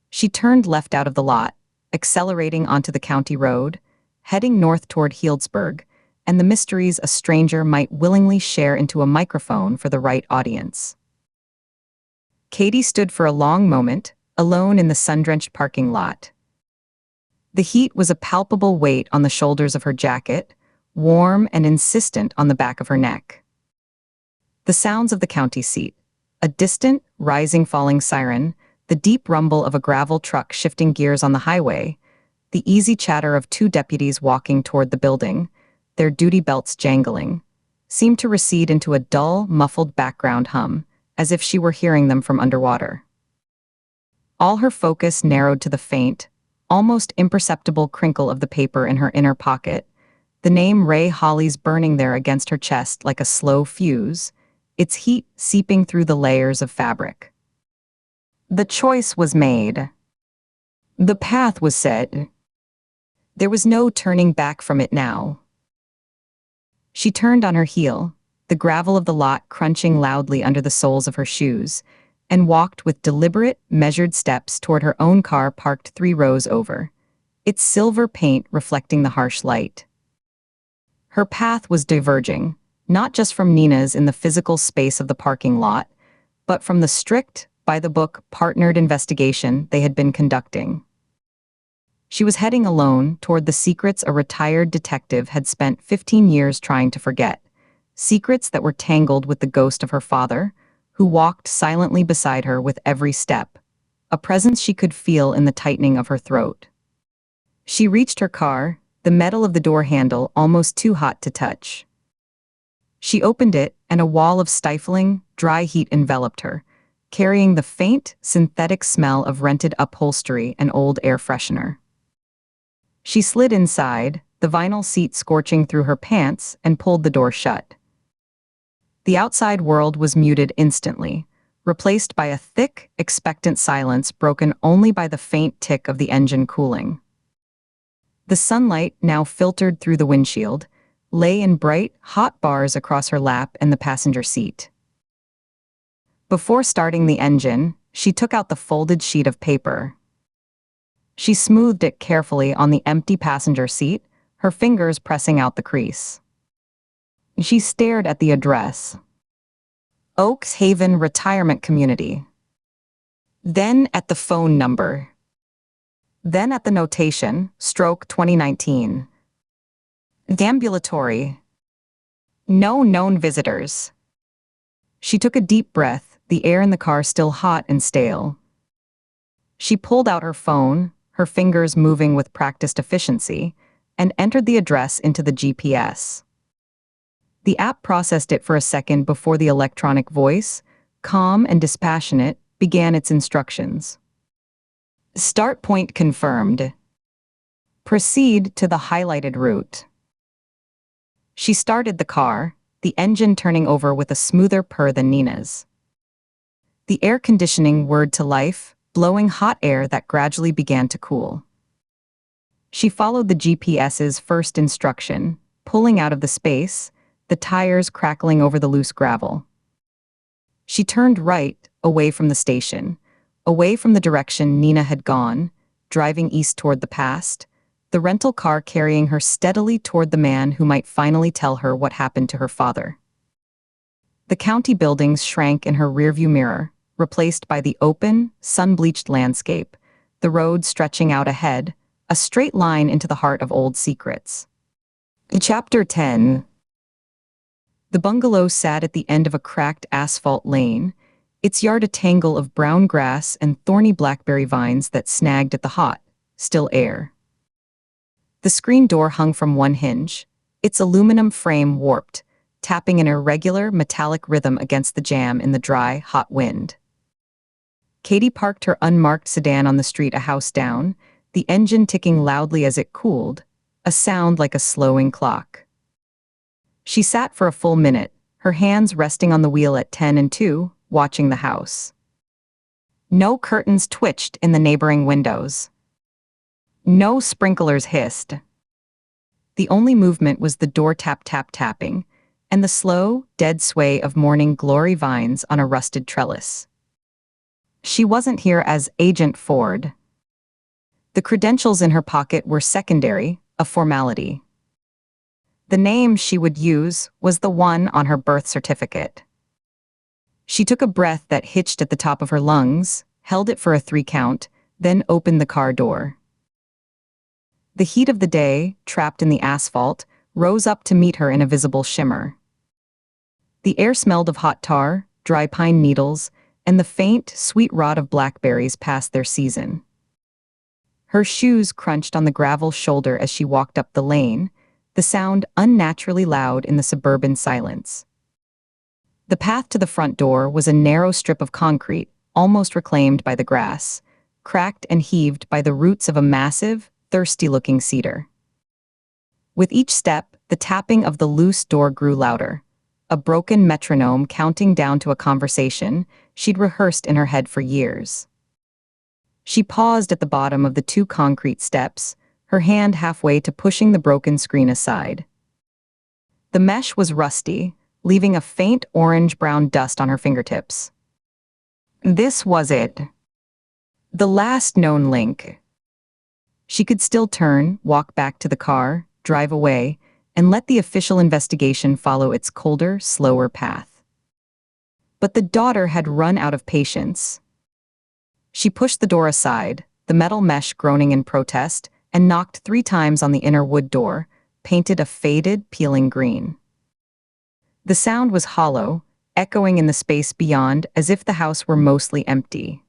Speaker 2: She turned left out of the lot, accelerating onto the county road, heading north toward Healdsburg, and the mysteries a stranger might willingly share into a microphone for the right audience. Katie stood for a long moment, alone in the sun-drenched parking lot. The heat was a palpable weight on the shoulders of her jacket, warm and insistent on the back of her neck. The sounds of the county seat, a distant, rising-falling siren, the deep rumble of a gravel truck shifting gears on the highway, the easy chatter of two deputies walking toward the building, their duty belts jangling, seemed to recede into a dull, muffled background hum, as if she were hearing them from underwater. All her focus narrowed to the faint, almost imperceptible crinkle of the paper in her inner pocket, the name Ray Holly's burning there against her chest like a slow fuse, its heat seeping through the layers of fabric. The choice was made. The path was set. There was no turning back from it now. She turned on her heel, the gravel of the lot crunching loudly under the soles of her shoes, and walked with deliberate, measured steps toward her own car parked 3 rows over, its silver paint reflecting the harsh light. Her path was diverging, not just from Nina's in the physical space of the parking lot, but from the strict, by-the-book, partnered investigation they had been conducting. She was heading alone toward the secrets a retired detective had spent 15 years trying to forget, secrets that were tangled with the ghost of her father, who walked silently beside her with every step, a presence she could feel in the tightening of her throat. She reached her car, the metal of the door handle almost too hot to touch. She opened it, and a wall of stifling, dry heat enveloped her, carrying the faint, synthetic smell of rented upholstery and old air freshener. She slid inside, the vinyl seat scorching through her pants, and pulled the door shut. The outside world was muted instantly, replaced by a thick, expectant silence broken only by the faint tick of the engine cooling. The sunlight, now filtered through the windshield, lay in bright, hot bars across her lap and the passenger seat. Before starting the engine, she took out the folded sheet of paper. She smoothed it carefully on the empty passenger seat, her fingers pressing out the crease. She stared at the address. Oaks Haven Retirement Community. Then at the phone number. Then at the notation, stroke 2019. Ambulatory. No known visitors. She took a deep breath, the air in the car still hot and stale. She pulled out her phone, her fingers moving with practiced efficiency, and entered the address into the GPS. The app processed it for a second before the electronic voice, calm and dispassionate, began its instructions. Start point confirmed. Proceed to the highlighted route. She started the car, the engine turning over with a smoother purr than Nina's. The air conditioning whirred to life, blowing hot air that gradually began to cool. She followed the GPS's first instruction, pulling out of the space, the tires crackling over the loose gravel. She turned right, away from the station, away from the direction Nina had gone, driving east toward the past, the rental car carrying her steadily toward the man who might finally tell her what happened to her father. The county buildings shrank in her rearview mirror, replaced by the open, sun-bleached landscape, the road stretching out ahead, a straight line into the heart of old secrets. Chapter 10. The bungalow sat at the end of a cracked asphalt lane, its yard a tangle of brown grass and thorny blackberry vines that snagged at the hot, still air. The screen door hung from one hinge, its aluminum frame warped, tapping an irregular, metallic rhythm against the jamb in the dry, hot wind. Katie parked her unmarked sedan on the street a house down, the engine ticking loudly as it cooled, a sound like a slowing clock. She sat for a full minute, her hands resting on the wheel at 10 and 2, watching the house. No curtains twitched in the neighboring windows. No sprinklers hissed. The only movement was the door tap-tap-tapping, and the slow, dead sway of morning glory vines on a rusted trellis. She wasn't here as Agent Ford. The credentials in her pocket were secondary, a formality. The name she would use was the one on her birth certificate. She took a breath that hitched at the top of her lungs, held it for a 3 count, then opened the car door. The heat of the day, trapped in the asphalt, rose up to meet her in a visible shimmer. The air smelled of hot tar, dry pine needles, and the faint, sweet rot of blackberries past their season. Her shoes crunched on the gravel shoulder as she walked up the lane, the sound unnaturally loud in the suburban silence. The path to the front door was a narrow strip of concrete, almost reclaimed by the grass, cracked and heaved by the roots of a massive, thirsty-looking cedar. With each step, the tapping of the loose door grew louder, a broken metronome counting down to a conversation she'd rehearsed in her head for years. She paused at the bottom of the 2 concrete steps, her hand halfway to pushing the broken screen aside. The mesh was rusty, leaving a faint orange-brown dust on her fingertips. This was it. The last known link. She could still turn, walk back to the car, drive away, and let the official investigation follow its colder, slower path. But the daughter had run out of patience. She pushed the door aside, the metal mesh groaning in protest, and knocked 3 times on the inner wood door, painted a faded, peeling green. The sound was hollow, echoing in the space beyond as if the house were mostly empty.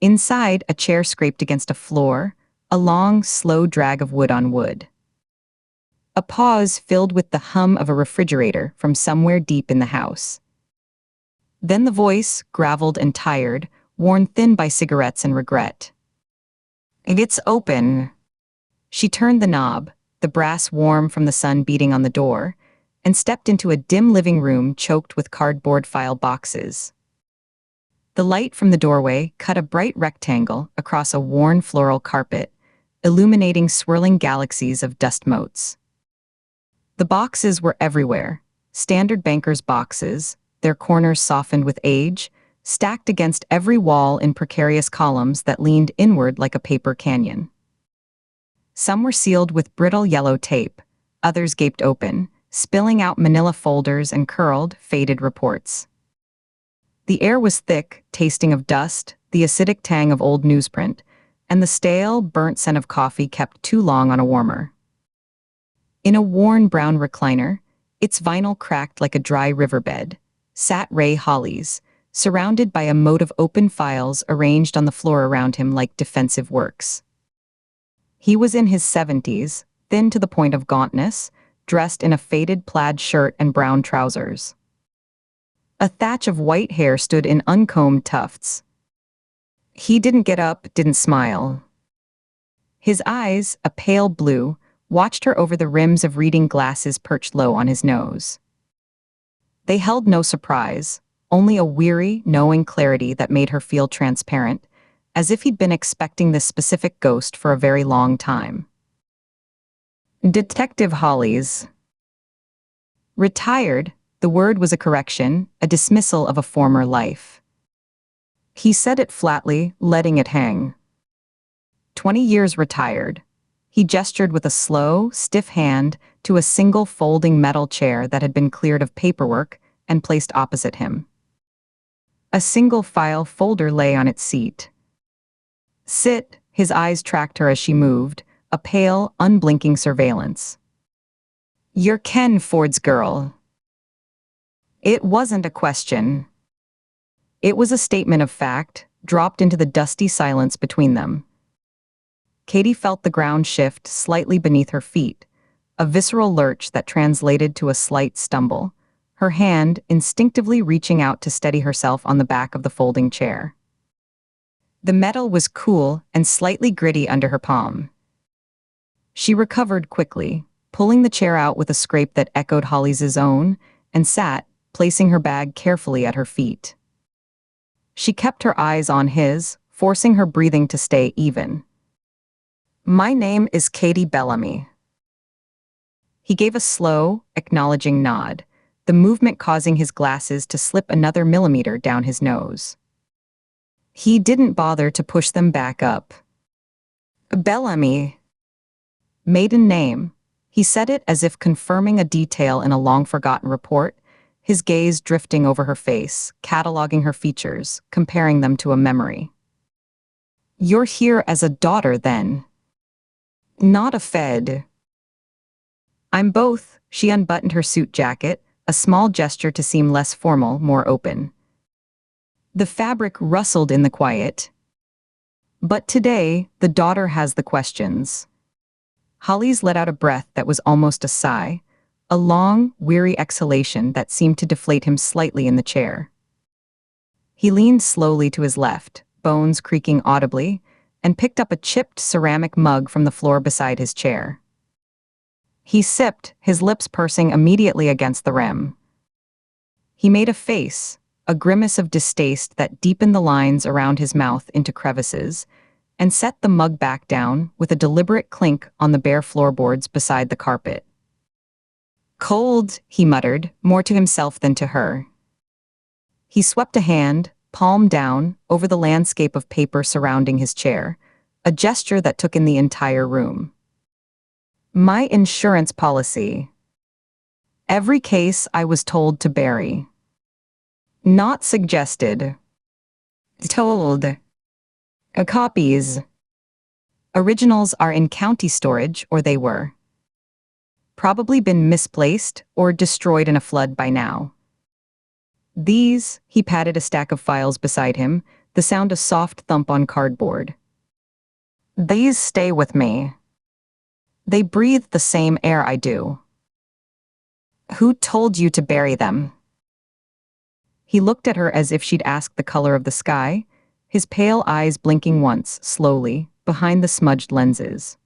Speaker 2: Inside, a chair scraped against a floor, a long, slow drag of wood on wood. A pause filled with the hum of a refrigerator from somewhere deep in the house. Then the voice, graveled and tired, worn thin by cigarettes and regret. "It's open." She turned the knob, the brass warm from the sun beating on the door, and stepped into a dim living room choked with cardboard file boxes. The light from the doorway cut a bright rectangle across a worn floral carpet, illuminating swirling galaxies of dust motes. The boxes were everywhere, standard banker's boxes, their corners softened with age, stacked against every wall in precarious columns that leaned inward like a paper canyon. Some were sealed with brittle yellow tape, others gaped open, spilling out manila folders and curled, faded reports. The air was thick, tasting of dust, the acidic tang of old newsprint, and the stale, burnt scent of coffee kept too long on a warmer. In a worn brown recliner, its vinyl cracked like a dry riverbed, sat Ray Hollies, surrounded by a moat of open files arranged on the floor around him like defensive works. He was in his 70s, thin to the point of gauntness, dressed in a faded plaid shirt and brown trousers. A thatch of white hair stood in uncombed tufts. He didn't get up, didn't smile. His eyes, a pale blue, watched her over the rims of reading glasses perched low on his nose. They held no surprise, only a weary, knowing clarity that made her feel transparent, as if he'd been expecting this specific ghost for a very long time. Detective Hollies. Retired, the word was a correction, a dismissal of a former life. He said it flatly, letting it hang. 20 years retired. He gestured with a slow, stiff hand to a single folding metal chair that had been cleared of paperwork and placed opposite him. A single file folder lay on its seat. "Sit," his eyes tracked her as she moved, a pale, unblinking surveillance. "You're Ken Ford's girl." It wasn't a question. It was a statement of fact, dropped into the dusty silence between them. Katie felt the ground shift slightly beneath her feet, a visceral lurch that translated to a slight stumble, her hand instinctively reaching out to steady herself on the back of the folding chair. The metal was cool and slightly gritty under her palm. She recovered quickly, pulling the chair out with a scrape that echoed Holly's own, and sat, placing her bag carefully at her feet. She kept her eyes on his, forcing her breathing to stay even. "My name is Katie Bellamy." He gave a slow, acknowledging nod, the movement causing his glasses to slip another millimeter down his nose. He didn't bother to push them back up. "Bellamy. Maiden name." He said it as if confirming a detail in a long-forgotten report, his gaze drifting over her face, cataloging her features, comparing them to a memory. "You're here as a daughter, then?" "Not a Fed." "I'm both." She unbuttoned her suit jacket, a small gesture to seem less formal, more open. The fabric rustled in the quiet. "But today, the daughter has the questions." Hollis let out a breath that was almost a sigh, a long, weary exhalation that seemed to deflate him slightly in the chair. He leaned slowly to his left, bones creaking audibly, and picked up a chipped ceramic mug from the floor beside his chair. He sipped, his lips pursing immediately against the rim. He made a face, a grimace of distaste that deepened the lines around his mouth into crevices, and set the mug back down with a deliberate clink on the bare floorboards beside the carpet. "Cold," he muttered, more to himself than to her. He swept a hand, palm down, over the landscape of paper surrounding his chair, a gesture that took in the entire room. "My insurance policy. Every case I was told to bury. Not suggested. Told. Copies. Originals are in county storage, or they were. Probably been misplaced or destroyed in a flood by now. These," he patted a stack of files beside him, the sound a soft thump on cardboard. "These stay with me. They breathe the same air I do." "Who told you to bury them?" He looked at her as if she'd asked the color of the sky, his pale eyes blinking once, slowly, behind the smudged lenses.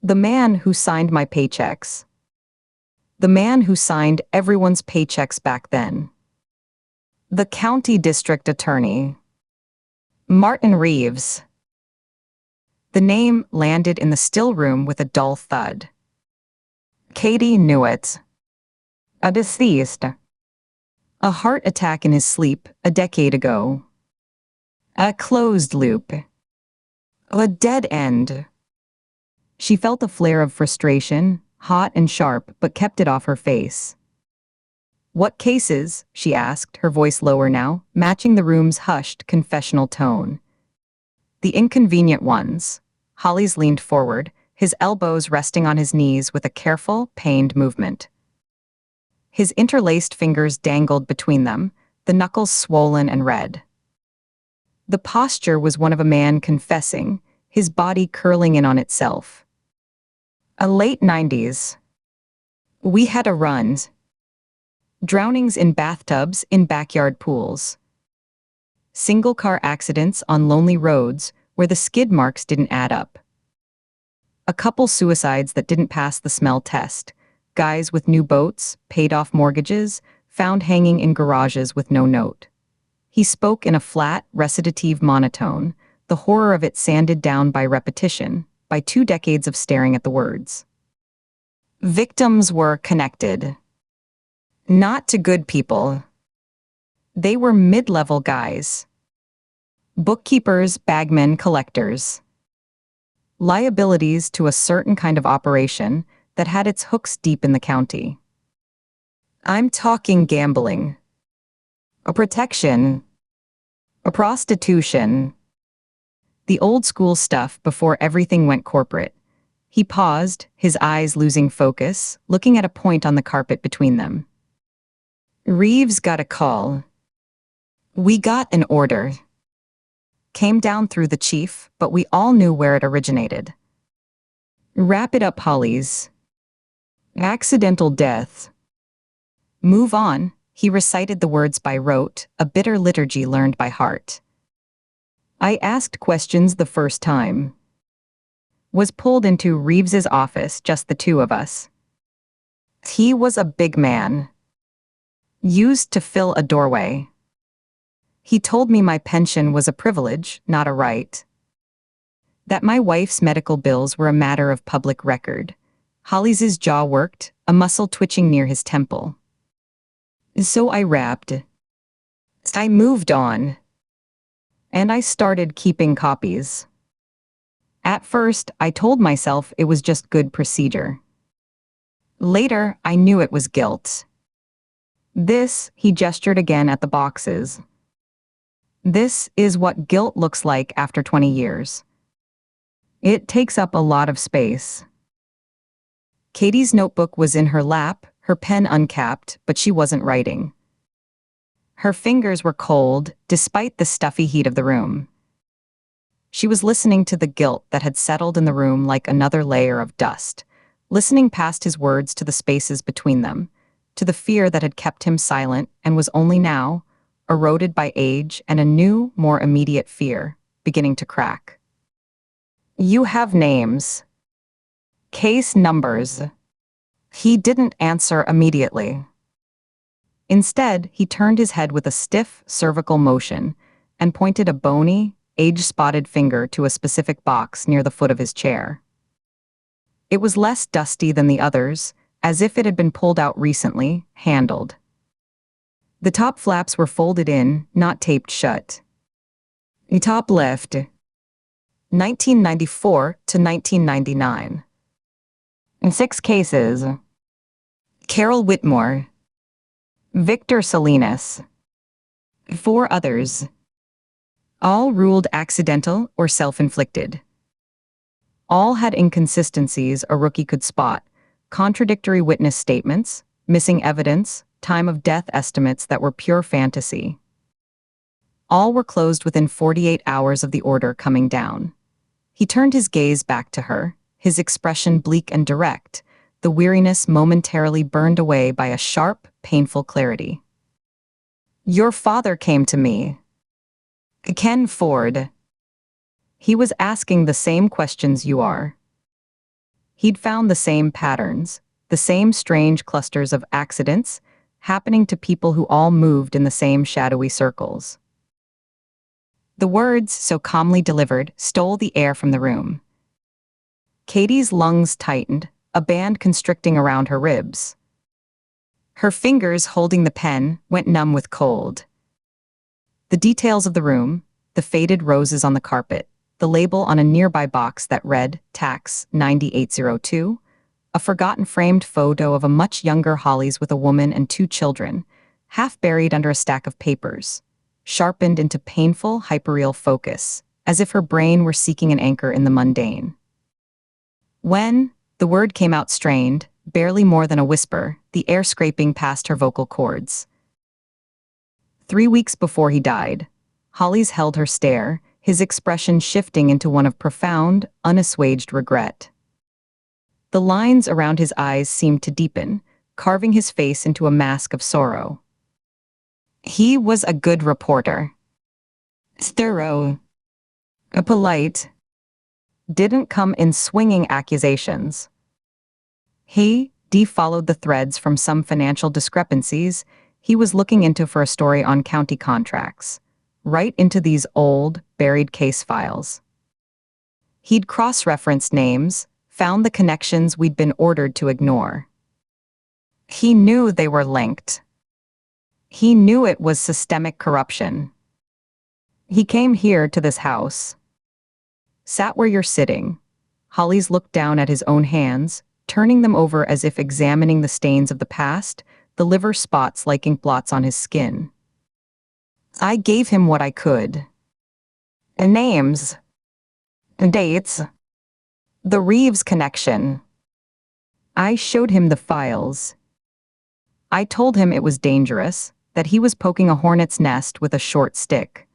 Speaker 2: "The man who signed my paychecks. The man who signed everyone's paychecks back then. The county district attorney. Martin Reeves." The name landed in the still room with a dull thud. Katie knew it. A deceased. A heart attack in his sleep, a decade ago. A closed loop. A dead end. She felt a flare of frustration, hot and sharp, but kept it off her face. "What cases?" she asked, her voice lower now, matching the room's hushed, confessional tone. "The inconvenient ones." Hollis leaned forward, his elbows resting on his knees with a careful, pained movement. His interlaced fingers dangled between them, the knuckles swollen and red. The posture was one of a man confessing, his body curling in on itself. "A late 90s. We had a run. Drownings in bathtubs, in backyard pools. Single-car accidents on lonely roads where the skid marks didn't add up. A couple suicides that didn't pass the smell test. Guys with new boats, paid-off mortgages, found hanging in garages with no note." He spoke in a flat, recitative monotone, the horror of it sanded down by repetition, by 2 decades of staring at the words. "Victims were connected. Not to good people. They were mid-level guys. Bookkeepers, bagmen, collectors. Liabilities to a certain kind of operation that had its hooks deep in the county. I'm talking gambling. A protection. A prostitution. The old-school stuff before everything went corporate." He paused, his eyes losing focus, looking at a point on the carpet between them. "Reeves got a call. We got an order. Came down through the chief, but we all knew where it originated. Wrap it up, Hollis. Accidental death. Move on." He recited the words by rote, a bitter liturgy learned by heart. "I asked questions the first time. Was pulled into Reeves's office, just the two of us. He was a big man. Used to fill a doorway. He told me my pension was a privilege, not a right. That my wife's medical bills were a matter of public record. Holly's jaw worked, a muscle twitching near his temple. So I rapped. I moved on. And I started keeping copies. At first, I told myself it was just good procedure. Later, I knew it was guilt. This, he gestured again at the boxes. This is what guilt looks like after 20 years. It takes up a lot of space. Katie's notebook was in her lap, her pen uncapped, but she wasn't writing. Her fingers were cold, despite the stuffy heat of the room. She was listening to the guilt that had settled in the room like another layer of dust, listening past his words to the spaces between them, to the fear that had kept him silent and was only now, eroded by age and a new, more immediate fear, beginning to crack. You have names. Case numbers. He didn't answer immediately. Instead, he turned his head with a stiff, cervical motion and pointed a bony, age-spotted finger to a specific box near the foot of his chair. It was less dusty than the others, as if it had been pulled out recently, handled. The top flaps were folded in, not taped shut. The top left. 1994 to 1999. In 6 cases. Carol Whitmore. Victor Salinas. 4 others. All ruled accidental or self-inflicted. All had inconsistencies a rookie could spot, contradictory witness statements, missing evidence, time of death estimates that were pure fantasy. All were closed within 48 hours of the order coming down. He turned his gaze back to her, his expression bleak and direct, the weariness momentarily burned away by a sharp, painful clarity. Your father came to me. Ken Ford. He was asking the same questions you are. He'd found the same patterns, the same strange clusters of accidents, happening to people who all moved in the same shadowy circles. The words, so calmly delivered, stole the air from the room. Katie's lungs tightened, a band constricting around her ribs. Her fingers holding the pen went numb with cold. The details of the room, the faded roses on the carpet, the label on a nearby box that read, Tax 9802, a forgotten framed photo of a much younger Hollies with a woman and 2 children, half buried under a stack of papers, sharpened into painful, hyperreal focus, as if her brain were seeking an anchor in the mundane. When the word came out strained, barely more than a whisper, the air scraping past her vocal cords. 3 weeks before he died, Hollies held her stare, his expression shifting into one of profound, unassuaged regret. The lines around his eyes seemed to deepen, carving his face into a mask of sorrow. He was a good reporter. Thorough. Polite. Didn't come in swinging accusations. He followed the threads from some financial discrepancies he was looking into for a story on county contracts, right into these old, buried case files. He'd cross-referenced names, found the connections we'd been ordered to ignore. He knew they were linked. He knew it was systemic corruption. He came here to this house. Sat where you're sitting. Hollies looked down at his own hands, turning them over as if examining the stains of the past, the liver spots like ink blots on his skin. I gave him what I could. Names. Dates. The Reeves connection. I showed him the files. I told him it was dangerous, that he was poking a hornet's nest with a short stick.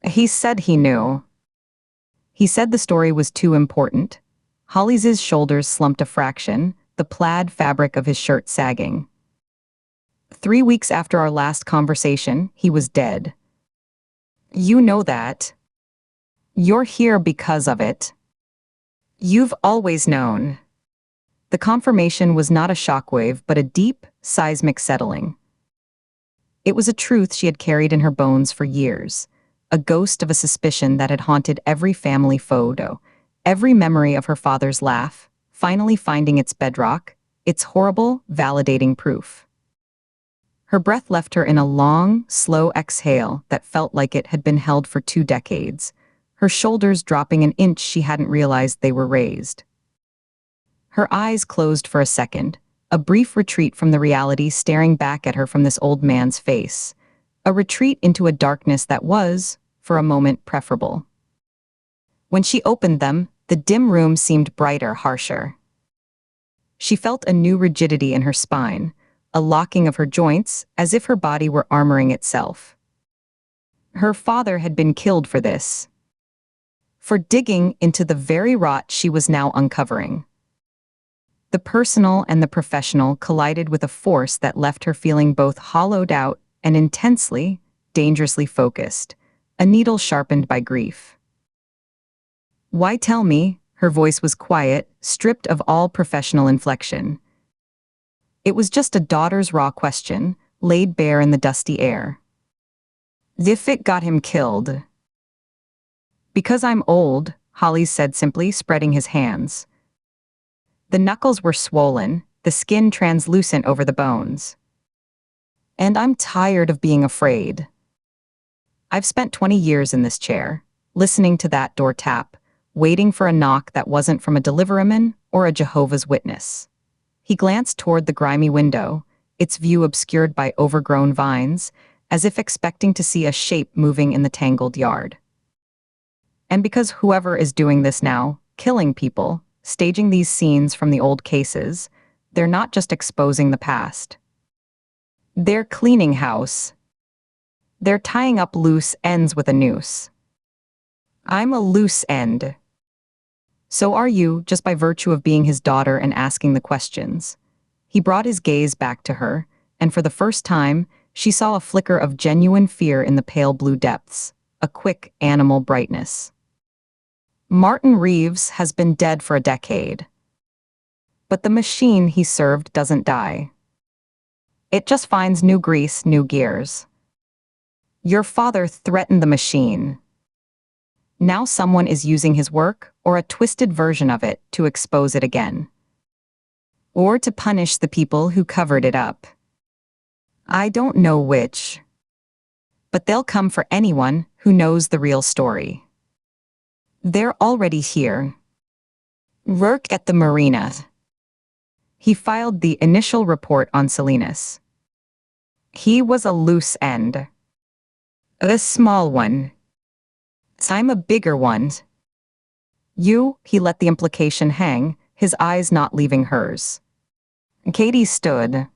Speaker 2: He said he knew. He said the story was too important. Hollies' shoulders slumped a fraction, the plaid fabric of his shirt sagging. 3 weeks after our last conversation, he was dead. You know that. You're here because of it. You've always known. The confirmation was not a shockwave, but a deep, seismic settling. It was a truth she had carried in her bones for years, a ghost of a suspicion that had haunted every family photo, every memory of her father's laugh, finally finding its bedrock, its horrible, validating proof. Her breath left her in a long, slow exhale that felt like it had been held for 2 decades, her shoulders dropping an inch she hadn't realized they were raised. Her eyes closed for a second, a brief retreat from the reality staring back at her from this old man's face, a retreat into a darkness that was, for a moment, preferable. When she opened them, the dim room seemed brighter, harsher. She felt a new rigidity in her spine, a locking of her joints, as if her body were armoring itself. Her father had been killed for this. For digging into the very rot she was now uncovering. The personal and the professional collided with a force that left her feeling both hollowed out and intensely, dangerously focused, a needle sharpened by grief. "Why tell me?" Her voice was quiet, stripped of all professional inflection. It was just a daughter's raw question, laid bare in the dusty air. "If it got him killed." "Because I'm old," Holly said simply, spreading his hands. The knuckles were swollen, the skin translucent over the bones. "And I'm tired of being afraid. I've spent 20 years in this chair, listening to that door tap, waiting for a knock that wasn't from a deliveryman or a Jehovah's Witness." He glanced toward the grimy window, its view obscured by overgrown vines, as if expecting to see a shape moving in the tangled yard. "And because whoever is doing this now, killing people, staging these scenes from the old cases, they're not just exposing the past. They're cleaning house. They're tying up loose ends with a noose. I'm a loose end. So are you, just by virtue of being his daughter and asking the questions." He brought his gaze back to her, and for the first time, she saw a flicker of genuine fear in the pale blue depths, a quick, animal brightness. "Martin Reeves has been dead for a decade. But the machine he served doesn't die. It just finds new grease, new gears. Your father threatened the machine. Now someone is using his work, or a twisted version of it, to expose it again. Or to punish the people who covered it up. I don't know which. But they'll come for anyone who knows the real story. They're already here. Work at the marina." He filed the initial report on Salinas. "He was a loose end. A small one. I'm a bigger one." "You," he let the implication hang, his eyes not leaving hers. Katie stood.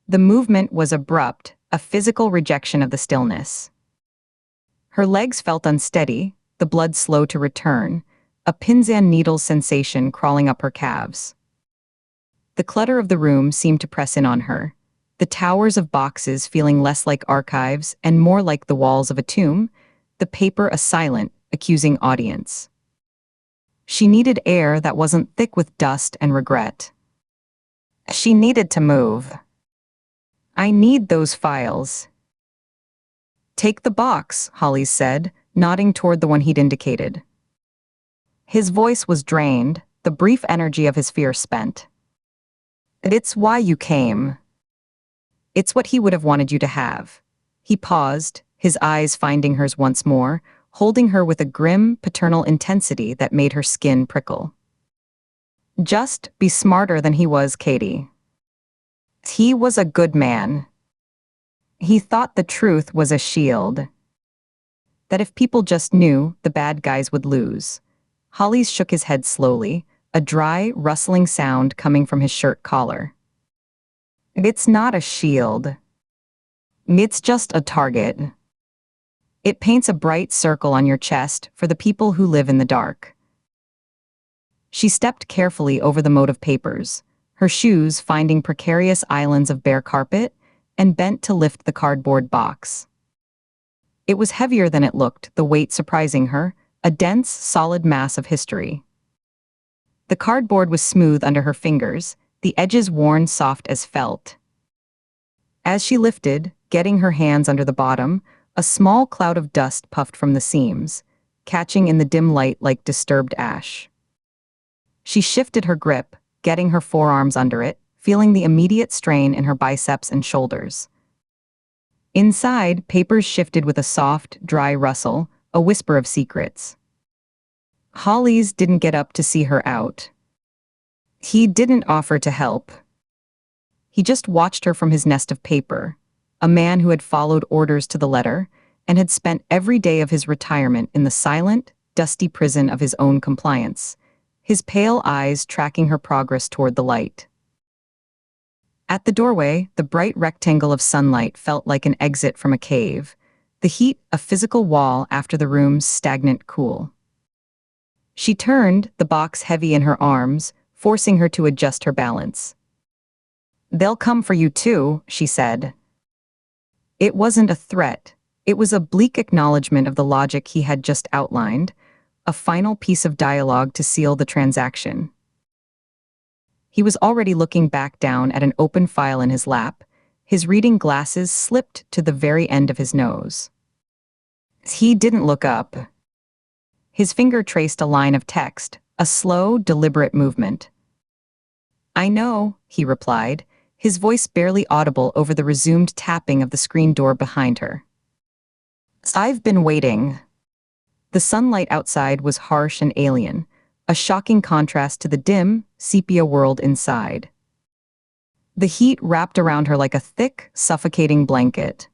Speaker 2: The movement was abrupt, a physical rejection of the stillness. Her legs felt unsteady, the blood slow to return, a pins and needles sensation crawling up her calves. The clutter of the room seemed to press in on her, the towers of boxes feeling less like archives and more like the walls of a tomb, the paper a silent, accusing audience. She needed air that wasn't thick with dust and regret. She needed to move. "I need those files." "Take the box," Holly said, nodding toward the one he'd indicated. His voice was drained, the brief energy of his fear spent. "It's why you came. It's what he would have wanted you to have." He paused, his eyes finding hers once more, holding her with a grim, paternal intensity that made her skin prickle. "Just be smarter than he was, Katie. He was a good man. He thought the truth was a shield. That if people just knew, the bad guys would lose." Hollis shook his head slowly, a dry, rustling sound coming from his shirt collar. "It's not a shield. It's just a target. It paints a bright circle on your chest for the people who live in the dark." She stepped carefully over the moat of papers, her shoes finding precarious islands of bare carpet, and bent to lift the cardboard box. It was heavier than it looked, the weight surprising her, a dense, solid mass of history. The cardboard was smooth under her fingers, the edges worn soft as felt. As she lifted, getting her hands under the bottom, a small cloud of dust puffed from the seams, catching in the dim light like disturbed ash. She shifted her grip, getting her forearms under it, feeling the immediate strain in her biceps and shoulders. Inside, papers shifted with a soft, dry rustle, a whisper of secrets. Hollies didn't get up to see her out. He didn't offer to help. He just watched her from his nest of paper, a man who had followed orders to the letter and had spent every day of his retirement in the silent, dusty prison of his own compliance, his pale eyes tracking her progress toward the light. At the doorway, the bright rectangle of sunlight felt like an exit from a cave, the heat a physical wall after the room's stagnant cool. She turned, the box heavy in her arms, forcing her to adjust her balance. "They'll come for you too," she said. It wasn't a threat. It was a bleak acknowledgement of the logic he had just outlined, a final piece of dialogue to seal the transaction. He was already looking back down at an open file in his lap, his reading glasses slipped to the very end of his nose. He didn't look up. His finger traced a line of text, a slow, deliberate movement. "I know," he replied, his voice barely audible over the resumed tapping of the screen door behind her. "I've been waiting." The sunlight outside was harsh and alien, a shocking contrast to the dim, sepia world inside. The heat wrapped around her like a thick, suffocating blanket.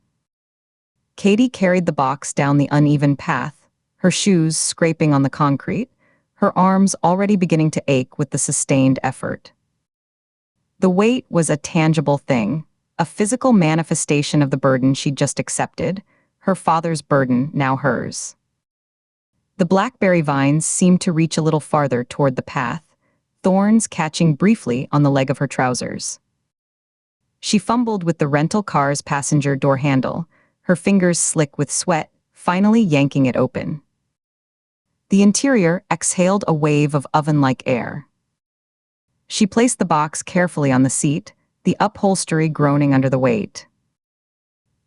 Speaker 2: Katie carried the box down the uneven path, her shoes scraping on the concrete, her arms already beginning to ache with the sustained effort. The weight was a tangible thing, a physical manifestation of the burden she'd just accepted, her father's burden, now hers. The blackberry vines seemed to reach a little farther toward the path, thorns catching briefly on the leg of her trousers. She fumbled with the rental car's passenger door handle, her fingers slick with sweat, finally yanking it open. The interior exhaled a wave of oven-like air. She placed the box carefully on the seat, the upholstery groaning under the weight.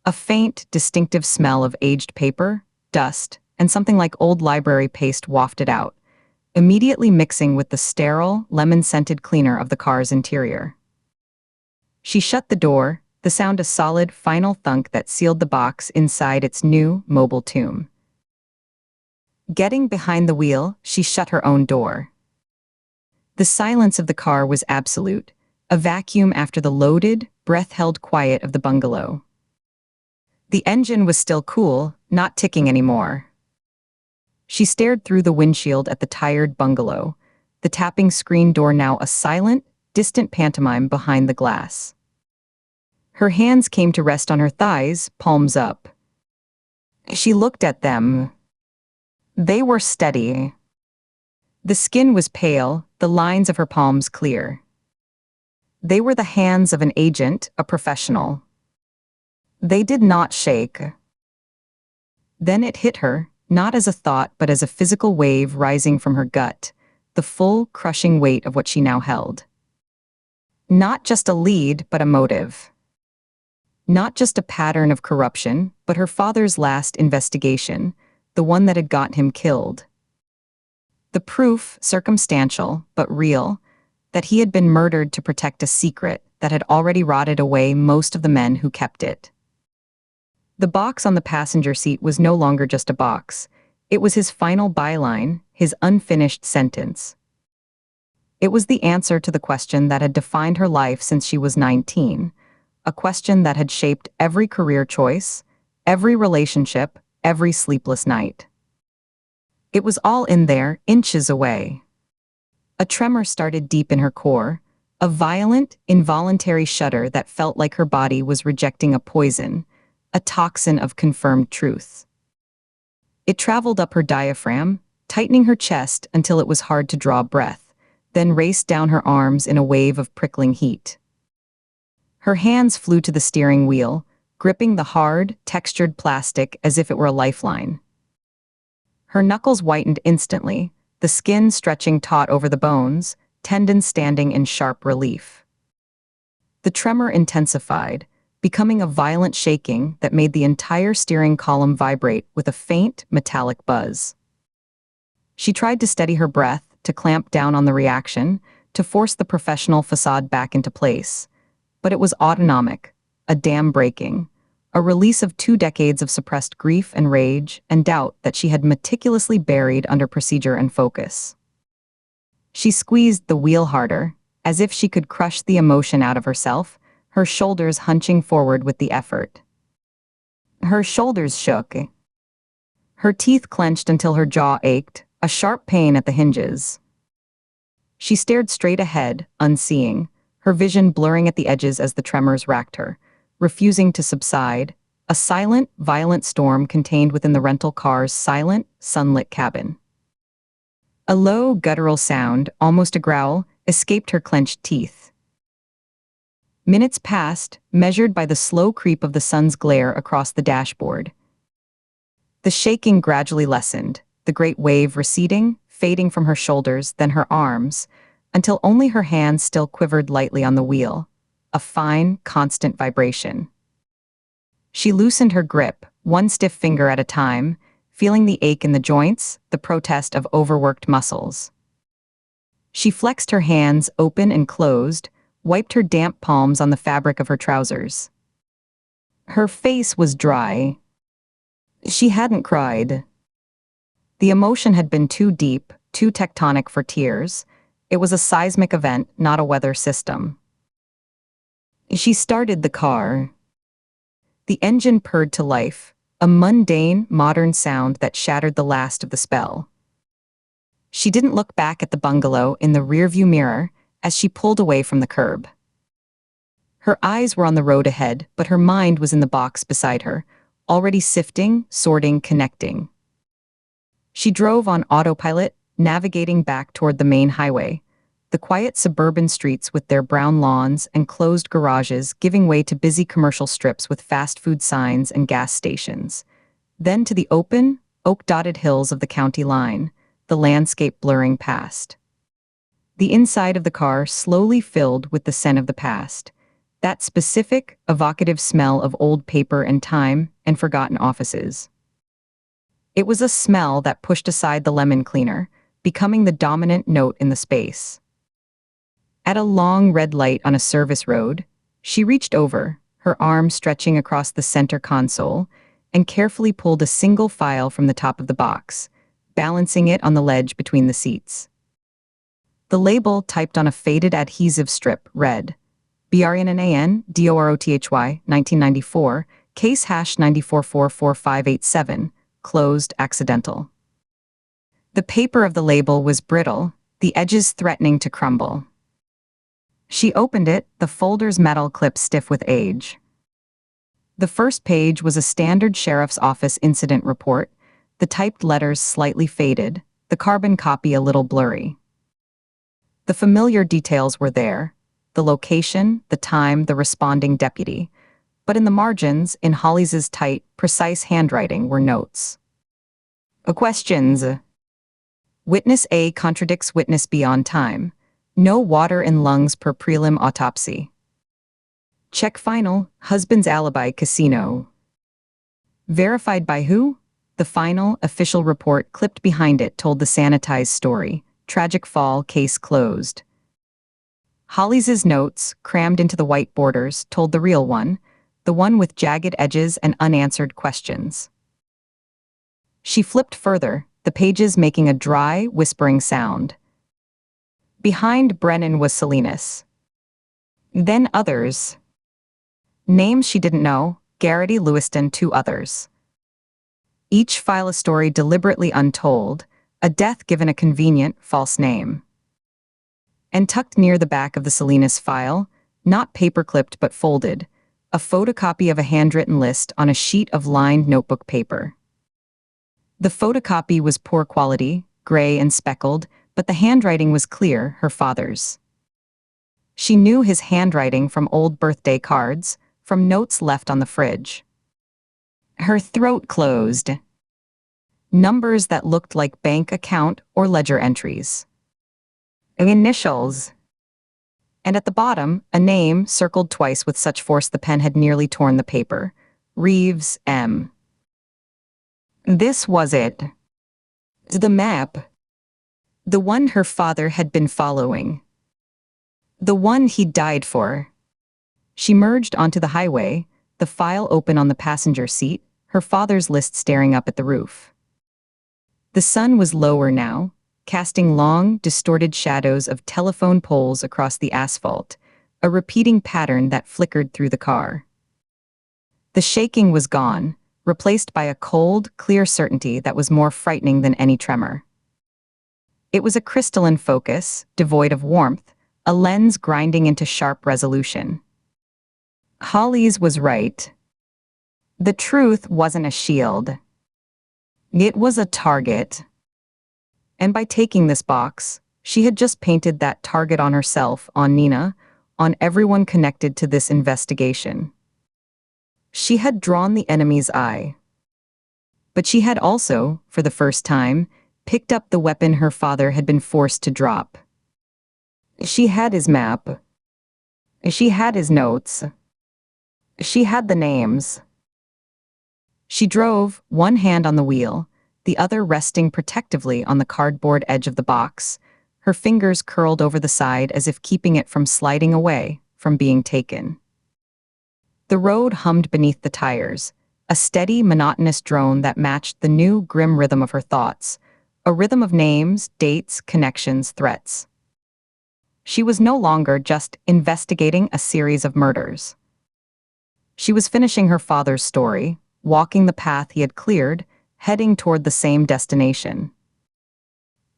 Speaker 2: A faint, distinctive smell of aged paper, dust, and something like old library paste wafted out, immediately mixing with the sterile, lemon-scented cleaner of the car's interior. She shut the door, the sound a solid, final thunk that sealed the box inside its new, mobile tomb. Getting behind the wheel, she shut her own door. The silence of the car was absolute, a vacuum after the loaded, breath-held quiet of the bungalow. The engine was still cool, not ticking anymore. She stared through the windshield at the tired bungalow, the tapping screen door now a silent, distant pantomime behind the glass. Her hands came to rest on her thighs, palms up. She looked at them. They were steady. The skin was pale, the lines of her palms clear. They were the hands of an agent, a professional. They did not shake. Then it hit her, not as a thought but as a physical wave rising from her gut, the full, crushing weight of what she now held. Not just a lead, but a motive. Not just a pattern of corruption, but her father's last investigation, the one that had gotten him killed. The proof, circumstantial, but real, that he had been murdered to protect a secret that had already rotted away most of the men who kept it. The box on the passenger seat was no longer just a box. It was his final byline, his unfinished sentence. It was the answer to the question that had defined her life since she was 19, a question that had shaped every career choice, every relationship, every sleepless night. It was all in there, inches away. A tremor started deep in her core, a violent, involuntary shudder that felt like her body was rejecting a poison, a toxin of confirmed truth. It traveled up her diaphragm, tightening her chest until it was hard to draw breath, then raced down her arms in a wave of prickling heat. Her hands flew to the steering wheel, gripping the hard, textured plastic as if it were a lifeline. Her knuckles whitened instantly, the skin stretching taut over the bones, tendons standing in sharp relief. The tremor intensified, becoming a violent shaking that made the entire steering column vibrate with a faint, metallic buzz. She tried to steady her breath, to clamp down on the reaction, to force the professional facade back into place. But it was autonomic, a dam breaking, a release of 2 decades of suppressed grief and rage and doubt that she had meticulously buried under procedure and focus. She squeezed the wheel harder, as if she could crush the emotion out of herself, her shoulders hunching forward with the effort. Her shoulders shook. Her teeth clenched until her jaw ached, a sharp pain at the hinges. She stared straight ahead, unseeing, her vision blurring at the edges as the tremors racked her, refusing to subside, a silent, violent storm contained within the rental car's silent, sunlit cabin. A low, guttural sound, almost a growl, escaped her clenched teeth. Minutes passed, measured by the slow creep of the sun's glare across the dashboard. The shaking gradually lessened, the great wave receding, fading from her shoulders, then her arms, until only her hands still quivered lightly on the wheel, a fine, constant vibration. She loosened her grip, one stiff finger at a time, feeling the ache in the joints, the protest of overworked muscles. She flexed her hands open and closed, wiped her damp palms on the fabric of her trousers. Her face was dry. She hadn't cried. The emotion had been too deep, too tectonic for tears. It was a seismic event, not a weather system. She started the car. The engine purred to life, a mundane, modern sound that shattered the last of the spell. She didn't look back at the bungalow in the rearview mirror as she pulled away from the curb. Her eyes were on the road ahead, but her mind was in the box beside her, already sifting, sorting, connecting. She drove on autopilot, navigating back toward the main highway, the quiet suburban streets with their brown lawns and closed garages giving way to busy commercial strips with fast food signs and gas stations. Then to the open, oak-dotted hills of the county line, the landscape blurring past. The inside of the car slowly filled with the scent of the past, that specific, evocative smell of old paper and time and forgotten offices. It was a smell that pushed aside the lemon cleaner, becoming the dominant note in the space. At a long red light on a service road, she reached over, her arm stretching across the center console, and carefully pulled a single file from the top of the box, balancing it on the ledge between the seats. The label, typed on a faded adhesive strip, read, BRNNAN, DOROTHY, 1994, case hash 9444587, closed, accidental. The paper of the label was brittle, the edges threatening to crumble. She opened it, the folder's metal clip stiff with age. The first page was a standard sheriff's office incident report, the typed letters slightly faded, the carbon copy a little blurry. The familiar details were there, the location, the time, the responding deputy, but in the margins, in Holly's tight, precise handwriting, were notes. Questions. Witness A contradicts witness B on time. No water in lungs per prelim autopsy. Check final, husband's alibi casino. Verified by who? The final, official report clipped behind it told the sanitized story. Tragic fall, case closed. Holly's notes, crammed into the white borders, told the real one, the one with jagged edges and unanswered questions. She flipped further, the pages making a dry, whispering sound. Behind Brennan was Salinas. Then others. Names she didn't know, Garrity, Lewiston, 2 others. Each file a story deliberately untold, a death given a convenient, false name. And tucked near the back of the Salinas file, not paper-clipped but folded, a photocopy of a handwritten list on a sheet of lined notebook paper. The photocopy was poor quality, gray and speckled, but the handwriting was clear, her father's. She knew his handwriting from old birthday cards, from notes left on the fridge. Her throat closed. Numbers that looked like bank account or ledger entries. Initials. And at the bottom, a name circled twice with such force the pen had nearly torn the paper. Reeves M. This was it. The map. The one her father had been following. The one he'd died for. She merged onto the highway, the file open on the passenger seat, her father's list staring up at the roof. The sun was lower now, casting long, distorted shadows of telephone poles across the asphalt, a repeating pattern that flickered through the car. The shaking was gone, replaced by a cold, clear certainty that was more frightening than any tremor. It was a crystalline focus, devoid of warmth, a lens grinding into sharp resolution. Holly's was right. The truth wasn't a shield. It was a target. And by taking this box, she had just painted that target on herself, on Nina, on everyone connected to this investigation. She had drawn the enemy's eye. But she had also, for the first time, picked up the weapon her father had been forced to drop. She had his map. She had his notes. She had the names. She drove, one hand on the wheel, the other resting protectively on the cardboard edge of the box, her fingers curled over the side as if keeping it from sliding away, from being taken. The road hummed beneath the tires, a steady, monotonous drone that matched the new, grim rhythm of her thoughts, a rhythm of names, dates, connections, threats. She was no longer just investigating a series of murders. She was finishing her father's story, walking the path he had cleared, heading toward the same destination.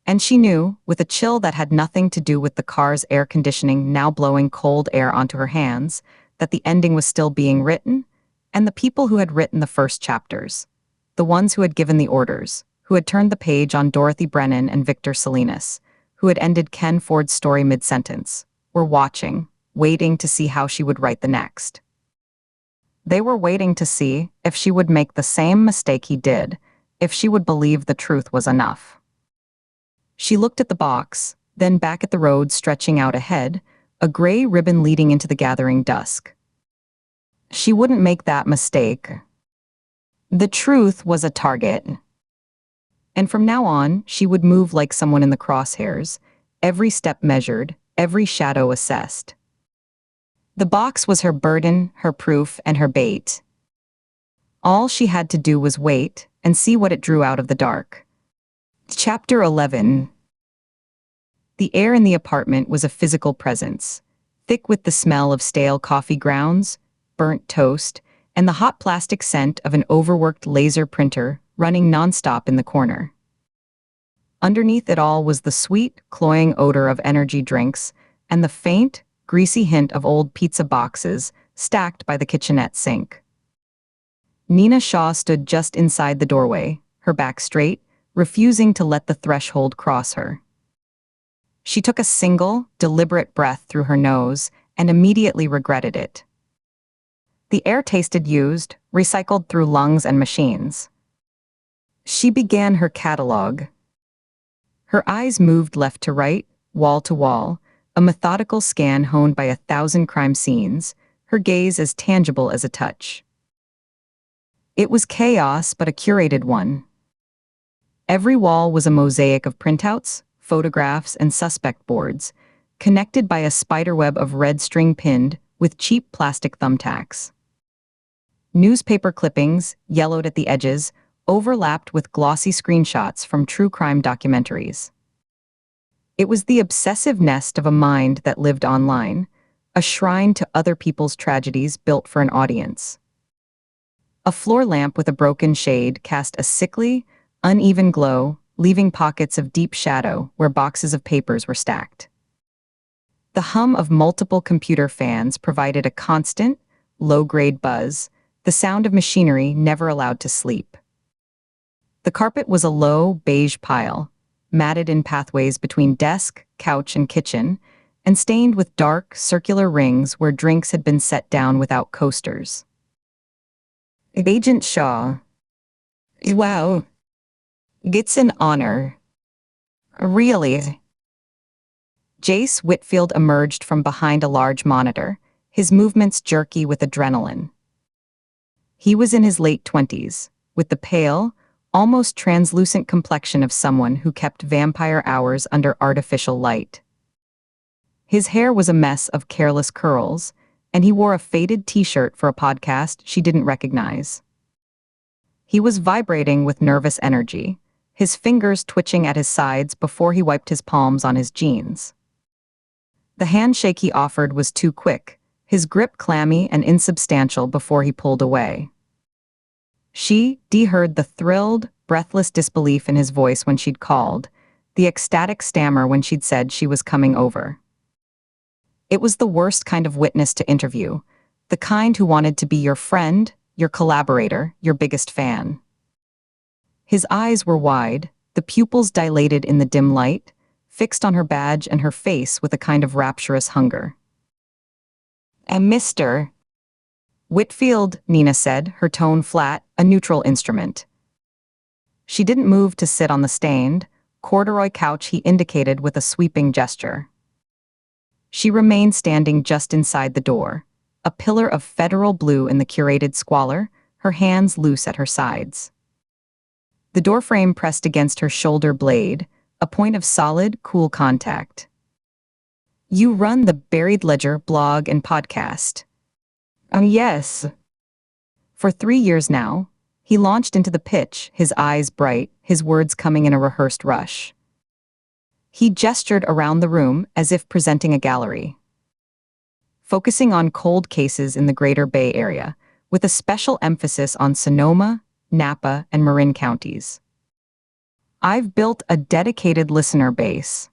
Speaker 2: And she knew, with a chill that had nothing to do with the car's air conditioning now blowing cold air onto her hands, that the ending was still being written, and the people who had written the first chapters, the ones who had given the orders, who had turned the page on Dorothy Brennan and Victor Salinas, who had ended Ken Ford's story mid-sentence, were watching, waiting to see how she would write the next. They were waiting to see if she would make the same mistake he did, if she would believe the truth was enough. She looked at the box, then back at the road stretching out ahead, a gray ribbon leading into the gathering dusk. She wouldn't make that mistake. The truth was a target. And from now on, she would move like someone in the crosshairs, every step measured, every shadow assessed. The box was her burden, her proof, and her bait. All she had to do was wait and see what it drew out of the dark. Chapter 11. The air in the apartment was a physical presence, thick with the smell of stale coffee grounds, burnt toast, and the hot plastic scent of an overworked laser printer running nonstop in the corner. Underneath it all was the sweet, cloying odor of energy drinks and the faint, greasy hint of old pizza boxes stacked by the kitchenette sink. Nina Shaw stood just inside the doorway, her back straight, refusing to let the threshold cross her. She took a single, deliberate breath through her nose and immediately regretted it. The air tasted used, recycled through lungs and machines. She began her catalog. Her eyes moved left to right, wall to wall, a methodical scan honed by 1,000 crime scenes, her gaze as tangible as a touch. It was chaos, but a curated one. Every wall was a mosaic of printouts, photographs, and suspect boards, connected by a spiderweb of red string pinned with cheap plastic thumbtacks. Newspaper clippings, yellowed at the edges, overlapped with glossy screenshots from true crime documentaries. It was the obsessive nest of a mind that lived online, a shrine to other people's tragedies built for an audience. A floor lamp with a broken shade cast a sickly, uneven glow, leaving pockets of deep shadow where boxes of papers were stacked. The hum of multiple computer fans provided a constant, low-grade buzz, the sound of machinery never allowed to sleep. The carpet was a low, beige pile, matted in pathways between desk, couch, and kitchen, and stained with dark, circular rings where drinks had been set down without coasters. Agent Shaw. Wow. It's an honor. Really. Jace Whitfield emerged from behind a large monitor, his movements jerky with adrenaline. He was in his late 20s, with the pale, almost translucent complexion of someone who kept vampire hours under artificial light. His hair was a mess of careless curls, and he wore a faded t-shirt for a podcast she didn't recognize. He was vibrating with nervous energy, his fingers twitching at his sides before he wiped his palms on his jeans. The handshake he offered was too quick, his grip clammy and insubstantial before he pulled away. She heard the thrilled, breathless disbelief in his voice when she'd called, the ecstatic stammer when she'd said she was coming over. It was the worst kind of witness to interview, the kind who wanted to be your friend, your collaborator, your biggest fan. His eyes were wide, the pupils dilated in the dim light, fixed on her badge and her face with a kind of rapturous hunger. "And Mr. Whitfield," Nina said, her tone flat, a neutral instrument. She didn't move to sit on the stained, corduroy couch he indicated with a sweeping gesture. She remained standing just inside the door, a pillar of federal blue in the curated squalor, her hands loose at her sides. The doorframe pressed against her shoulder blade, a point of solid, cool contact. "You run the Buried Ledger blog and podcast." Yes. For 3 years now, he launched into the pitch, his eyes bright, his words coming in a rehearsed rush. He gestured around the room as if presenting a gallery. Focusing on cold cases in the Greater Bay Area, with a special emphasis on Sonoma, Napa, and Marin counties. "I've built a dedicated listener base.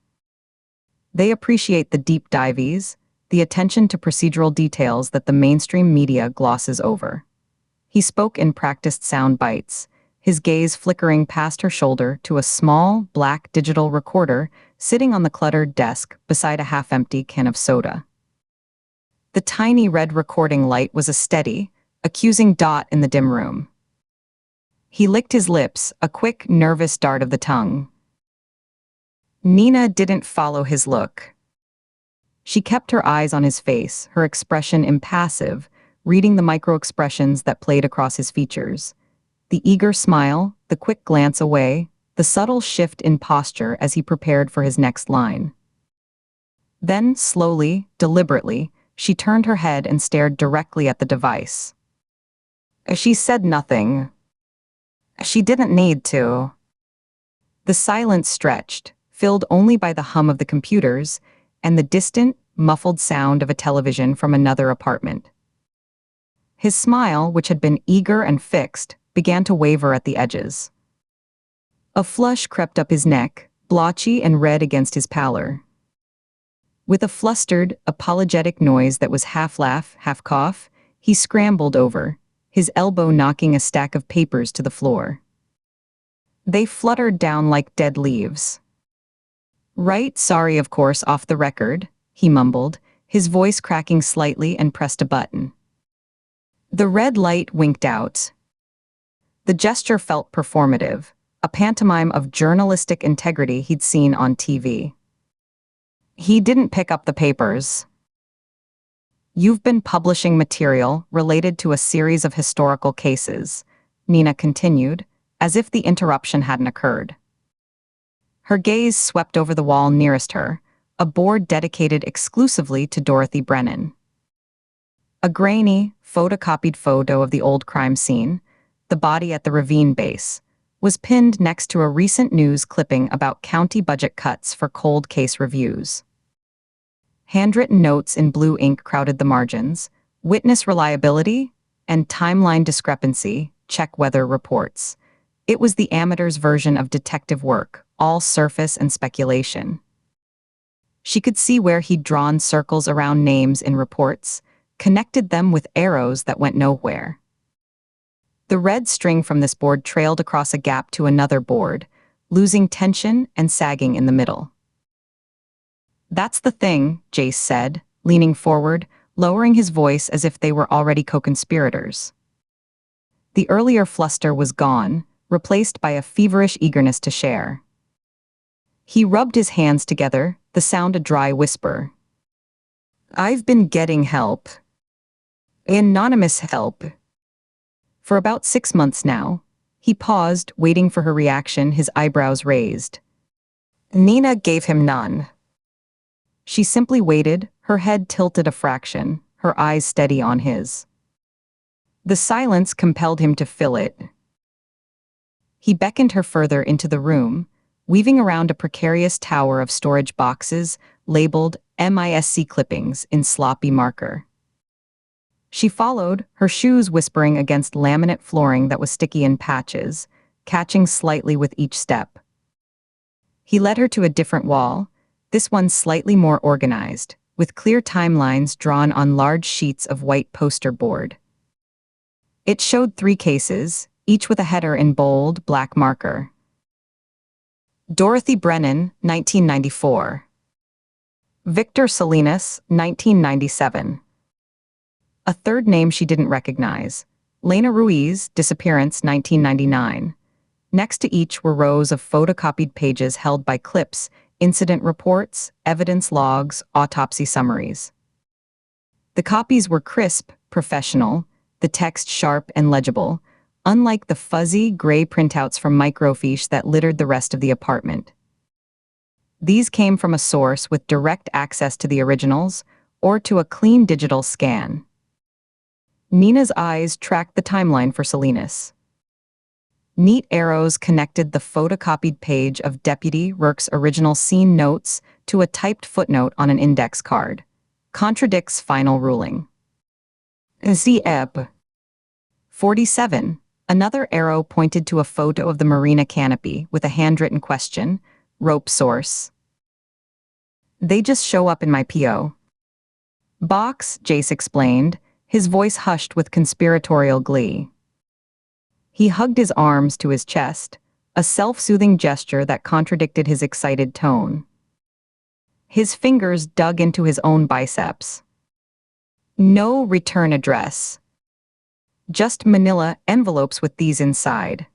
Speaker 2: They appreciate the deep dives, the attention to procedural details that the mainstream media glosses over." He spoke in practiced sound bites, his gaze flickering past her shoulder to a small, black digital recorder sitting on the cluttered desk beside a half-empty can of soda. The tiny red recording light was a steady, accusing dot in the dim room. He licked his lips, a quick, nervous dart of the tongue. Nina didn't follow his look. She kept her eyes on his face, her expression impassive, reading the micro-expressions that played across his features. The eager smile, the quick glance away, the subtle shift in posture as he prepared for his next line. Then, slowly, deliberately, she turned her head and stared directly at the device. She said nothing. She didn't need to. The silence stretched, filled only by the hum of the computers and the distant, muffled sound of a television from another apartment. His smile, which had been eager and fixed, began to waver at the edges. A flush crept up his neck, blotchy and red against his pallor. With a flustered, apologetic noise that was half laugh, half cough, he scrambled over, his elbow knocking a stack of papers to the floor. They fluttered down like dead leaves. "Right, sorry, of course, off the record," he mumbled, his voice cracking slightly, and pressed a button. The red light winked out. The gesture felt performative, a pantomime of journalistic integrity he'd seen on TV. He didn't pick up the papers. "You've been publishing material related to a series of historical cases," Nina continued, as if the interruption hadn't occurred. Her gaze swept over the wall nearest her, a board dedicated exclusively to Dorothy Brennan. A grainy, photocopied photo of the old crime scene, the body at the ravine base, was pinned next to a recent news clipping about county budget cuts for cold case reviews. Handwritten notes in blue ink crowded the margins, witness reliability, and timeline discrepancy, check weather reports. It was the amateur's version of detective work, all surface and speculation. She could see where he'd drawn circles around names in reports, connected them with arrows that went nowhere. The red string from this board trailed across a gap to another board, losing tension and sagging in the middle. "That's the thing," Jace said, leaning forward, lowering his voice as if they were already co-conspirators. The earlier fluster was gone, replaced by a feverish eagerness to share. He rubbed his hands together, the sound a dry whisper. I've been getting help. Anonymous help. For about 6 months now. He paused, waiting for her reaction, his eyebrows raised. Nina gave him none. She simply waited, her head tilted a fraction, her eyes steady on his. The silence compelled him to fill it. He beckoned her further into the room, weaving around a precarious tower of storage boxes labeled MISC clippings in sloppy marker. She followed, her shoes whispering against laminate flooring that was sticky in patches, catching slightly with each step. He led her to a different wall, this one slightly more organized, with clear timelines drawn on large sheets of white poster board. It showed 3 cases, each with a header in bold, black marker. Dorothy Brennan, 1994. Victor Salinas, 1997. A third name she didn't recognize. Lena Ruiz, disappearance, 1999. Next to each were rows of photocopied pages held by clips, incident reports, evidence logs, autopsy summaries. The copies were crisp, professional, the text sharp and legible, unlike the fuzzy, gray printouts from microfiche that littered the rest of the apartment. These came from a source with direct access to the originals, or to a clean digital scan. Nina's eyes tracked the timeline for Salinas. Neat arrows connected the photocopied page of Deputy Rourke's original scene notes to a typed footnote on an index card. Contradicts final ruling. ZEB 47. Another arrow pointed to a photo of the marina canopy with a handwritten question, rope source. They just show up in my P.O. box, Jace explained, his voice hushed with conspiratorial glee. He hugged his arms to his chest, a self-soothing gesture that contradicted his excited tone. His fingers dug into his own biceps. No return address. Just manila envelopes with these inside.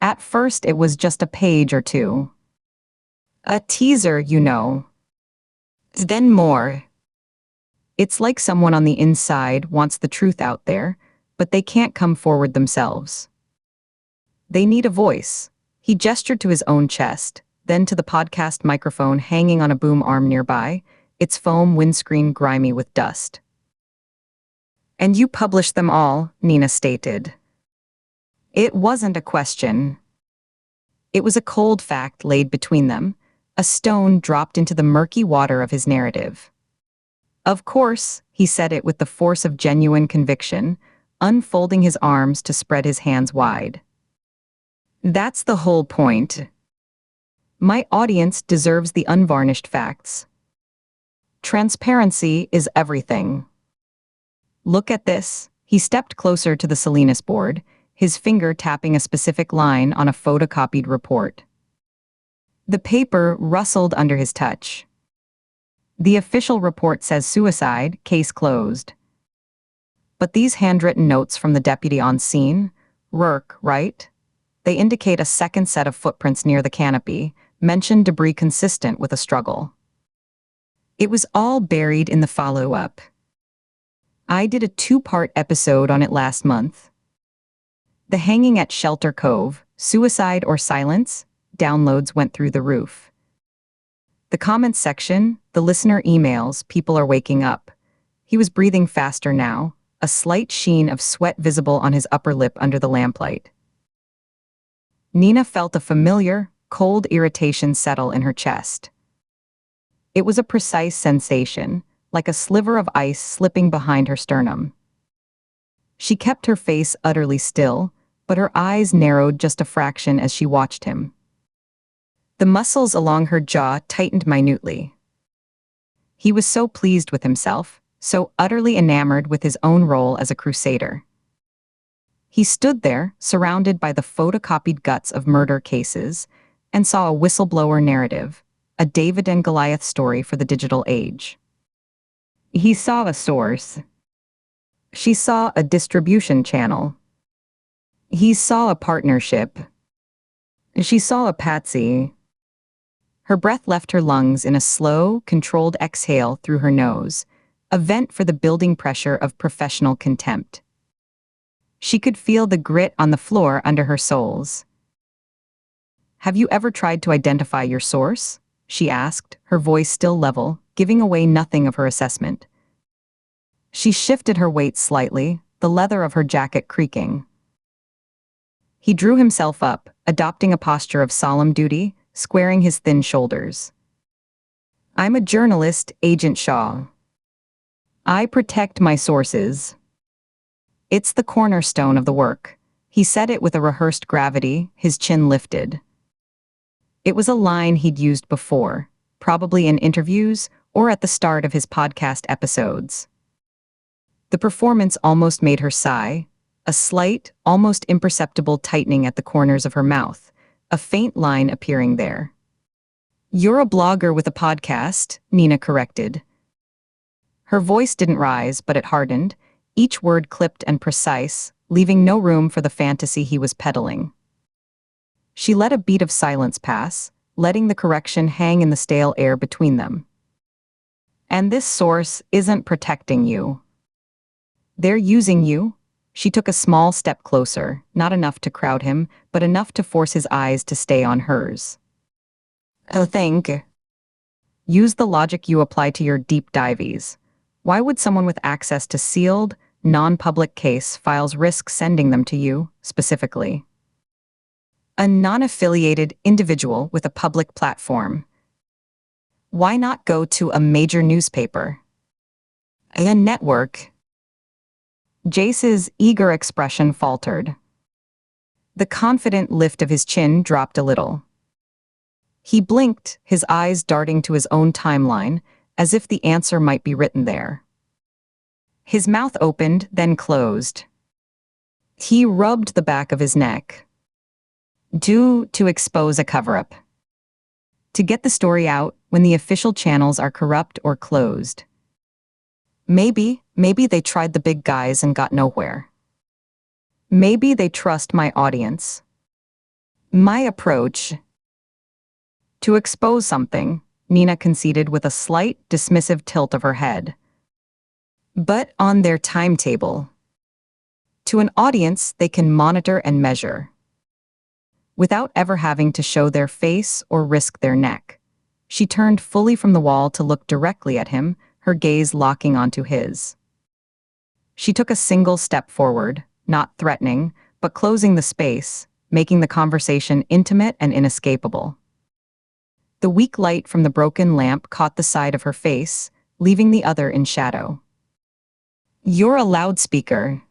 Speaker 2: At first it was just a page or 2. A teaser, you know. Then more. It's like someone on the inside wants the truth out there, but they can't come forward themselves. They need a voice. He gestured to his own chest, then to the podcast microphone hanging on a boom arm nearby, its foam windscreen grimy with dust. And you published them all, Nina stated. It wasn't a question. It was a cold fact laid between them, a stone dropped into the murky water of his narrative. Of course, he said it with the force of genuine conviction, unfolding his arms to spread his hands wide. That's the whole point. My audience deserves the unvarnished facts. Transparency is everything. Look at this. He stepped closer to the Salinas board, his finger tapping a specific line on a photocopied report. The paper rustled under his touch. The official report says suicide, case closed. But these handwritten notes from the deputy on scene, Rourke, right? They indicate a second set of footprints near the canopy, mention debris consistent with a struggle. It was all buried in the follow-up. I did a 2-part episode on it last month. The hanging at Shelter Cove, suicide or silence, downloads went through the roof. The comments section, the listener emails, people are waking up. He was breathing faster now, a slight sheen of sweat visible on his upper lip under the lamplight. Nina felt a familiar, cold irritation settle in her chest. It was a precise sensation, like a sliver of ice slipping behind her sternum. She kept her face utterly still, but her eyes narrowed just a fraction as she watched him. The muscles along her jaw tightened minutely. He was so pleased with himself, so utterly enamored with his own role as a crusader. He stood there, surrounded by the photocopied guts of murder cases, and saw a whistleblower narrative, a David and Goliath story for the digital age. He saw a source. She saw a distribution channel. He saw a partnership. She saw a patsy. Her breath left her lungs in a slow, controlled exhale through her nose, a vent for the building pressure of professional contempt. She could feel the grit on the floor under her soles. "Have you ever tried to identify your source?" she asked, her voice still level, giving away nothing of her assessment. She shifted her weight slightly, the leather of her jacket creaking. He drew himself up, adopting a posture of solemn duty, squaring his thin shoulders. "I'm a journalist, Agent Shaw. I protect my sources. It's the cornerstone of the work." He said it with a rehearsed gravity, his chin lifted. It was a line he'd used before, probably in interviews or at the start of his podcast episodes. The performance almost made her sigh, a slight, almost imperceptible tightening at the corners of her mouth, a faint line appearing there. "You're a blogger with a podcast," Nina corrected. Her voice didn't rise, but it hardened, each word clipped and precise, leaving no room for the fantasy he was peddling. She let a beat of silence pass, letting the correction hang in the stale air between them. "And this source isn't protecting you. They're using you." She took a small step closer, not enough to crowd him, but enough to force his eyes to stay on hers. "Oh, think. Use the logic you apply to your deep dives. Why would someone with access to sealed, non-public case files risk sending them to you, specifically? A non-affiliated individual with a public platform. Why not go to a major newspaper? A network?" Jace's eager expression faltered. The confident lift of his chin dropped a little. He blinked, his eyes darting to his own timeline, as if the answer might be written there. His mouth opened, then closed. He rubbed the back of his neck. To expose a cover-up. To get the story out when the official channels are corrupt or closed. Maybe they tried the big guys and got nowhere. Maybe they trust my audience. My approach. To expose something, Nina conceded with a slight, dismissive tilt of her head. But on their timetable. To an audience they can monitor and measure. Without ever having to show their face or risk their neck. She turned fully from the wall to look directly at him, her gaze locking onto his. She took a single step forward, not threatening, but closing the space, making the conversation intimate and inescapable. The weak light from the broken lamp caught the side of her face, leaving the other in shadow. "You're a loudspeaker.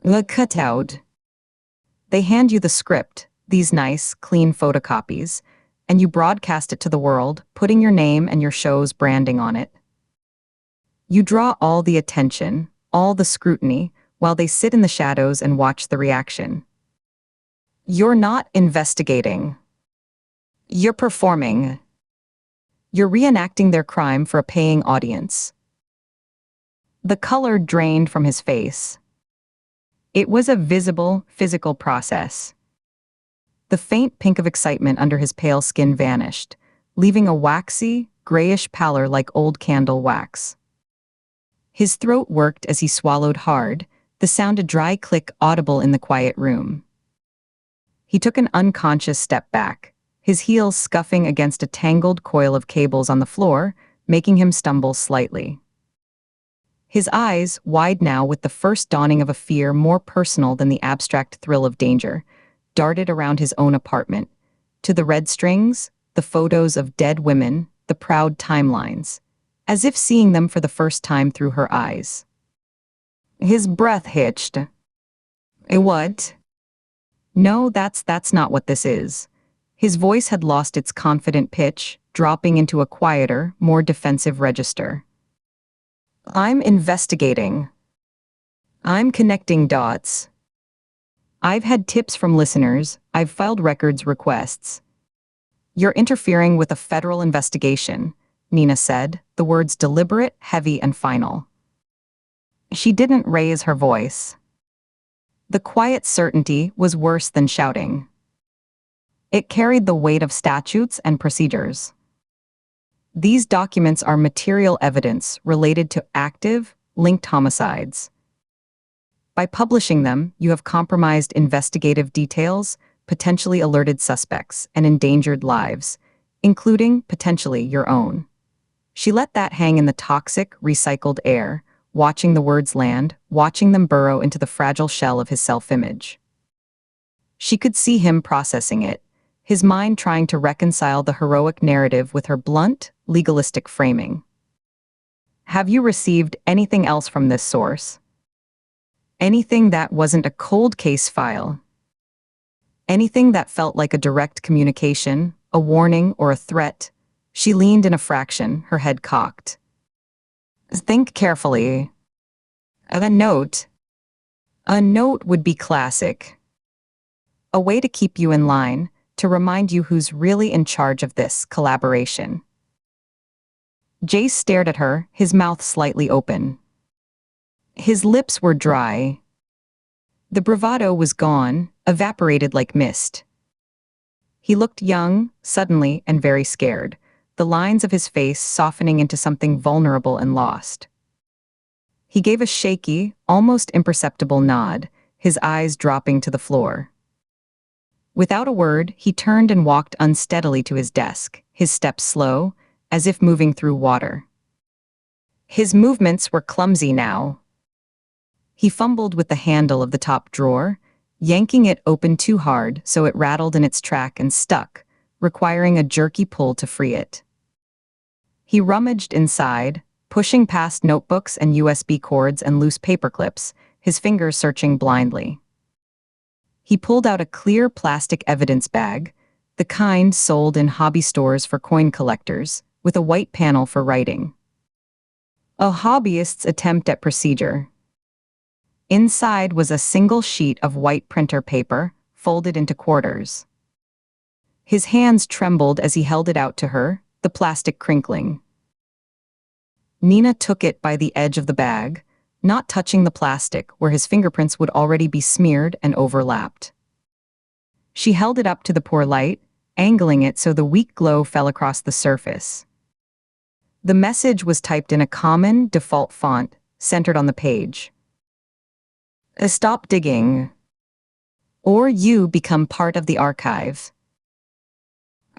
Speaker 2: The cutout. They hand you the script, these nice, clean photocopies, and you broadcast it to the world, putting your name and your show's branding on it. You draw all the attention, all the scrutiny, while they sit in the shadows and watch the reaction. You're not investigating. You're performing. You're reenacting their crime for a paying audience." The color drained from his face. It was a visible, physical process. The faint pink of excitement under his pale skin vanished, leaving a waxy, grayish pallor like old candle wax. His throat worked as he swallowed hard, the sound a dry click audible in the quiet room. He took an unconscious step back, his heels scuffing against a tangled coil of cables on the floor, making him stumble slightly. His eyes, wide now with the first dawning of a fear more personal than the abstract thrill of danger, darted around his own apartment, to the red strings, the photos of dead women, the proud timelines, as if seeing them for the first time through her eyes. His breath hitched. What? No, that's not what this is. His voice had lost its confident pitch, dropping into a quieter, more defensive register. I'm investigating. I'm connecting dots. I've had tips from listeners, I've filed records requests. You're interfering with a federal investigation, Nina said, the words deliberate, heavy, and final. She didn't raise her voice. The quiet certainty was worse than shouting. It carried the weight of statutes and procedures. These documents are material evidence related to active, linked homicides. By publishing them, you have compromised investigative details, potentially alerted suspects, and endangered lives, including, potentially, your own. She let that hang in the toxic, recycled air, watching the words land, watching them burrow into the fragile shell of his self-image. She could see him processing it, his mind trying to reconcile the heroic narrative with her blunt, legalistic framing. Have you received anything else from this source? Anything that wasn't a cold case file? Anything that felt like a direct communication, a warning, or a threat? She leaned in a fraction, her head cocked. Think carefully. A note. A note would be classic. A way to keep you in line, to remind you who's really in charge of this collaboration. Jace stared at her, his mouth slightly open. His lips were dry. The bravado was gone, evaporated like mist. He looked young, suddenly, and very scared, the lines of his face softening into something vulnerable and lost. He gave a shaky, almost imperceptible nod, his eyes dropping to the floor. Without a word, he turned and walked unsteadily to his desk, his steps slow, as if moving through water. His movements were clumsy now. He fumbled with the handle of the top drawer, yanking it open too hard so it rattled in its track and stuck, requiring a jerky pull to free it. He rummaged inside, pushing past notebooks and USB cords and loose paper clips, his fingers searching blindly. He pulled out a clear plastic evidence bag, the kind sold in hobby stores for coin collectors, with a white panel for writing. A hobbyist's attempt at procedure. Inside was a single sheet of white printer paper, folded into quarters. His hands trembled as he held it out to her, the plastic crinkling. Nina took it by the edge of the bag, not touching the plastic where his fingerprints would already be smeared and overlapped. She held it up to the poor light, angling it so the weak glow fell across the surface. The message was typed in a common, default font, centered on the page. Stop digging. Or you become part of the archive.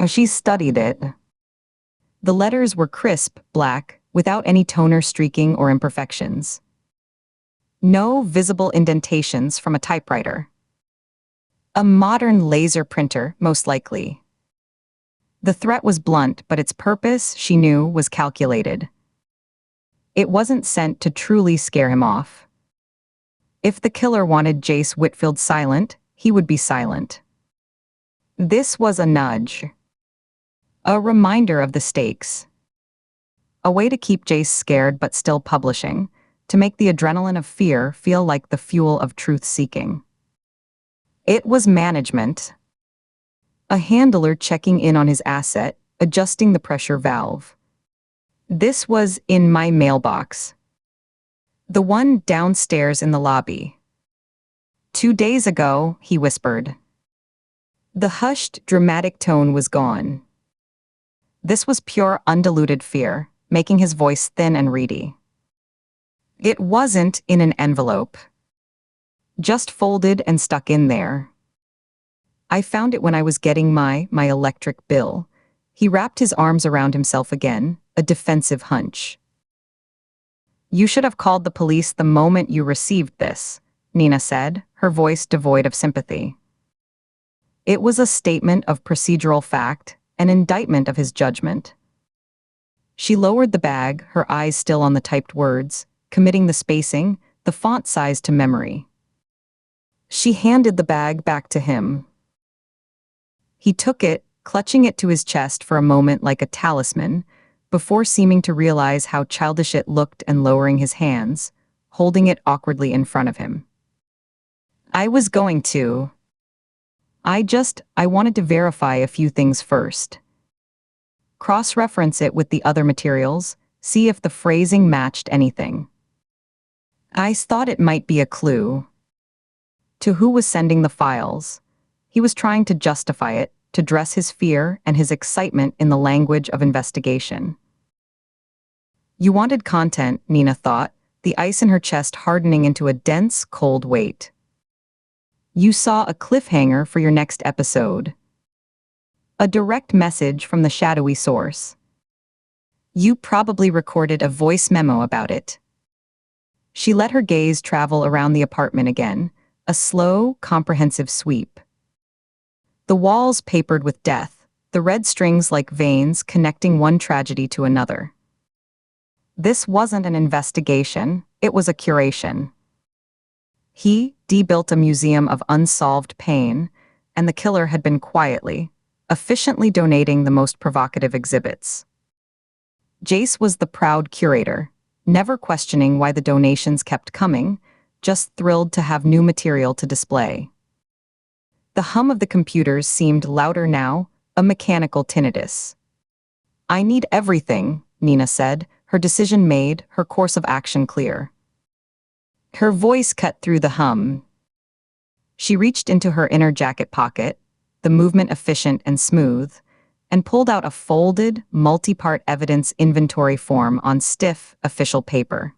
Speaker 2: She studied it. The letters were crisp, black, without any toner streaking or imperfections. No visible indentations from a typewriter. A modern laser printer, most likely. The threat was blunt, but its purpose, she knew, was calculated. It wasn't sent to truly scare him off. If the killer wanted Jace Whitfield silent, he would be silent. This was a nudge. A reminder of the stakes. A way to keep Jace scared but still publishing, to make the adrenaline of fear feel like the fuel of truth-seeking. It was management. A handler checking in on his asset, adjusting the pressure valve. This was in my mailbox. The one downstairs in the lobby. 2 days ago, he whispered. The hushed, dramatic tone was gone. This was pure, undiluted fear, making his voice thin and reedy. It wasn't in an envelope. Just folded and stuck in there. I found it when I was getting my electric bill. He wrapped his arms around himself again, a defensive hunch. You should have called the police the moment you received this, Nina said, her voice devoid of sympathy. It was a statement of procedural fact, an indictment of his judgment. She lowered the bag, her eyes still on the typed words, committing the spacing, the font size to memory. She handed the bag back to him. He took it, clutching it to his chest for a moment like a talisman, before seeming to realize how childish it looked and lowering his hands, holding it awkwardly in front of him. I was going to. I wanted to verify a few things first. Cross-reference it with the other materials, see if the phrasing matched anything. I thought it might be a clue. To who was sending the files? He was trying to justify it, to dress his fear and his excitement in the language of investigation. You wanted content, Nina thought, the ice in her chest hardening into a dense, cold weight. You saw a cliffhanger for your next episode. A direct message from the shadowy source. You probably recorded a voice memo about it. She let her gaze travel around the apartment again, a slow, comprehensive sweep. The walls papered with death, the red strings like veins connecting one tragedy to another. This wasn't an investigation, it was a curation. He built a museum of unsolved pain, and the killer had been quietly, efficiently donating the most provocative exhibits. Jace was the proud curator, never questioning why the donations kept coming, just thrilled to have new material to display. The hum of the computers seemed louder now, a mechanical tinnitus. "I need everything," Nina said, her decision made, her course of action clear. Her voice cut through the hum. She reached into her inner jacket pocket, the movement efficient and smooth, and pulled out a folded, multi-part evidence inventory form on stiff, official paper.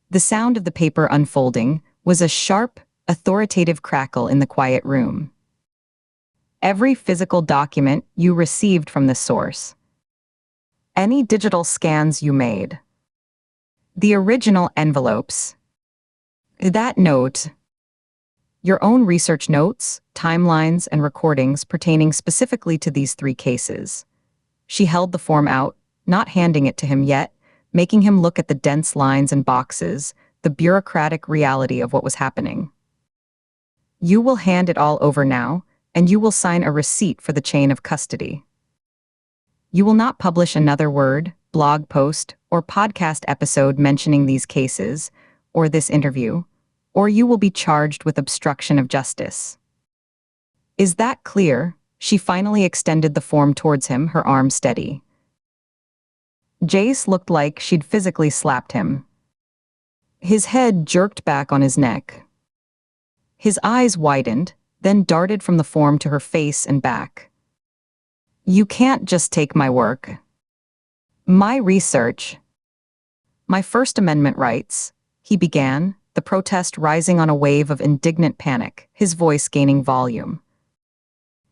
Speaker 2: The sound of the paper unfolding was a sharp, authoritative crackle in the quiet room. Every physical document you received from this source. Any digital scans you made. The original envelopes. That note. Your own research notes, timelines, and recordings pertaining specifically to these 3 cases. She held the form out, not handing it to him yet, making him look at the dense lines and boxes, the bureaucratic reality of what was happening. You will hand it all over now, and you will sign a receipt for the chain of custody. You will not publish another word, blog post, or podcast episode mentioning these cases, or this interview, or you will be charged with obstruction of justice. Is that clear? She finally extended the form towards him, her arm steady. Jace looked like she'd physically slapped him. His head jerked back on his neck. His eyes widened, then darted from the form to her face and back. You can't just take my work. My research. My First Amendment rights, he began, the protest rising on a wave of indignant panic, his voice gaining volume.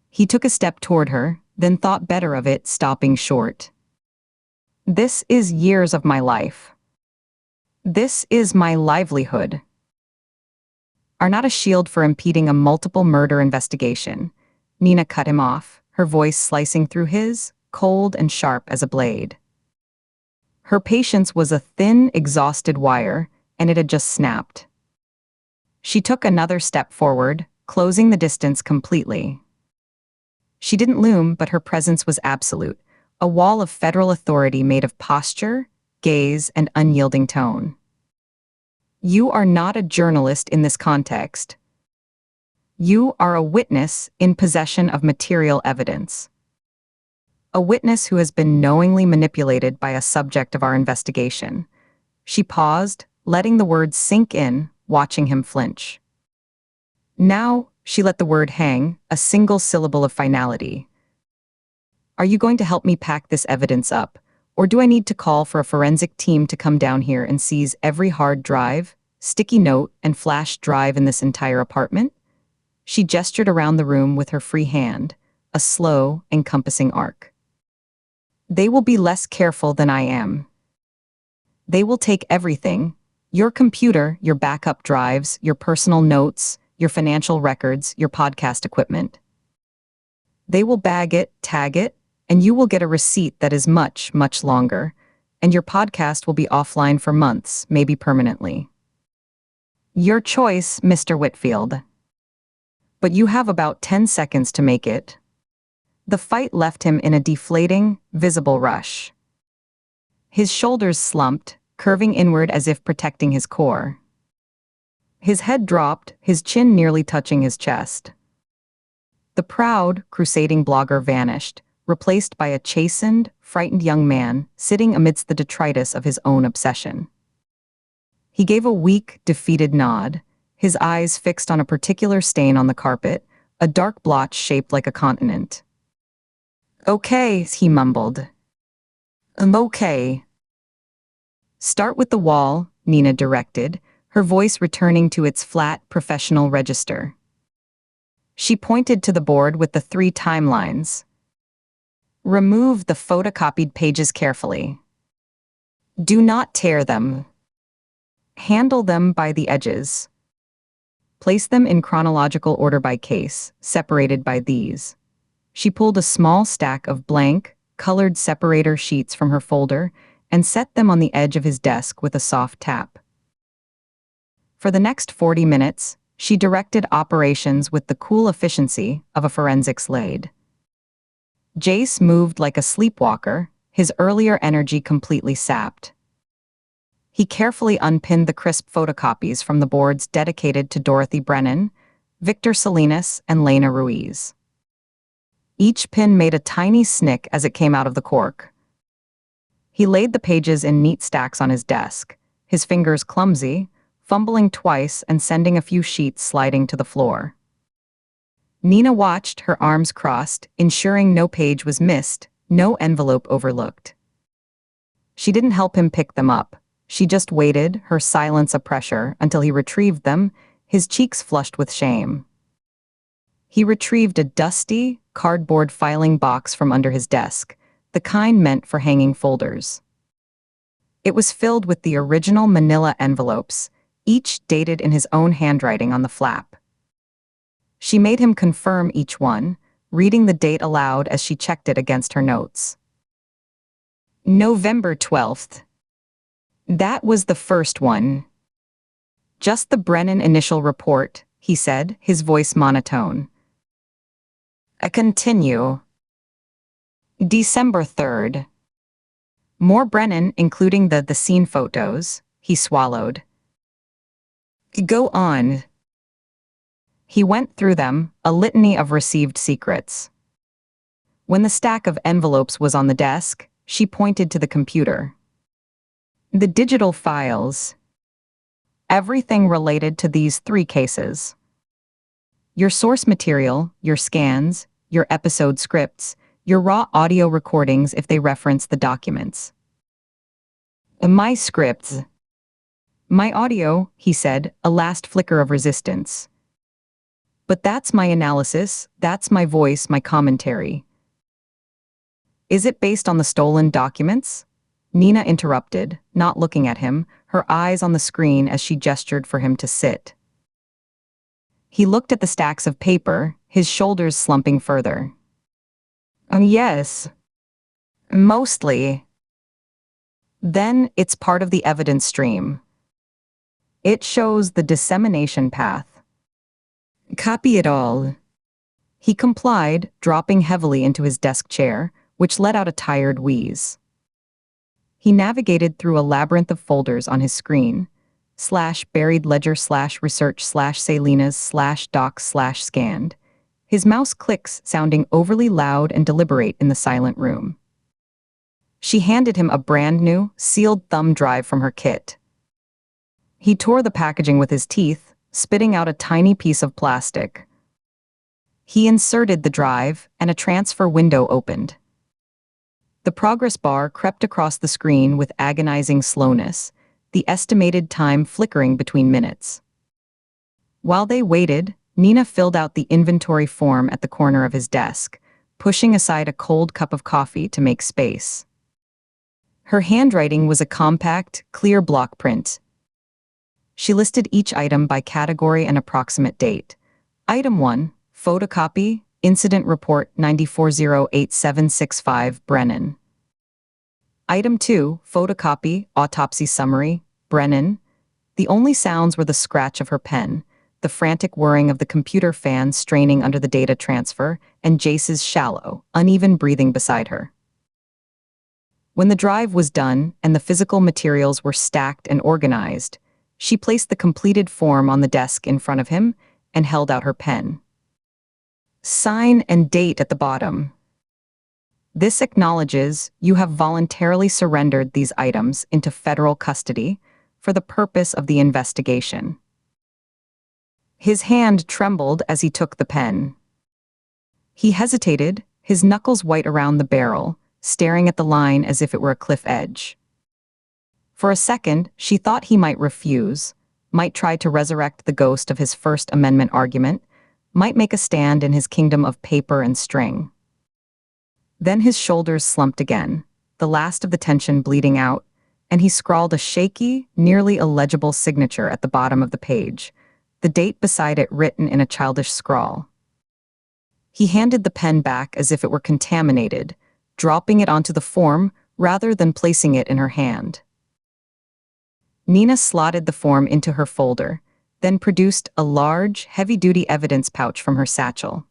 Speaker 2: He took a step toward her, then thought better of it, stopping short. This is years of my life. This is my livelihood. Are not a shield for impeding a multiple murder investigation. Nina cut him off, her voice slicing through his, cold and sharp as a blade. Her patience was a thin, exhausted wire, and it had just snapped. She took another step forward, closing the distance completely. She didn't loom, but her presence was absolute, a wall of federal authority made of posture, gaze, and unyielding tone. You are not a journalist in this context. You are a witness in possession of material evidence. A witness who has been knowingly manipulated by a subject of our investigation. She paused, letting the words sink in, watching him flinch. Now, she let the word hang, a single syllable of finality. Are you going to help me pack this evidence up, or do I need to call for a forensic team to come down here and seize every hard drive, sticky note, and flash drive in this entire apartment? She gestured around the room with her free hand, a slow, encompassing arc. They will be less careful than I am. They will take everything, your computer, your backup drives, your personal notes, your financial records, your podcast equipment. They will bag it, tag it, and you will get a receipt that is much, much longer, and your podcast will be offline for months, maybe permanently. Your choice, Mr. Whitfield. But you have about 10 seconds to make it. The fight left him in a deflating, visible rush. His shoulders slumped, curving inward as if protecting his core. His head dropped, his chin nearly touching his chest. The proud, crusading blogger vanished, replaced by a chastened, frightened young man sitting amidst the detritus of his own obsession. He gave a weak, defeated nod, his eyes fixed on a particular stain on the carpet, a dark blotch shaped like a continent. "Okay," he mumbled. Okay." "Start with the wall," Nina directed, her voice returning to its flat, professional register. She pointed to the board with the 3 timelines. "Remove the photocopied pages carefully. Do not tear them. Handle them by the edges. Place them in chronological order by case, separated by these." She pulled a small stack of blank, colored separator sheets from her folder and set them on the edge of his desk with a soft tap. For the next 40 minutes, she directed operations with the cool efficiency of a forensics lathe. Jace moved like a sleepwalker, his earlier energy completely sapped. He carefully unpinned the crisp photocopies from the boards dedicated to Dorothy Brennan, Victor Salinas, and Lena Ruiz. Each pin made a tiny snick as it came out of the cork. He laid the pages in neat stacks on his desk, his fingers clumsy, fumbling twice and sending a few sheets sliding to the floor. Nina watched, her arms crossed, ensuring no page was missed, no envelope overlooked. She didn't help him pick them up. She just waited, her silence a pressure, until he retrieved them, his cheeks flushed with shame. He retrieved a dusty, cardboard filing box from under his desk, the kind meant for hanging folders. It was filled with the original manila envelopes, each dated in his own handwriting on the flap. She made him confirm each one, reading the date aloud as she checked it against her notes. November 12th. That was the first one. Just the Brennan initial report, he said, his voice monotone. I continue. December 3rd. More Brennan, including the scene photos, he swallowed. Go on. He went through them, a litany of received secrets. When the stack of envelopes was on the desk, she pointed to the computer. The digital files. Everything related to these 3 cases. Your source material, your scans, your episode scripts, your raw audio recordings if they reference the documents. My scripts. My audio, he said, a last flicker of resistance. But that's my analysis, that's my voice, my commentary. Is it based on the stolen documents? Nina interrupted, not looking at him, her eyes on the screen as she gestured for him to sit. He looked at the stacks of paper, his shoulders slumping further. Yes. Mostly. Then it's part of the evidence stream. It shows the dissemination path. Copy it all. He complied, dropping heavily into his desk chair, which let out a tired wheeze. He navigated through a labyrinth of folders on his screen, /buried ledger /research /Salinas /docs /scanned, his mouse clicks sounding overly loud and deliberate in the silent room. She handed him a brand new, sealed thumb drive from her kit. He tore the packaging with his teeth, spitting out a tiny piece of plastic. He inserted the drive, and a transfer window opened. The progress bar crept across the screen with agonizing slowness, the estimated time flickering between minutes. While they waited, Nina filled out the inventory form at the corner of his desk, pushing aside a cold cup of coffee to make space. Her handwriting was a compact, clear block print. She listed each item by category and approximate date. Item 1, photocopy, Incident Report 9408765 Brennan. Item 2, photocopy, Autopsy Summary, Brennan. The only sounds were the scratch of her pen, the frantic whirring of the computer fan straining under the data transfer, and Jace's shallow, uneven breathing beside her. When the drive was done and the physical materials were stacked and organized, she placed the completed form on the desk in front of him and held out her pen. Sign and date at the bottom. This acknowledges you have voluntarily surrendered these items into federal custody for the purpose of the investigation. His hand trembled as he took the pen. He hesitated, his knuckles white around the barrel, staring at the line as if it were a cliff edge. For a second, she thought he might refuse, might try to resurrect the ghost of his First Amendment argument, might make a stand in his kingdom of paper and string. Then his shoulders slumped again, the last of the tension bleeding out, and he scrawled a shaky, nearly illegible signature at the bottom of the page, the date beside it written in a childish scrawl. He handed the pen back as if it were contaminated, dropping it onto the form rather than placing it in her hand. Nina slotted the form into her folder, then produced a large, heavy-duty evidence pouch from her satchel.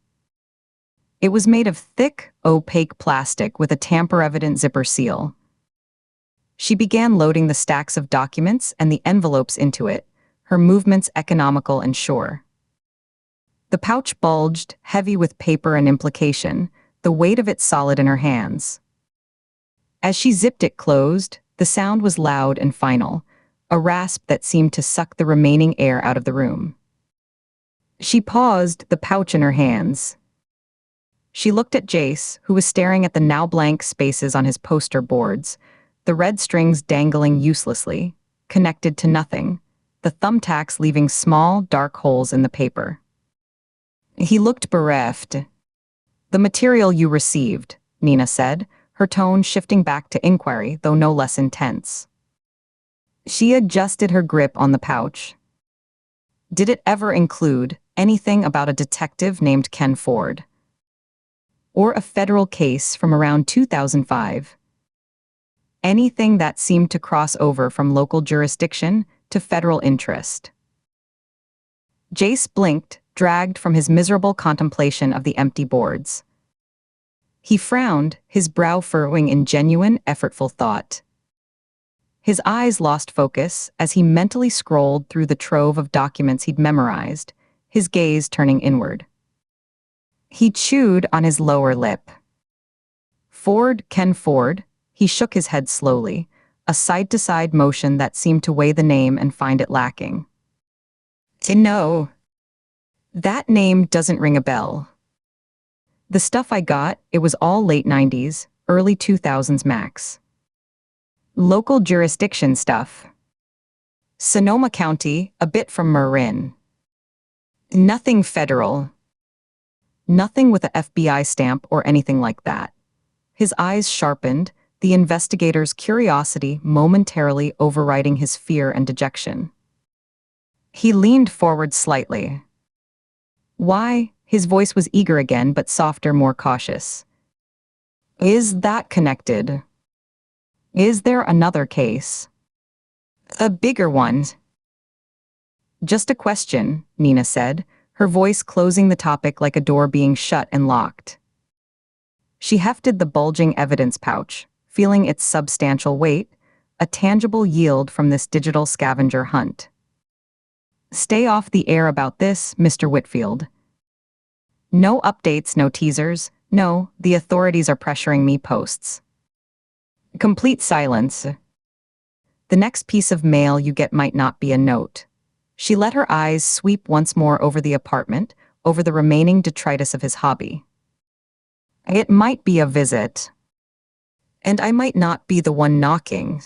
Speaker 2: It was made of thick, opaque plastic with a tamper-evident zipper seal. She began loading the stacks of documents and the envelopes into it, her movements economical and sure. The pouch bulged, heavy with paper and implication, the weight of it solid in her hands. As she zipped it closed, the sound was loud and final, a rasp that seemed to suck the remaining air out of the room. She paused, the pouch in her hands. She looked at Jace, who was staring at the now blank spaces on his poster boards, the red strings dangling uselessly, connected to nothing, the thumbtacks leaving small, dark holes in the paper. He looked bereft. "The material you received," Nina said, her tone shifting back to inquiry, though no less intense. She adjusted her grip on the pouch. Did it ever include anything about a detective named Ken Ford? Or a federal case from around 2005? Anything that seemed to cross over from local jurisdiction to federal interest? Jace blinked, dragged from his miserable contemplation of the empty boards. He frowned, his brow furrowing in genuine, effortful thought. His eyes lost focus as he mentally scrolled through the trove of documents he'd memorized, his gaze turning inward. He chewed on his lower lip. Ford, Ken Ford. He shook his head slowly, a side-to-side motion that seemed to weigh the name and find it lacking. No. That name doesn't ring a bell. The stuff I got, it was all late 90s, early 2000s max. Local jurisdiction stuff. Sonoma County, a bit from Marin. Nothing federal. Nothing with a FBI stamp or anything like that. His eyes sharpened, the investigator's curiosity momentarily overriding his fear and dejection. He leaned forward slightly. Why? His voice was eager again, but softer, more cautious. Is that connected? Is there another case? A bigger one? Just a question, Nina said, her voice closing the topic like a door being shut and locked. She hefted the bulging evidence pouch, feeling its substantial weight, a tangible yield from this digital scavenger hunt. Stay off the air about this, Mr. Whitfield. No updates, no teasers. No, the authorities are pressuring me posts. Complete silence. The next piece of mail you get might not be a note. She let her eyes sweep once more over the apartment, over the remaining detritus of his hobby. It might be a visit. And I might not be the one knocking.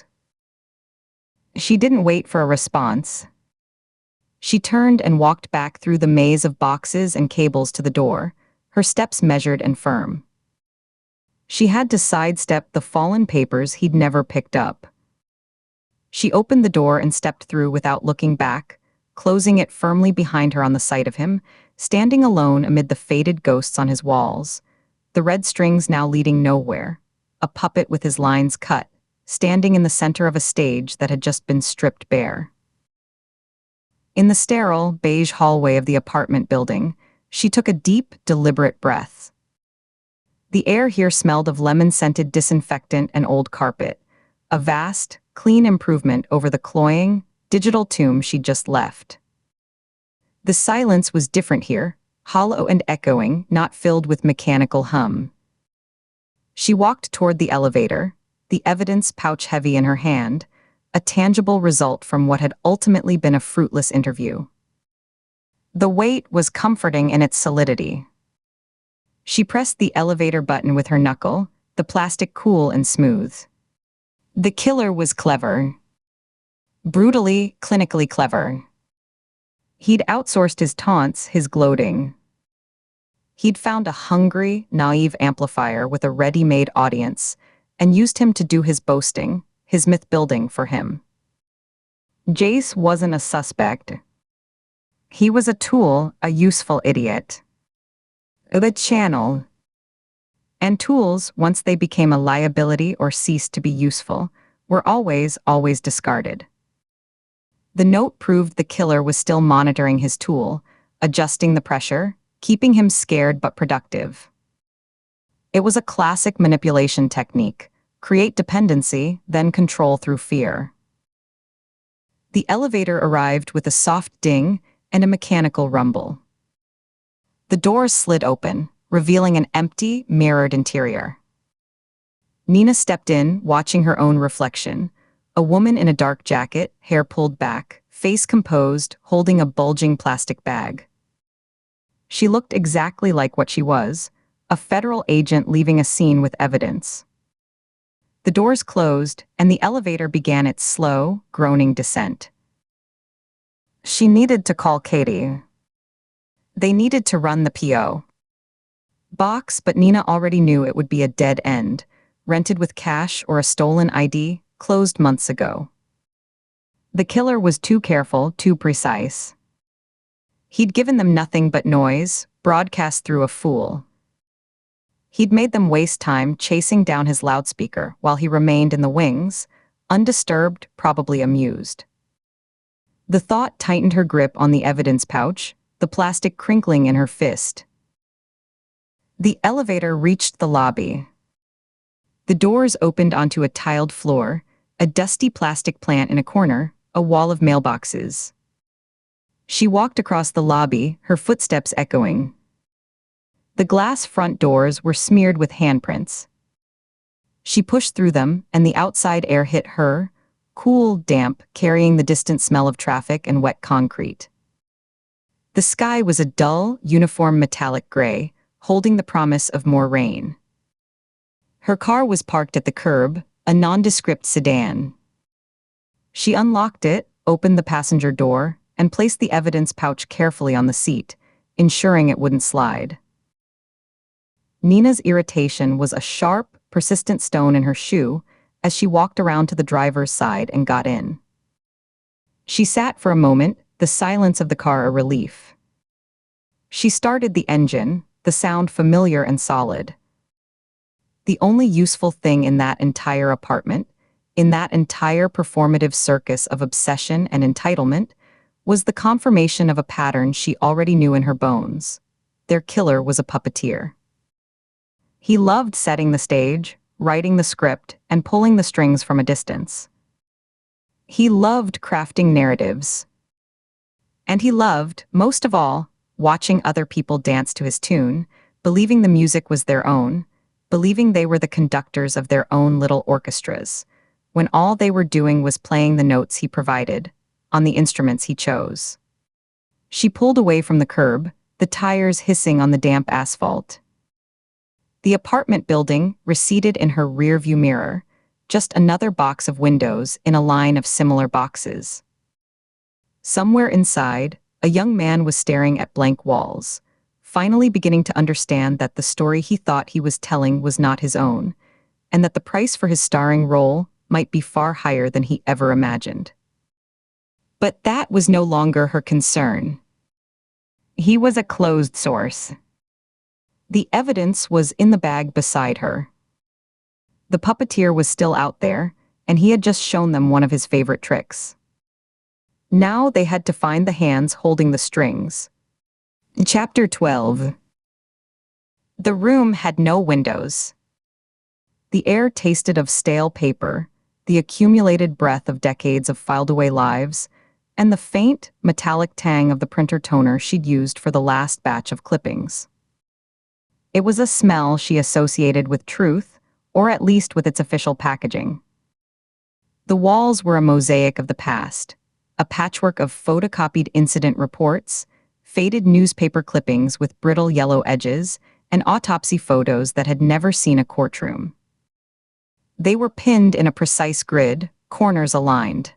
Speaker 2: She didn't wait for a response. She turned and walked back through the maze of boxes and cables to the door, her steps measured and firm. She had to sidestep the fallen papers he'd never picked up. She opened the door and stepped through without looking back, closing it firmly behind her on the sight of him, standing alone amid the faded ghosts on his walls, the red strings now leading nowhere, a puppet with his lines cut, standing in the center of a stage that had just been stripped bare. In the sterile, beige hallway of the apartment building, she took a deep, deliberate breath. The air here smelled of lemon-scented disinfectant and old carpet, a vast, clean improvement over the cloying, digital tomb she'd just left. The silence was different here, hollow and echoing, not filled with mechanical hum. She walked toward the elevator, the evidence pouch heavy in her hand, a tangible result from what had ultimately been a fruitless interview. The weight was comforting in its solidity. She pressed the elevator button with her knuckle, the plastic cool and smooth. The killer was clever. Brutally, clinically clever. He'd outsourced his taunts, his gloating. He'd found a hungry, naive amplifier with a ready-made audience and used him to do his boasting, his myth-building for him. Jace wasn't a suspect. He was a tool, a useful idiot. The channel. And tools, once they became a liability or ceased to be useful, were always discarded. The note proved the killer was still monitoring his tool, adjusting the pressure, keeping him scared but productive. It was a classic manipulation technique: create dependency, then control through fear. The elevator arrived with a soft ding and a mechanical rumble. The doors slid open, revealing an empty, mirrored interior. Nina stepped in, watching her own reflection, a woman in a dark jacket, hair pulled back, face composed, holding a bulging plastic bag. She looked exactly like what she was, a federal agent leaving a scene with evidence. The doors closed, and the elevator began its slow, groaning descent. She needed to call Katie. They needed to run the P.O. box, but Nina already knew it would be a dead end, rented with cash or a stolen ID, closed months ago. The killer was too careful, too precise. He'd given them nothing but noise, broadcast through a fool. He'd made them waste time chasing down his loudspeaker while he remained in the wings, undisturbed, probably amused. The thought tightened her grip on the evidence pouch, the plastic crinkling in her fist. The elevator reached the lobby. The doors opened onto a tiled floor, a dusty plastic plant in a corner, a wall of mailboxes. She walked across the lobby, her footsteps echoing. The glass front doors were smeared with handprints. She pushed through them, and the outside air hit her, cool, damp, carrying the distant smell of traffic and wet concrete. The sky was a dull, uniform metallic gray, holding the promise of more rain. Her car was parked at the curb, a nondescript sedan. She unlocked it, opened the passenger door, and placed the evidence pouch carefully on the seat, ensuring it wouldn't slide. Nina's irritation was a sharp, persistent stone in her shoe as she walked around to the driver's side and got in. She sat for a moment, the silence of the car a relief. She started the engine, the sound familiar and solid. The only useful thing in that entire apartment, in that entire performative circus of obsession and entitlement, was the confirmation of a pattern she already knew in her bones. Their killer was a puppeteer. He loved setting the stage, writing the script, and pulling the strings from a distance. He loved crafting narratives. And he loved, most of all, watching other people dance to his tune, believing the music was their own, believing they were the conductors of their own little orchestras, when all they were doing was playing the notes he provided, on the instruments he chose. She pulled away from the curb, the tires hissing on the damp asphalt. The apartment building receded in her rearview mirror, just another box of windows in a line of similar boxes. Somewhere inside, a young man was staring at blank walls, finally beginning to understand that the story he thought he was telling was not his own, and that the price for his starring role might be far higher than he ever imagined. But that was no longer her concern. He was a closed source. The evidence was in the bag beside her. The puppeteer was still out there, and he had just shown them one of his favorite tricks. Now they had to find the hands holding the strings. Chapter 12. The room had no windows. The air tasted of stale paper, the accumulated breath of decades of filed-away lives, and the faint, metallic tang of the printer toner she'd used for the last batch of clippings. It was a smell she associated with truth, or at least with its official packaging. The walls were a mosaic of the past, a patchwork of photocopied incident reports, faded newspaper clippings with brittle yellow edges, and autopsy photos that had never seen a courtroom. They were pinned in a precise grid, corners aligned.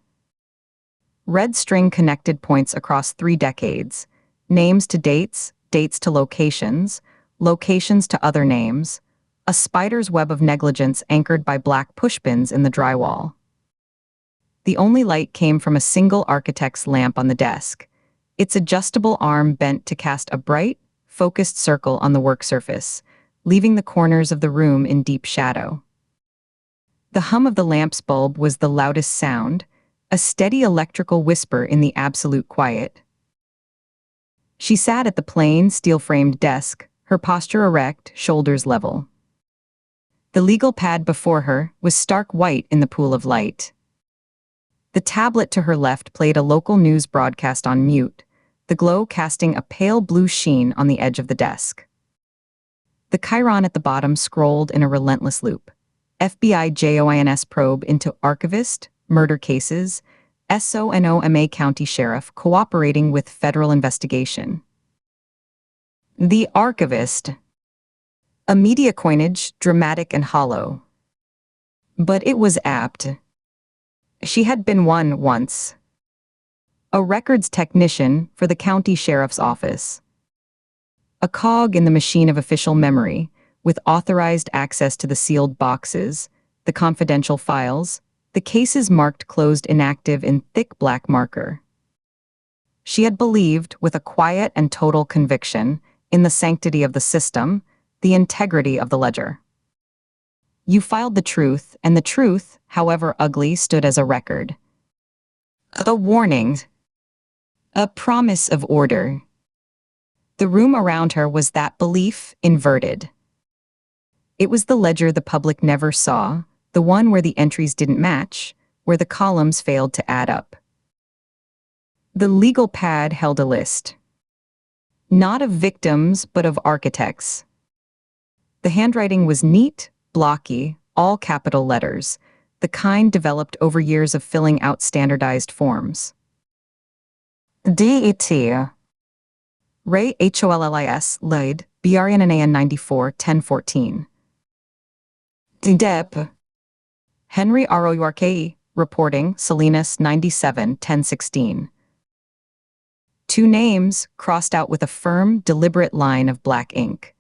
Speaker 2: Red string connected points across 3 decades, names to dates, dates to locations, locations to other names, a spider's web of negligence anchored by black pushpins in the drywall. The only light came from a single architect's lamp on the desk, its adjustable arm bent to cast a bright, focused circle on the work surface, leaving the corners of the room in deep shadow. The hum of the lamp's bulb was the loudest sound, a steady electrical whisper in the absolute quiet. She sat at the plain, steel-framed desk, her posture erect, shoulders level. The legal pad before her was stark white in the pool of light. The tablet to her left played a local news broadcast on mute, the glow casting a pale blue sheen on the edge of the desk. The chyron at the bottom scrolled in a relentless loop. FBI JOINS probe into archivist, murder cases, SONOMA County Sheriff cooperating with federal investigation. The archivist. A media coinage, dramatic and hollow. But it was apt. She had been one once. A records technician for the county sheriff's office. A cog in the machine of official memory, with authorized access to the sealed boxes, the confidential files, the cases marked closed inactive in thick black marker. She had believed, with a quiet and total conviction, in the sanctity of the system, the integrity of the ledger. You filed the truth, and the truth, however ugly, stood as a record. A warning. A promise of order. The room around her was that belief inverted. It was the ledger the public never saw, the one where the entries didn't match, where the columns failed to add up. The legal pad held a list. Not of victims, but of architects. The handwriting was neat, blocky, all capital letters, the kind developed over years of filling out standardized forms. D.E.T. Ray Hollis, Lloyd, BRNAN 94, 1014. DEP. Henry ROURKE, reporting, Salinas 97, 1016. 2 names, crossed out with a firm, deliberate line of black ink.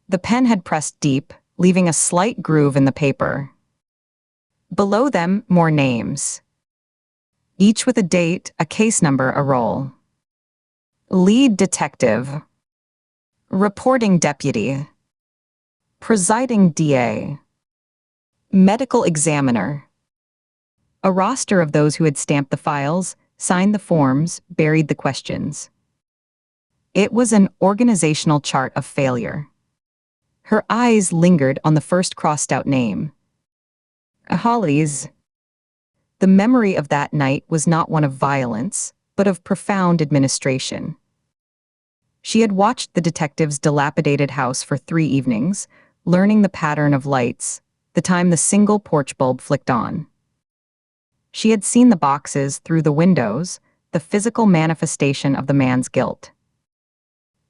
Speaker 2: The pen had pressed deep, leaving a slight groove in the paper. Below them, more names. Each with a date, a case number, a role. Lead detective. Reporting deputy. Presiding DA. Medical examiner. A roster of those who had stamped the files, signed the forms, buried the questions. It was an organizational chart of failure. Her eyes lingered on the first crossed-out name. Hollies. The memory of that night was not one of violence, but of profound administration. She had watched the detective's dilapidated house for 3 evenings, learning the pattern of lights, the time the single porch bulb flicked on. She had seen the boxes through the windows, the physical manifestation of the man's guilt.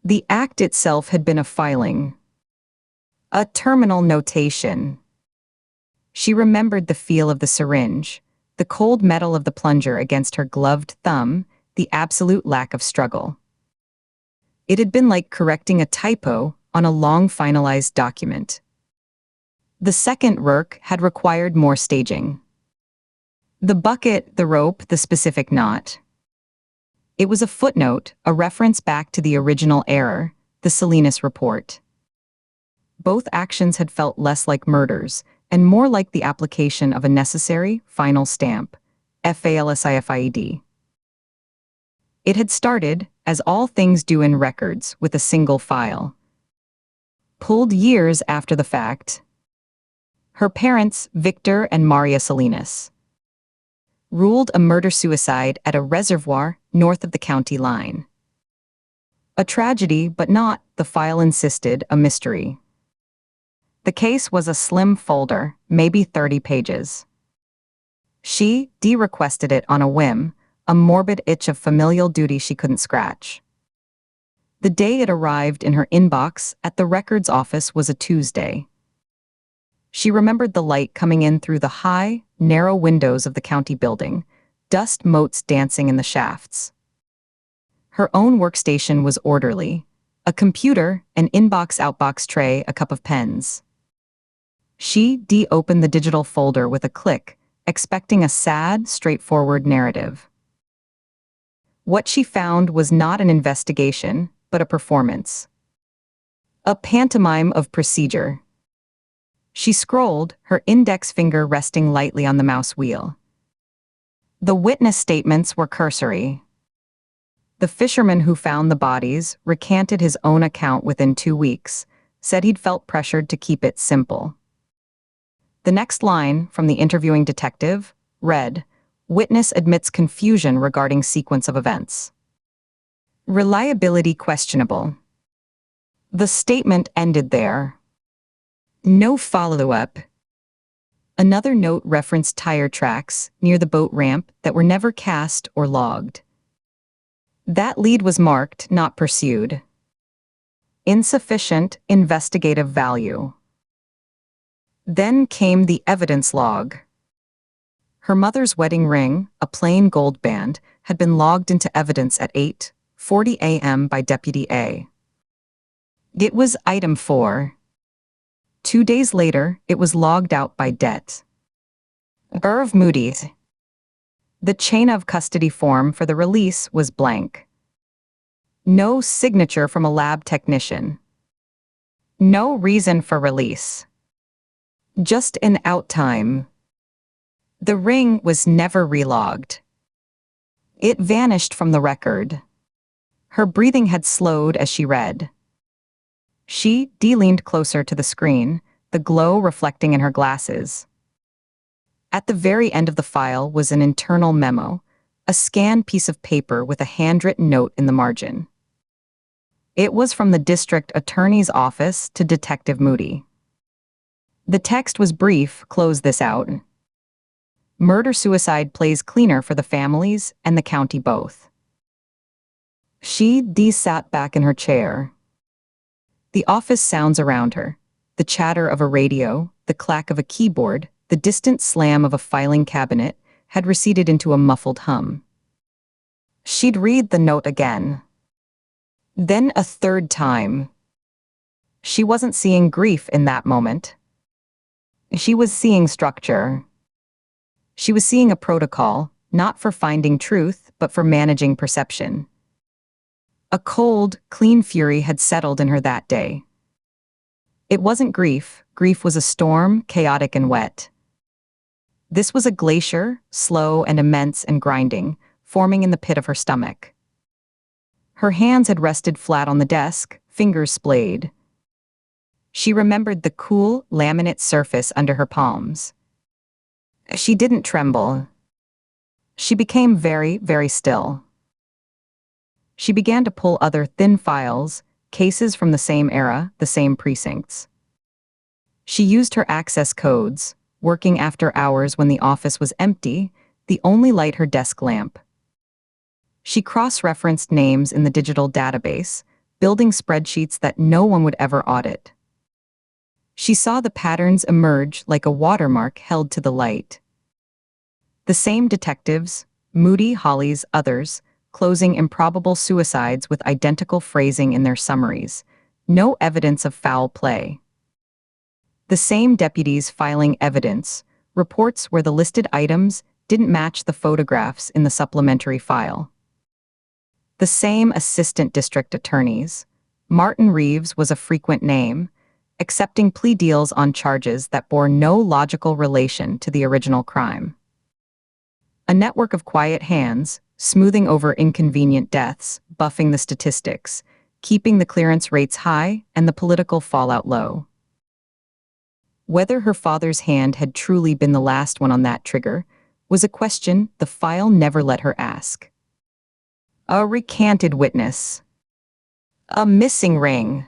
Speaker 2: The act itself had been a filing. A terminal notation. She remembered the feel of the syringe, the cold metal of the plunger against her gloved thumb, the absolute lack of struggle. It had been like correcting a typo on a long finalized document. The second work had required more staging. The bucket, the rope, the specific knot. It was a footnote, a reference back to the original error, the Salinas report. Both actions had felt less like murders, and more like the application of a necessary, final stamp, FALSIFIED. It had started, as all things do in records, with a single file. Pulled years after the fact. Her parents, Victor and Maria Salinas, ruled a murder-suicide at a reservoir north of the county line. A tragedy, but not, the file insisted, a mystery. The case was a slim folder, maybe 30 pages. She requested it on a whim, a morbid itch of familial duty she couldn't scratch. The day it arrived in her inbox at the records office was a Tuesday. She remembered the light coming in through the high, narrow windows of the county building, dust motes dancing in the shafts. Her own workstation was orderly. A computer, an inbox-outbox tray, a cup of pens. She opened the digital folder with a click, expecting a sad, straightforward narrative. What she found was not an investigation, but a performance. A pantomime of procedure. She scrolled, her index finger resting lightly on the mouse wheel. The witness statements were cursory. The fisherman who found the bodies recanted his own account within 2 weeks, said he'd felt pressured to keep it simple. The next line from the interviewing detective read, "Witness admits confusion regarding sequence of events. Reliability questionable." The statement ended there. No follow-up. Another note referenced tire tracks near the boat ramp that were never cast or logged. That lead was marked, not pursued. Insufficient investigative value. Then came the evidence log. Her mother's wedding ring, a plain gold band, had been logged into evidence at 8:40 a.m. by Deputy A. It was item 4. 2 days later, it was logged out by Det. Irv Moody's. The chain of custody form for the release was blank. No signature from a lab technician. No reason for release. Just an out time. The ring was never relogged. It vanished from the record. Her breathing had slowed as she read. She leaned closer to the screen, the glow reflecting in her glasses. At the very end of the file was an internal memo, a scanned piece of paper with a handwritten note in the margin. It was from the district attorney's office to Detective Moody. The text was brief, close this out. Murder-suicide plays cleaner for the families and the county both. She sat back in her chair. The office sounds around her, the chatter of a radio, the clack of a keyboard, the distant slam of a filing cabinet, had receded into a muffled hum. She'd read the note again. Then a third time. She wasn't seeing grief in that moment. She was seeing structure. She was seeing a protocol, not for finding truth, but for managing perception. A cold, clean fury had settled in her that day. It wasn't grief. Grief was a storm, chaotic and wet. This was a glacier, slow and immense and grinding, forming in the pit of her stomach. Her hands had rested flat on the desk, fingers splayed. She remembered the cool, laminate surface under her palms. She didn't tremble. She became very, very still. She began to pull other thin files, cases from the same era, the same precincts. She used her access codes, working after hours when the office was empty, the only light her desk lamp. She cross-referenced names in the digital database, building spreadsheets that no one would ever audit. She saw the patterns emerge like a watermark held to the light. The same detectives, Moody, Holly's, others, closing improbable suicides with identical phrasing in their summaries. No evidence of foul play. The same deputies filing evidence, reports where the listed items didn't match the photographs in the supplementary file. The same assistant district attorneys. Martin Reeves was a frequent name, accepting plea deals on charges that bore no logical relation to the original crime. A network of quiet hands, smoothing over inconvenient deaths, buffing the statistics, keeping the clearance rates high and the political fallout low. Whether her father's hand had truly been the last one on that trigger was a question the file never let her ask. A recanted witness. A missing ring.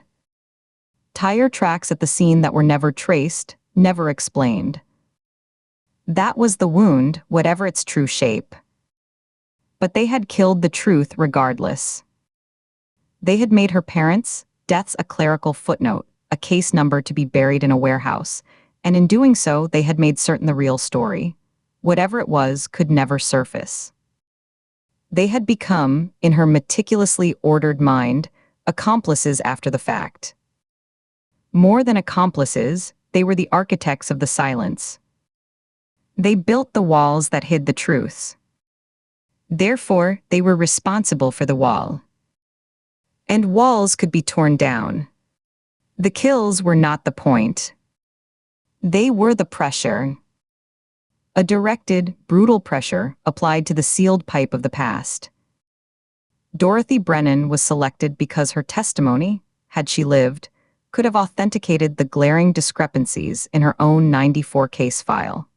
Speaker 2: Tire tracks at the scene that were never traced, never explained. That was the wound, whatever its true shape. But they had killed the truth regardless. They had made her parents' deaths a clerical footnote, a case number to be buried in a warehouse, and in doing so, they had made certain the real story, whatever it was, could never surface. They had become, in her meticulously ordered mind, accomplices after the fact. More than accomplices, they were the architects of the silence. They built the walls that hid the truths. Therefore, they were responsible for the wall. And walls could be torn down. The kills were not the point. They were the pressure. A directed, brutal pressure applied to the sealed pipe of the past. Dorothy Brennan was selected because her testimony, had she lived, could have authenticated the glaring discrepancies in her own 94 case file.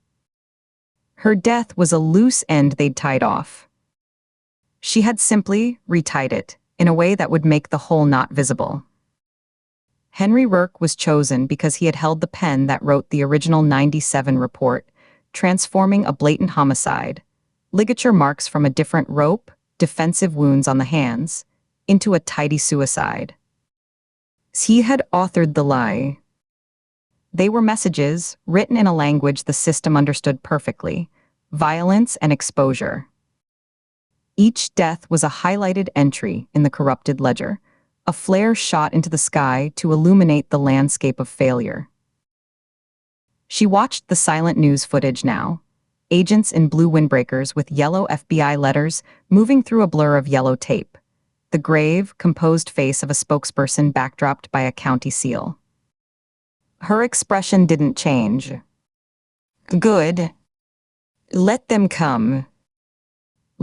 Speaker 2: Her death was a loose end they'd tied off. She had simply retied it in a way that would make the whole knot visible. Henry Rourke was chosen because he had held the pen that wrote the original 97 report, transforming a blatant homicide, ligature marks from a different rope, defensive wounds on the hands, into a tidy suicide. He had authored the lie. They were messages written in a language the system understood perfectly: violence and exposure. Each death was a highlighted entry in the corrupted ledger, a flare shot into the sky to illuminate the landscape of failure. She watched the silent news footage now, agents in blue windbreakers with yellow FBI letters moving through a blur of yellow tape, the grave, composed face of a spokesperson backdropped by a county seal. Her expression didn't change. Good. Let them come.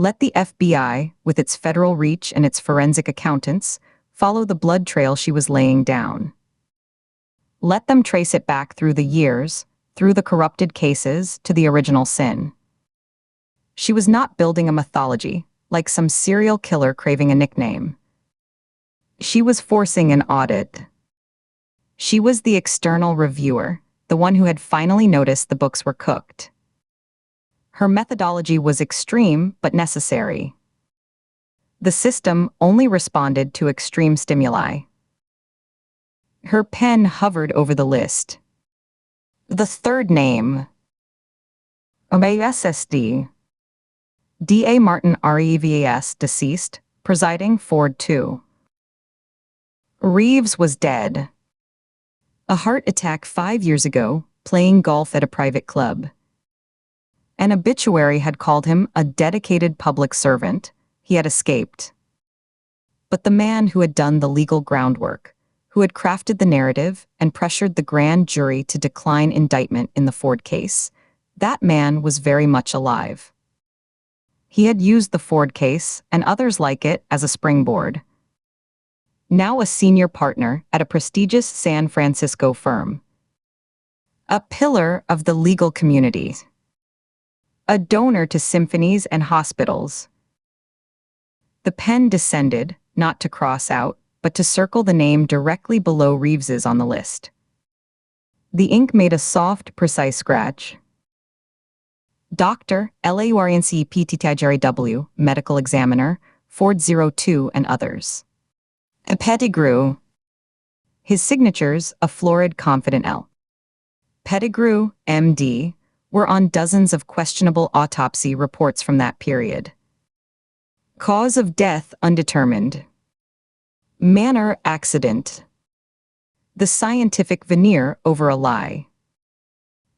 Speaker 2: Let the FBI, with its federal reach and its forensic accountants, follow the blood trail she was laying down. Let them trace it back through the years, through the corrupted cases, to the original sin. She was not building a mythology, like some serial killer craving a nickname. She was forcing an audit. She was the external reviewer, the one who had finally noticed the books were cooked. Her methodology was extreme but necessary. The system only responded to extreme stimuli. Her pen hovered over the list. The third name. OBSSD. D.A. Martin REVAS, deceased, presiding Ford 2. Reeves was dead. A heart attack 5 years ago, playing golf at a private club. An obituary had called him a dedicated public servant. He had escaped. But the man who had done the legal groundwork, who had crafted the narrative and pressured the grand jury to decline indictment in the Ford case, that man was very much alive. He had used the Ford case and others like it as a springboard. Now a senior partner at a prestigious San Francisco firm. A pillar of the legal community. A donor to symphonies and hospitals. The pen descended, not to cross out, but to circle the name directly below Reeves's on the list. The ink made a soft, precise scratch. Dr. LAURNC medical examiner, Ford 02 and others. A Pettigrew. His signatures, a florid, confident L. Pettigrew, MD, were on dozens of questionable autopsy reports from that period. Cause of death undetermined. Manner accident. The scientific veneer over a lie.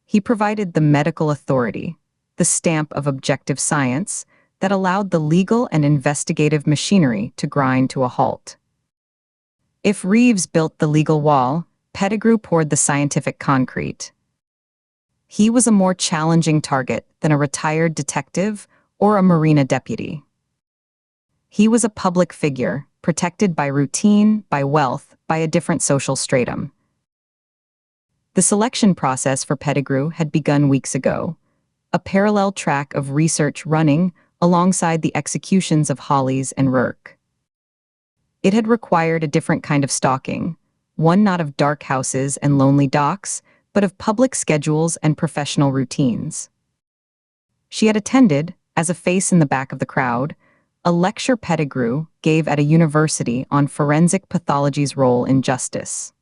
Speaker 2: He provided the medical authority, the stamp of objective science that allowed the legal and investigative machinery to grind to a halt. If Reeves built the legal wall, Pettigrew poured the scientific concrete. He was a more challenging target than a retired detective or a marina deputy. He was a public figure, protected by routine, by wealth, by a different social stratum. The selection process for Pettigrew had begun weeks ago, a parallel track of research running alongside the executions of Hollies and Rourke. It had required a different kind of stalking, one not of dark houses and lonely docks, but of public schedules and professional routines. She had attended, as a face in the back of the crowd, a lecture Pettigrew, gave at a university on forensic pathology's role in justice.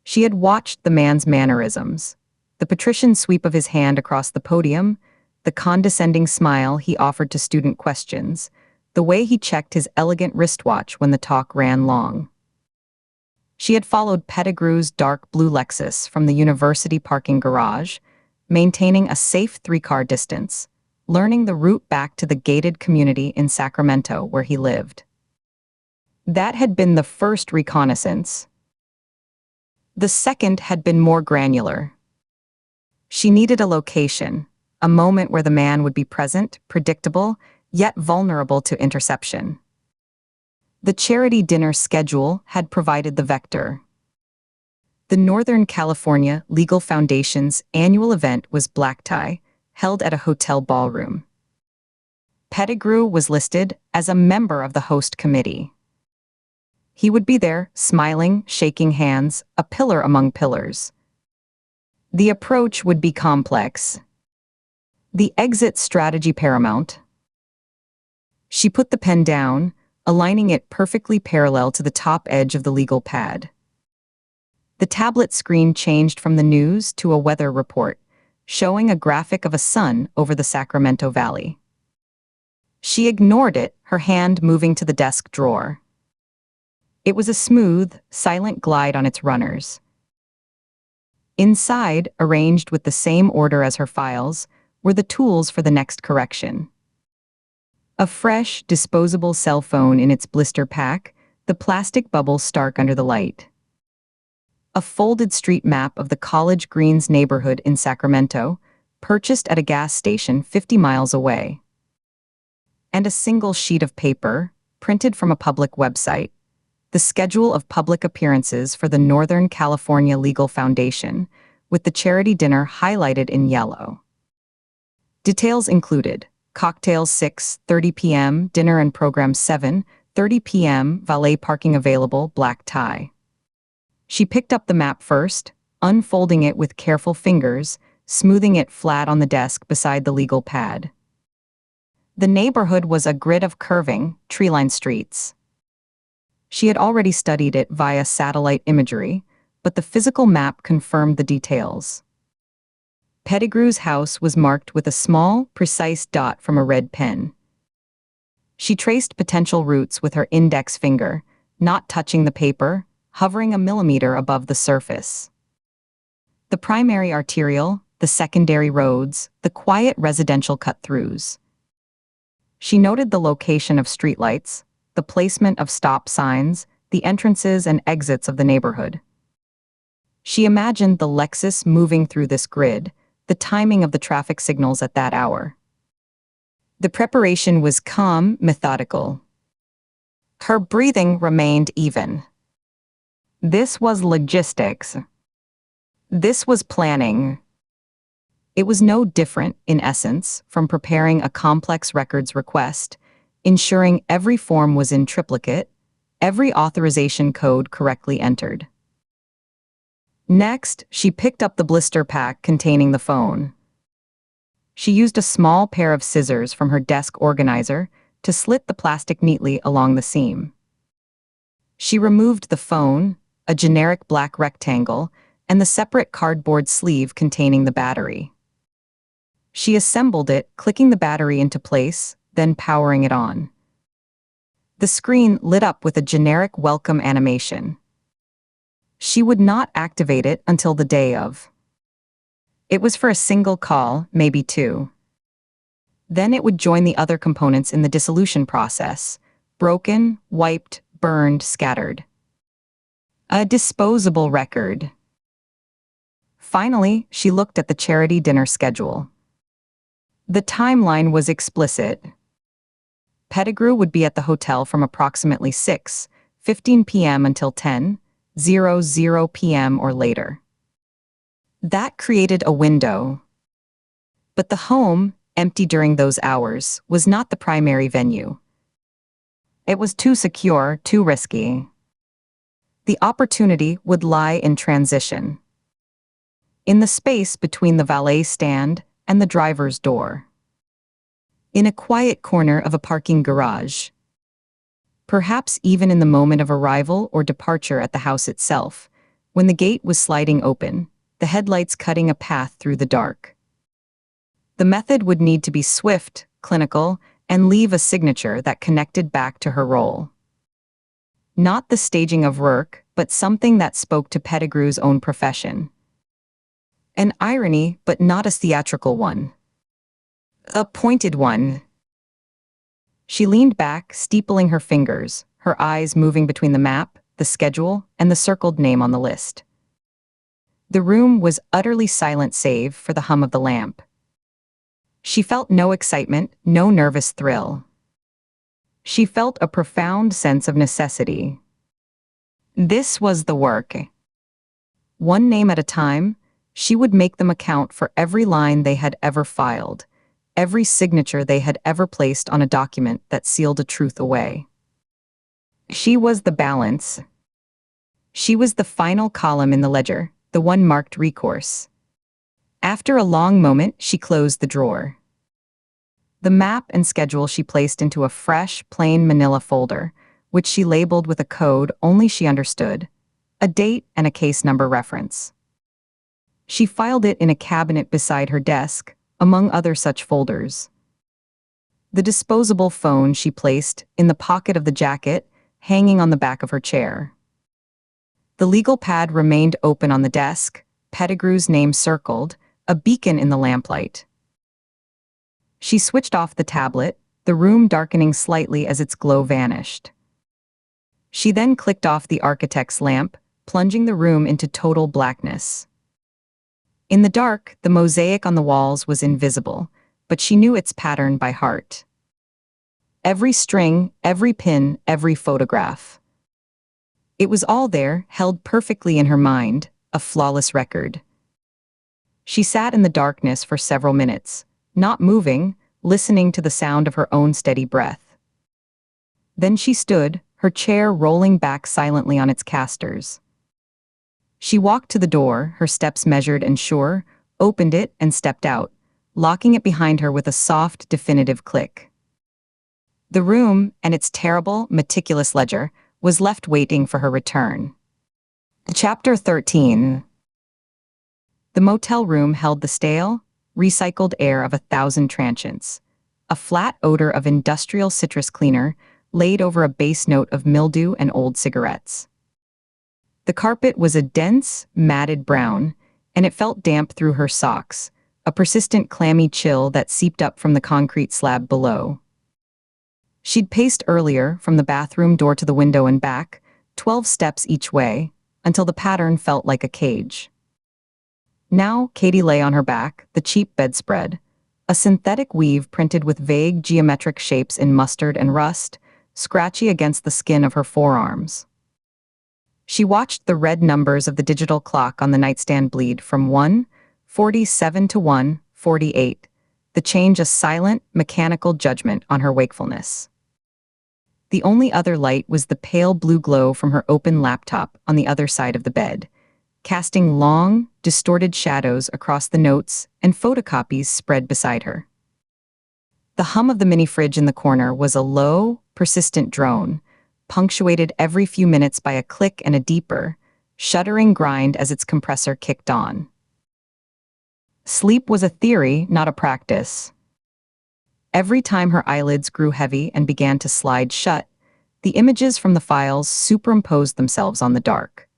Speaker 2: She had watched the man's mannerisms, the patrician sweep of his hand across the podium, the condescending smile he offered to student questions, the way he checked his elegant wristwatch when the talk ran long. She had followed Pettigrew's dark blue Lexus from the university parking garage, maintaining a safe 3-car distance, learning the route back to the gated community in Sacramento where he lived. That had been the first reconnaissance. The second had been more granular. She needed a location, a moment where the man would be present, predictable, yet vulnerable to interception. The charity dinner schedule had provided the vector. The Northern California Legal Foundation's annual event was black tie, held at a hotel ballroom. Pettigrew was listed as a member of the host committee. He would be there, smiling, shaking hands, a pillar among pillars. The approach would be complex. The exit strategy paramount. She put the pen down, aligning it perfectly parallel to the top edge of the legal pad. The tablet screen changed from the news to a weather report, showing a graphic of a sun over the Sacramento Valley. She ignored it, her hand moving to the desk drawer. It was a smooth, silent glide on its runners. Inside, arranged with the same order as her files, were the tools for the next correction. A fresh, disposable cell phone in its blister pack, the plastic bubble stark under the light. A folded street map of the College Greens neighborhood in Sacramento, purchased at a gas station 50 miles away. And a single sheet of paper, printed from a public website, the schedule of public appearances for the Northern California Legal Foundation, with the charity dinner highlighted in yellow. Details included: cocktails 6:30 p.m., dinner and program 7:30 p.m., valet parking available, black tie. She picked up the map first, unfolding it with careful fingers, smoothing it flat on the desk beside the legal pad. The neighborhood was a grid of curving, tree-lined streets. She had already studied it via satellite imagery, but the physical map confirmed the details. Pettigrew's house was marked with a small, precise dot from a red pen. She traced potential routes with her index finger, not touching the paper, hovering a millimeter above the surface. The primary arterial, the secondary roads, the quiet residential cut-throughs. She noted the location of streetlights, the placement of stop signs, the entrances and exits of the neighborhood. She imagined the Lexus moving through this grid, the timing of the traffic signals at that hour. The preparation was calm, methodical. Her breathing remained even. This was logistics. This was planning. It was no different, in essence, from preparing a complex records request, ensuring every form was in triplicate, every authorization code correctly entered. Next, she picked up the blister pack containing the phone. She used a small pair of scissors from her desk organizer to slit the plastic neatly along the seam. She removed the phone, a generic black rectangle, and the separate cardboard sleeve containing the battery. She assembled it, clicking the battery into place, then powering it on. The screen lit up with a generic welcome animation. She would not activate it until the day of. It was for a single call, maybe two. Then it would join the other components in the dissolution process: broken, wiped, burned, scattered. A disposable record. Finally, she looked at the charity dinner schedule. The timeline was explicit. Pettigrew would be at the hotel from approximately 6:15 p.m. until 10:00 p.m. or later. That created a window. But the home, empty during those hours, was not the primary venue. It was too secure, too risky. The opportunity would lie in transition. In the space between the valet stand and the driver's door. In a quiet corner of a parking garage. perhaps even in the moment of arrival or departure at the house itself, when the gate was sliding open, the headlights cutting a path through the dark. The method would need to be swift, clinical, and leave a signature that connected back to her role. Not the staging of work, but something that spoke to Pettigrew's own profession. An irony, but not a theatrical one. A pointed one. She leaned back, steepling her fingers, her eyes moving between the map, the schedule, and the circled name on the list. The room was utterly silent save for the hum of the lamp. She felt no excitement, no nervous thrill. She felt a profound sense of necessity. This was the work. One name at a time, she would make them account for every line they had ever filed, every signature they had ever placed on a document that sealed a truth away. She was the balance. She was the final column in the ledger, the one marked recourse. After a long moment, she closed the drawer. The map and schedule she placed into a fresh, plain manila folder, which she labeled with a code only she understood, a date and a case number reference. She filed it in a cabinet beside her desk, among other such folders. The disposable phone she placed in the pocket of the jacket, hanging on the back of her chair. The legal pad remained open on the desk, Pettigrew's name circled, a beacon in the lamplight. She switched off the tablet, the room darkening slightly as its glow vanished. She then clicked off the architect's lamp, plunging the room into total blackness. In the dark, the mosaic on the walls was invisible, but she knew its pattern by heart. Every string, every pin, every photograph. It was all there, held perfectly in her mind, a flawless record. She sat in the darkness for several minutes, not moving, listening to the sound of her own steady breath. Then she stood, her chair rolling back silently on its casters. She walked to the door, her steps measured and sure, opened it and stepped out, locking it behind her with a soft, definitive click. The room, and its terrible, meticulous ledger, was left waiting for her return. Chapter 13. The motel room held the stale, recycled air of 1,000 transients, a flat odor of industrial citrus cleaner laid over a base note of mildew and old cigarettes. The carpet was a dense, matted brown, and it felt damp through her socks, a persistent clammy chill that seeped up from the concrete slab below. She'd paced earlier, from the bathroom door to the window and back, 12 steps each way, until the pattern felt like a cage. Now Katie lay on her back, the cheap bedspread, a synthetic weave printed with vague geometric shapes in mustard and rust, scratchy against the skin of her forearms. She watched the red numbers of the digital clock on the nightstand bleed from 1:47 to 1:48, the change a silent, mechanical judgment on her wakefulness. The only other light was the pale blue glow from her open laptop on the other side of the bed, casting long, distorted shadows across the notes and photocopies spread beside her. The hum of the mini-fridge in the corner was a low, persistent drone, punctuated every few minutes by a click and a deeper, shuddering grind as its compressor kicked on. Sleep was a theory, not a practice. Every time her eyelids grew heavy and began to slide shut, the images from the files superimposed themselves on the dark.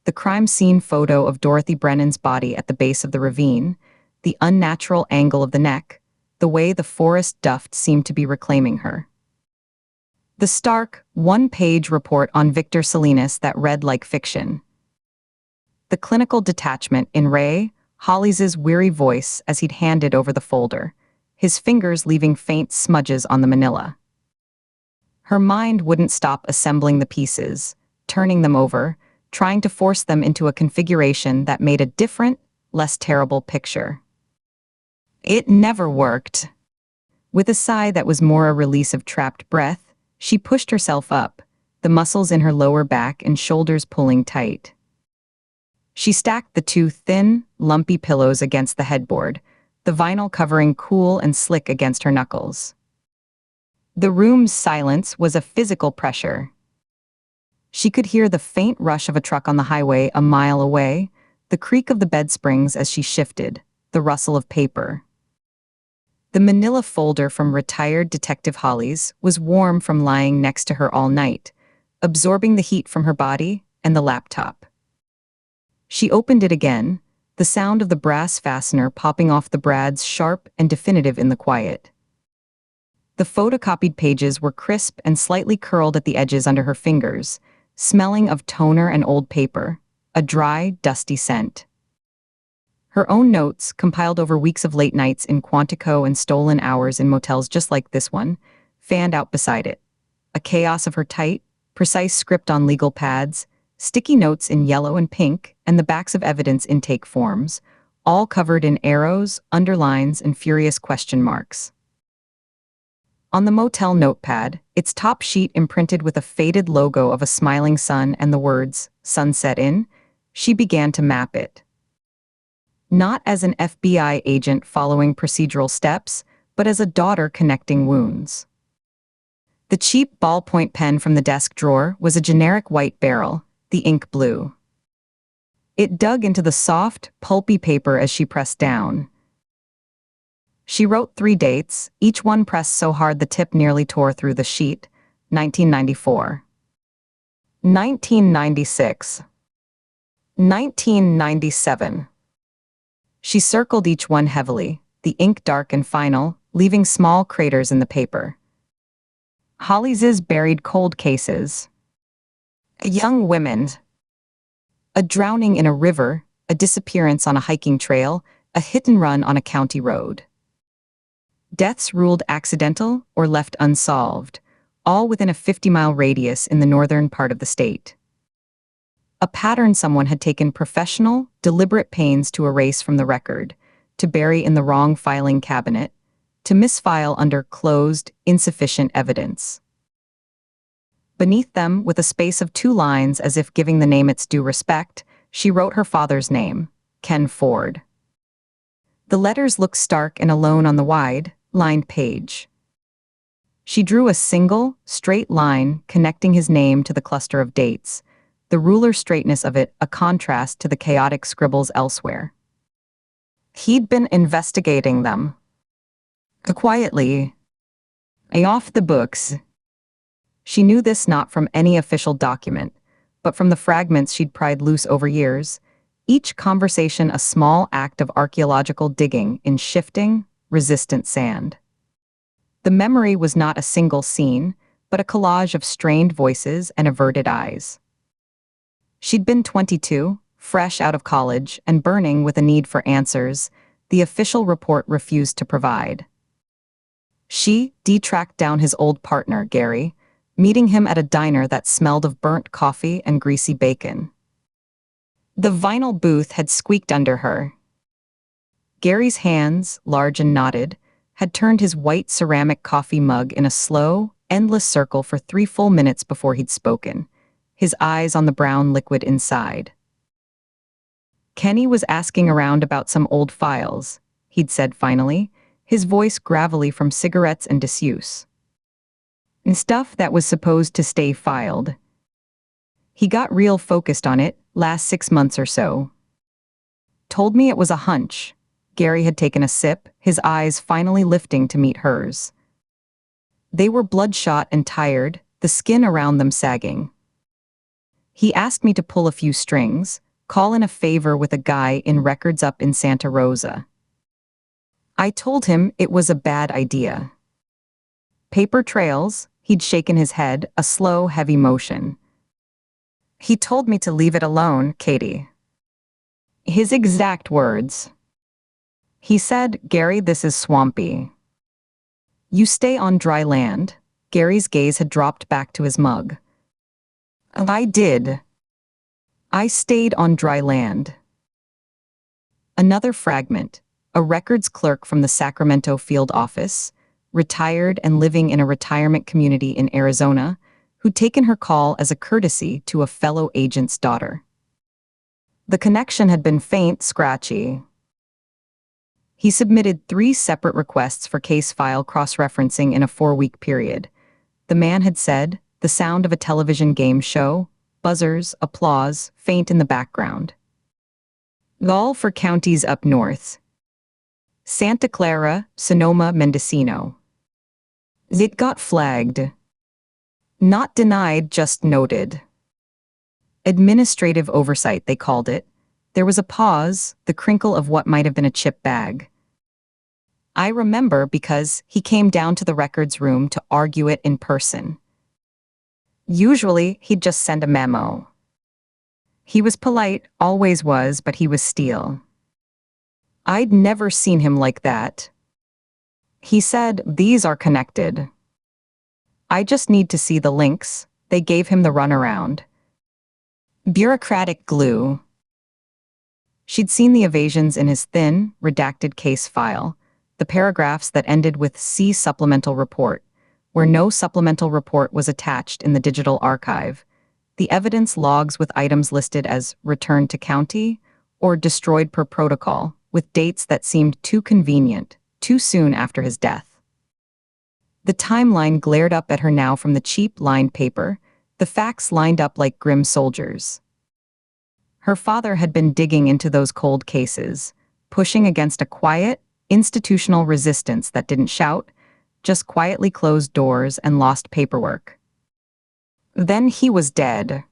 Speaker 2: The crime scene photo of Dorothy Brennan's body at the base of the ravine, the unnatural angle of the neck, the way the forest duft seemed to be reclaiming her. The stark, one-page report on Victor Salinas that read like fiction. The clinical detachment in Ray Hollies' weary voice as he'd handed over the folder, his fingers leaving faint smudges on the manila. Her mind wouldn't stop assembling the pieces, turning them over, trying to force them into a configuration that made a different, less terrible picture. It never worked. With a sigh that was more a release of trapped breath, she pushed herself up, the muscles in her lower back and shoulders pulling tight. She stacked the two thin, lumpy pillows against the headboard, the vinyl covering cool and slick against her knuckles. The room's silence was a physical pressure. She could hear the faint rush of a truck on the highway a mile away, the creak of the bed springs as she shifted, the rustle of paper. The manila folder from retired Detective Holly's was warm from lying next to her all night, absorbing the heat from her body and the laptop. She opened it again, the sound of the brass fastener popping off the brads sharp and definitive in the quiet. The photocopied pages were crisp and slightly curled at the edges under her fingers, smelling of toner and old paper, a dry, dusty scent. Her own notes, compiled over weeks of late nights in Quantico and stolen hours in motels just like this one, fanned out beside it. A chaos of her tight, precise script on legal pads, sticky notes in yellow and pink, and the backs of evidence intake forms, all covered in arrows, underlines, and furious question marks. On the motel notepad, its top sheet imprinted with a faded logo of a smiling sun and the words, "Sunset in," she began to map it. Not as an FBI agent following procedural steps, but as a daughter connecting wounds. The cheap ballpoint pen from the desk drawer was a generic white barrel, the ink blue. It dug into the soft, pulpy paper as she pressed down. She wrote 3 dates, each one pressed so hard the tip nearly tore through the sheet. 1994. 1996. 1997. She circled each one heavily, the ink dark and final, leaving small craters in the paper. Holly's buried cold cases. A young woman. A drowning in a river, a disappearance on a hiking trail, a hit and run on a county road. Deaths ruled accidental or left unsolved, all within a 50-mile radius in the northern part of the state. A pattern someone had taken professional, deliberate pains to erase from the record, to bury in the wrong filing cabinet, to misfile under closed, insufficient evidence. Beneath them, with a space of 2 lines as if giving the name its due respect, she wrote her father's name, Ken Ford. The letters looked stark and alone on the wide, lined page. She drew a single, straight line connecting his name to the cluster of dates, the ruler straightness of it a contrast to the chaotic scribbles elsewhere. He'd been investigating them. Quietly. Off the books. She knew this not from any official document, but from the fragments she'd pried loose over years, each conversation a small act of archaeological digging in shifting, resistant sand. The memory was not a single scene, but a collage of strained voices and averted eyes. She'd been 22, fresh out of college and burning with a need for answers the official report refused to provide. She tracked down his old partner, Gary, meeting him at a diner that smelled of burnt coffee and greasy bacon. The vinyl booth had squeaked under her. Gary's hands, large and knotted, had turned his white ceramic coffee mug in a slow, endless circle for 3 full minutes before he'd spoken, his eyes on the brown liquid inside. Kenny was asking around about some old files, he'd said finally, his voice gravelly from cigarettes and disuse. And stuff that was supposed to stay filed. He got real focused on it, last 6 months or so. Told me it was a hunch. Gary had taken a sip, his eyes finally lifting to meet hers. They were bloodshot and tired, the skin around them sagging. He asked me to pull a few strings, call in a favor with a guy in records up in Santa Rosa. I told him it was a bad idea. Paper trails, he'd shaken his head, a slow, heavy motion. He told me to leave it alone, Katie. His exact words. He said, Gary, this is swampy. You stay on dry land. Gary's gaze had dropped back to his mug. I did. I stayed on dry land. Another fragment, a records clerk from the Sacramento field office, retired and living in a retirement community in Arizona, who'd taken her call as a courtesy to a fellow agent's daughter. The connection had been faint, scratchy. He submitted 3 separate requests for case file cross-referencing in a 4-week period. The man had said, the sound of a television game show, buzzers, applause, faint in the background. All for counties up north. Santa Clara, Sonoma, Mendocino. It got flagged. Not denied, just noted. Administrative oversight, they called it. There was a pause, the crinkle of what might have been a chip bag. I remember because he came down to the records room to argue it in person. Usually, he'd just send a memo. He was polite, always was, but he was steel. I'd never seen him like that. He said, these are connected. I just need to see the links. They gave him the runaround. Bureaucratic glue. She'd seen the evasions in his thin, redacted case file, the paragraphs that ended with "See supplemental report," where no supplemental report was attached in the digital archive, the evidence logs with items listed as "returned to county" or "destroyed per protocol," with dates that seemed too convenient, too soon after his death. The timeline glared up at her now from the cheap lined paper, the facts lined up like grim soldiers. Her father had been digging into those cold cases, pushing against a quiet, institutional resistance that didn't shout, just quietly closed doors and lost paperwork. Then he was dead.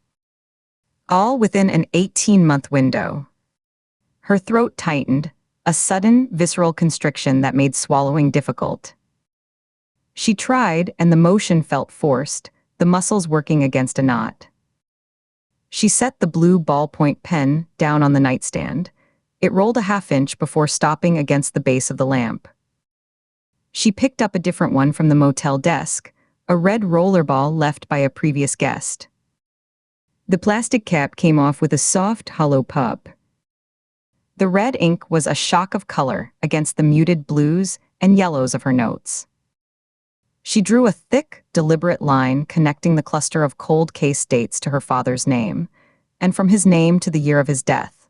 Speaker 2: All within an 18-month window. Her throat tightened, a sudden, visceral constriction that made swallowing difficult. She tried, and the motion felt forced, the muscles working against a knot. She set the blue ballpoint pen down on the nightstand. It rolled a half-inch before stopping against the base of the lamp. She picked up a different one from the motel desk, a red rollerball left by a previous guest. The plastic cap came off with a soft, hollow pop. The red ink was a shock of color against the muted blues and yellows of her notes. She drew a thick, deliberate line connecting the cluster of cold case dates to her father's name, and from his name to the year of his death,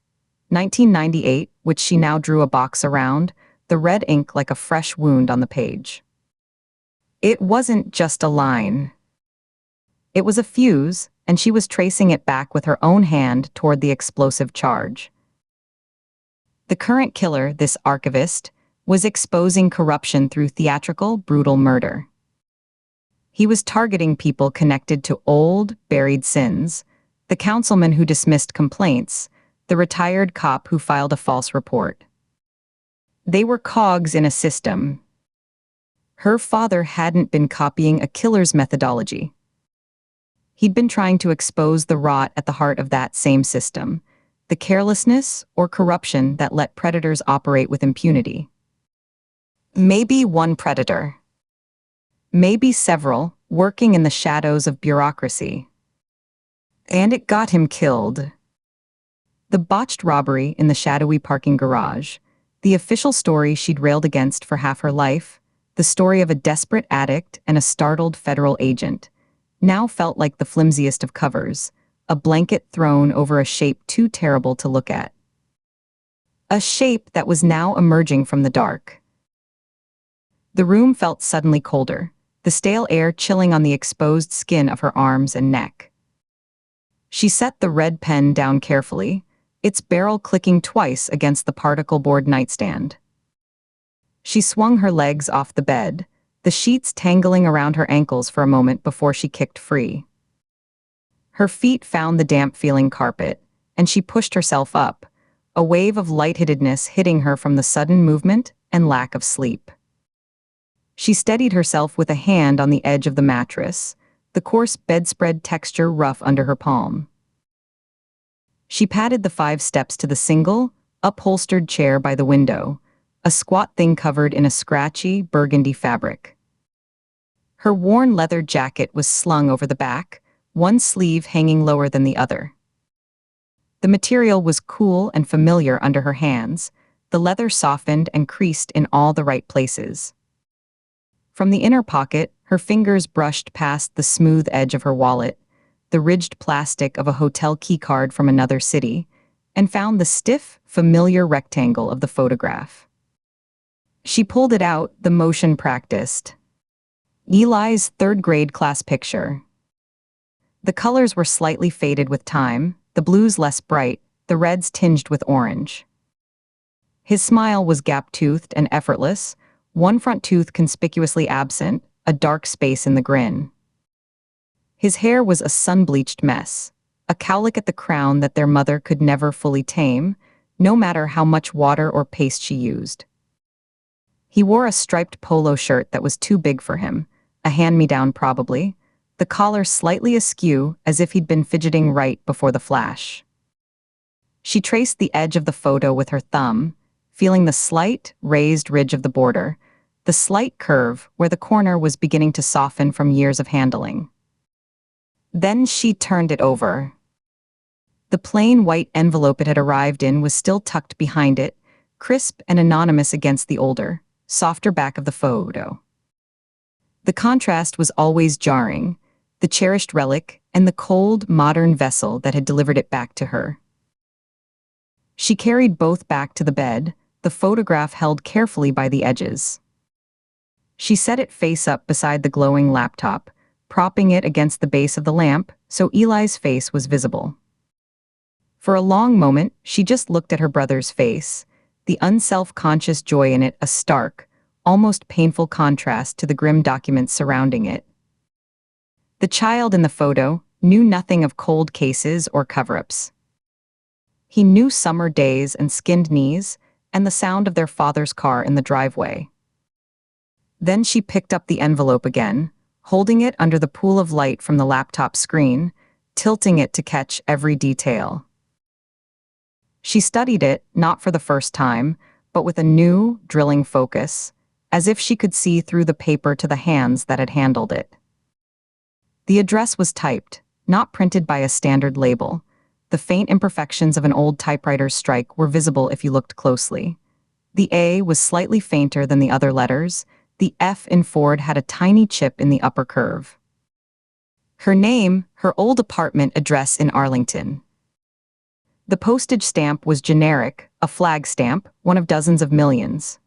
Speaker 2: 1998, which she now drew a box around, the red ink like a fresh wound on the page. It wasn't just a line. It was a fuse, and she was tracing it back with her own hand toward the explosive charge. The current killer, this archivist, was exposing corruption through theatrical, brutal murder. He was targeting people connected to old, buried sins, the councilman who dismissed complaints, the retired cop who filed a false report. They were cogs in a system. Her father hadn't been copying a killer's methodology. He'd been trying to expose the rot at the heart of that same system, the carelessness or corruption that let predators operate with impunity. Maybe one predator. Maybe several, working in the shadows of bureaucracy. And it got him killed. The botched robbery in the shadowy parking garage, the official story she'd railed against for half her life, the story of a desperate addict and a startled federal agent, now felt like the flimsiest of covers, a blanket thrown over a shape too terrible to look at. A shape that was now emerging from the dark. The room felt suddenly colder, the stale air chilling on the exposed skin of her arms and neck. She set the red pen down carefully, its barrel clicking twice against the particle board nightstand. She swung her legs off the bed, the sheets tangling around her ankles for a moment before she kicked free. Her feet found the damp-feeling carpet, and she pushed herself up, a wave of lightheadedness hitting her from the sudden movement and lack of sleep. She steadied herself with a hand on the edge of the mattress, the coarse bedspread texture rough under her palm. She patted the 5 steps to the single, upholstered chair by the window, a squat thing covered in a scratchy, burgundy fabric. Her worn leather jacket was slung over the back, one sleeve hanging lower than the other. The material was cool and familiar under her hands, the leather softened and creased in all the right places. From the inner pocket, her fingers brushed past the smooth edge of her wallet, the ridged plastic of a hotel keycard from another city, and found the stiff, familiar rectangle of the photograph. She pulled it out, the motion practiced. Eli's third-grade class picture. The colors were slightly faded with time, the blues less bright, the reds tinged with orange. His smile was gap-toothed and effortless, one front tooth conspicuously absent, a dark space in the grin. His hair was a sun-bleached mess, a cowlick at the crown that their mother could never fully tame, no matter how much water or paste she used. He wore a striped polo shirt that was too big for him, a hand-me-down probably, the collar slightly askew as if he'd been fidgeting right before the flash. She traced the edge of the photo with her thumb, feeling the slight, raised ridge of the border, the slight curve where the corner was beginning to soften from years of handling. Then she turned it over. The plain white envelope it had arrived in was still tucked behind it, crisp and anonymous against the older, softer back of the photo. The contrast was always jarring, the cherished relic and the cold, modern vessel that had delivered it back to her. She carried both back to the bed, the photograph held carefully by the edges. She set it face up beside the glowing laptop, propping it against the base of the lamp so Eli's face was visible. For a long moment, she just looked at her brother's face, the unself-conscious joy in it a stark, almost painful contrast to the grim documents surrounding it. The child in the photo knew nothing of cold cases or cover-ups. He knew summer days and skinned knees and the sound of their father's car in the driveway. Then she picked up the envelope again, holding it under the pool of light from the laptop screen, tilting it to catch every detail. She studied it, not for the first time, but with a new, drilling focus, as if she could see through the paper to the hands that had handled it. The address was typed, not printed by a standard label. The faint imperfections of an old typewriter's strike were visible if you looked closely. The A was slightly fainter than the other letters. The F in Ford had a tiny chip in the upper curve. Her name, her old apartment address in Arlington. The postage stamp was generic, a flag stamp, one of dozens of millions.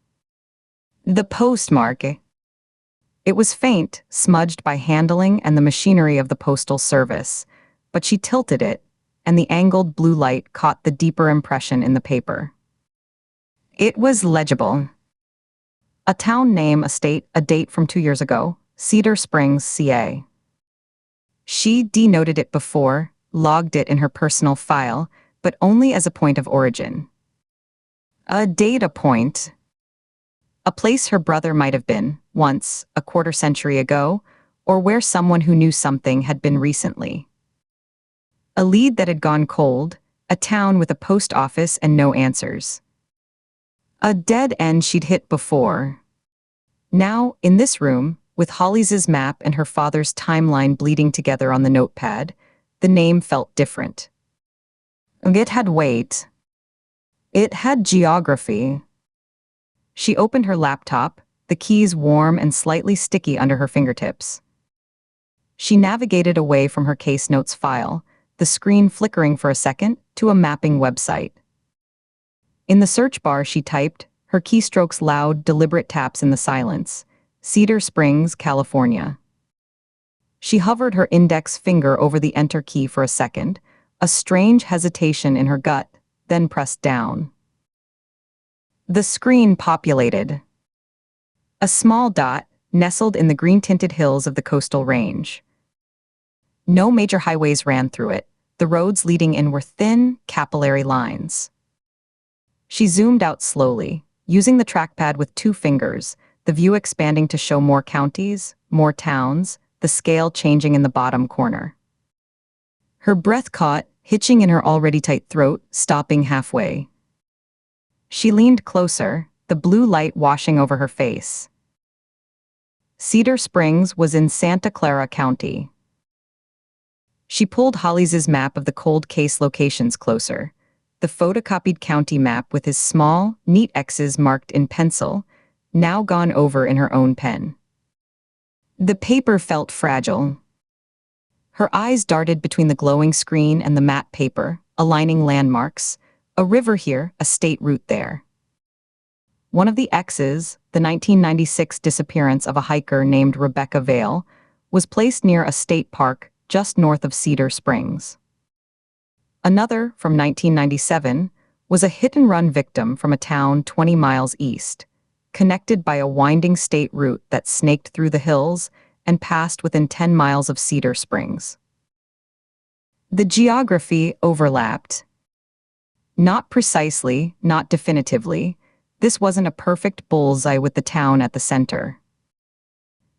Speaker 2: The postmark. It was faint, smudged by handling and the machinery of the postal service, but she tilted it, and the angled blue light caught the deeper impression in the paper. It was legible. A town name, a state, a date from 2 years ago, Cedar Springs, CA. She denoted it before, logged it in her personal file, but only as a point of origin. A data point. A place her brother might have been, once, a quarter century ago, or where someone who knew something had been recently. A lead that had gone cold, a town with a post office and no answers. A dead end she'd hit before. Now, in this room, with Holly's map and her father's timeline bleeding together on the notepad, the name felt different. It had weight. It had geography. She opened her laptop, the keys warm and slightly sticky under her fingertips. She navigated away from her case notes file, the screen flickering for a second, to a mapping website. In the search bar she typed, her keystrokes loud, deliberate taps in the silence, Cedar Springs, California. She hovered her index finger over the enter key for a second, a strange hesitation in her gut, then pressed down. The screen populated. A small dot, nestled in the green-tinted hills of the coastal range. No major highways ran through it. The roads leading in were thin, capillary lines. She zoomed out slowly, using the trackpad with 2 fingers, the view expanding to show more counties, more towns, the scale changing in the bottom corner. Her breath caught, hitching in her already tight throat, stopping halfway. She leaned closer, the blue light washing over her face. Cedar Springs was in Santa Clara County. She pulled Holly's map of the cold case locations closer, the photocopied county map with his small, neat X's marked in pencil, now gone over in her own pen. The paper felt fragile. Her eyes darted between the glowing screen and the matte paper, aligning landmarks, a river here, a state route there. One of the X's, the 1996 disappearance of a hiker named Rebecca Vale, was placed near a state park just north of Cedar Springs. Another, from 1997, was a hit-and-run victim from a town 20 miles east, connected by a winding state route that snaked through the hills and passed within 10 miles of Cedar Springs. The geography overlapped. Not precisely, not definitively. This wasn't a perfect bullseye with the town at the center.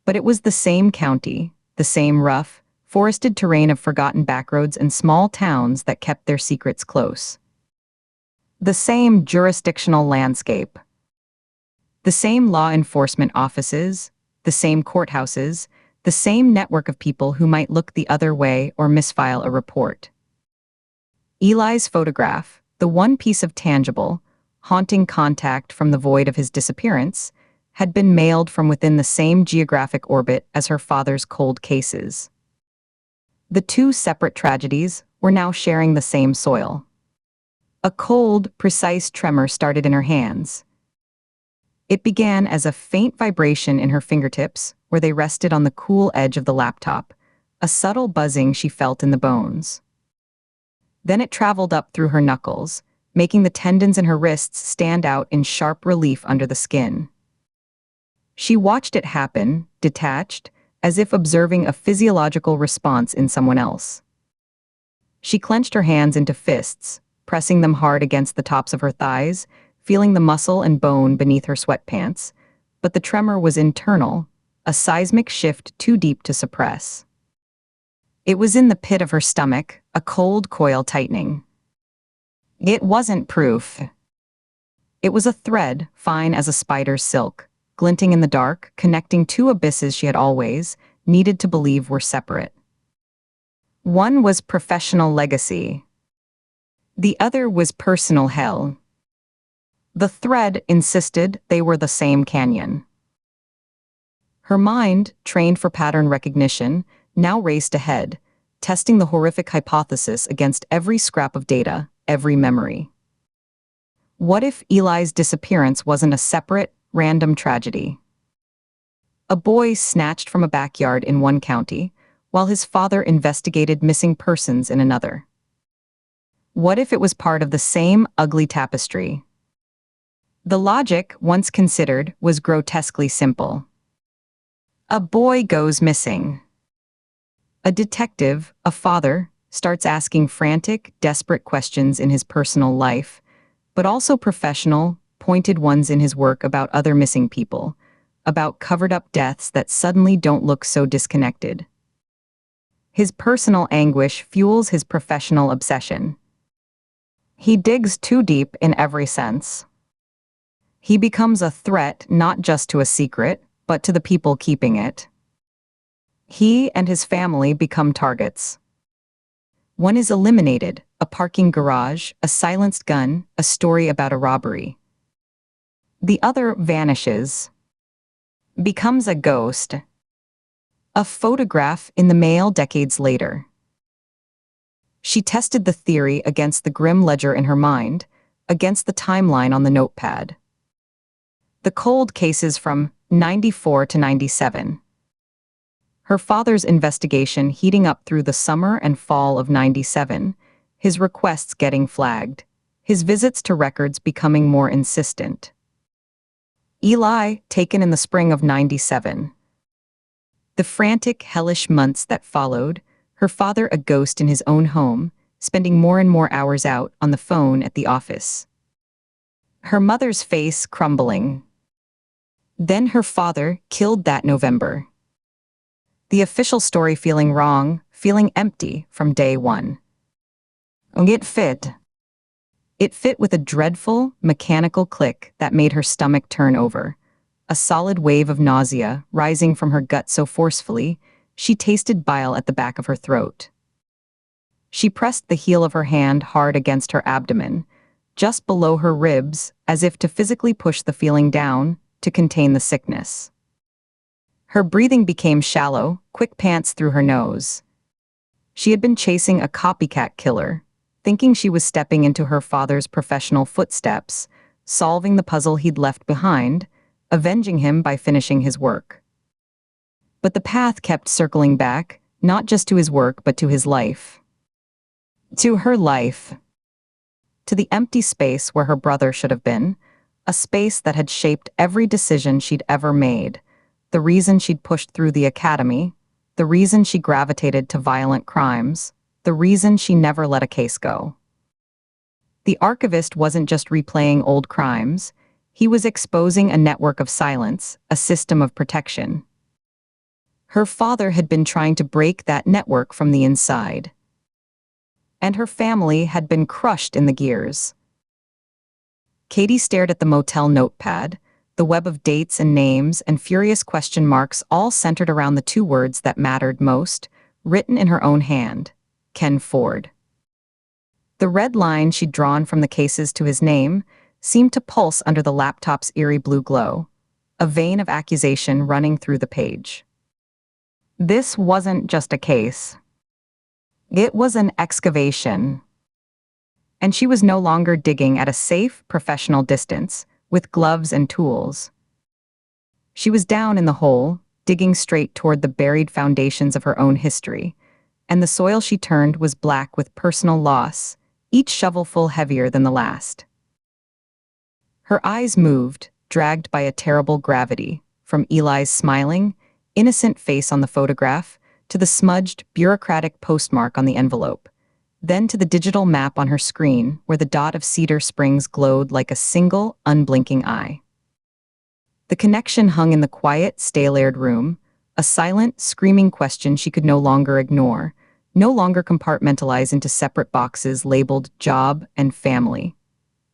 Speaker 2: But it was the same county, the same rough, forested terrain of forgotten backroads and small towns that kept their secrets close. The same jurisdictional landscape. The same law enforcement offices, the same courthouses, the same network of people who might look the other way or misfile a report. Eli's photograph, the one piece of tangible, haunting contact from the void of his disappearance, had been mailed from within the same geographic orbit as her father's cold cases. The two separate tragedies were now sharing the same soil. A cold, precise tremor started in her hands. It began as a faint vibration in her fingertips, where they rested on the cool edge of the laptop, a subtle buzzing she felt in the bones. Then it traveled up through her knuckles, making the tendons in her wrists stand out in sharp relief under the skin. She watched it happen, detached, as if observing a physiological response in someone else. She clenched her hands into fists, pressing them hard against the tops of her thighs, feeling the muscle and bone beneath her sweatpants, but the tremor was internal, a seismic shift too deep to suppress. It was in the pit of her stomach, a cold coil tightening. It wasn't proof. It was a thread, fine as a spider's silk, glinting in the dark, connecting two abysses she had always needed to believe were separate. One was professional legacy. The other was personal hell. The thread insisted they were the same canyon. Her mind, trained for pattern recognition, now raced ahead, testing the horrific hypothesis against every scrap of data, every memory. What if Eli's disappearance wasn't a separate, random tragedy? A boy snatched from a backyard in one county, while his father investigated missing persons in another. What if it was part of the same ugly tapestry? The logic, once considered, was grotesquely simple. A boy goes missing. A detective, a father, starts asking frantic, desperate questions in his personal life, but also professional, pointed ones in his work about other missing people, about covered-up deaths that suddenly don't look so disconnected. His personal anguish fuels his professional obsession. He digs too deep in every sense. He becomes a threat not just to a secret, but to the people keeping it. He and his family become targets. One is eliminated, a parking garage, a silenced gun, a story about a robbery. The other vanishes, becomes a ghost, a photograph in the mail decades later. She tested the theory against the grim ledger in her mind, against the timeline on the notepad. The cold cases from 94 to 97. Her father's investigation heating up through the summer and fall of 97, his requests getting flagged, his visits to records becoming more insistent. Eli, taken in the spring of 97. The frantic, hellish months that followed, her father a ghost in his own home, spending more and more hours out on the phone at the office. Her mother's face crumbling. Then her father killed that November. The official story feeling wrong, feeling empty from day one. It fit. It fit with a dreadful, mechanical click that made her stomach turn over. A solid wave of nausea rising from her gut so forcefully, she tasted bile at the back of her throat. She pressed the heel of her hand hard against her abdomen, just below her ribs, as if to physically push the feeling down, to contain the sickness. Her breathing became shallow, quick pants through her nose. She had been chasing a copycat killer, thinking she was stepping into her father's professional footsteps, solving the puzzle he'd left behind, avenging him by finishing his work. But the path kept circling back, not just to his work but to his life. To her life. To the empty space where her brother should have been, a space that had shaped every decision she'd ever made, the reason she'd pushed through the academy, the reason she gravitated to violent crimes, the reason she never let a case go. The archivist wasn't just replaying old crimes, he was exposing a network of silence, a system of protection. Her father had been trying to break that network from the inside. And her family had been crushed in the gears. Katie stared at the motel notepad, the web of dates and names and furious question marks all centered around the two words that mattered most, written in her own hand: Ken Ford. The red line she'd drawn from the cases to his name seemed to pulse under the laptop's eerie blue glow, a vein of accusation running through the page. This wasn't just a case. It was an excavation. And she was no longer digging at a safe, professional distance, with gloves and tools. She was down in the hole, digging straight toward the buried foundations of her own history, and the soil she turned was black with personal loss, each shovelful heavier than the last. Her eyes moved, dragged by a terrible gravity, from Eli's smiling, innocent face on the photograph to the smudged, bureaucratic postmark on the envelope, then to the digital map on her screen where the dot of Cedar Springs glowed like a single, unblinking eye. The connection hung in the quiet, stale-aired room, a silent, screaming question she could no longer ignore, no longer compartmentalize into separate boxes labeled job and family.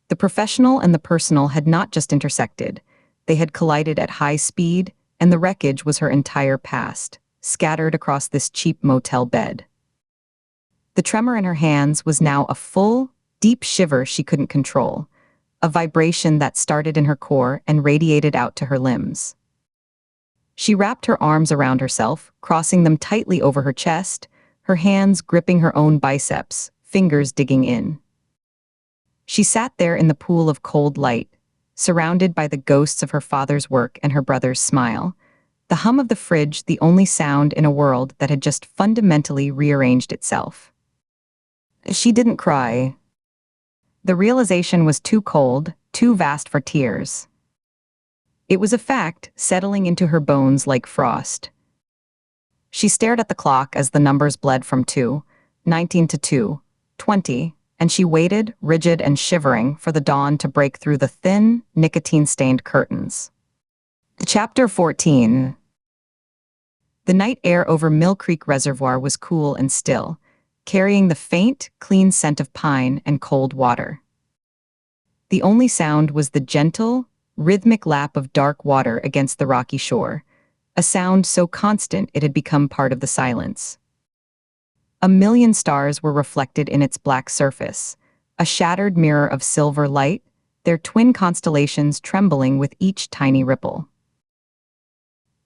Speaker 2: The professional and the personal had not just intersected, they had collided at high speed, and the wreckage was her entire past, scattered across this cheap motel bed. The tremor in her hands was now a full, deep shiver she couldn't control, a vibration that started in her core and radiated out to her limbs. She wrapped her arms around herself, crossing them tightly over her chest, her hands gripping her own biceps, fingers digging in. She sat there in the pool of cold light, surrounded by the ghosts of her father's work and her brother's smile, the hum of the fridge the only sound in a world that had just fundamentally rearranged itself. She didn't cry. The realization was too cold, too vast for tears. It was a fact, settling into her bones like frost. She stared at the clock as the numbers bled from 2:19 to 2:20, and she waited, rigid and shivering, for the dawn to break through the thin, nicotine-stained curtains. Chapter 14. The night air over Mill Creek Reservoir was cool and still, carrying the faint, clean scent of pine and cold water. The only sound was the gentle, rhythmic lap of dark water against the rocky shore, a sound so constant it had become part of the silence. A million stars were reflected in its black surface, a shattered mirror of silver light, their twin constellations trembling with each tiny ripple.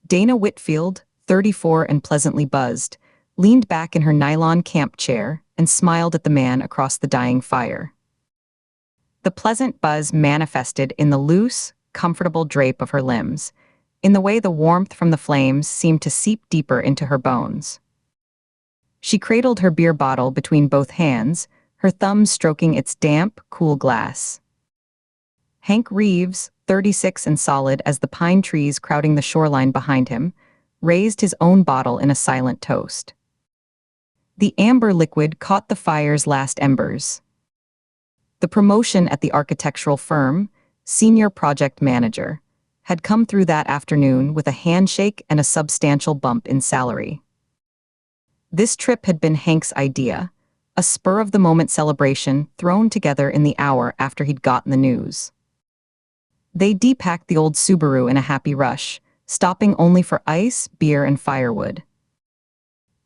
Speaker 2: Dana Whitfield, 34 and pleasantly buzzed, leaned back in her nylon camp chair and smiled at the man across the dying fire. The pleasant buzz manifested in the loose, comfortable drape of her limbs, in the way the warmth from the flames seemed to seep deeper into her bones. She cradled her beer bottle between both hands, her thumbs stroking its damp, cool glass. Hank Reeves, 36 and solid as the pine trees crowding the shoreline behind him, raised his own bottle in a silent toast. The amber liquid caught the fire's last embers. The promotion at the architectural firm, senior project manager, had come through that afternoon with a handshake and a substantial bump in salary. This trip had been Hank's idea, a spur-of-the-moment celebration thrown together in the hour after he'd gotten the news. They depacked the old Subaru in a happy rush, stopping only for ice, beer, and firewood.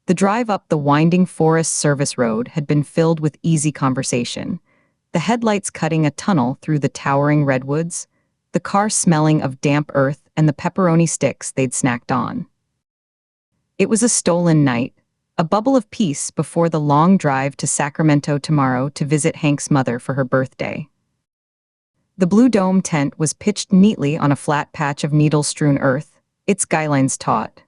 Speaker 2: The drive up the winding Forest Service road had been filled with easy conversation, the headlights cutting a tunnel through the towering redwoods, the car smelling of damp earth and the pepperoni sticks they'd snacked on. It was a stolen night, a bubble of peace before the long drive to Sacramento tomorrow to visit Hank's mother for her birthday. The blue dome tent was pitched neatly on a flat patch of needle-strewn earth, its skylines taut.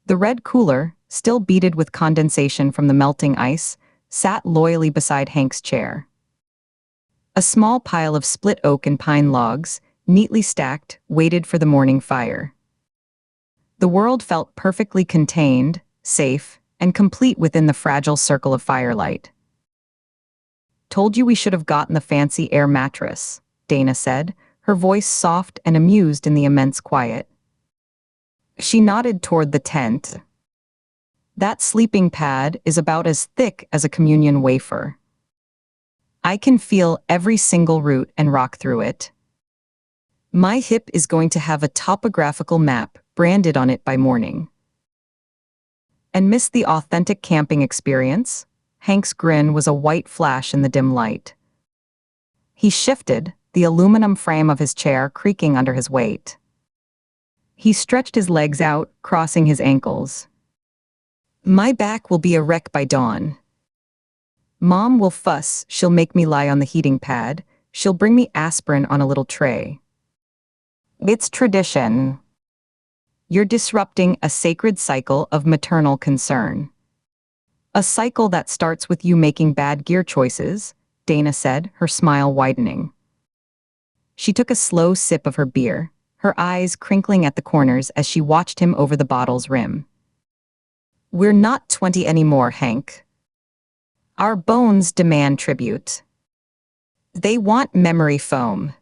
Speaker 2: The red cooler, still beaded with condensation from the melting ice, sat loyally beside Hank's chair. A small pile of split oak and pine logs, neatly stacked, waited for the morning fire. The world felt perfectly contained, safe, and complete within the fragile circle of firelight. "Told you we should have gotten the fancy air mattress," Dana said, her voice soft and amused in the immense quiet. She nodded toward the tent. "That sleeping pad is about as thick as a communion wafer. I can feel every single root and rock through it. My hip is going to have a topographical map branded on it by morning." "And miss the authentic camping experience?" Hank's grin was a white flash in the dim light. He shifted, the aluminum frame of his chair creaking under his weight. He stretched his legs out, crossing his ankles. "My back will be a wreck by dawn. Mom will fuss, she'll make me lie on the heating pad, she'll bring me aspirin on a little tray. It's tradition. You're disrupting a sacred cycle of maternal concern. A cycle that starts with you making bad gear choices," Dana said, her smile widening. She took a slow sip of her beer, her eyes crinkling at the corners as she watched him over the bottle's rim. "We're not 20 anymore, Hank. Our bones demand tribute. They want memory foam."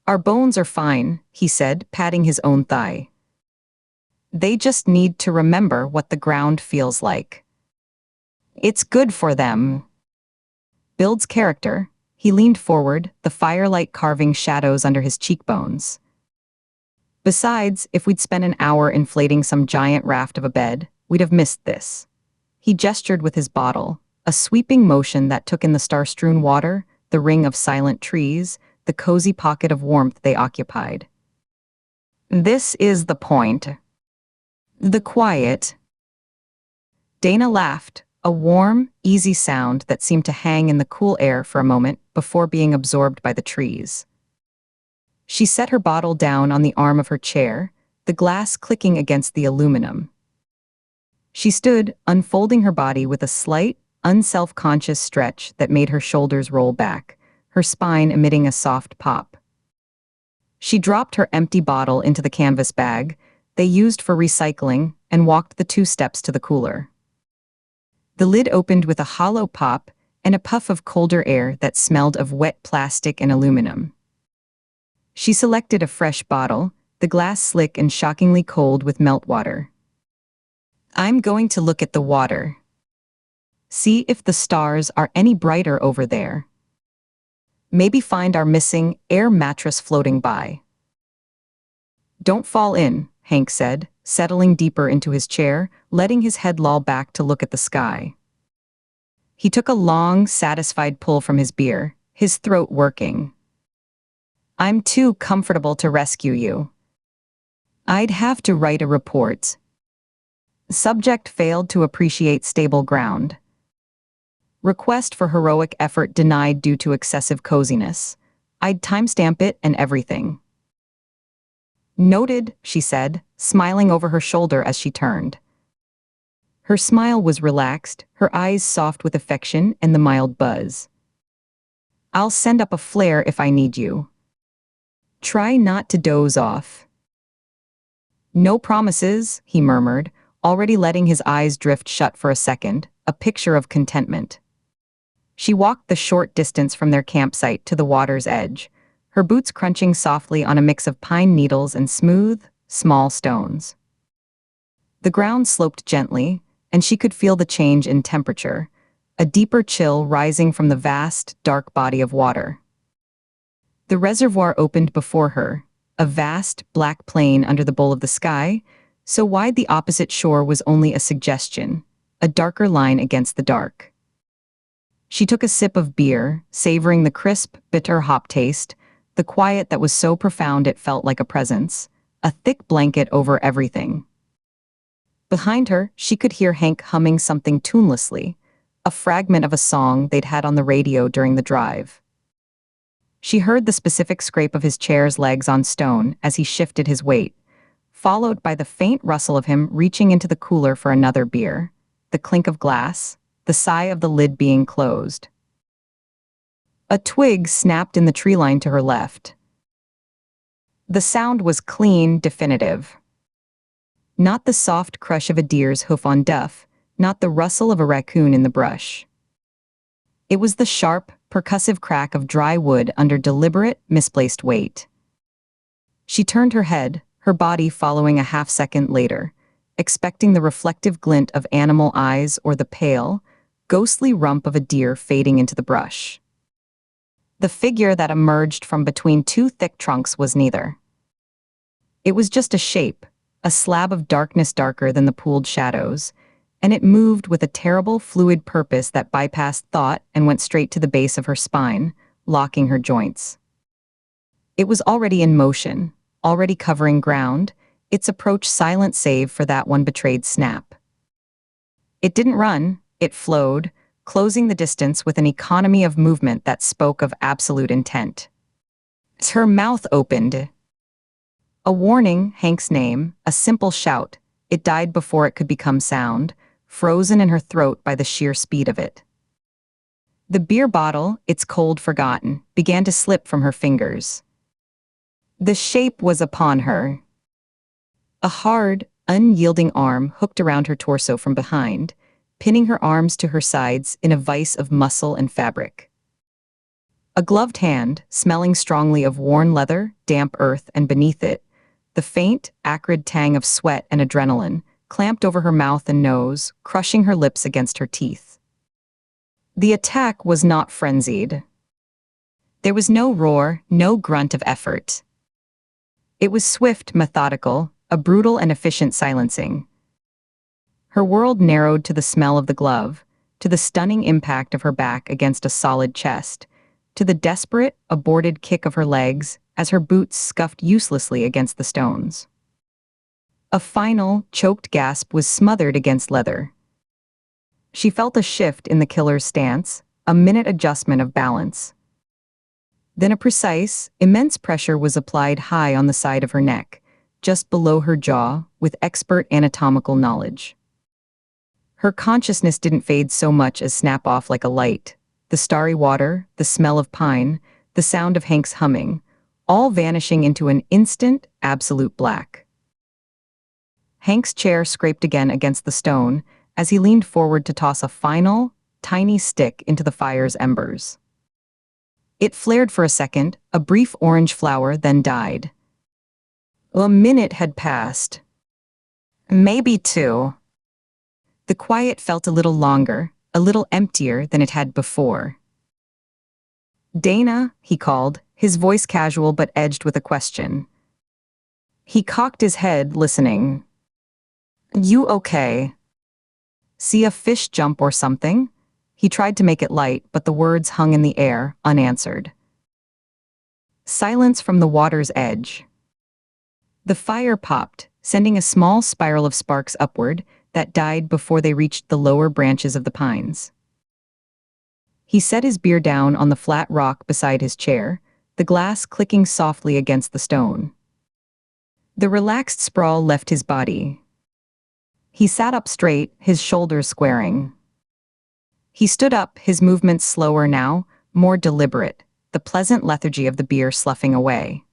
Speaker 2: "Our bones are fine," he said, patting his own thigh. "They just need to remember what the ground feels like. It's good for them." Builds character. He leaned forward, the firelight carving shadows under his cheekbones. "Besides, if we'd spent an hour inflating some giant raft of a bed, we'd have missed this." He gestured with his bottle, a sweeping motion that took in the star-strewn water, the ring of silent trees, the cozy pocket of warmth they occupied. "This is the point. The quiet." Dana laughed, a warm, easy sound that seemed to hang in the cool air for a moment before being absorbed by the trees. She set her bottle down on the arm of her chair, the glass clicking against the aluminum. She stood, unfolding her body with a slight, unself-conscious stretch that made her shoulders roll back, her spine emitting a soft pop. She dropped her empty bottle into the canvas bag they used for recycling and walked the 2 steps to the cooler. The lid opened with a hollow pop and a puff of colder air that smelled of wet plastic and aluminum. She selected a fresh bottle, the glass slick and shockingly cold with meltwater. "I'm going to look at the water. See if the stars are any brighter over there. Maybe find our missing air mattress floating by." "Don't fall in," Hank said, settling deeper into his chair, letting his head loll back to look at the sky. He took a long, satisfied pull from his beer, his throat working. "I'm too comfortable to rescue you. I'd have to write a report. Subject failed to appreciate stable ground. Request for heroic effort denied due to excessive coziness. I'd timestamp it and everything." "Noted," she said, smiling over her shoulder as she turned. Her smile was relaxed, her eyes soft with affection and the mild buzz. "I'll send up a flare if I need you. Try not to doze off." "No promises," he murmured, already letting his eyes drift shut for a second, a picture of contentment. She walked the short distance from their campsite to the water's edge, her boots crunching softly on a mix of pine needles and smooth, small stones. The ground sloped gently, and she could feel the change in temperature, a deeper chill rising from the vast, dark body of water. The reservoir opened before her, a vast, black plain under the bowl of the sky, so wide the opposite shore was only a suggestion, a darker line against the dark. She took a sip of beer, savoring the crisp, bitter hop taste, the quiet that was so profound it felt like a presence, a thick blanket over everything. Behind her, she could hear Hank humming something tunelessly, a fragment of a song they'd had on the radio during the drive. She heard the specific scrape of his chair's legs on stone as he shifted his weight, followed by the faint rustle of him reaching into the cooler for another beer, the clink of glass, the sigh of the lid being closed. A twig snapped in the tree line to her left. The sound was clean, definitive. Not the soft crush of a deer's hoof on duff, not the rustle of a raccoon in the brush. It was the sharp, percussive crack of dry wood under deliberate, misplaced weight. She turned her head, her body following a half-second later, expecting the reflective glint of animal eyes or the pale, ghostly rump of a deer fading into the brush. The figure that emerged from between two thick trunks was neither. It was just a shape, a slab of darkness darker than the pooled shadows, and it moved with a terrible fluid purpose that bypassed thought and went straight to the base of her spine, locking her joints. It was already in motion, already covering ground, its approach silent save for that one betrayed snap. It didn't run, it flowed, closing the distance with an economy of movement that spoke of absolute intent. Her mouth opened. A warning, Hank's name, a simple shout. It died before it could become sound, frozen in her throat by the sheer speed of it. The beer bottle, its cold forgotten, began to slip from her fingers. The shape was upon her. A hard, unyielding arm hooked around her torso from behind, pinning her arms to her sides in a vise of muscle and fabric. A gloved hand, smelling strongly of worn leather, damp earth, and beneath it, the faint, acrid tang of sweat and adrenaline, clamped over her mouth and nose, crushing her lips against her teeth. The attack was not frenzied. There was no roar, no grunt of effort. It was swift, methodical, a brutal and efficient silencing. Her world narrowed to the smell of the glove, to the stunning impact of her back against a solid chest, to the desperate, aborted kick of her legs as her boots scuffed uselessly against the stones. A final, choked gasp was smothered against leather. She felt a shift in the killer's stance, a minute adjustment of balance. Then a precise, immense pressure was applied high on the side of her neck, just below her jaw, with expert anatomical knowledge. Her consciousness didn't fade so much as snap off like a light. The starry water, the smell of pine, the sound of Hank's humming, all vanishing into an instant, absolute black. Hank's chair scraped again against the stone as he leaned forward to toss a final, tiny stick into the fire's embers. It flared for a second, a brief orange flower, then died. A minute had passed. Maybe two. The quiet felt a little longer, a little emptier than it had before. "Dana," he called, his voice casual but edged with a question. He cocked his head, listening. "You okay? See a fish jump or something?" He tried to make it light, but the words hung in the air, unanswered. Silence from the water's edge. The fire popped, sending a small spiral of sparks upward that died before they reached the lower branches of the pines. He set his beer down on the flat rock beside his chair, the glass clicking softly against the stone. The relaxed sprawl left his body. He sat up straight, his shoulders squaring. He stood up, his movements slower now, more deliberate, the pleasant lethargy of the beer sloughing away.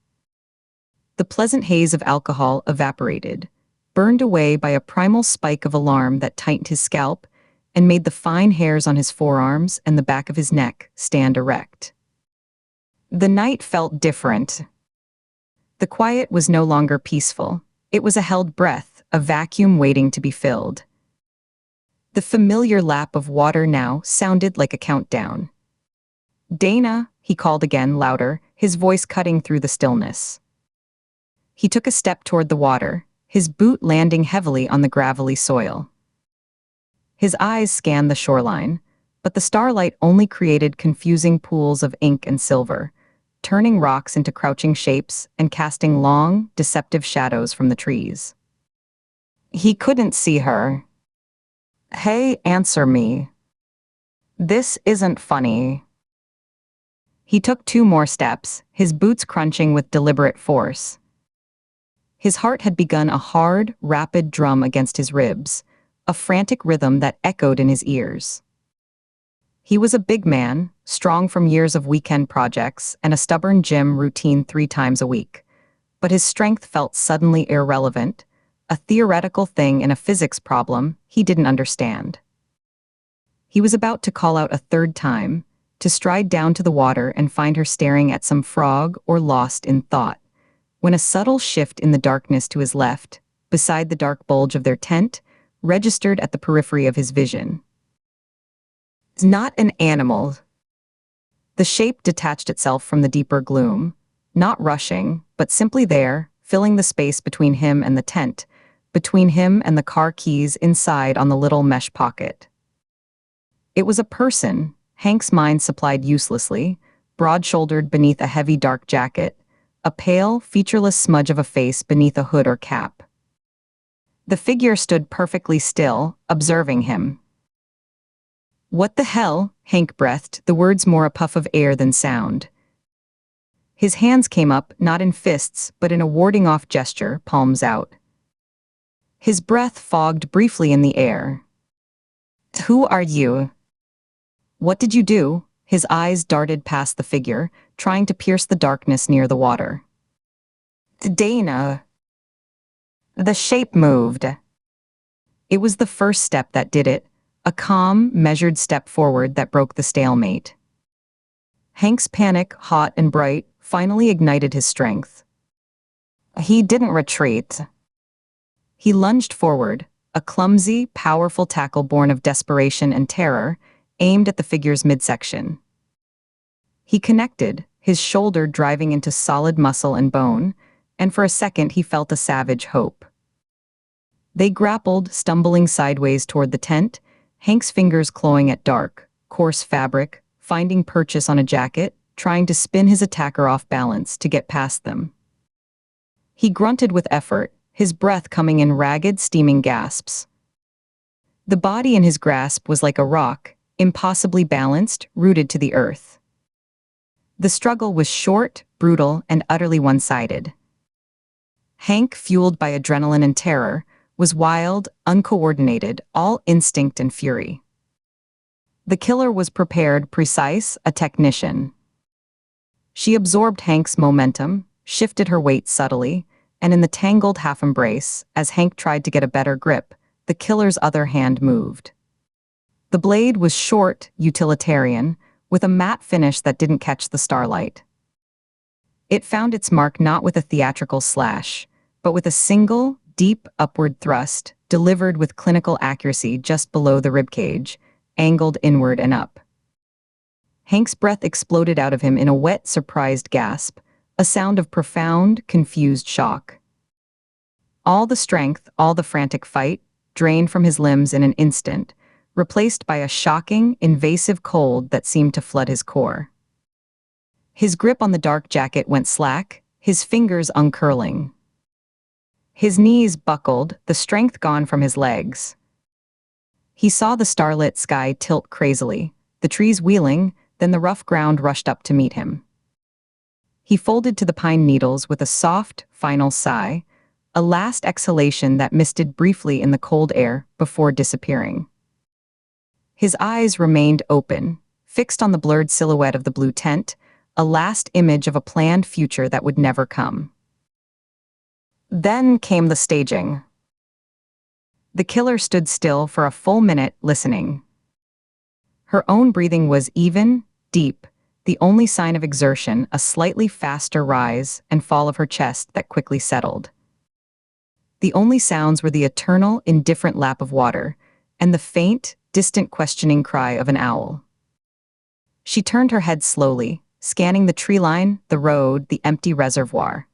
Speaker 2: The pleasant haze of alcohol evaporated, burned away by a primal spike of alarm that tightened his scalp and made the fine hairs on his forearms and the back of his neck stand erect. The night felt different. The quiet was no longer peaceful. It was a held breath, a vacuum waiting to be filled. The familiar lap of water now sounded like a countdown. "Dana," he called again, louder, his voice cutting through the stillness. He took a step toward the water, his boot landing heavily on the gravelly soil. His eyes scanned the shoreline, but the starlight only created confusing pools of ink and silver, turning rocks into crouching shapes and casting long, deceptive shadows from the trees. He couldn't see her. "Hey, answer me. This isn't funny." He took 2 more steps, his boots crunching with deliberate force. His heart had begun a hard, rapid drum against his ribs, a frantic rhythm that echoed in his ears. He was a big man, strong from years of weekend projects and a stubborn gym routine 3 times a week. But his strength felt suddenly irrelevant, a theoretical thing in a physics problem he didn't understand. He was about to call out a 3rd time, to stride down to the water and find her staring at some frog or lost in thought, when a subtle shift in the darkness to his left, beside the dark bulge of their tent, registered at the periphery of his vision. It's not an animal. The shape detached itself from the deeper gloom, not rushing, but simply there, filling the space between him and the tent, between him and the car keys inside on the little mesh pocket. It was a person, Hank's mind supplied uselessly, broad-shouldered beneath a heavy dark jacket, a pale, featureless smudge of a face beneath a hood or cap. The figure stood perfectly still, observing him. "What the hell?" Hank breathed, the words more a puff of air than sound. His hands came up, not in fists, but in a warding-off gesture, palms out. His breath fogged briefly in the air. "Who are you? What did you do?" His eyes darted past the figure, trying to pierce the darkness near the water. "Dana." The shape moved. It was the first step that did it, a calm, measured step forward that broke the stalemate. Hank's panic, hot and bright, finally ignited his strength. He didn't retreat. He lunged forward, a clumsy, powerful tackle born of desperation and terror, aimed at the figure's midsection. He connected, his shoulder driving into solid muscle and bone, and for a second he felt a savage hope. They grappled, stumbling sideways toward the tent, Hank's fingers clawing at dark, coarse fabric, finding purchase on a jacket, trying to spin his attacker off balance to get past them. He grunted with effort, his breath coming in ragged, steaming gasps. The body in his grasp was like a rock, impossibly balanced, rooted to the earth. The struggle was short, brutal, and utterly one-sided. Hank, fueled by adrenaline and terror, was wild, uncoordinated, all instinct and fury. The killer was prepared, precise, a technician. She absorbed Hank's momentum, shifted her weight subtly, and in the tangled half-embrace, as Hank tried to get a better grip, the killer's other hand moved. The blade was short, utilitarian, with a matte finish that didn't catch the starlight. It found its mark not with a theatrical slash, but with a single, deep upward thrust, delivered with clinical accuracy just below the ribcage, angled inward and up. Hank's breath exploded out of him in a wet, surprised gasp, a sound of profound, confused shock. All the strength, all the frantic fight, drained from his limbs in an instant, replaced by a shocking, invasive cold that seemed to flood his core. His grip on the dark jacket went slack, his fingers uncurling. His knees buckled, the strength gone from his legs. He saw the starlit sky tilt crazily, the trees wheeling, then the rough ground rushed up to meet him. He folded to the pine needles with a soft, final sigh, a last exhalation that misted briefly in the cold air before disappearing. His eyes remained open, fixed on the blurred silhouette of the blue tent, a last image of a planned future that would never come. Then came the staging. The killer stood still for a full minute, listening. Her own breathing was even, deep, the only sign of exertion, a slightly faster rise and fall of her chest that quickly settled. The only sounds were the eternal, indifferent lap of water and the faint, distant questioning cry of an owl. She turned her head slowly, scanning the tree line, the road, the empty reservoir.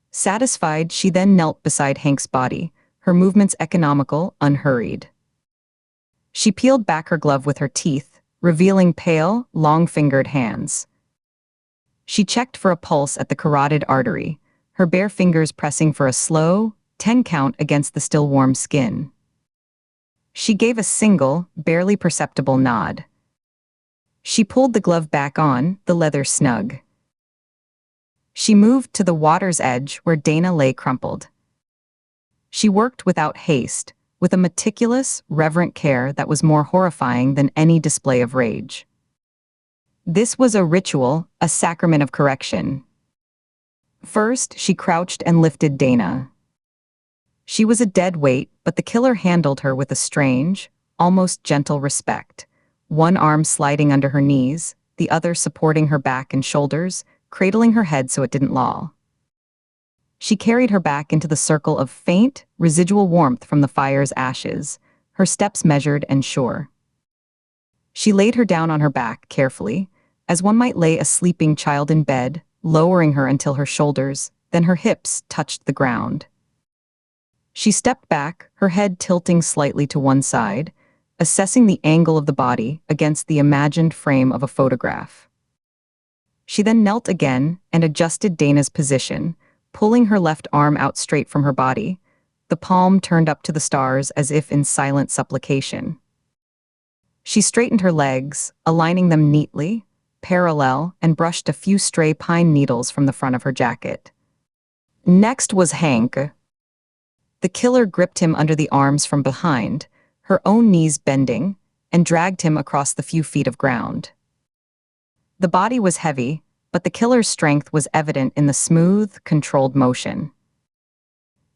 Speaker 2: Satisfied, she then knelt beside Hank's body, her movements economical, unhurried. She peeled back her glove with her teeth, revealing pale, long-fingered hands. She checked for a pulse at the carotid artery, her bare fingers pressing for a slow, 10 count against the still warm skin. She gave a single, barely perceptible nod. She pulled the glove back on, the leather snug. She moved to the water's edge where Dana lay crumpled. She worked without haste, with a meticulous, reverent care that was more horrifying than any display of rage. This was a ritual, a sacrament of correction. First, she crouched and lifted Dana. She was a dead weight, but the killer handled her with a strange, almost gentle respect, one arm sliding under her knees, the other supporting her back and shoulders, cradling her head so it didn't loll. She carried her back into the circle of faint, residual warmth from the fire's ashes, her steps measured and sure. She laid her down on her back carefully, as one might lay a sleeping child in bed, lowering her until her shoulders, then her hips touched the ground. She stepped back, her head tilting slightly to one side, assessing the angle of the body against the imagined frame of a photograph. She then knelt again and adjusted Dana's position, pulling her left arm out straight from her body, the palm turned up to the stars as if in silent supplication. She straightened her legs, aligning them neatly, parallel, and brushed a few stray pine needles from the front of her jacket. Next was Hank. The killer gripped him under the arms from behind, her own knees bending, and dragged him across the few feet of ground. The body was heavy, but the killer's strength was evident in the smooth, controlled motion.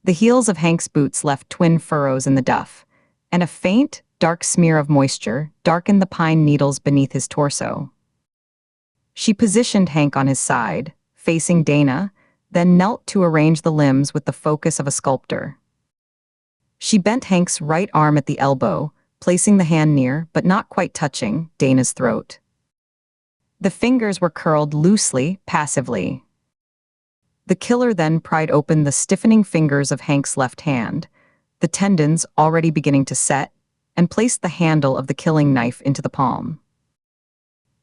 Speaker 2: The heels of Hank's boots left twin furrows in the duff, and a faint, dark smear of moisture darkened the pine needles beneath his torso. She positioned Hank on his side, facing Dana, then knelt to arrange the limbs with the focus of a sculptor. She bent Hank's right arm at the elbow, placing the hand near, but not quite touching, Dana's throat. The fingers were curled loosely, passively. The killer then pried open the stiffening fingers of Hank's left hand, the tendons already beginning to set, and placed the handle of the killing knife into the palm.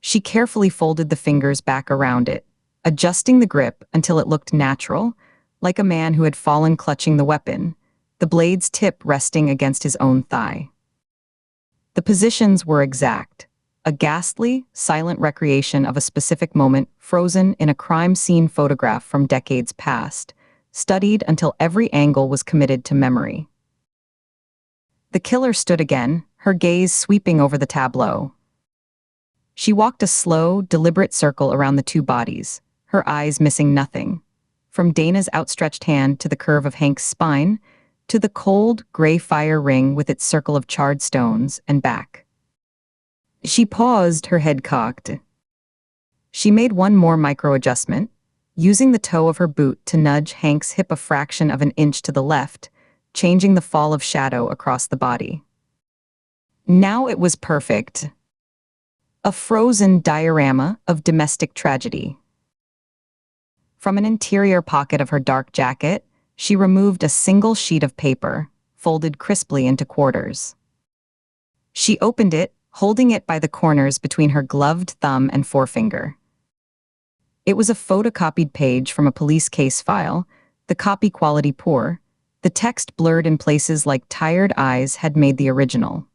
Speaker 2: She carefully folded the fingers back around it, adjusting the grip until it looked natural, like a man who had fallen clutching the weapon, the blade's tip resting against his own thigh. The positions were exact, a ghastly, silent recreation of a specific moment frozen in a crime scene photograph from decades past, studied until every angle was committed to memory. The killer stood again, her gaze sweeping over the tableau. She walked a slow, deliberate circle around the two bodies, her eyes missing nothing, from Dana's outstretched hand to the curve of Hank's spine, to the cold, gray fire ring with its circle of charred stones, and back. She paused, her head cocked. She made one more micro-adjustment, using the toe of her boot to nudge Hank's hip a fraction of an inch to the left, changing the fall of shadow across the body. Now it was perfect. A frozen diorama of domestic tragedy. From an interior pocket of her dark jacket, she removed a single sheet of paper, folded crisply into quarters. She opened it, holding it by the corners between her gloved thumb and forefinger. It was a photocopied page from a police case file, the copy quality poor, the text blurred in places like tired eyes had made the original.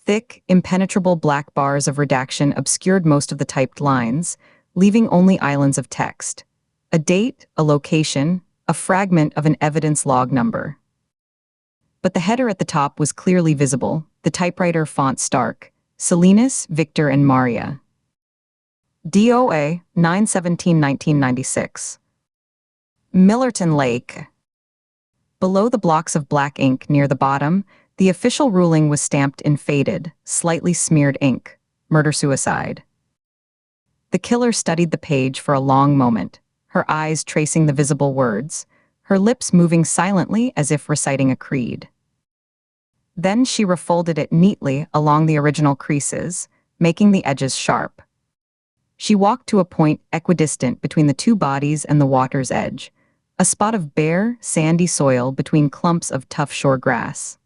Speaker 2: Thick, impenetrable black bars of redaction obscured most of the typed lines, leaving only islands of text. A date, a location, a fragment of an evidence log number. But the header at the top was clearly visible, the typewriter font stark, Salinas, Victor and Maria. DOA, 9/17/1996. Millerton Lake. Below the blocks of black ink near the bottom, the official ruling was stamped in faded, slightly smeared ink, murder-suicide. The killer studied the page for a long moment, her eyes tracing the visible words, her lips moving silently as if reciting a creed. Then she refolded it neatly along the original creases, making the edges sharp. She walked to a point equidistant between the two bodies and the water's edge, a spot of bare, sandy soil between clumps of tough shore grass.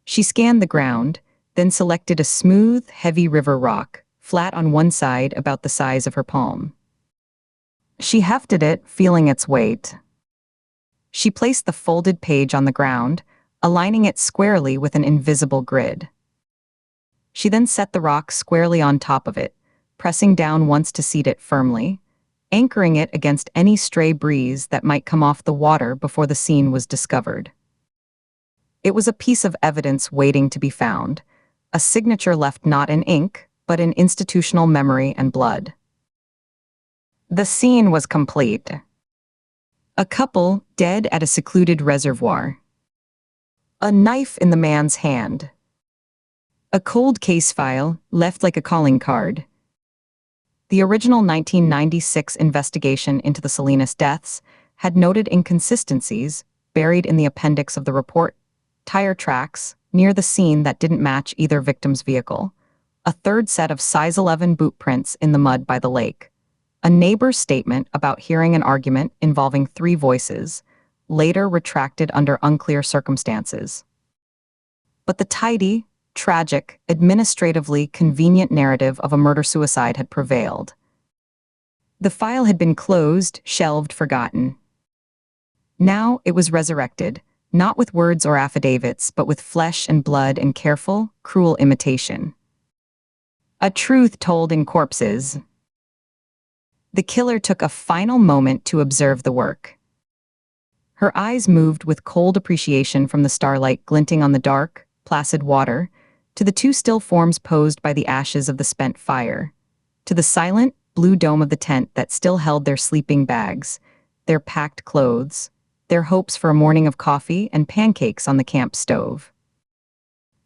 Speaker 2: She scanned the ground, then selected a smooth, heavy river rock, flat on one side about the size of her palm. She hefted it, feeling its weight. She placed the folded page on the ground, aligning it squarely with an invisible grid. She then set the rock squarely on top of it, pressing down once to seat it firmly, anchoring it against any stray breeze that might come off the water before the scene was discovered. It was a piece of evidence waiting to be found, a signature left not in ink, but in institutional memory and blood. The scene was complete. A couple dead at a secluded reservoir. A knife in the man's hand. A cold case file left like a calling card. The original 1996 investigation into the Salinas deaths had noted inconsistencies buried in the appendix of the report, tire tracks near the scene that didn't match either victim's vehicle, a third set of size 11 boot prints in the mud by the lake, a neighbor's statement about hearing an argument involving 3 voices, later retracted under unclear circumstances. But the tidy, tragic, administratively convenient narrative of a murder-suicide had prevailed. The file had been closed, shelved, forgotten. Now it was resurrected, not with words or affidavits, but with flesh and blood and careful, cruel imitation. A truth told in corpses. The killer took a final moment to observe the work. Her eyes moved with cold appreciation from the starlight glinting on the dark, placid water, to the 2 still forms posed by the ashes of the spent fire, to the silent, blue dome of the tent that still held their sleeping bags, their packed clothes, their hopes for a morning of coffee and pancakes on the camp stove.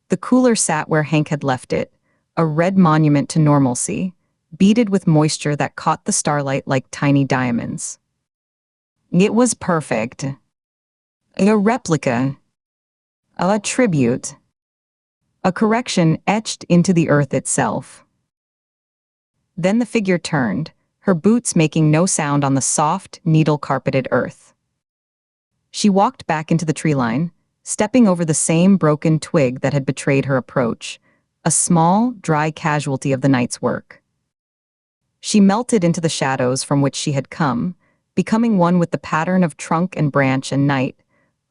Speaker 2: The cooler sat where Hank had left it, a red monument to normalcy, beaded with moisture that caught the starlight like tiny diamonds. It was perfect. A replica. A tribute. A correction etched into the earth itself. Then the figure turned, her boots making no sound on the soft, needle-carpeted earth. She walked back into the tree line, stepping over the same broken twig that had betrayed her approach, a small, dry casualty of the night's work. She melted into the shadows from which she had come, becoming one with the pattern of trunk and branch and night,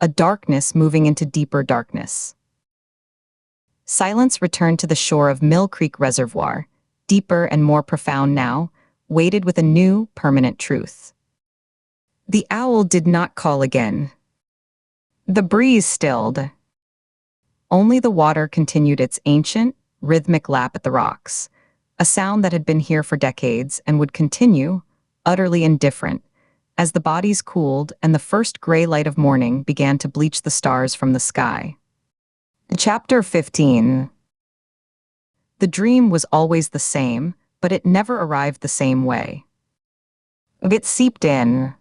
Speaker 2: a darkness moving into deeper darkness. Silence returned to the shore of Mill Creek Reservoir, deeper and more profound now, weighted with a new, permanent truth. The owl did not call again. The breeze stilled. Only the water continued its ancient, rhythmic lap at the rocks, a sound that had been here for decades and would continue, utterly indifferent, as the bodies cooled and the first gray light of morning began to bleach the stars from the sky. Chapter 15. The dream was always the same, but it never arrived the same way. It seeped in.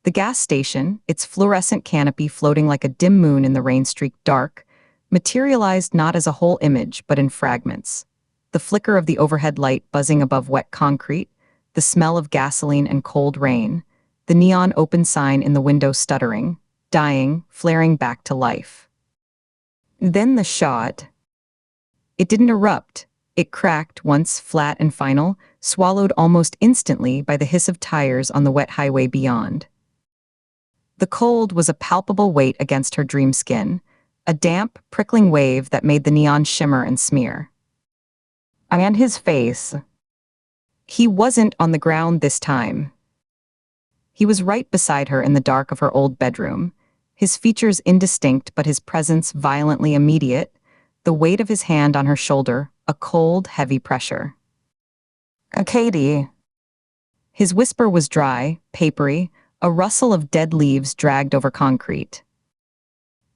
Speaker 2: The gas station, its fluorescent canopy floating like a dim moon in the rain-streaked dark, materialized not as a whole image but in fragments. The flicker of the overhead light buzzing above wet concrete, the smell of gasoline and cold rain, the neon open sign in the window stuttering, dying, flaring back to life. Then the shot. It didn't erupt. It cracked once flat and final, swallowed almost instantly by the hiss of tires on the wet highway beyond. The cold was a palpable weight against her dream skin, a damp, prickling wave that made the neon shimmer and smear. And his face. He wasn't on the ground this time. He was right beside her in the dark of her old bedroom, his features indistinct but his presence violently immediate, the weight of his hand on her shoulder, a cold, heavy pressure. Katie. His whisper was dry, papery, a rustle of dead leaves dragged over concrete.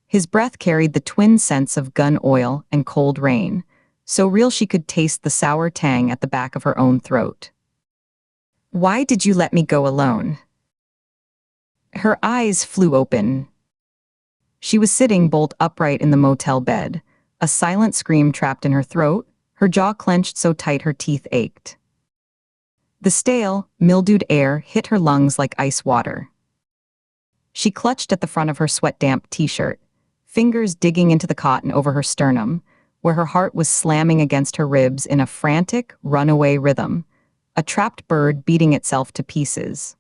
Speaker 2: His breath carried the twin scents of gun oil and cold rain, so real she could taste the sour tang at the back of her own throat. Why did you let me go alone? Her eyes flew open. She was sitting bolt upright in the motel bed, a silent scream trapped in her throat, her jaw clenched so tight her teeth ached. The stale, mildewed air hit her lungs like ice water. She clutched at the front of her sweat-damp t-shirt, fingers digging into the cotton over her sternum, where her heart was slamming against her ribs in a frantic, runaway rhythm, a trapped bird beating itself to pieces.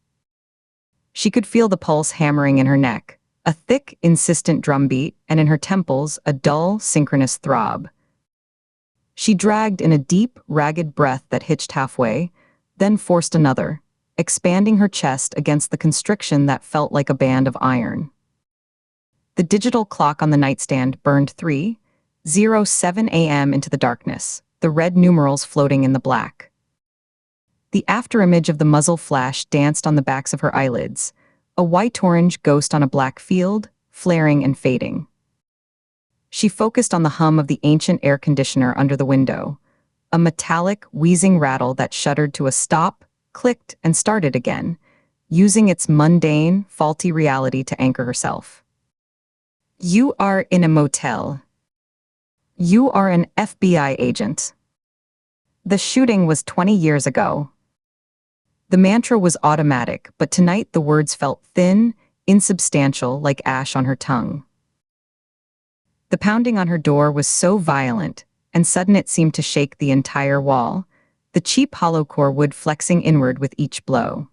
Speaker 2: She could feel the pulse hammering in her neck, a thick, insistent drumbeat, and in her temples, a dull, synchronous throb. She dragged in a deep, ragged breath that hitched halfway, then forced another, expanding her chest against the constriction that felt like a band of iron. The digital clock on the nightstand burned 3:07 a.m. into the darkness, the red numerals floating in the black. The afterimage of the muzzle flash danced on the backs of her eyelids, a white-orange ghost on a black field, flaring and fading. She focused on the hum of the ancient air conditioner under the window, a metallic, wheezing rattle that shuddered to a stop, clicked, and started again, using its mundane, faulty reality to anchor herself. You are in a motel. You are an FBI agent. The shooting was 20 years ago. The mantra was automatic, but tonight the words felt thin, insubstantial, like ash on her tongue. The pounding on her door was so violent, and sudden it seemed to shake the entire wall, the cheap hollow core wood flexing inward with each blow.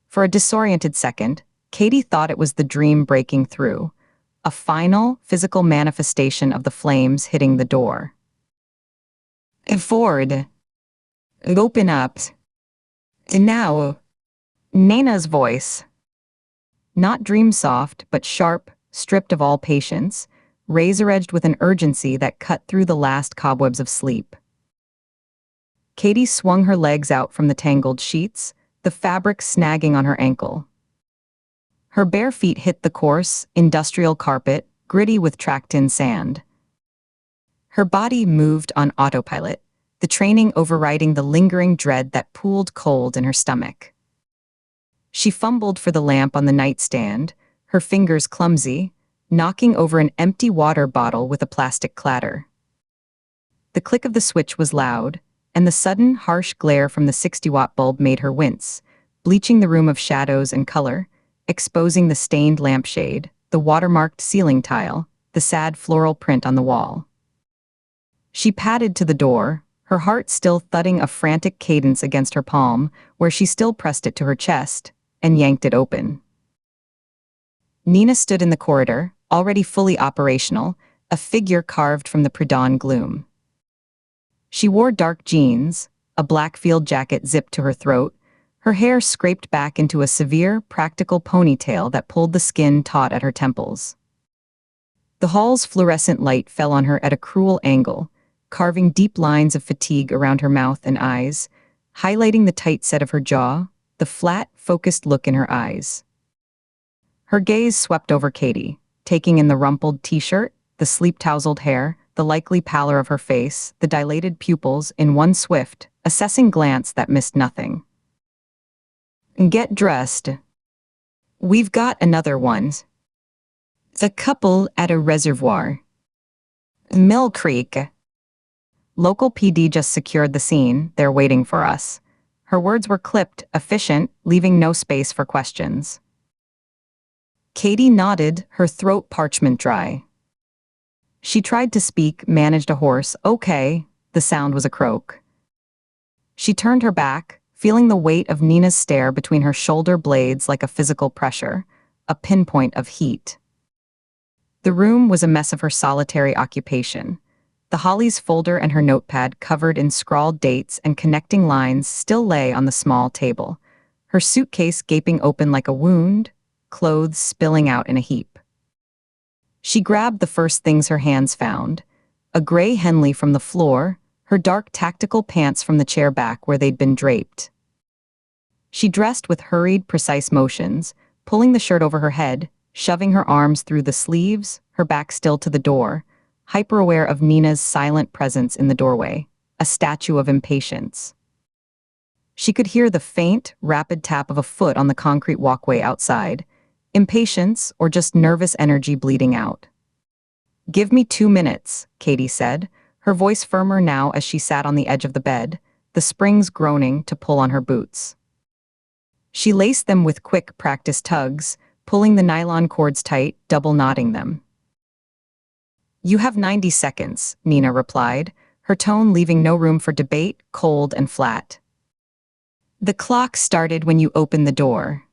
Speaker 2: For a disoriented second, Katie thought it was the dream breaking through, a final, physical manifestation of the flames hitting the door. Ford, open up. Now. Nana's voice. Not dream-soft, but sharp, stripped of all patience, razor-edged with an urgency that cut through the last cobwebs of sleep. Katie swung her legs out from the tangled sheets, the fabric snagging on her ankle. Her bare feet hit the coarse, industrial carpet, gritty with tracked-in sand. Her body moved on autopilot, the training overriding the lingering dread that pooled cold in her stomach. She fumbled for the lamp on the nightstand, her fingers clumsy, knocking over an empty water bottle with a plastic clatter. The click of the switch was loud, and the sudden, harsh glare from the 60-watt bulb made her wince, bleaching the room of shadows and color, exposing the stained lampshade, the watermarked ceiling tile, the sad floral print on the wall. She padded to the door, her heart still thudding a frantic cadence against her palm, where she still pressed it to her chest, and yanked it open. Nina stood in the corridor, already fully operational, a figure carved from the pre-dawn gloom. She wore dark jeans, a black field jacket zipped to her throat, her hair scraped back into a severe, practical ponytail that pulled the skin taut at her temples. The hall's fluorescent light fell on her at a cruel angle, carving deep lines of fatigue around her mouth and eyes, highlighting the tight set of her jaw, the flat, focused look in her eyes. Her gaze swept over Katie, taking in the rumpled t-shirt, the sleep-tousled hair, the likely pallor of her face, the dilated pupils in one swift, assessing glance that missed nothing. Get dressed. We've got another one. The couple at a reservoir. Mill Creek. Local PD just secured the scene, they're waiting for us. Her words were clipped, efficient, leaving no space for questions. Katie nodded, her throat parchment dry. She tried to speak, managed a hoarse, okay, the sound was a croak. She turned her back, feeling the weight of Nina's stare between her shoulder blades like a physical pressure, a pinpoint of heat. The room was a mess of her solitary occupation. The Holly's folder and her notepad covered in scrawled dates and connecting lines still lay on the small table, her suitcase gaping open like a wound, clothes spilling out in a heap. She grabbed the first things her hands found, a gray Henley from the floor, her dark tactical pants from the chair back where they'd been draped. She dressed with hurried, precise motions, pulling the shirt over her head, shoving her arms through the sleeves, her back still to the door, hyper-aware of Nina's silent presence in the doorway, a statue of impatience. She could hear the faint, rapid tap of a foot on the concrete walkway outside, impatience or just nervous energy bleeding out. Give me 2 minutes, Katie said, her voice firmer now as she sat on the edge of the bed, the springs groaning to pull on her boots. She laced them with quick practice tugs, pulling the nylon cords tight, double knotting them. You have 90 seconds, Nina replied, her tone leaving no room for debate, cold and flat. The clock started when you opened the door.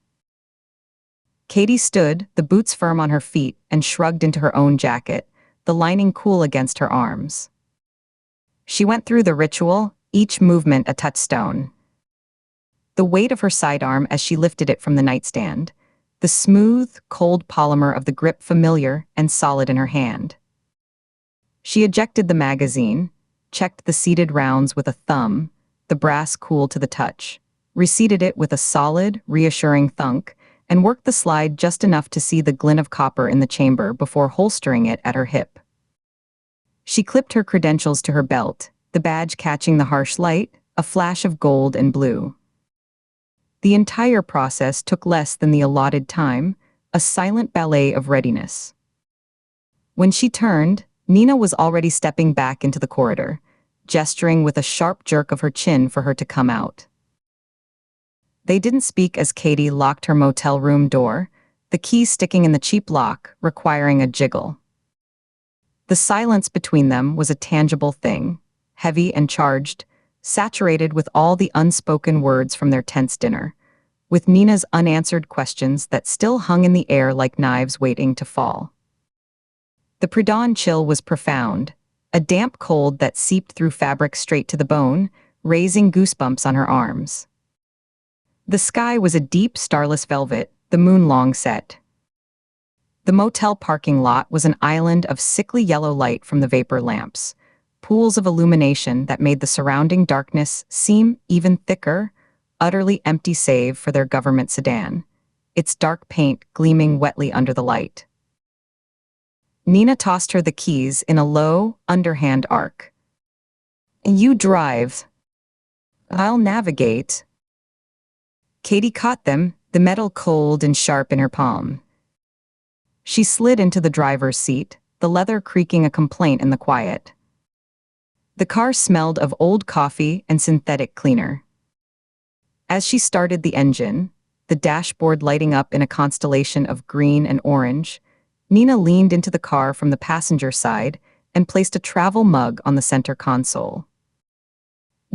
Speaker 2: Katie stood, the boots firm on her feet, and shrugged into her own jacket, the lining cool against her arms. She went through the ritual, each movement a touchstone. The weight of her sidearm as she lifted it from the nightstand, the smooth, cold polymer of the grip familiar and solid in her hand. She ejected the magazine, checked the seated rounds with a thumb, the brass cool to the touch, reseated it with a solid, reassuring thunk, and worked the slide just enough to see the glint of copper in the chamber before holstering it at her hip. She clipped her credentials to her belt, the badge catching the harsh light, a flash of gold and blue. The entire process took less than the allotted time, a silent ballet of readiness. When she turned, Nina was already stepping back into the corridor, gesturing with a sharp jerk of her chin for her to come out. They didn't speak as Katie locked her motel room door, the key sticking in the cheap lock, requiring a jiggle. The silence between them was a tangible thing, heavy and charged, saturated with all the unspoken words from their tense dinner, with Nina's unanswered questions that still hung in the air like knives waiting to fall. The pre-dawn chill was profound, a damp cold that seeped through fabric straight to the bone, raising goosebumps on her arms. The sky was a deep, starless velvet, the moon long set. The motel parking lot was an island of sickly yellow light from the vapor lamps, pools of illumination that made the surrounding darkness seem even thicker, utterly empty save for their government sedan, its dark paint gleaming wetly under the light. Nina tossed her the keys in a low, underhand arc. "You drive. I'll navigate." Katie caught them, the metal cold and sharp in her palm. She slid into the driver's seat, the leather creaking a complaint in the quiet. The car smelled of old coffee and synthetic cleaner. As she started the engine, the dashboard lighting up in a constellation of green and orange, Nina leaned into the car from the passenger side and placed a travel mug on the center console.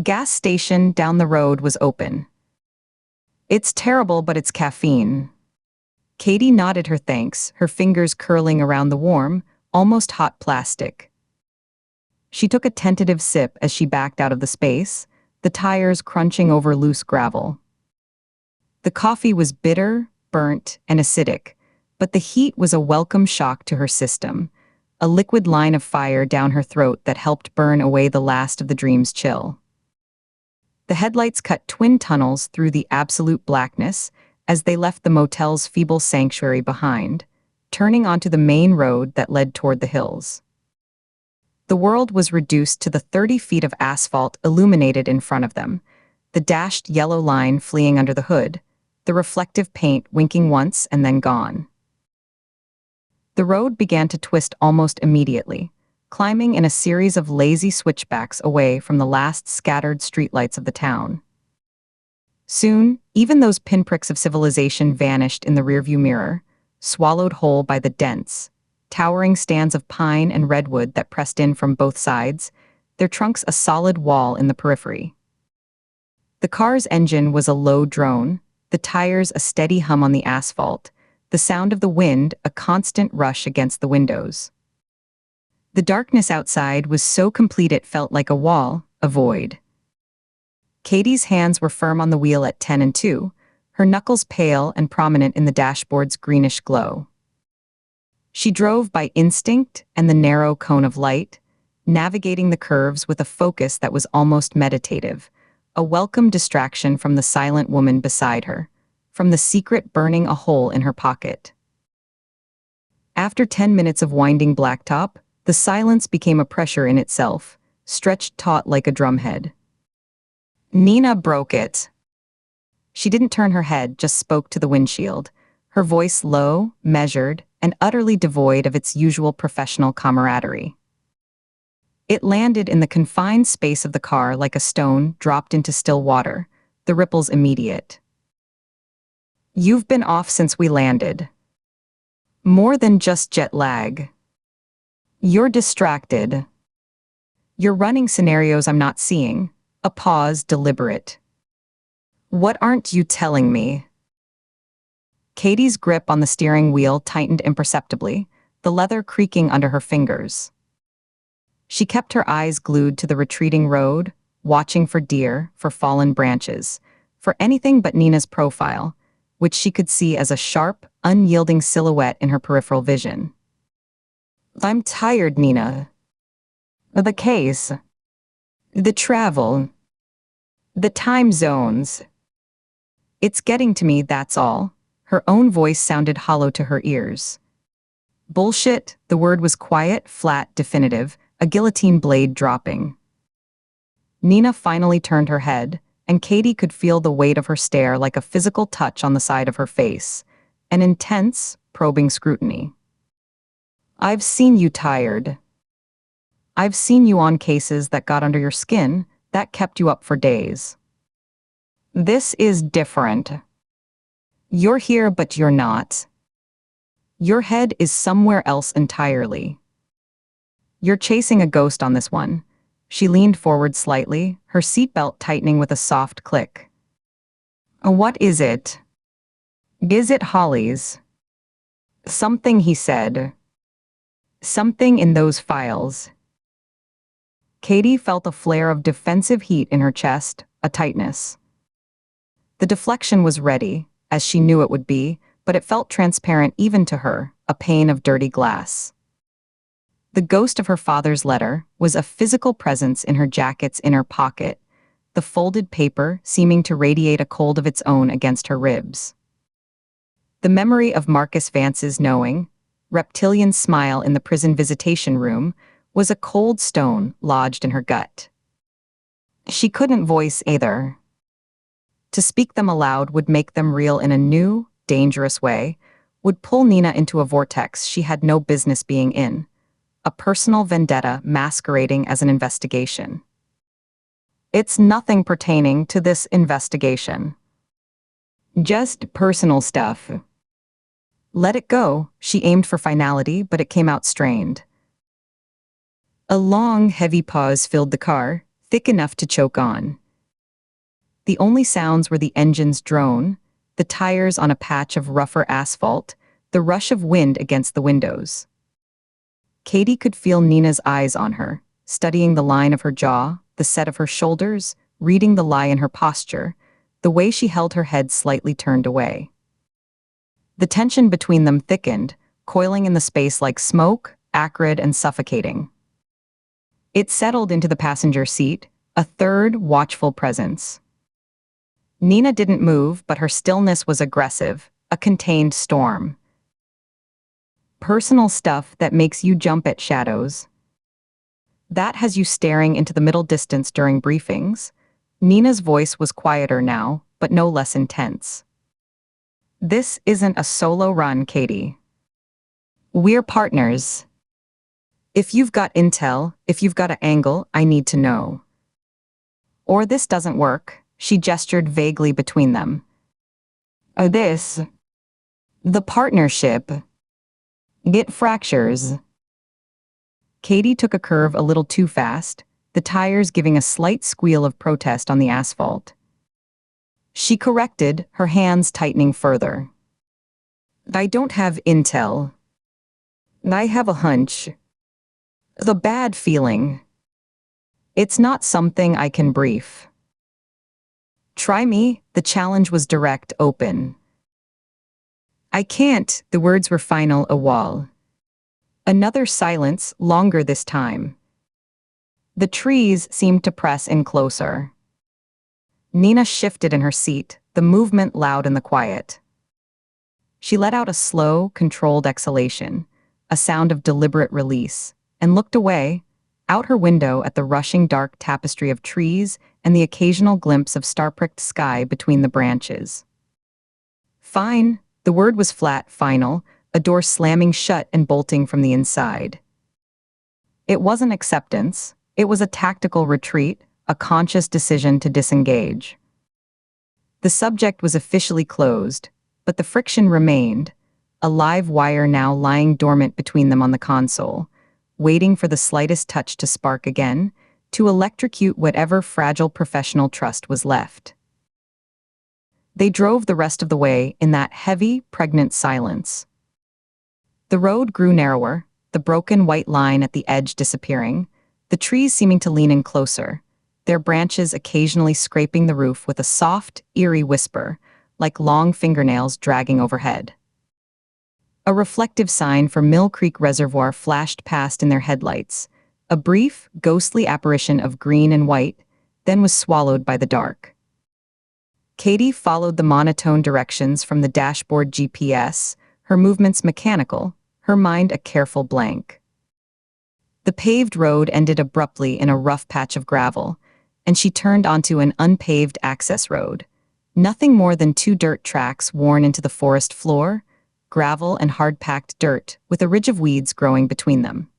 Speaker 2: Gas station down the road was open. "It's terrible, but it's caffeine." Katie nodded her thanks, her fingers curling around the warm, almost hot plastic. She took a tentative sip as she backed out of the space, the tires crunching over loose gravel. The coffee was bitter, burnt, and acidic, but the heat was a welcome shock to her system, a liquid line of fire down her throat that helped burn away the last of the dream's chill. The headlights cut twin tunnels through the absolute blackness as they left the motel's feeble sanctuary behind, turning onto the main road that led toward the hills. The world was reduced to the 30 feet of asphalt illuminated in front of them, the dashed yellow line fleeing under the hood, the reflective paint winking once and then gone. The road began to twist almost immediately, climbing in a series of lazy switchbacks away from the last scattered streetlights of the town. Soon, even those pinpricks of civilization vanished in the rearview mirror, swallowed whole by the dense, towering stands of pine and redwood that pressed in from both sides, their trunks a solid wall in the periphery. The car's engine was a low drone, the tires a steady hum on the asphalt, the sound of the wind a constant rush against the windows. The darkness outside was so complete it felt like a wall, a void. Katie's hands were firm on the wheel at 10 and 2, her knuckles pale and prominent in the dashboard's greenish glow. She drove by instinct and the narrow cone of light, navigating the curves with a focus that was almost meditative, a welcome distraction from the silent woman beside her, from the secret burning a hole in her pocket. After 10 minutes of winding blacktop, the silence became a pressure in itself, stretched taut like a drumhead. Nina broke it. She didn't turn her head, just spoke to the windshield, her voice low, measured, and utterly devoid of its usual professional camaraderie. It landed in the confined space of the car like a stone dropped into still water, the ripples immediate. "You've been off since we landed. More than just jet lag. You're distracted. You're running scenarios I'm not seeing." A pause, deliberate. "What aren't you telling me?" Katie's grip on the steering wheel tightened imperceptibly, the leather creaking under her fingers. She kept her eyes glued to the retreating road, watching for deer, for fallen branches, for anything but Nina's profile, which she could see as a sharp, unyielding silhouette in her peripheral vision. "I'm tired, Nina. The case. The travel. The time zones. It's getting to me, that's all." Her own voice sounded hollow to her ears. "Bullshit," the word was quiet, flat, definitive, a guillotine blade dropping. Nina finally turned her head, and Katie could feel the weight of her stare like a physical touch on the side of her face, an intense, probing scrutiny. "I've seen you tired. I've seen you on cases that got under your skin, that kept you up for days. This is different. You're here, but you're not. Your head is somewhere else entirely. You're chasing a ghost on this one." She leaned forward slightly, her seatbelt tightening with a soft click. "What is it? Is it Holly's?" "Something," he said. "Something in those files." Katie felt a flare of defensive heat in her chest, a tightness. The deflection was ready, as she knew it would be, but it felt transparent even to her, a pane of dirty glass. The ghost of her father's letter was a physical presence in her jacket's inner pocket, the folded paper seeming to radiate a cold of its own against her ribs. The memory of Marcus Vance's knowing, reptilian smile in the prison visitation room was a cold stone lodged in her gut. She couldn't voice either. To speak them aloud would make them real in a new, dangerous way, would pull Nina into a vortex she had no business being in. A personal vendetta masquerading as an investigation. "It's nothing pertaining to this investigation. Just personal stuff." "Let it go." She aimed for finality, but it came out strained. A long, heavy pause filled the car, thick enough to choke on. The only sounds were the engine's drone, the tires on a patch of rougher asphalt, the rush of wind against the windows. Katie could feel Nina's eyes on her, studying the line of her jaw, the set of her shoulders, reading the lie in her posture, the way she held her head slightly turned away. The tension between them thickened, coiling in the space like smoke, acrid and suffocating. It settled into the passenger seat, a third, watchful presence. Nina didn't move, but her stillness was aggressive, a contained storm. Personal stuff that makes you jump at shadows. That has you staring into the middle distance during briefings. Nina's voice was quieter now, but no less intense. "This isn't a solo run, Katie. We're partners. If you've got intel, if you've got an angle, I need to know. Or this doesn't work." She gestured vaguely between them. This. The partnership. It fractures." Katie took a curve a little too fast, the tires giving a slight squeal of protest on the asphalt. She corrected, her hands tightening further. "I don't have intel. I have a hunch. The bad feeling. It's not something I can brief." "Try me." The challenge was direct, open. "I can't." The words were final, a wall. Another silence, longer this time. The trees seemed to press in closer. Nina shifted in her seat, the movement loud in the quiet. She let out a slow, controlled exhalation, a sound of deliberate release, and looked away, out her window at the rushing dark tapestry of trees and the occasional glimpse of star-pricked sky between the branches. "Fine." The word was flat, final, a door slamming shut and bolting from the inside. It wasn't acceptance, it was a tactical retreat, a conscious decision to disengage. The subject was officially closed, but the friction remained, a live wire now lying dormant between them on the console, waiting for the slightest touch to spark again, to electrocute whatever fragile professional trust was left. They drove the rest of the way in that heavy, pregnant silence. The road grew narrower, the broken white line at the edge disappearing, the trees seeming to lean in closer, their branches occasionally scraping the roof with a soft, eerie whisper, like long fingernails dragging overhead. A reflective sign for Mill Creek Reservoir flashed past in their headlights, a brief, ghostly apparition of green and white, then was swallowed by the dark. Katie followed the monotone directions from the dashboard GPS, her movements mechanical, her mind a careful blank. The paved road ended abruptly in a rough patch of gravel, and she turned onto an unpaved access road. Nothing more than two dirt tracks worn into the forest floor, gravel and hard-packed dirt, with a ridge of weeds growing between them.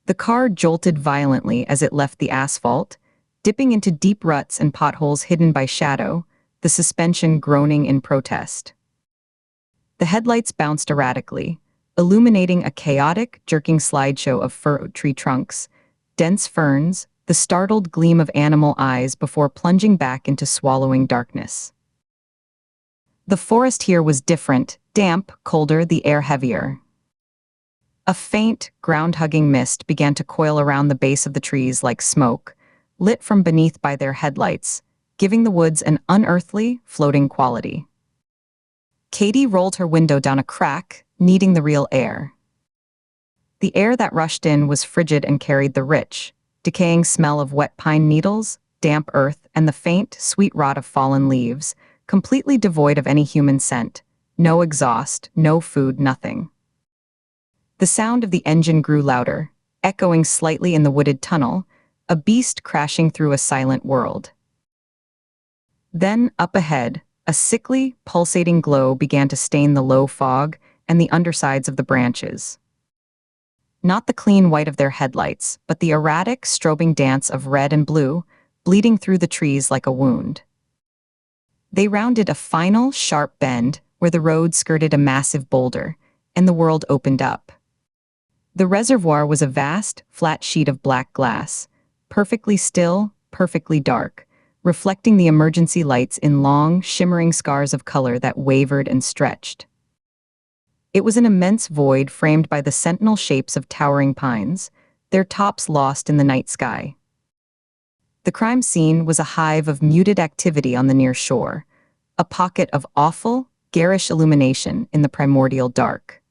Speaker 2: The car jolted violently as it left the asphalt, dipping into deep ruts and potholes hidden by shadow, the suspension groaning in protest. The headlights bounced erratically, illuminating a chaotic, jerking slideshow of furrowed tree trunks, dense ferns, the startled gleam of animal eyes before plunging back into swallowing darkness. The forest here was different, damp, colder, the air heavier. A faint, ground-hugging mist began to coil around the base of the trees like smoke, lit from beneath by their headlights, giving the woods an unearthly, floating quality. Katie rolled her window down a crack, needing the real air. The air that rushed in was frigid and carried the rich, decaying smell of wet pine needles, damp earth, and the faint, sweet rot of fallen leaves, completely devoid of any human scent. No exhaust, no food, nothing. The sound of the engine grew louder, echoing slightly in the wooded tunnel, a beast crashing through a silent world. Then, up ahead, a sickly, pulsating glow began to stain the low fog and the undersides of the branches. Not the clean white of their headlights, but the erratic, strobing dance of red and blue, bleeding through the trees like a wound. They rounded a final, sharp bend where the road skirted a massive boulder, and the world opened up. The reservoir was a vast, flat sheet of black glass, perfectly still, perfectly dark, reflecting the emergency lights in long, shimmering scars of color that wavered and stretched. It was an immense void framed by the sentinel shapes of towering pines, their tops lost in the night sky. The crime scene was a hive of muted activity on the near shore, a pocket of awful, garish illumination in the primordial dark.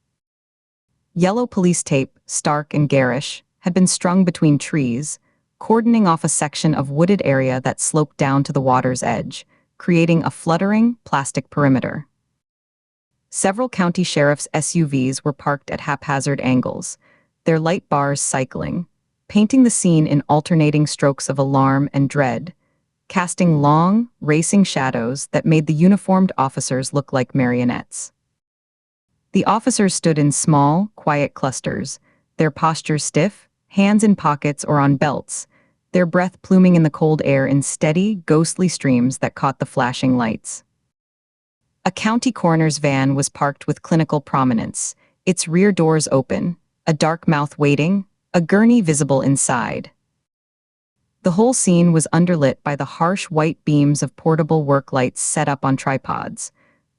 Speaker 2: Yellow police tape, stark and garish, had been strung between trees, cordoning off a section of wooded area that sloped down to the water's edge, creating a fluttering, plastic perimeter. Several county sheriff's SUVs were parked at haphazard angles, their light bars cycling, painting the scene in alternating strokes of alarm and dread, casting long, racing shadows that made the uniformed officers look like marionettes. The officers stood in small, quiet clusters, their postures stiff, hands in pockets or on belts, their breath pluming in the cold air in steady, ghostly streams that caught the flashing lights. A county coroner's van was parked with clinical prominence, its rear doors open, a dark mouth waiting, a gurney visible inside. The whole scene was underlit by the harsh white beams of portable work lights set up on tripods,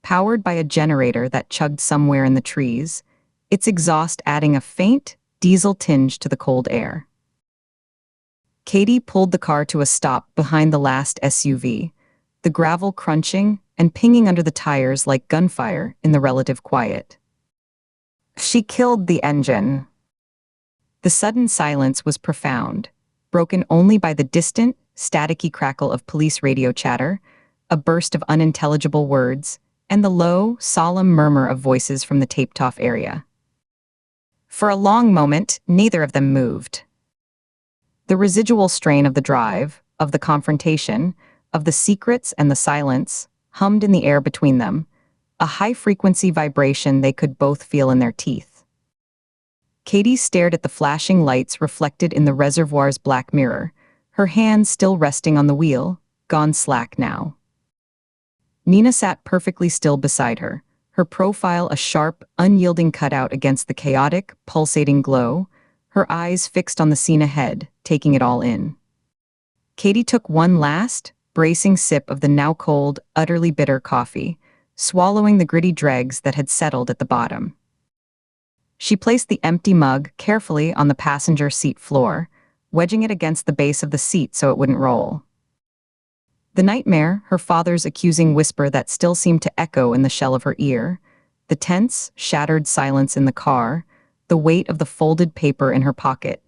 Speaker 2: powered by a generator that chugged somewhere in the trees, its exhaust adding a faint, diesel tinge to the cold air. Katie pulled the car to a stop behind the last SUV, the gravel crunching and pinging under the tires like gunfire in the relative quiet. She killed the engine. The sudden silence was profound, broken only by the distant, staticky crackle of police radio chatter, a burst of unintelligible words, and the low, solemn murmur of voices from the taped-off area. For a long moment, neither of them moved. The residual strain of the drive, of the confrontation, of the secrets and the silence, hummed in the air between them, a high-frequency vibration they could both feel in their teeth. Katie stared at the flashing lights reflected in the reservoir's black mirror, her hand still resting on the wheel, gone slack now. Nina sat perfectly still beside her, her profile a sharp, unyielding cutout against the chaotic, pulsating glow, her eyes fixed on the scene ahead, taking it all in. Katie took one last, bracing sip of the now cold, utterly bitter coffee, swallowing the gritty dregs that had settled at the bottom. She placed the empty mug carefully on the passenger seat floor, wedging it against the base of the seat so it wouldn't roll. The nightmare, her father's accusing whisper that still seemed to echo in the shell of her ear, the tense, shattered silence in the car, the weight of the folded paper in her pocket.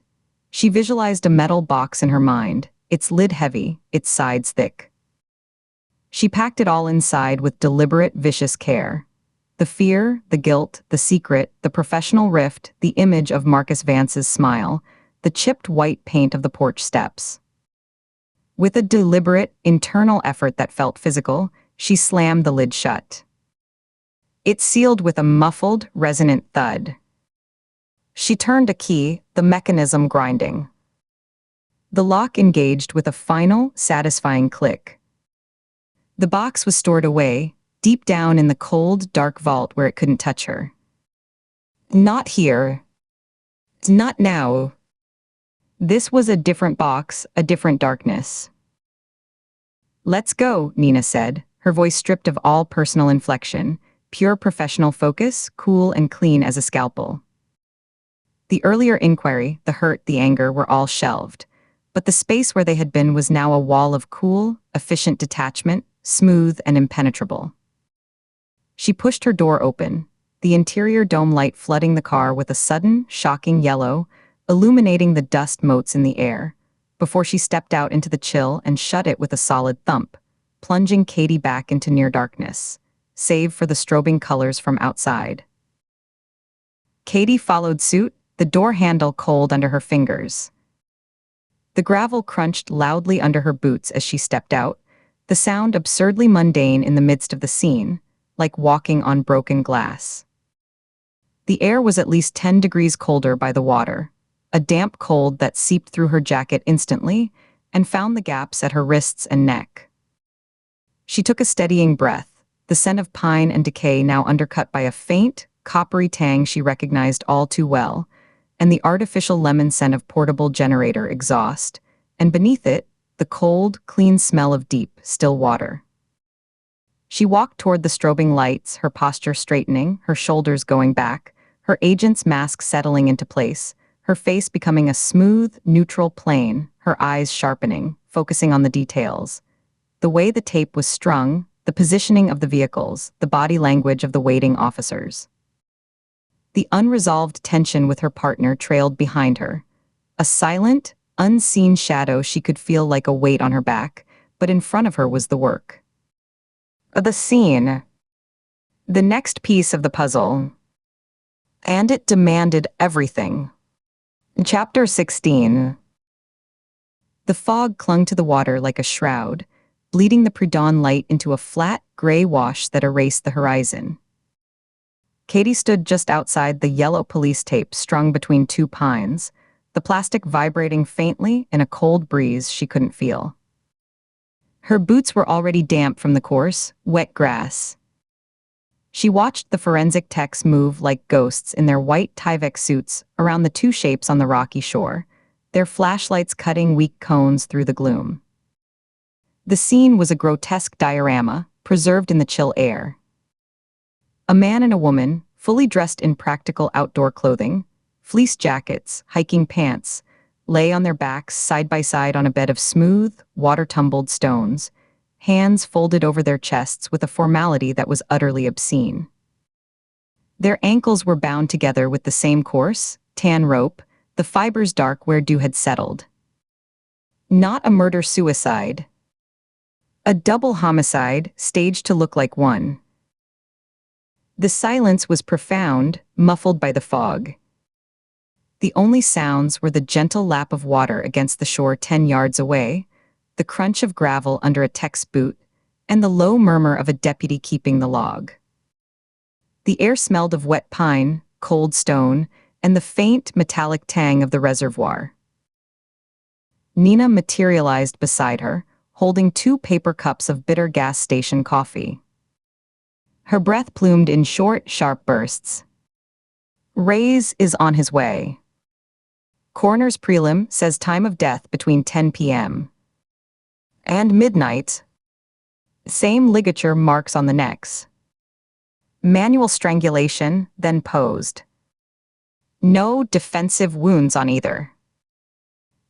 Speaker 2: She visualized a metal box in her mind, its lid heavy, its sides thick. She packed it all inside with deliberate, vicious care. The fear, the guilt, the secret, the professional rift, the image of Marcus Vance's smile, the chipped white paint of the porch steps. With a deliberate, internal effort that felt physical, she slammed the lid shut. It sealed with a muffled, resonant thud. She turned a key, the mechanism grinding. The lock engaged with a final, satisfying click. The box was stored away, deep down in the cold, dark vault where it couldn't touch her. Not here. Not now. This was a different box, a different darkness. "Let's go," Nina said, her voice stripped of all personal inflection, pure professional focus, cool and clean as a scalpel. The earlier inquiry, the hurt, the anger were all shelved, but the space where they had been was now a wall of cool, efficient detachment, smooth and impenetrable. She pushed her door open, the interior dome light flooding the car with a sudden, shocking yellow, illuminating the dust motes in the air, before she stepped out into the chill and shut it with a solid thump, plunging Katie back into near darkness, save for the strobing colors from outside. Katie followed suit, the door handle cold under her fingers. The gravel crunched loudly under her boots as she stepped out, the sound absurdly mundane in the midst of the scene, like walking on broken glass. The air was at least 10 degrees colder by the water, a damp cold that seeped through her jacket instantly and found the gaps at her wrists and neck. She took a steadying breath, the scent of pine and decay now undercut by a faint, coppery tang she recognized all too well, and the artificial lemon scent of portable generator exhaust, and beneath it, the cold, clean smell of deep, still water. She walked toward the strobing lights, her posture straightening, her shoulders going back, her agent's mask settling into place, her face becoming a smooth, neutral plane, her eyes sharpening, focusing on the details. The way the tape was strung, the positioning of the vehicles, the body language of the waiting officers. The unresolved tension with her partner trailed behind her. A silent, unseen shadow she could feel like a weight on her back, but in front of her was the work. The scene. The next piece of the puzzle. And it demanded everything. Chapter 16. The fog clung to the water like a shroud, bleeding the pre-dawn light into a flat, gray wash that erased the horizon. Katie stood just outside the yellow police tape strung between two pines, the plastic vibrating faintly in a cold breeze she couldn't feel. Her boots were already damp from the coarse, wet grass. She watched the forensic techs move like ghosts in their white Tyvek suits around the two shapes on the rocky shore, their flashlights cutting weak cones through the gloom. The scene was a grotesque diorama, preserved in the chill air. A man and a woman, fully dressed in practical outdoor clothing, fleece jackets, hiking pants, lay on their backs side by side on a bed of smooth, water-tumbled stones, hands folded over their chests with a formality that was utterly obscene. Their ankles were bound together with the same coarse, tan rope, the fibers dark where dew had settled. Not a murder-suicide. A double homicide, staged to look like one. The silence was profound, muffled by the fog. The only sounds were the gentle lap of water against the shore 10 yards away, the crunch of gravel under a tech's boot, and the low murmur of a deputy keeping the log. The air smelled of wet pine, cold stone, and the faint, metallic tang of the reservoir. Nina materialized beside her, holding 2 paper cups of bitter gas station coffee. Her breath plumed in short, sharp bursts. "Ray's is on his way. Coroner's prelim says time of death between 10 p.m. and midnight. Same ligature marks on the necks. Manual strangulation, then posed. No defensive wounds on either.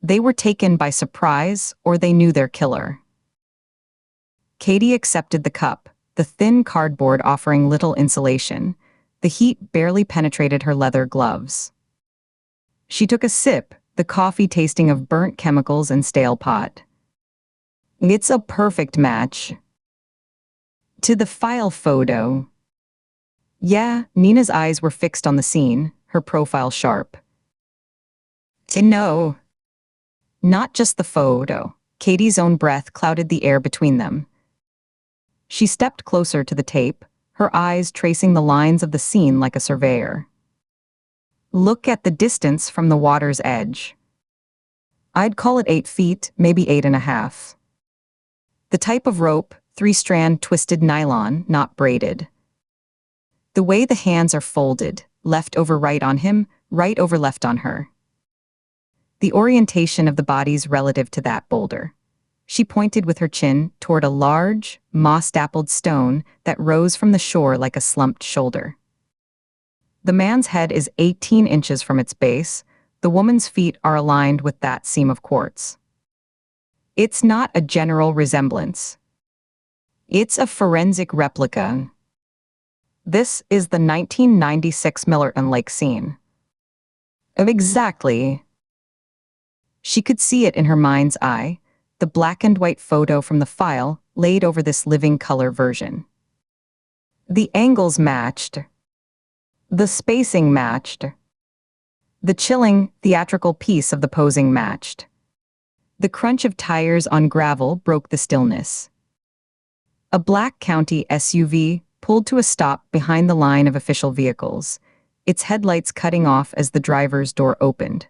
Speaker 2: They were taken by surprise or they knew their killer. Katie accepted the cup, the thin cardboard offering little insulation. The heat barely penetrated her leather gloves. She took a sip, the coffee tasting of burnt chemicals and stale pot. It's a perfect match. To the file photo. Yeah, Nina's eyes were fixed on the scene, her profile sharp. No. Not just the photo. Katie's own breath clouded the air between them. She stepped closer to the tape, her eyes tracing the lines of the scene like a surveyor. Look at the distance from the water's edge. I'd call it 8 feet, maybe 8.5. The type of rope, 3-strand twisted nylon, not braided. The way the hands are folded, left over right on him, right over left on her. The orientation of the bodies relative to that boulder. She pointed with her chin toward a large, moss-dappled stone that rose from the shore like a slumped shoulder. The man's head is 18 inches from its base. The woman's feet are aligned with that seam of quartz. It's not a general resemblance. It's a forensic replica. This is the 1996 Millerton Lake scene. Exactly. She could see it in her mind's eye, the black and white photo from the file laid over this living color version. The angles matched. The spacing matched. The chilling, theatrical piece of the posing matched. The crunch of tires on gravel broke the stillness. A black county SUV pulled to a stop behind the line of official vehicles, its headlights cutting off as the driver's door opened.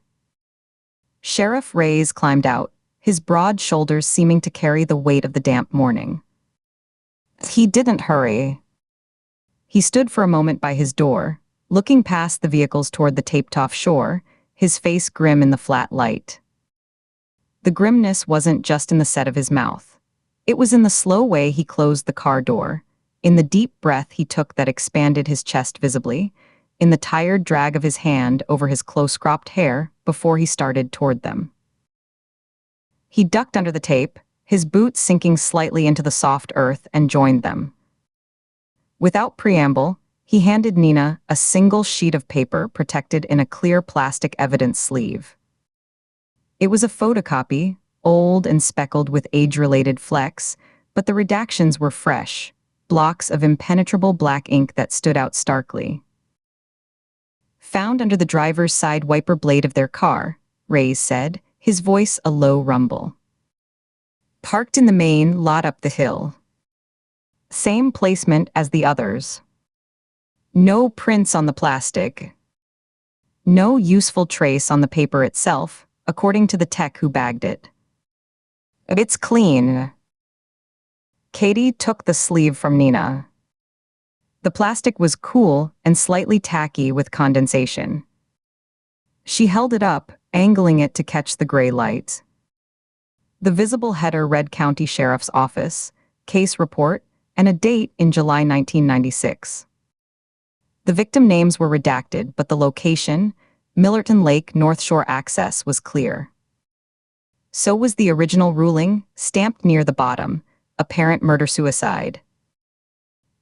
Speaker 2: Sheriff Reyes climbed out, his broad shoulders seeming to carry the weight of the damp morning. He didn't hurry. He stood for a moment by his door, looking past the vehicles toward the taped-off shore, his face grim in the flat light. The grimness wasn't just in the set of his mouth. It was in the slow way he closed the car door, in the deep breath he took that expanded his chest visibly, in the tired drag of his hand over his close-cropped hair before he started toward them. He ducked under the tape, his boots sinking slightly into the soft earth, and joined them. Without preamble, he handed Nina a single sheet of paper protected in a clear plastic evidence sleeve. It was a photocopy, old and speckled with age-related flecks, but the redactions were fresh, blocks of impenetrable black ink that stood out starkly. Found under the driver's side wiper blade of their car, Reyes said, his voice a low rumble. Parked in the main lot up the hill. Same placement as the others. No prints on the plastic. No useful trace on the paper itself, according to the tech who bagged it. It's clean. Katie took the sleeve from Nina. The plastic was cool and slightly tacky with condensation. She held it up, angling it to catch the gray light. The visible header read County Sheriff's Office, case report, and a date in July 1996. The victim names were redacted, but the location, Millerton Lake North Shore access, was clear. So was the original ruling, stamped near the bottom, apparent murder-suicide.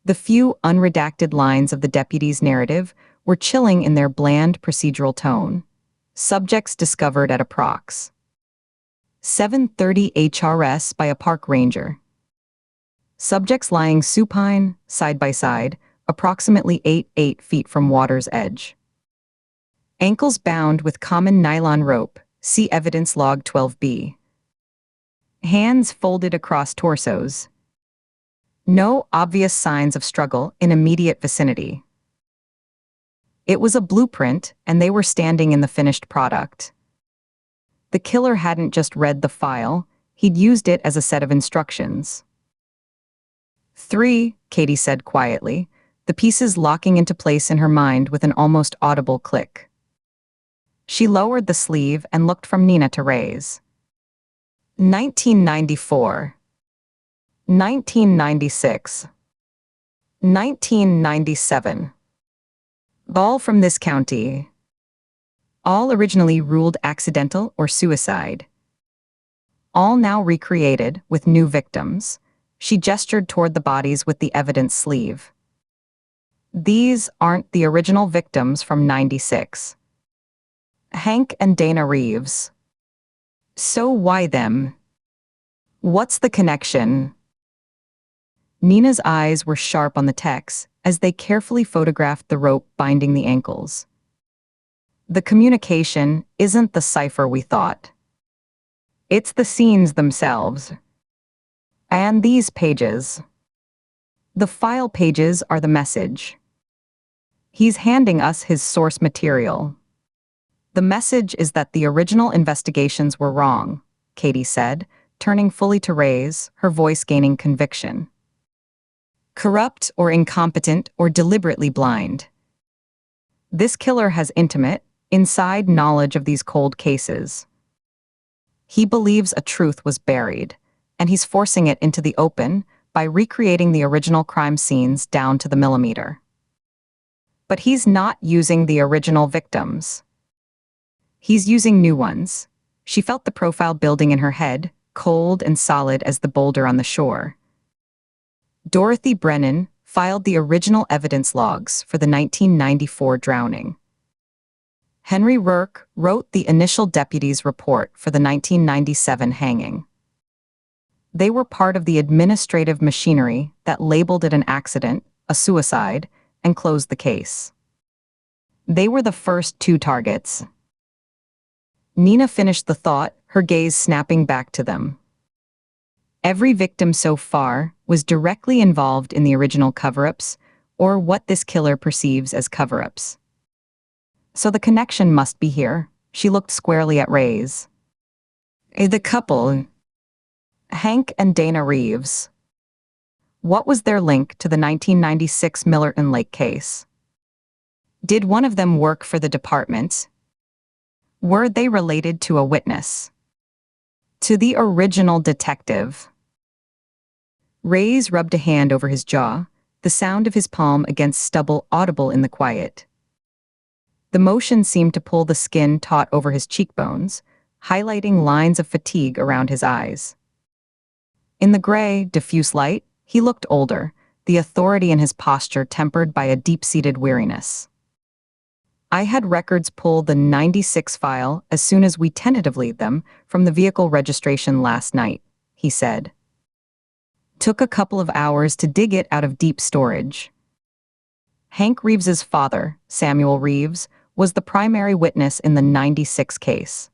Speaker 2: The few unredacted lines of the deputy's narrative were chilling in their bland procedural tone. Subjects discovered at approx. 7:30 HRS by a park ranger. Subjects lying supine, side by side, approximately 8 feet from water's edge. Ankles bound with common nylon rope, see evidence log 12B. Hands folded across torsos. No obvious signs of struggle in immediate vicinity. It was a blueprint, and they were standing in the finished product. The killer hadn't just read the file, he'd used it as a set of instructions. 3, Katie said quietly, the pieces locking into place in her mind with an almost audible click. She lowered the sleeve and looked from Nina to Reyes. 1994. 1996. 1997. All from this county. all originally ruled accidental or suicide. All now recreated with new victims. She gestured toward the bodies with the evidence sleeve. These aren't the original victims from '96. Hank and Dana Reeves. So why them? What's the connection? Nina's eyes were sharp on the text as they carefully photographed the rope binding the ankles. The communication isn't the cipher we thought. It's the scenes themselves. And these pages. The file pages are the message. He's handing us his source material. The message is that the original investigations were wrong, Katie said, turning fully to Ray's, her voice gaining conviction. Corrupt or incompetent or deliberately blind. This killer has intimate, inside knowledge of these cold cases. He believes a truth was buried, and he's forcing it into the open by recreating the original crime scenes down to the millimeter. But he's not using the original victims. He's using new ones. She felt the profile building in her head, cold and solid as the boulder on the shore. Dorothy Brennan filed the original evidence logs for the 1994 drowning. Henry Rourke wrote the initial deputy's report for the 1997 hanging. They were part of the administrative machinery that labeled it an accident, a suicide, and closed the case. They were the first two targets. Nina finished the thought, her gaze snapping back to them. Every victim so far was directly involved in the original cover-ups, or what this killer perceives as cover-ups. So the connection must be here. She looked squarely at Ray's. The couple, Hank and Dana Reeves. What was their link to the 1996 Millerton Lake case? Did one of them work for the department? Were they related to a witness? To the original detective? Ray's rubbed a hand over his jaw, the sound of his palm against stubble audible in the quiet. The motion seemed to pull the skin taut over his cheekbones, highlighting lines of fatigue around his eyes. In the gray, diffuse light, he looked older, the authority in his posture tempered by a deep-seated weariness. I had records pull the '96 file as soon as we tentatively them from the vehicle registration last night, he said. Took a couple of hours to dig it out of deep storage. Hank Reeves's father, Samuel Reeves, was the primary witness in the '96 case.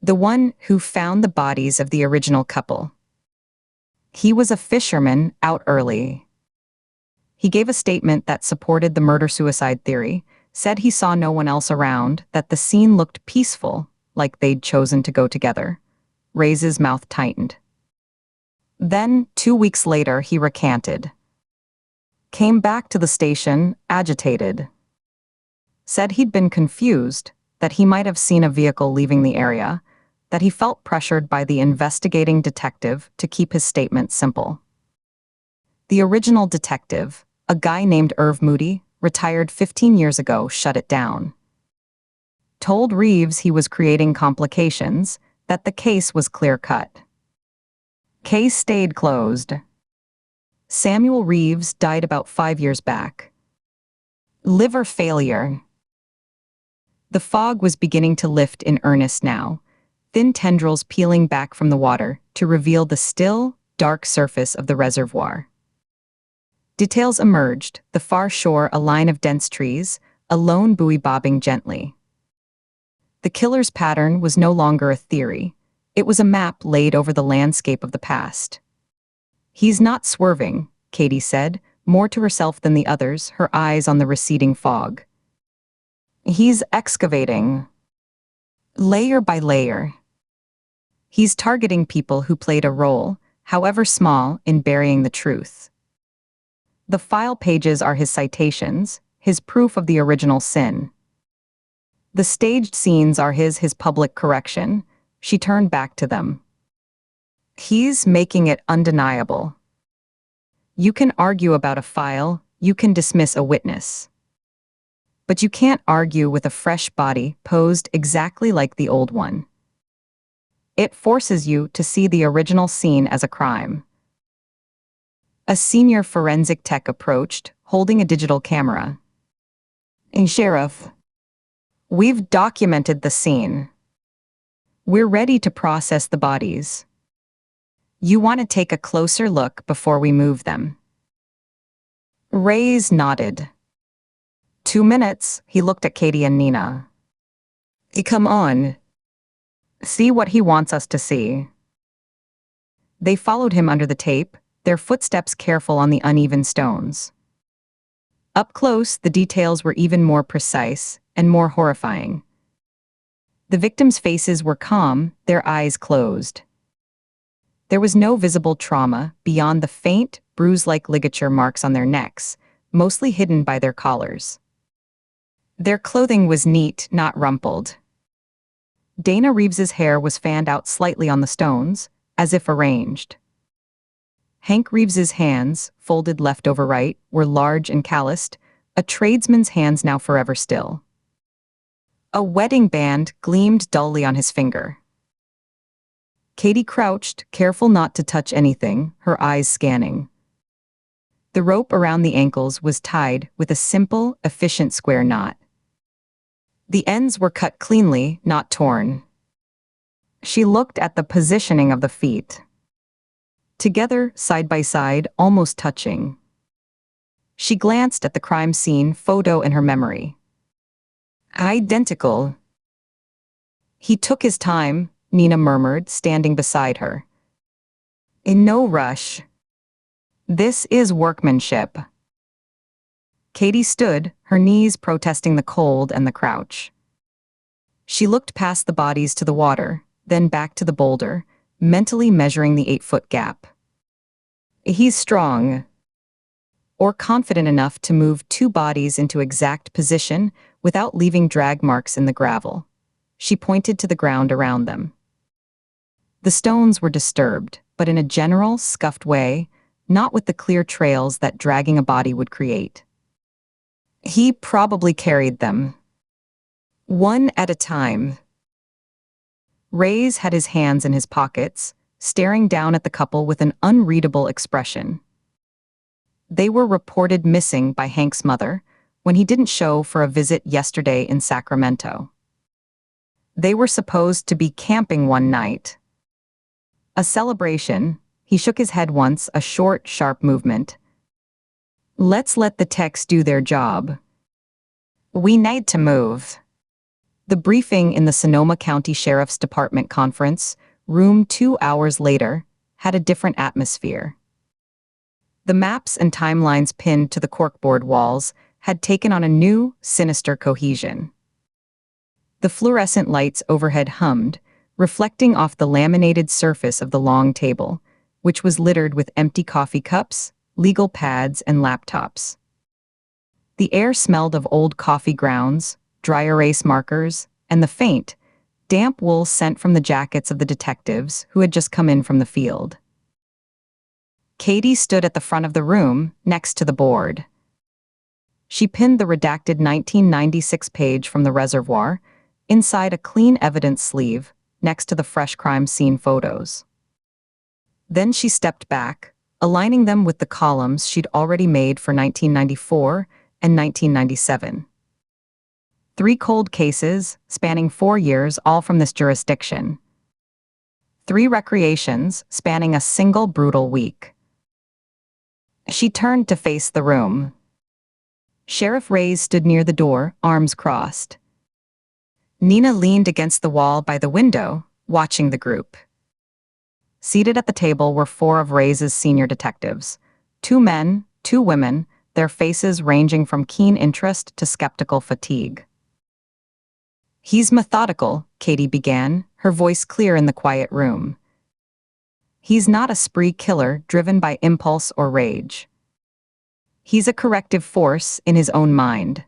Speaker 2: The one who found the bodies of the original couple. He was a fisherman out early. He gave a statement that supported the murder-suicide theory, said he saw no one else around, that the scene looked peaceful, like they'd chosen to go together. Ray's mouth tightened. Then, 2 weeks later, he recanted. Came back to the station, agitated. Said he'd been confused, that he might have seen a vehicle leaving the area, that he felt pressured by the investigating detective to keep his statement simple. The original detective, a guy named Irv Moody, retired 15 years ago, shut it down. Told Reeves he was creating complications, that the case was clear-cut. Case stayed closed. Samuel Reeves died about 5 years back. Liver failure. The fog was beginning to lift in earnest now, thin tendrils peeling back from the water to reveal the still, dark surface of the reservoir. Details emerged, the far shore a line of dense trees, a lone buoy bobbing gently. The killer's pattern was no longer a theory. It was a map laid over the landscape of the past. He's not swerving, Katie said, more to herself than the others, her eyes on the receding fog. He's excavating. Layer by layer. He's targeting people who played a role, however small, in burying the truth. The file pages are his citations, his proof of the original sin. The staged scenes are his public correction. She turned back to them. He's making it undeniable. You can argue about a file, you can dismiss a witness. But you can't argue with a fresh body posed exactly like the old one. It forces you to see the original scene as a crime. A senior forensic tech approached, holding a digital camera. Sheriff, we've documented the scene. We're ready to process the bodies. You want to take a closer look before we move them? Reyes nodded. 2 minutes, he looked at Katie and Nina. Come on. See what he wants us to see. They followed him under the tape, their footsteps careful on the uneven stones. Up close, the details were even more precise and more horrifying. The victims' faces were calm, their eyes closed. There was no visible trauma beyond the faint, bruise-like ligature marks on their necks, mostly hidden by their collars. Their clothing was neat, not rumpled. Dana Reeves's hair was fanned out slightly on the stones, as if arranged. Hank Reeves's hands, folded left over right, were large and calloused, a tradesman's hands now forever still. A wedding band gleamed dully on his finger. Katie crouched, careful not to touch anything, her eyes scanning. The rope around the ankles was tied with a simple, efficient square knot. The ends were cut cleanly, not torn. She looked at the positioning of the feet. Together, side by side, almost touching. She glanced at the crime scene photo in her memory. Identical. He took his time, Nina murmured, standing beside her. In no rush. This is workmanship. Katie stood, her knees protesting the cold and the crouch. She looked past the bodies to the water, then back to the boulder, mentally measuring the 8-foot gap. He's strong. Or confident enough to move 2 bodies into exact position without leaving drag marks in the gravel. She pointed to the ground around them. The stones were disturbed, but in a general, scuffed way, not with the clear trails that dragging a body would create. He probably carried them. One at a time. Reyes had his hands in his pockets, staring down at the couple with an unreadable expression. They were reported missing by Hank's mother when he didn't show for a visit yesterday in Sacramento. They were supposed to be camping one night. A celebration. He shook his head once, a short, sharp movement. Let's let the techs do their job. We need to move. The briefing in the Sonoma County Sheriff's Department conference room 2 hours later had a different atmosphere. The maps and timelines pinned to the corkboard walls had taken on a new, sinister cohesion. The fluorescent lights overhead hummed, reflecting off the laminated surface of the long table, which was littered with empty coffee cups, legal pads, and laptops. The air smelled of old coffee grounds, dry erase markers, and the faint, damp wool scent from the jackets of the detectives who had just come in from the field. Katie stood at the front of the room, next to the board. She pinned the redacted 1996 page from the reservoir inside a clean evidence sleeve next to the fresh crime scene photos. Then she stepped back, aligning them with the columns she'd already made for 1994 and 1997. 3 cold cases, spanning 4 years, all from this jurisdiction. 3 recreations, spanning a single brutal week. She turned to face the room. Sheriff Reyes stood near the door, arms crossed. Nina leaned against the wall by the window, watching the group. Seated at the table were 4 of Reyes's senior detectives. 2 men, 2 women, their faces ranging from keen interest to skeptical fatigue. He's methodical, Katie began, her voice clear in the quiet room. He's not a spree killer driven by impulse or rage. He's a corrective force in his own mind.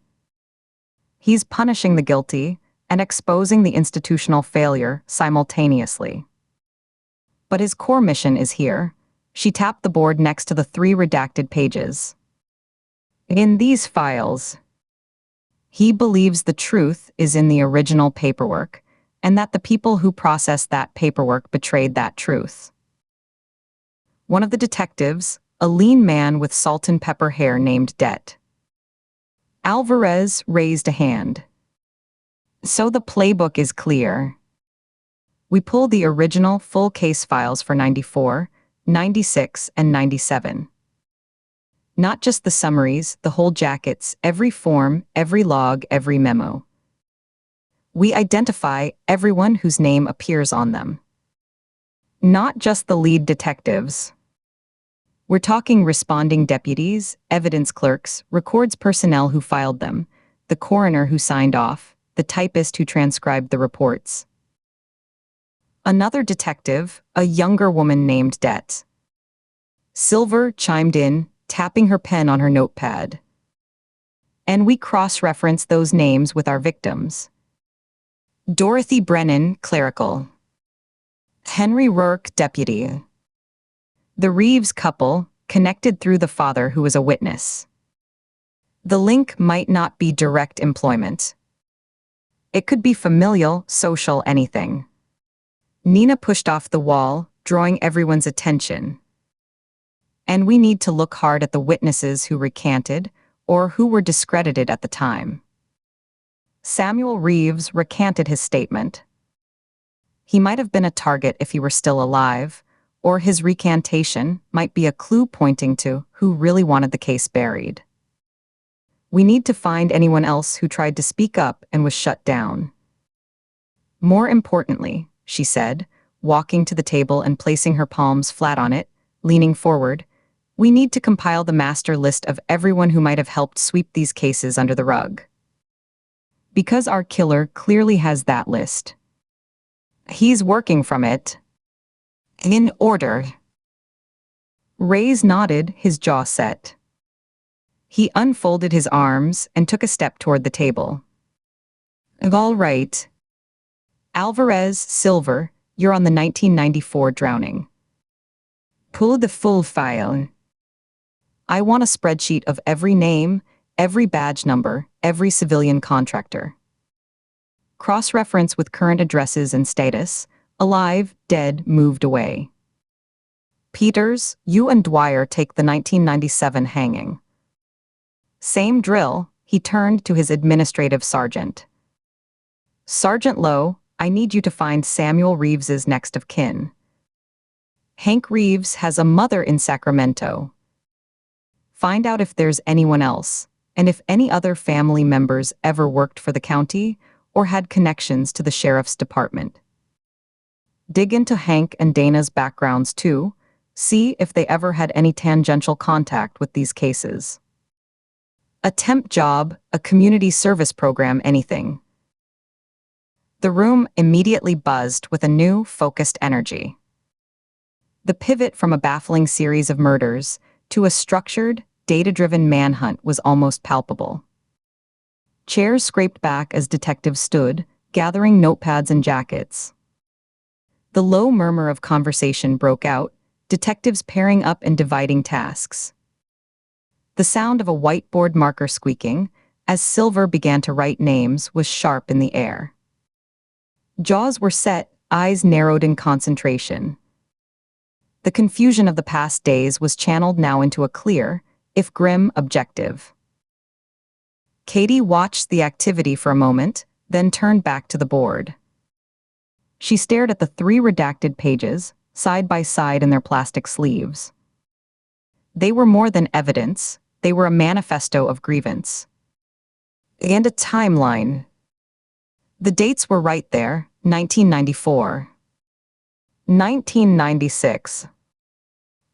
Speaker 2: He's punishing the guilty and exposing the institutional failure simultaneously. But his core mission is here. She tapped the board next to the 3 redacted pages. In these files, He believes the truth is in the original paperwork, and that the people who processed that paperwork betrayed that truth. One of the detectives, a lean man with salt and pepper hair named Det. Alvarez raised a hand. So the playbook is clear. We pulled the original full case files for 94, 96, and 97. Not just the summaries, the whole jackets, every form, every log, every memo. We identify everyone whose name appears on them. Not just the lead detectives. We're talking responding deputies, evidence clerks, records personnel who filed them, the coroner who signed off, the typist who transcribed the reports. Another detective, a younger woman named Det. Silver chimed in, tapping her pen on her notepad. And we cross-referenced those names with our victims. Dorothy Brennan, clerical. Henry Rourke, deputy. The Reeves couple, connected through the father who was a witness. The link might not be direct employment. It could be familial, social, anything. Nina pushed off the wall, drawing everyone's attention. And we need to look hard at the witnesses who recanted, or who were discredited at the time. Samuel Reeves recanted his statement. He might have been a target if he were still alive, or his recantation might be a clue pointing to who really wanted the case buried. We need to find anyone else who tried to speak up and was shut down. More importantly, she said, walking to the table and placing her palms flat on it, leaning forward, we need to compile the master list of everyone who might have helped sweep these cases under the rug. Because our killer clearly has that list. He's working from it. In order. Reyes nodded, his jaw set. He unfolded his arms and took a step toward the table. All right. Alvarez, Silver, you're on the 1994 drowning. Pull the full file. I want a spreadsheet of every name, every badge number, every civilian contractor. Cross-reference with current addresses and status, alive, dead, moved away. Peters, you and Dwyer take the 1997 hanging. Same drill, he turned to his administrative sergeant. Sergeant Lowe, I need you to find Samuel Reeves's next of kin. Hank Reeves has a mother in Sacramento. Find out if there's anyone else, and if any other family members ever worked for the county or had connections to the sheriff's department. Dig into Hank and Dana's backgrounds too, see if they ever had any tangential contact with these cases. A temp job, a community service program, anything. The room immediately buzzed with a new, focused energy. The pivot from a baffling series of murders to a structured, data-driven manhunt was almost palpable. Chairs scraped back as detectives stood, gathering notepads and jackets. The low murmur of conversation broke out, detectives pairing up and dividing tasks. The sound of a whiteboard marker squeaking, as Silver began to write names, was sharp in the air. Jaws were set, eyes narrowed in concentration. The confusion of the past days was channeled now into a clear, if grim, objective. Katie watched the activity for a moment, then turned back to the board. She stared at the 3 redacted pages, side by side in their plastic sleeves. They were more than evidence, they were a manifesto of grievance. And a timeline. The dates were right there, 1994. 1996.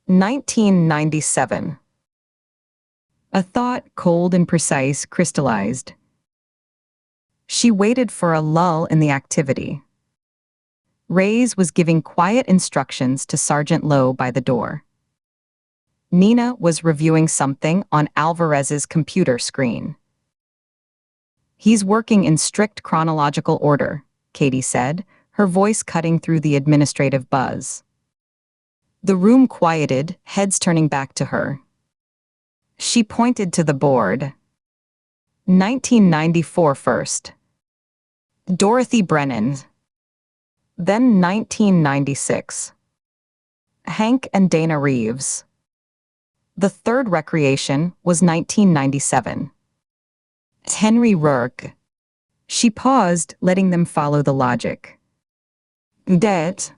Speaker 2: 1997. A thought, cold and precise, crystallized. She waited for a lull in the activity. Reyes was giving quiet instructions to Sergeant Lowe by the door. Nina was reviewing something on Alvarez's computer screen. He's working in strict chronological order, Katie said, her voice cutting through the administrative buzz. The room quieted, heads turning back to her. She pointed to the board. 1994 first. Dorothy Brennan. Then 1996. Hank and Dana Reeves. The third recreation was 1997. Henry Rourke. She paused, letting them follow the logic. Dead.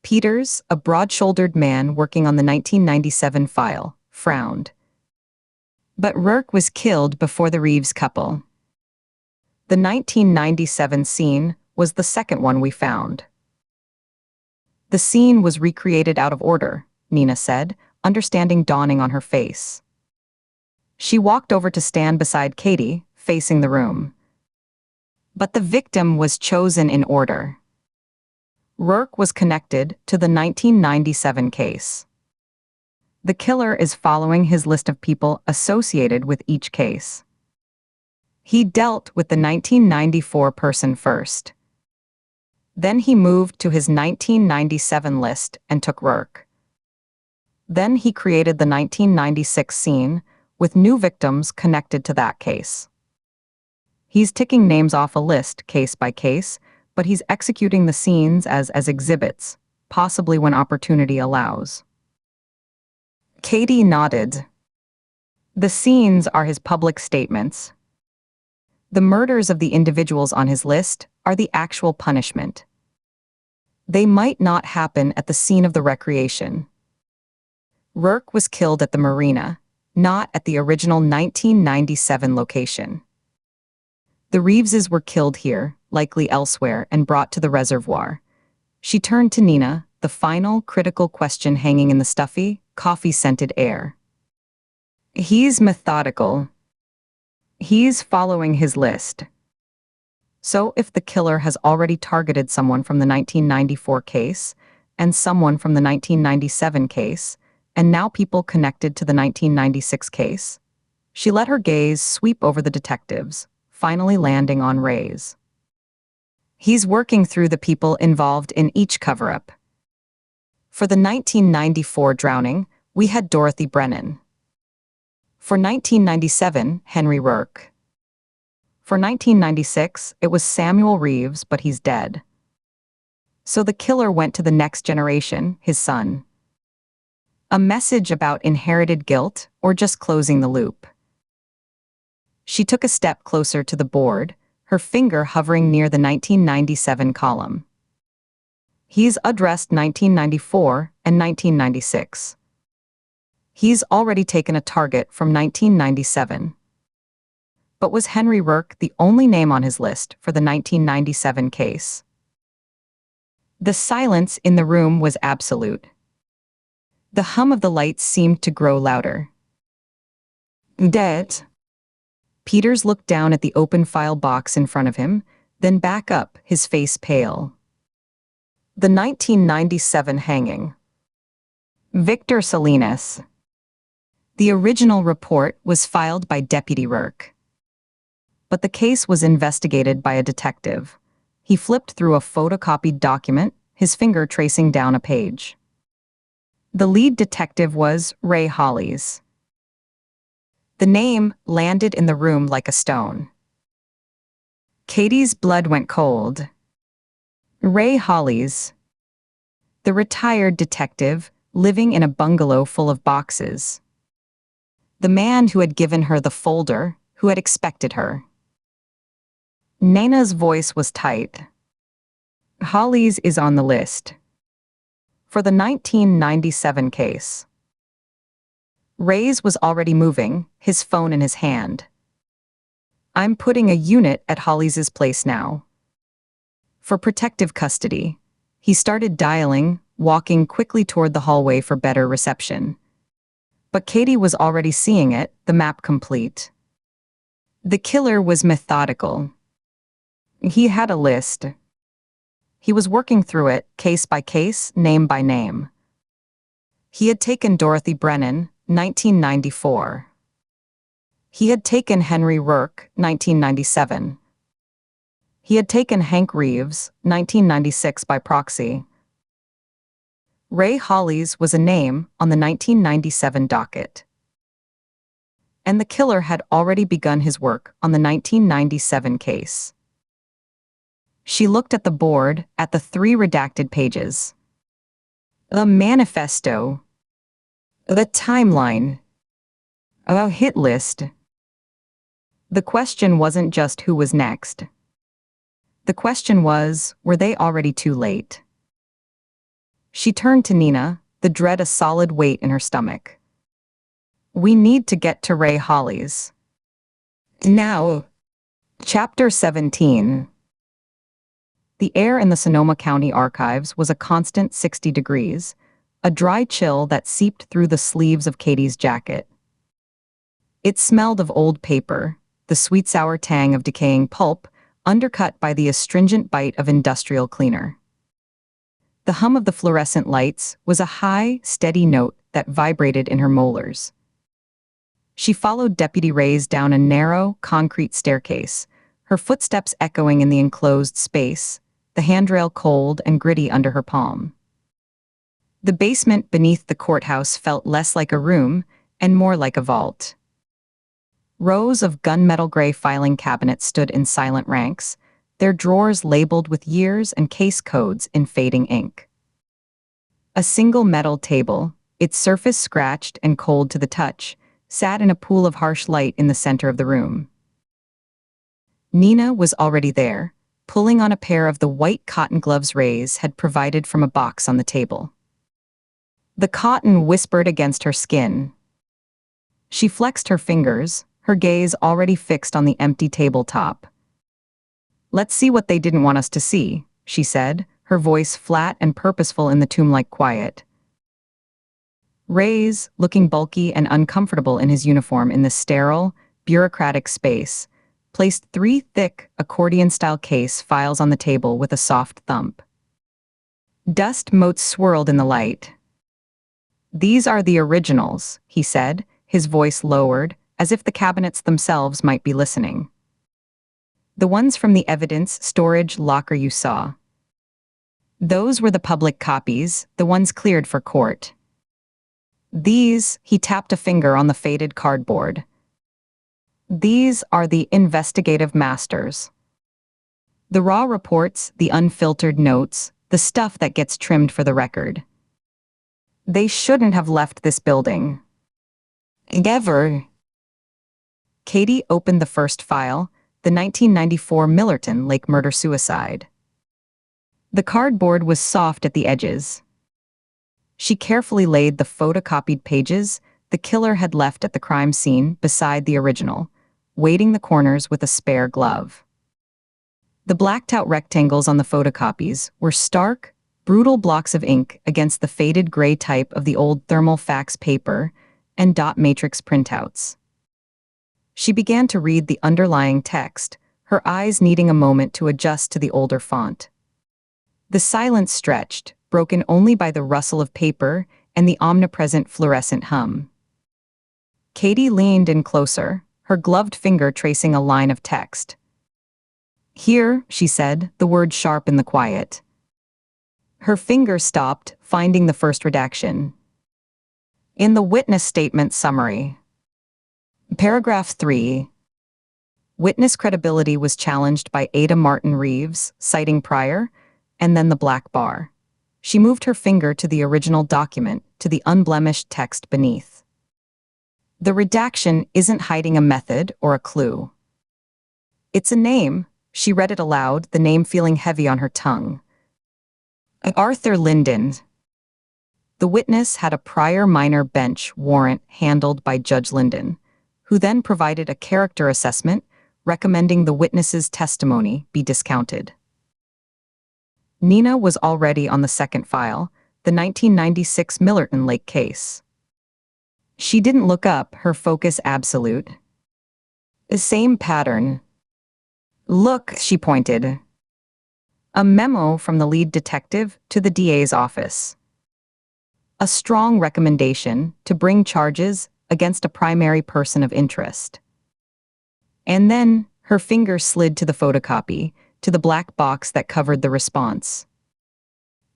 Speaker 2: Peters, a broad-shouldered man working on the 1997 file, frowned. But Rourke was killed before the Reeves couple. The 1997 scene was the second one we found. The scene was recreated out of order, Nina said, understanding dawning on her face. She walked over to stand beside Katie, facing the room. But the victim was chosen in order. Rourke was connected to the 1997 case. The killer is following his list of people associated with each case. He dealt with the 1994 person first. Then he moved to his 1997 list and took Rourke. Then he created the 1996 scene with new victims connected to that case. He's ticking names off a list case by case, but he's executing the scenes as exhibits, possibly when opportunity allows. Katie nodded. The scenes are his public statements. The murders of the individuals on his list are the actual punishment. They might not happen at the scene of the recreation. Rourke was killed at the marina, not at the original 1997 location. The Reeveses were killed here, likely elsewhere, and brought to the reservoir. She turned to Nina, the final critical question hanging in the stuffy, coffee-scented air. He's methodical. He's following his list. So if the killer has already targeted someone from the 1994 case, and someone from the 1997 case, and now people connected to the 1996 case, she let her gaze sweep over the detectives, finally landing on Ray's. He's working through the people involved in each cover-up. For the 1994 drowning, we had Dorothy Brennan. For 1997, Henry Rourke. For 1996, it was Samuel Reeves, but he's dead. So the killer went to the next generation, his son. A message about inherited guilt or just closing the loop? She took a step closer to the board, her finger hovering near the 1997 column. He's addressed 1994 and 1996. He's already taken a target from 1997. But was Henry Rourke the only name on his list for the 1997 case? The silence in the room was absolute. The hum of the lights seemed to grow louder. Dead. Peters looked down at the open file box in front of him, then back up, his face pale. The 1997 hanging. Victor Salinas. The original report was filed by Deputy Rourke. But the case was investigated by a detective. He flipped through a photocopied document, his finger tracing down a page. The lead detective was Ray Hollies. The name landed in the room like a stone. Katie's blood went cold. Ray Hollies. The retired detective, living in a bungalow full of boxes. The man who had given her the folder, who had expected her. Nana's voice was tight. Hollies is on the list. For the 1997 case. Ray's was already moving, his phone in his hand. I'm putting a unit at Hollies' place now. For protective custody. He started dialing, walking quickly toward the hallway for better reception. But Katie was already seeing it, the map complete. The killer was methodical. He had a list. He was working through it, case by case, name by name. He had taken Dorothy Brennan, 1994. He had taken Henry Rourke, 1997. He had taken Hank Reeves, 1996 by proxy. Ray Hollies was a name on the 1997 docket. and the killer had already begun his work on the 1997 case. She looked at the board, at the 3 redacted pages. A manifesto. The timeline. A hit list. The question wasn't just who was next. The question was, were they already too late? She turned to Nina, the dread a solid weight in her stomach. We need to get to Ray Holly's. Now. Chapter 17. The air in the Sonoma County Archives was a constant 60 degrees, a dry chill that seeped through the sleeves of Katie's jacket. It smelled of old paper, the sweet-sour tang of decaying pulp, undercut by the astringent bite of industrial cleaner. The hum of the fluorescent lights was a high, steady note that vibrated in her molars. She followed Deputy Reyes down a narrow, concrete staircase, her footsteps echoing in the enclosed space, the handrail cold and gritty under her palm. The basement beneath the courthouse felt less like a room and more like a vault. Rows of gunmetal gray filing cabinets stood in silent ranks, their drawers labeled with years and case codes in fading ink. A single metal table, its surface scratched and cold to the touch, sat in a pool of harsh light in the center of the room. Nina was already there, pulling on a pair of the white cotton gloves Reyes had provided from a box on the table. The cotton whispered against her skin. She flexed her fingers, her gaze already fixed on the empty tabletop. Let's see what they didn't want us to see, she said, her voice flat and purposeful in the tomb-like quiet. Reyes, looking bulky and uncomfortable in his uniform in the sterile, bureaucratic space, placed 3 thick, accordion-style case files on the table with a soft thump. Dust motes swirled in the light. These are the originals, he said, his voice lowered, as if the cabinets themselves might be listening. The ones from the evidence storage locker you saw. Those were the public copies, the ones cleared for court. These, he tapped a finger on the faded cardboard. These are the investigative masters. The raw reports, the unfiltered notes, the stuff that gets trimmed for the record. They shouldn't have left this building. Ever. Katie opened the first file, the 1994 Millerton Lake murder-suicide. The cardboard was soft at the edges. She carefully laid the photocopied pages the killer had left at the crime scene beside the original, weighting the corners with a spare glove. The blacked-out rectangles on the photocopies were stark, brutal blocks of ink against the faded gray type of the old thermal fax paper and dot matrix printouts. She began to read the underlying text, her eyes needing a moment to adjust to the older font. The silence stretched, broken only by the rustle of paper and the omnipresent fluorescent hum. Katie leaned in closer, her gloved finger tracing a line of text. Here, she said, the word sharp in the quiet. Her finger stopped, finding the first redaction. In the witness statement summary. Paragraph 3. Witness credibility was challenged by Ada Martin Reeves, citing Pryor, and then the black bar. She moved her finger to the original document, to the unblemished text beneath. The redaction isn't hiding a method or a clue. It's a name. She read it aloud, the name feeling heavy on her tongue. Arthur Linden. The witness had a prior minor bench warrant handled by Judge Linden, who then provided a character assessment recommending the witness's testimony be discounted. Nina was already on the second file, the 1996 Millerton Lake case. She didn't look up, her focus absolute. The same pattern. Look, she pointed. A memo from the lead detective to the DA's office. A strong recommendation to bring charges against a primary person of interest. And then her finger slid to the photocopy, to the black box that covered the response.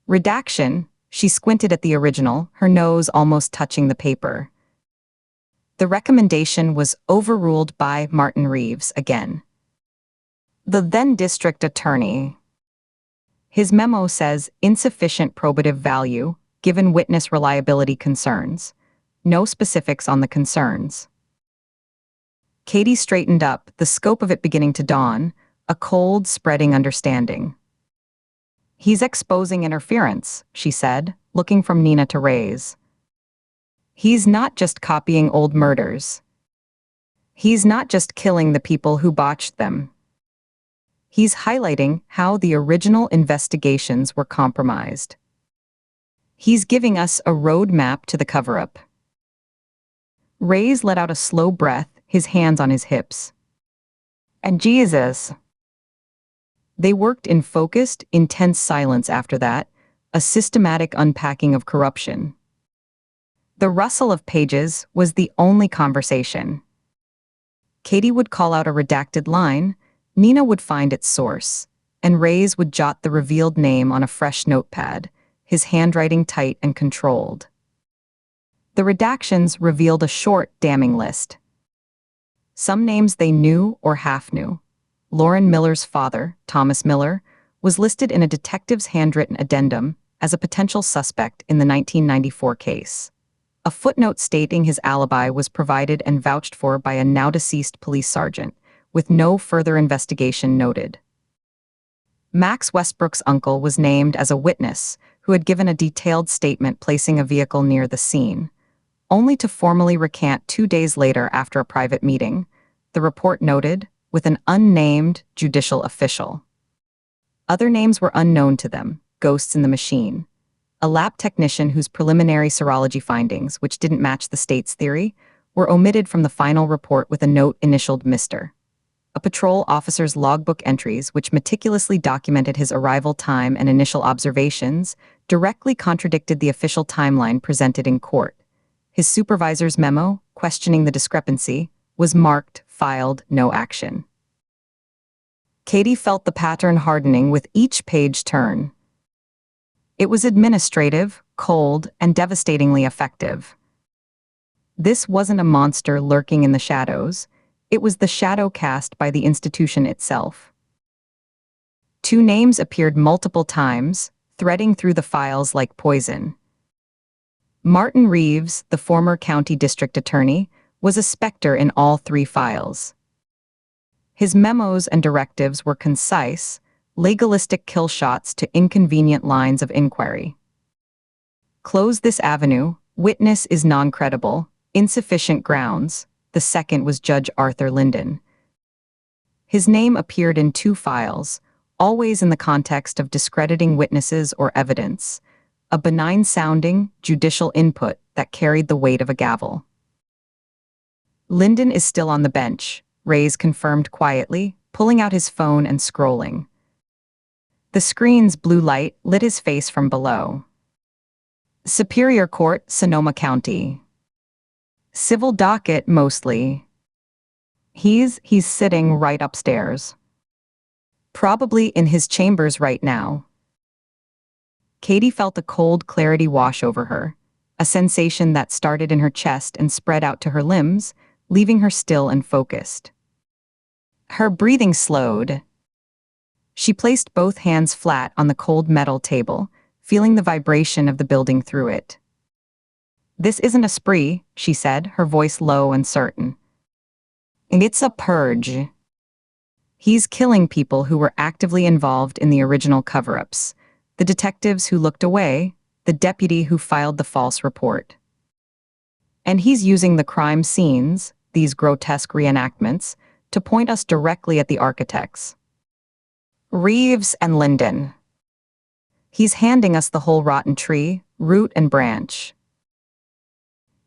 Speaker 2: Redaction, she squinted at the original, her nose almost touching the paper. The recommendation was overruled by Martin Reeves again, the then district attorney. His memo says insufficient probative value, given witness reliability concerns. No specifics on the concerns. Katie straightened up, the scope of it beginning to dawn, a cold, spreading understanding. He's exposing interference, she said, looking from Nina to Reyes. He's not just copying old murders. He's not just killing the people who botched them. He's highlighting how the original investigations were compromised. He's giving us a roadmap to the cover-up. Reyes let out a slow breath, his hands on his hips. And Jesus. They worked in focused, intense silence after that, a systematic unpacking of corruption. The rustle of pages was the only conversation. Katie would call out a redacted line, Nina would find its source, and Reyes would jot the revealed name on a fresh notepad, his handwriting tight and controlled. The redactions revealed a short, damning list. Some names they knew or half knew. Lauren Miller's father, Thomas Miller, was listed in a detective's handwritten addendum as a potential suspect in the 1994 case. A footnote stating his alibi was provided and vouched for by a now-deceased police sergeant, with no further investigation noted. Max Westbrook's uncle was named as a witness who had given a detailed statement placing a vehicle near the scene, only to formally recant 2 days later after a private meeting, the report noted, with an unnamed judicial official. Other names were unknown to them, ghosts in the machine. A lab technician whose preliminary serology findings, which didn't match the state's theory, were omitted from the final report with a note initialed Mr. A patrol officer's logbook entries, which meticulously documented his arrival time and initial observations, directly contradicted the official timeline presented in court. His supervisor's memo, questioning the discrepancy, was marked, filed, no action. Katie felt the pattern hardening with each page turn. It was administrative, cold, and devastatingly effective. This wasn't a monster lurking in the shadows. It was the shadow cast by the institution itself. 2 names appeared multiple times, threading through the files like poison. Martin Reeves, the former county district attorney, was a specter in all 3 files. His memos and directives were concise, legalistic kill shots to inconvenient lines of inquiry. Close this avenue, witness is non-credible, insufficient grounds. The second was Judge Arthur Linden. His name appeared in 2 files, always in the context of discrediting witnesses or evidence, a benign-sounding, judicial input that carried the weight of a gavel. Linden is still on the bench, Reyes confirmed quietly, pulling out his phone and scrolling. The screen's blue light lit his face from below. Superior Court, Sonoma County. Civil docket, mostly. He's sitting right upstairs. Probably in his chambers right now. Katie felt a cold clarity wash over her, a sensation that started in her chest and spread out to her limbs, leaving her still and focused. Her breathing slowed. She placed both hands flat on the cold metal table, feeling the vibration of the building through it. This isn't a spree, she said, her voice low and certain. It's a purge. He's killing people who were actively involved in the original cover-ups, the detectives who looked away, the deputy who filed the false report. And he's using the crime scenes, these grotesque reenactments, to point us directly at the architects. Reeves and Linden. He's handing us the whole rotten tree, root and branch.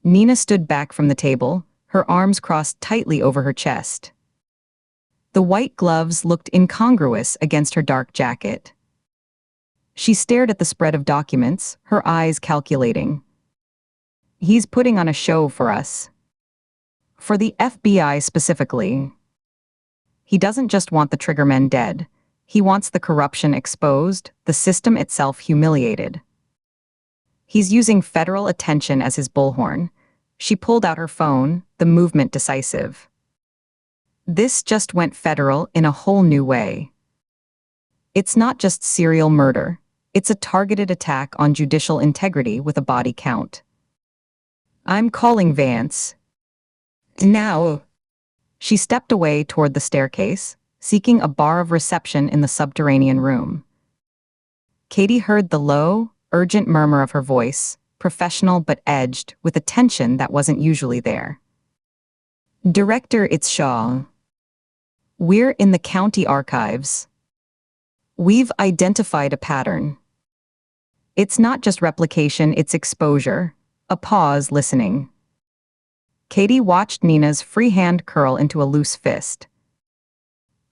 Speaker 2: Nina stood back from the table, her arms crossed tightly over her chest. The white gloves looked incongruous against her dark jacket. She stared at the spread of documents, her eyes calculating. He's putting on a show for us. For the FBI specifically. He doesn't just want the triggermen dead. He wants the corruption exposed, the system itself humiliated. He's using federal attention as his bullhorn, She pulled out her phone, the movement decisive. This just went federal in a whole new way. It's not just serial murder. It's a targeted attack on judicial integrity with a body count. I'm calling Vance. Now. She stepped away toward the staircase, seeking a bar of reception in the subterranean room. Katie heard the low, urgent murmur of her voice, professional but edged, with a tension that wasn't usually there. Director, it's Shaw. We're in the county archives. We've identified a pattern. It's not just replication, it's exposure. A pause, listening. Katie watched Nina's free hand curl into a loose fist.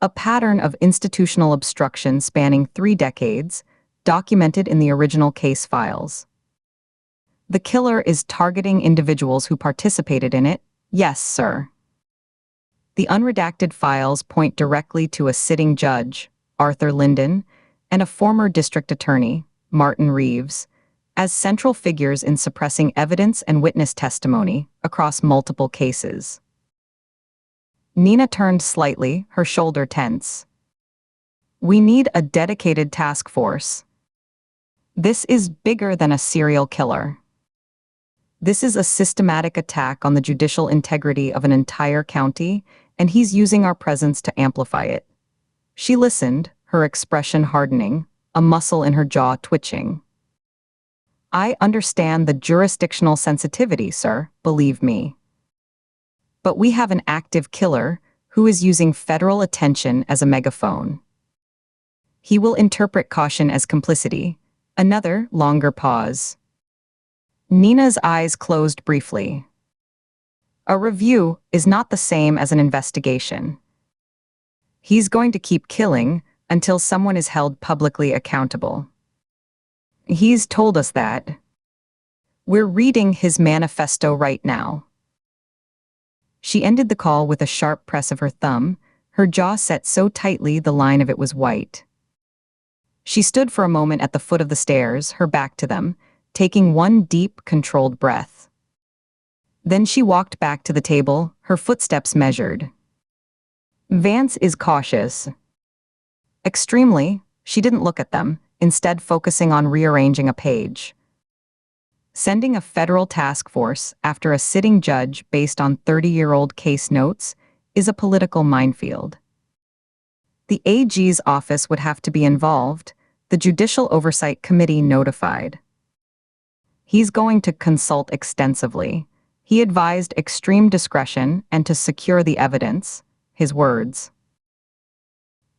Speaker 2: A pattern of institutional obstruction spanning 3 decades, documented in the original case files. The killer is targeting individuals who participated in it. Yes, sir. The unredacted files point directly to a sitting judge, Arthur Linden, and a former district attorney, Martin Reeves, as central figures in suppressing evidence and witness testimony across multiple cases. Nina turned slightly, her shoulder tense. We need a dedicated task force. This is bigger than a serial killer. This is a systematic attack on the judicial integrity of an entire county, and he's using our presence to amplify it. She listened, her expression hardening, a muscle in her jaw twitching. I understand the jurisdictional sensitivity, sir, believe me. But we have an active killer who is using federal attention as a megaphone. He will interpret caution as complicity. Another, longer pause. Nina's eyes closed briefly. A review is not the same as an investigation. He's going to keep killing until someone is held publicly accountable. He's told us that. We're reading his manifesto right now. She ended the call with a sharp press of her thumb, her jaw set so tightly the line of it was white. She stood for a moment at the foot of the stairs, her back to them, taking one deep, controlled breath. Then she walked back to the table, her footsteps measured. Vance is cautious. Extremely. She didn't look at them, instead focusing on rearranging a page. Sending a federal task force after a sitting judge based on 30-year-old case notes is a political minefield. The AG's office would have to be involved, the Judicial Oversight Committee notified. He's going to consult extensively. He advised extreme discretion and to secure the evidence, his words.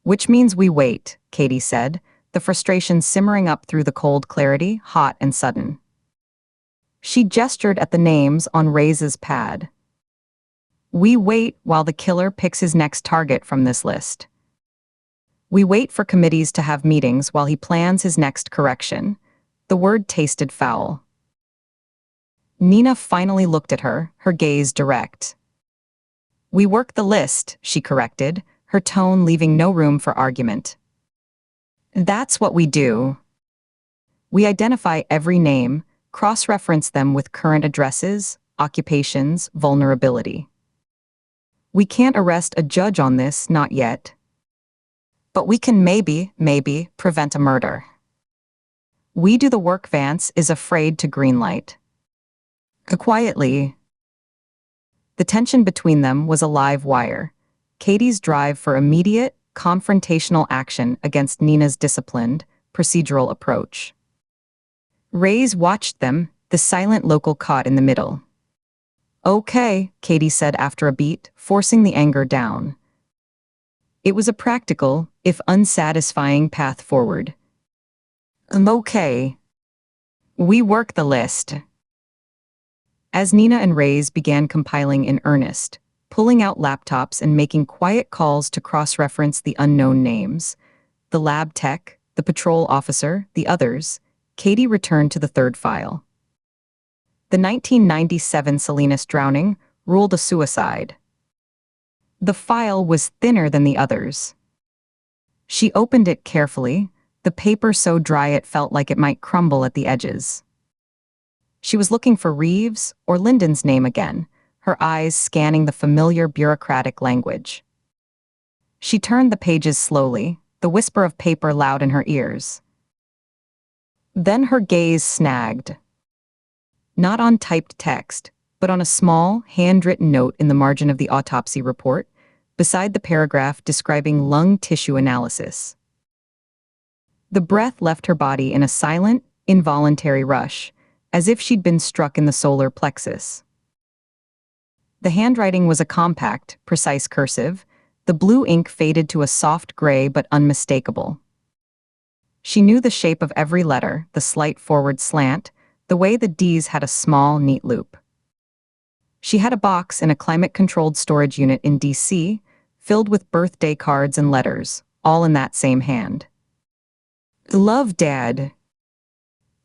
Speaker 2: Which means we wait, Katie said, the frustration simmering up through the cold clarity, hot and sudden. She gestured at the names on Ray's pad. We wait while the killer picks his next target from this list. We wait for committees to have meetings while he plans his next correction. The word tasted foul. Nina finally looked at her, her gaze direct. We work the list, she corrected, her tone leaving no room for argument. That's what we do. We identify every name, cross-reference them with current addresses, occupations, vulnerability. We can't arrest a judge on this, not yet. But we can maybe prevent a murder. We do the work Vance is afraid to greenlight. Quietly. The tension between them was a live wire. Katie's drive for immediate, confrontational action against Nina's disciplined, procedural approach. Ray's watched them, the silent local caught in the middle. Okay, Katie said after a beat, forcing the anger down. It was a practical, if unsatisfying, path forward. Okay. We work the list. As Nina and Ray's began compiling in earnest, pulling out laptops and making quiet calls to cross-reference the unknown names, the lab tech, the patrol officer, the others, Katie returned to the third file. The 1997 Salinas drowning ruled a suicide. The file was thinner than the others. She opened it carefully, the paper so dry it felt like it might crumble at the edges. She was looking for Reeves or Lyndon's name again, her eyes scanning the familiar bureaucratic language. She turned the pages slowly, the whisper of paper loud in her ears. Then her gaze snagged. Not on typed text, but on a small, handwritten note in the margin of the autopsy report, beside the paragraph describing lung tissue analysis. The breath left her body in a silent, involuntary rush, as if she'd been struck in the solar plexus. The handwriting was a compact, precise cursive. The blue ink faded to a soft gray but unmistakable. She knew the shape of every letter, the slight forward slant, the way the D's had a small, neat loop. She had a box in a climate-controlled storage unit in D.C., filled with birthday cards and letters, all in that same hand. Love, Dad.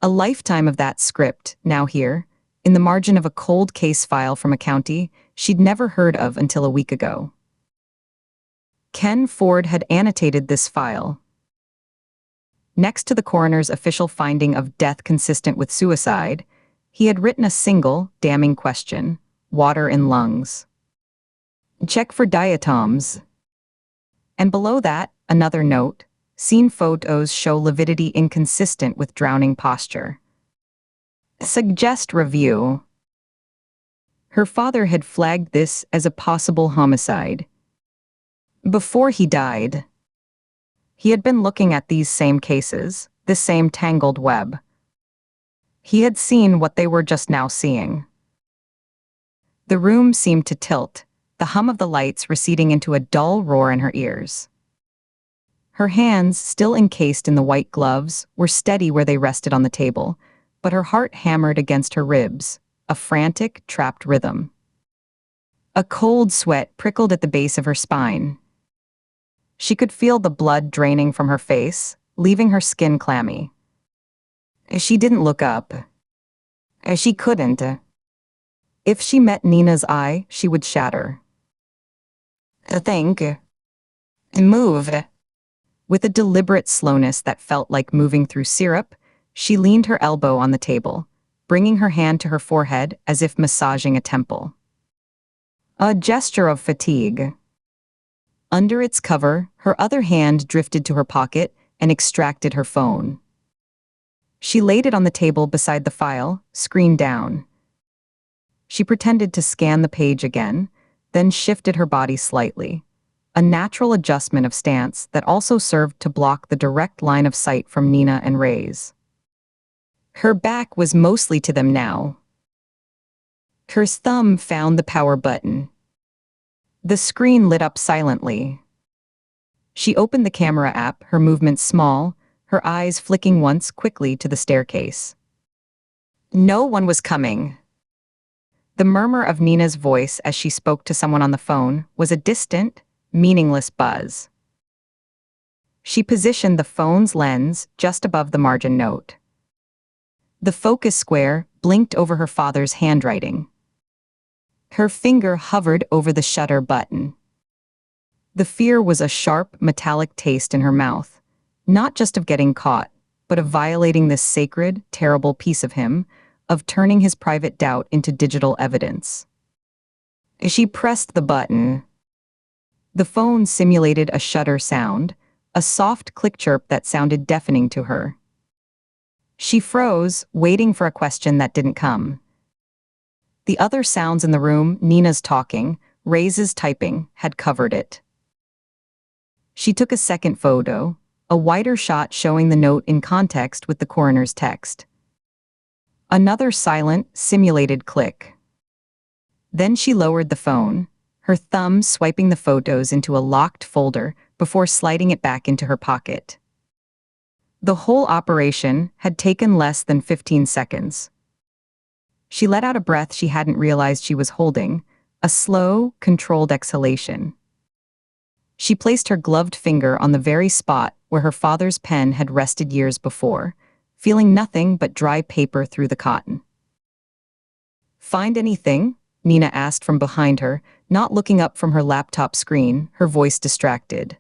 Speaker 2: A lifetime of that script, now here, in the margin of a cold case file from a county she'd never heard of until a week ago. Ken Ford had annotated this file. Next to the coroner's official finding of death consistent with suicide, he had written a single, damning question: water in lungs. Check for diatoms. And below that, another note: scene photos show lividity inconsistent with drowning posture. Suggest review. Her father had flagged this as a possible homicide. Before he died, he had been looking at these same cases, this same tangled web. He had seen what they were just now seeing. The room seemed to tilt, the hum of the lights receding into a dull roar in her ears. Her hands, still encased in the white gloves, were steady where they rested on the table, but her heart hammered against her ribs, a frantic, trapped rhythm. A cold sweat prickled at the base of her spine. She could feel the blood draining from her face, leaving her skin clammy. She didn't look up. She couldn't. If she met Nina's eye, she would shatter. Think. Move. With a deliberate slowness that felt like moving through syrup, she leaned her elbow on the table, bringing her hand to her forehead as if massaging a temple. A gesture of fatigue. Under its cover, her other hand drifted to her pocket and extracted her phone. She laid it on the table beside the file, screen down. She pretended to scan the page again, then shifted her body slightly, a natural adjustment of stance that also served to block the direct line of sight from Nina and Ray's. Her back was mostly to them now. Her thumb found the power button. The screen lit up silently. She opened the camera app, her movements small, her eyes flicking once quickly to the staircase. No one was coming. The murmur of Nina's voice as she spoke to someone on the phone was a distant, meaningless buzz. She positioned the phone's lens just above the margin note. The focus square blinked over her father's handwriting. Her finger hovered over the shutter button. The fear was a sharp, metallic taste in her mouth, not just of getting caught, but of violating this sacred, terrible piece of him, of turning his private doubt into digital evidence. She pressed the button. The phone simulated a shutter sound, a soft click chirp that sounded deafening to her. She froze, waiting for a question that didn't come. The other sounds in the room, Nina's talking, Ray's typing, had covered it. She took a second photo, a wider shot showing the note in context with the coroner's text. Another silent, simulated click. Then she lowered the phone, her thumb swiping the photos into a locked folder before sliding it back into her pocket. The whole operation had taken less than 15 seconds. She let out a breath she hadn't realized she was holding, a slow, controlled exhalation. She placed her gloved finger on the very spot where her father's pen had rested years before, feeling nothing but dry paper through the cotton. "Find anything?" Nina asked from behind her, not looking up from her laptop screen, her voice distracted.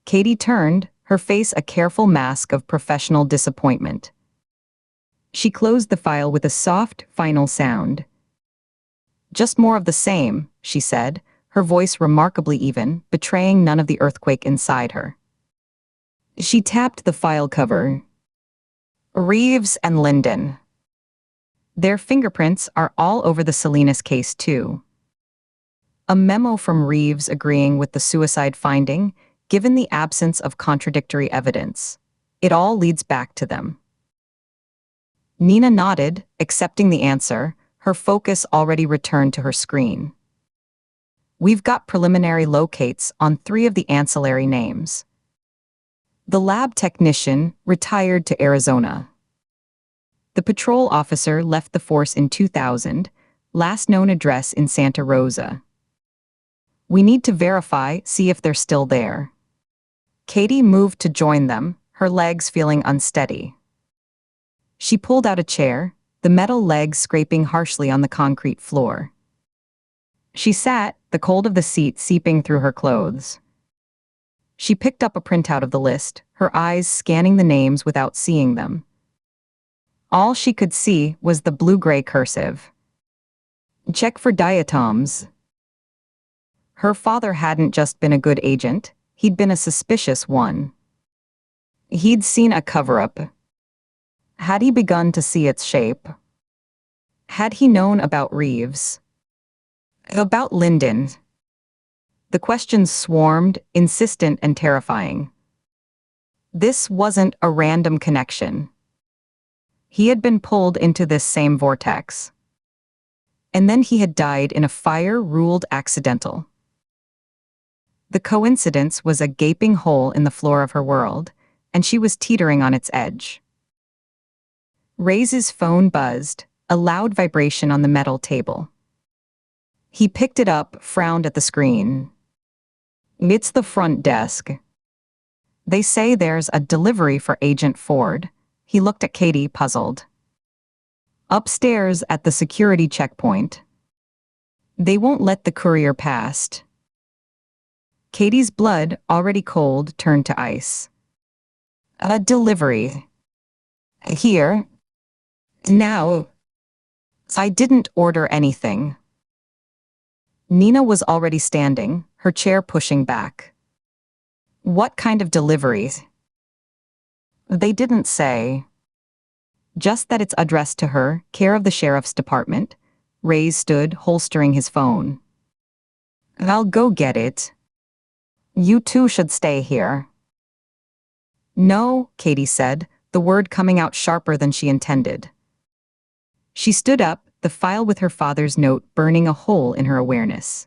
Speaker 2: Katie turned, her face a careful mask of professional disappointment. She closed the file with a soft, final sound. "Just more of the same," she said, her voice remarkably even, betraying none of the earthquake inside her. She tapped the file cover. "Reeves and Linden. Their fingerprints are all over the Salinas case, too. A memo from Reeves agreeing with the suicide finding, given the absence of contradictory evidence. It all leads back to them." Nina nodded, accepting the answer, her focus already returned to her screen. "We've got preliminary locates on 3 of the ancillary names. The lab technician retired to Arizona. The patrol officer left the force in 2000, last known address in Santa Rosa. We need to verify, see if they're still there." Katie moved to join them, her legs feeling unsteady. She pulled out a chair, the metal legs scraping harshly on the concrete floor. She sat, the cold of the seat seeping through her clothes. She picked up a printout of the list, her eyes scanning the names without seeing them. All she could see was the blue-gray cursive. "Check for diatoms." Her father hadn't just been a good agent, he'd been a suspicious one. He'd seen a cover-up. Had he begun to see its shape? Had he known about Reeves? About Linden? The questions swarmed, insistent and terrifying. This wasn't a random connection. He had been pulled into this same vortex. And then he had died in a fire ruled accidental. The coincidence was a gaping hole in the floor of her world, and she was teetering on its edge. Ray's phone buzzed, a loud vibration on the metal table. He picked it up, frowned at the screen. "It's the front desk. They say there's a delivery for Agent Ford." He looked at Katie, puzzled. "Upstairs at the security checkpoint. They won't let the courier past." Katie's blood, already cold, turned to ice. "A delivery. Here. Now. I didn't order anything." Nina was already standing, her chair pushing back. "What kind of delivery?" "They didn't say. Just that it's addressed to her, care of the sheriff's department." Ray stood, holstering his phone. "I'll go get it. You two should stay here." "No," Katie said, the word coming out sharper than she intended. She stood up, the file with her father's note burning a hole in her awareness.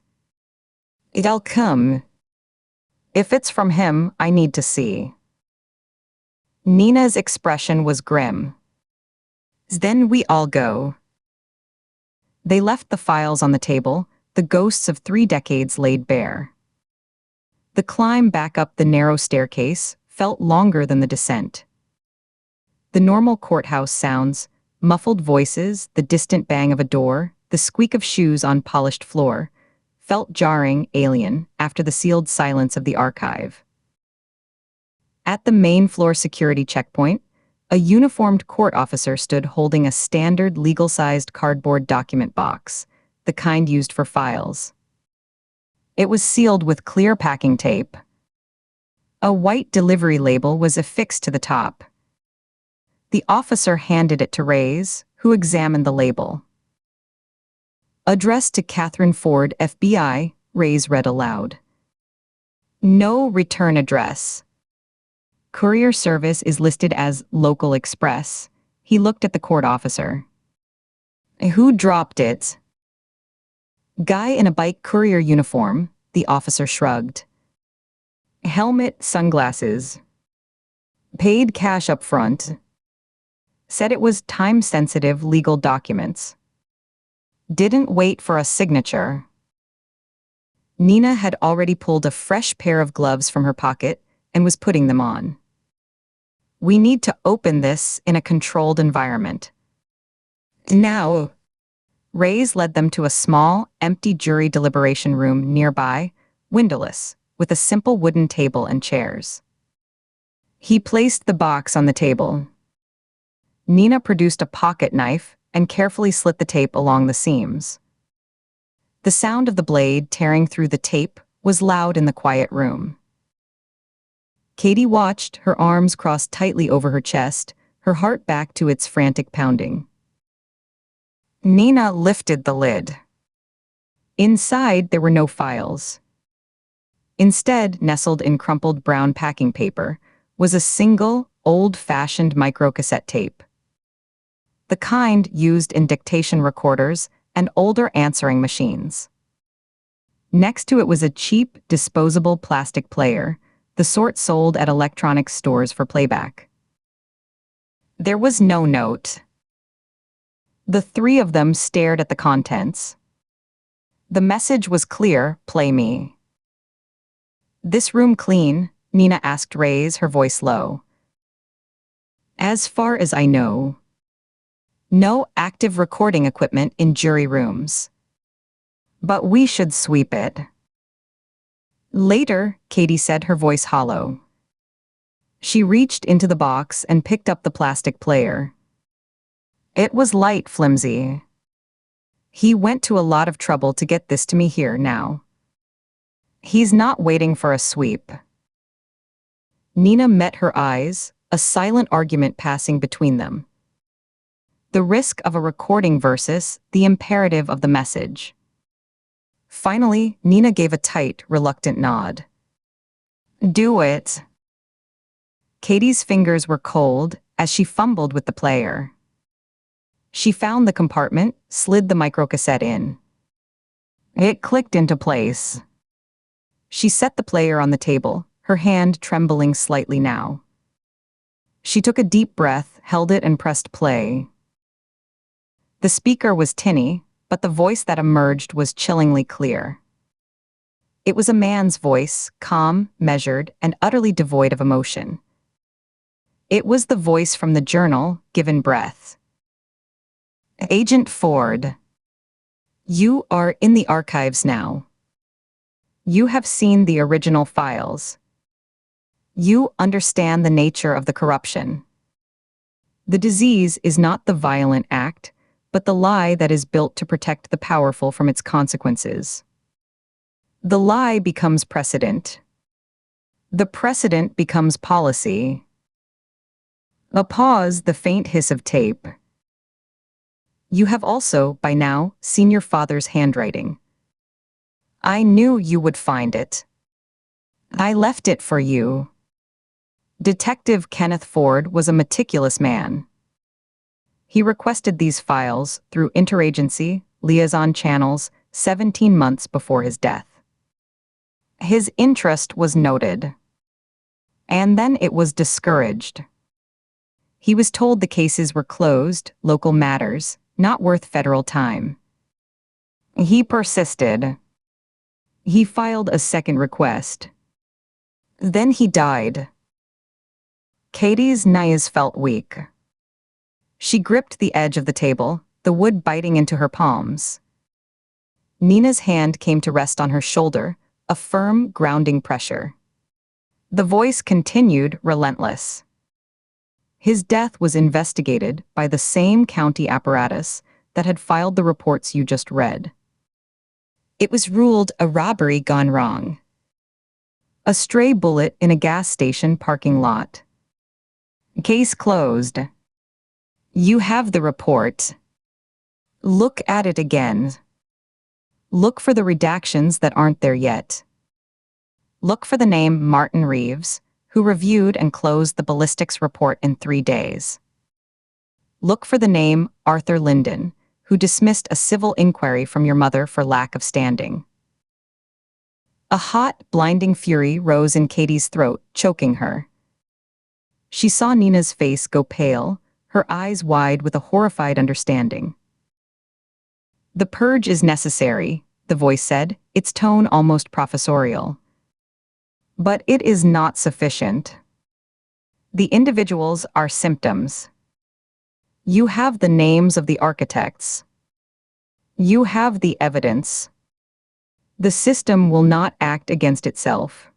Speaker 2: "It'll come. If it's from him, I need to see." Nina's expression was grim. "Then we all go." They left the files on the table, the ghosts of 3 decades laid bare. The climb back up the narrow staircase felt longer than the descent. The normal courthouse sounds, muffled voices, the distant bang of a door, the squeak of shoes on polished floor, felt jarring, alien, after the sealed silence of the archive. At the main floor security checkpoint, a uniformed court officer stood holding a standard legal-sized cardboard document box, the kind used for files. It was sealed with clear packing tape. A white delivery label was affixed to the top. The officer handed it to Ray's, who examined the label. "Addressed to Catherine Ford, FBI," Ray's read aloud. "No return address. Courier service is listed as Local Express." He looked at the court officer. "Who dropped it?" "Guy in a bike courier uniform," the officer shrugged. "Helmet, sunglasses. Paid cash up front. Said it was time-sensitive legal documents. Didn't wait for a signature." Nina had already pulled a fresh pair of gloves from her pocket and was putting them on. "We need to open this in a controlled environment." "Now." Ray's led them to a small, empty jury deliberation room nearby, windowless, with a simple wooden table and chairs. He placed the box on the table. Nina produced a pocket knife and carefully slit the tape along the seams. The sound of the blade tearing through the tape was loud in the quiet room. Katie watched, her arms crossed tightly over her chest, her heart back to its frantic pounding. Nina lifted the lid. Inside, there were no files. Instead, nestled in crumpled brown packing paper, was a single, old-fashioned microcassette tape. The kind used in dictation recorders and older answering machines. Next to it was a cheap, disposable plastic player, the sort sold at electronics stores for playback. There was no note. The three of them stared at the contents. The message was clear: play me. "This room clean?" Nina asked Reyes, her voice low. "As far as I know. No active recording equipment in jury rooms. But we should sweep it." "Later," Katie said, her voice hollow. She reached into the box and picked up the plastic player. It was light, flimsy. "He went to a lot of trouble to get this to me here now. He's not waiting for a sweep." Nina met her eyes, a silent argument passing between them. The risk of a recording versus the imperative of the message. Finally, Nina gave a tight, reluctant nod. "Do it." Katie's fingers were cold as she fumbled with the player. She found the compartment, slid the microcassette in. It clicked into place. She set the player on the table, her hand trembling slightly now. She took a deep breath, held it, and pressed play. The speaker was tinny, but the voice that emerged was chillingly clear. It was a man's voice, calm, measured, and utterly devoid of emotion. It was the voice from the journal, given breath. "Agent Ford, you are in the archives now. You have seen the original files. You understand the nature of the corruption. The disease is not the violent act, but the lie that is built to protect the powerful from its consequences. The lie becomes precedent. The precedent becomes policy." A pause, the faint hiss of tape. "You have also, by now, seen your father's handwriting. I knew you would find it. I left it for you." Detective Kenneth Ford was a meticulous man. He requested these files through interagency, liaison channels, 17 months before his death. His interest was noted. And then it was discouraged. He was told the cases were closed, local matters, not worth federal time. He persisted. He filed a second request. Then he died. Katie's knees felt weak. She gripped the edge of the table, the wood biting into her palms. Nina's hand came to rest on her shoulder, a firm, grounding pressure. The voice continued, relentless. "His death was investigated by the same county apparatus that had filed the reports you just read. It was ruled a robbery gone wrong. A stray bullet in a gas station parking lot. Case closed. You have the report. Look at it again. Look for the redactions that aren't there yet. Look for the name Martin Reeves, who reviewed and closed the ballistics report in 3 days. Look for the name Arthur Linden, who dismissed a civil inquiry from your mother for lack of standing." A hot, blinding fury rose in Katie's throat, choking her. She saw Nina's face go pale, her eyes wide with a horrified understanding. "The purge is necessary," the voice said, its tone almost professorial. "But it is not sufficient. The individuals are symptoms. You have the names of the architects. You have the evidence. The system will not act against itself.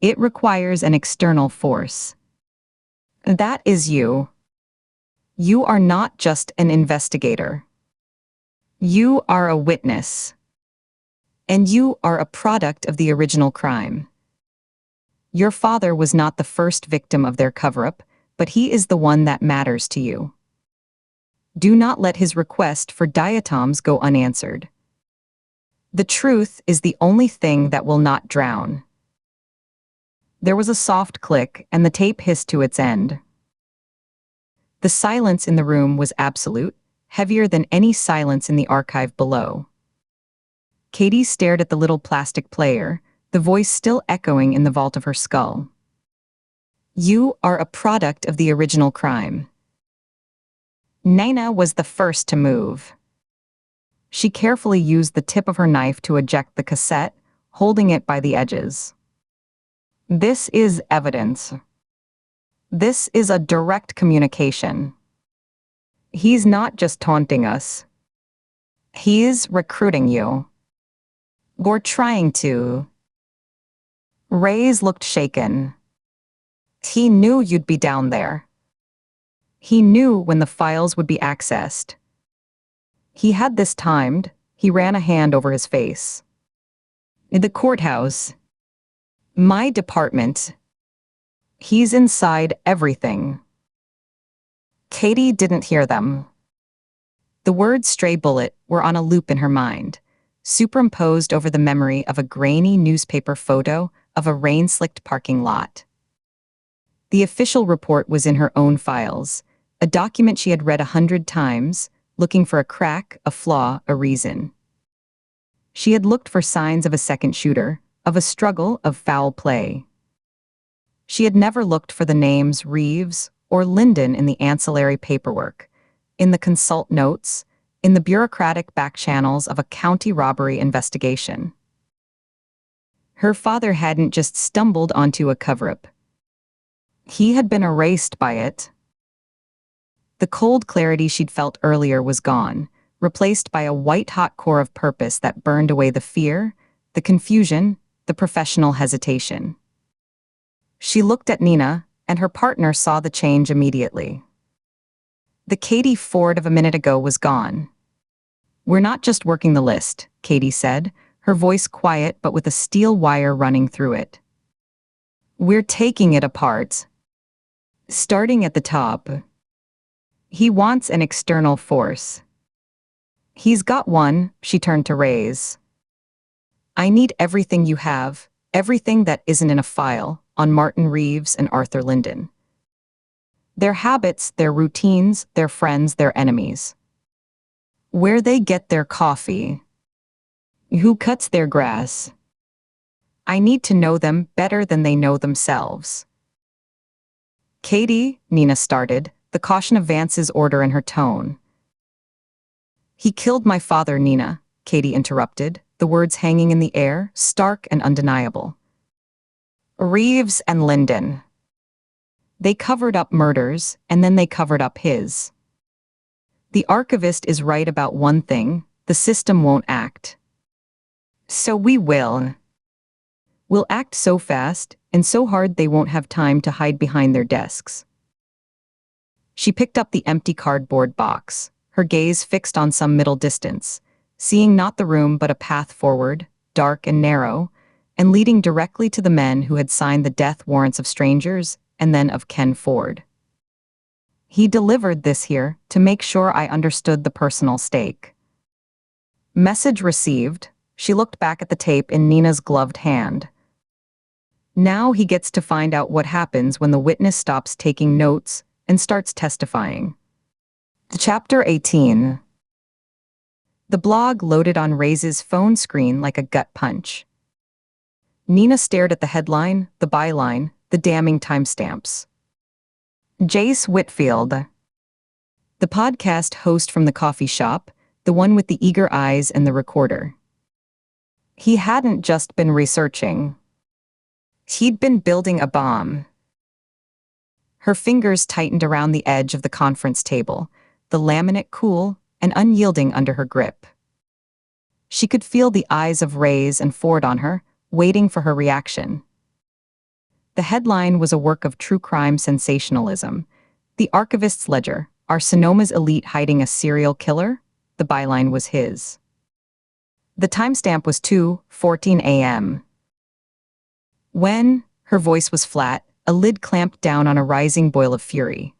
Speaker 2: It requires an external force. That is you. You are not just an investigator. You are a witness. And you are a product of the original crime. Your father was not the first victim of their cover-up, but he is the one that matters to you. Do not let his request for diatoms go unanswered. The truth is the only thing that will not drown. There was a soft click, and the tape hissed to its end. The silence in the room was absolute, heavier than any silence in the archive below. Katie stared at the little plastic player, the voice still echoing in the vault of her skull. You are a product of the original crime. Nina was the first to move. She carefully used the tip of her knife to eject the cassette, holding it by the edges. This is evidence. This is a direct communication. He's not just taunting us. He's recruiting you. Or trying to. Reyes looked shaken. He knew you'd be down there. He knew when the files would be accessed. He had this timed. He ran a hand over his face. In the courthouse. My department. He's inside everything. Katie didn't hear them. The words "stray bullet" were on a loop in her mind, superimposed over the memory of a grainy newspaper photo of a rain-slicked parking lot. The official report was in her own files, a document she had read 100 times, looking for a crack, a flaw, a reason. She had looked for signs of a second shooter, of a struggle, of foul play. She had never looked for the names Reeves or Linden in the ancillary paperwork, in the consult notes, in the bureaucratic back channels of a county robbery investigation. Her father hadn't just stumbled onto a cover-up. He had been erased by it. The cold clarity she'd felt earlier was gone, replaced by a white-hot core of purpose that burned away the fear, the confusion, the professional hesitation. She looked at Nina, and her partner saw the change immediately. The Katie Ford of a minute ago was gone. We're not just working the list, Katie said, her voice quiet but with a steel wire running through it. We're taking it apart. Starting at the top. He wants an external force. He's got one, she turned to Reyes. I need everything you have, everything that isn't in a file, on Martin Reeves and Arthur Linden. Their habits, their routines, their friends, their enemies. Where they get their coffee. Who cuts their grass. I need to know them better than they know themselves. Katie, Nina started, the caution of Vance's order in her tone. He killed my father, Nina, Katie interrupted, the words hanging in the air, stark and undeniable. Reeves and Linden. They covered up murders, and then they covered up his. The archivist is right about one thing, the system won't act. So we will. We'll act so fast, and so hard they won't have time to hide behind their desks. She picked up the empty cardboard box, her gaze fixed on some middle distance, seeing not the room but a path forward, dark and narrow, and leading directly to the men who had signed the death warrants of strangers and then of Ken Ford. He delivered this here to make sure I understood the personal stake. Message received. She looked back at the tape in Nina's gloved hand. Now he gets to find out what happens when the witness stops taking notes and starts testifying. Chapter 18. The blog loaded on Reyes' phone screen like a gut punch. Nina stared at the headline, the byline, the damning timestamps. Jace Whitfield. The podcast host from the coffee shop, the one with the eager eyes and the recorder. He hadn't just been researching. He'd been building a bomb. Her fingers tightened around the edge of the conference table, the laminate cool and unyielding under her grip. She could feel the eyes of Reyes and Ford on her, waiting for her reaction. The headline was a work of true crime sensationalism. The archivist's ledger, Are Sonoma's elite hiding a serial killer? The byline was his. The timestamp was 2:14 a.m. When, her voice was flat, a lid clamped down on a rising boil of fury.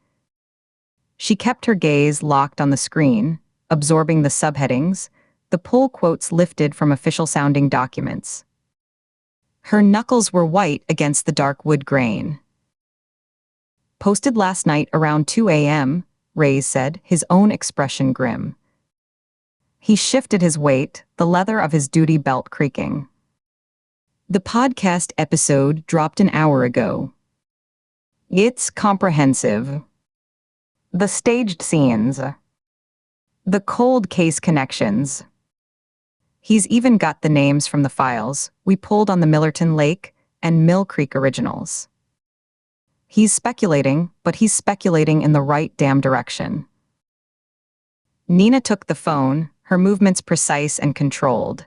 Speaker 2: She kept her gaze locked on the screen, absorbing the subheadings, the pull quotes lifted from official-sounding documents. Her knuckles were white against the dark wood grain. Posted last night around 2 a.m., Reyes said, his own expression grim. He shifted his weight, the leather of his duty belt creaking. The podcast episode dropped an hour ago. It's comprehensive. The staged scenes. The cold case connections. He's even got the names from the files we pulled on the Millerton Lake and Mill Creek originals. He's speculating, but he's speculating in the right damn direction. Nina took the phone, her movements precise and controlled.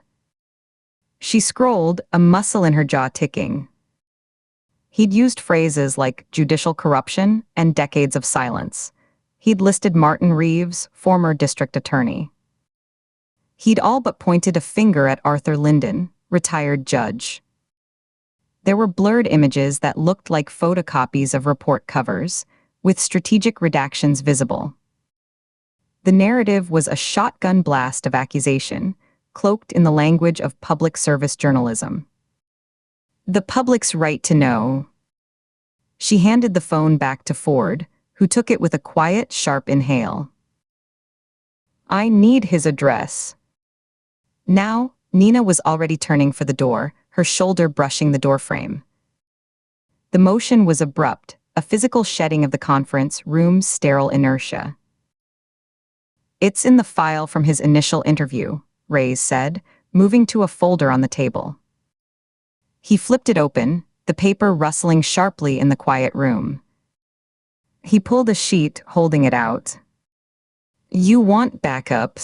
Speaker 2: She scrolled, a muscle in her jaw ticking. He'd used phrases like judicial corruption and decades of silence. He'd listed Martin Reeves, former district attorney. He'd all but pointed a finger at Arthur Linden, retired judge. There were blurred images that looked like photocopies of report covers, with strategic redactions visible. The narrative was a shotgun blast of accusation, cloaked in the language of public service journalism. The public's right to know. She handed the phone back to Ford, who took it with a quiet, sharp inhale. I need his address. Now, Nina was already turning for the door, her shoulder brushing the doorframe. The motion was abrupt, a physical shedding of the conference room's sterile inertia. It's in the file from his initial interview, Reyes said, moving to a folder on the table. He flipped it open, the paper rustling sharply in the quiet room. He pulled a sheet, holding it out. You want backup?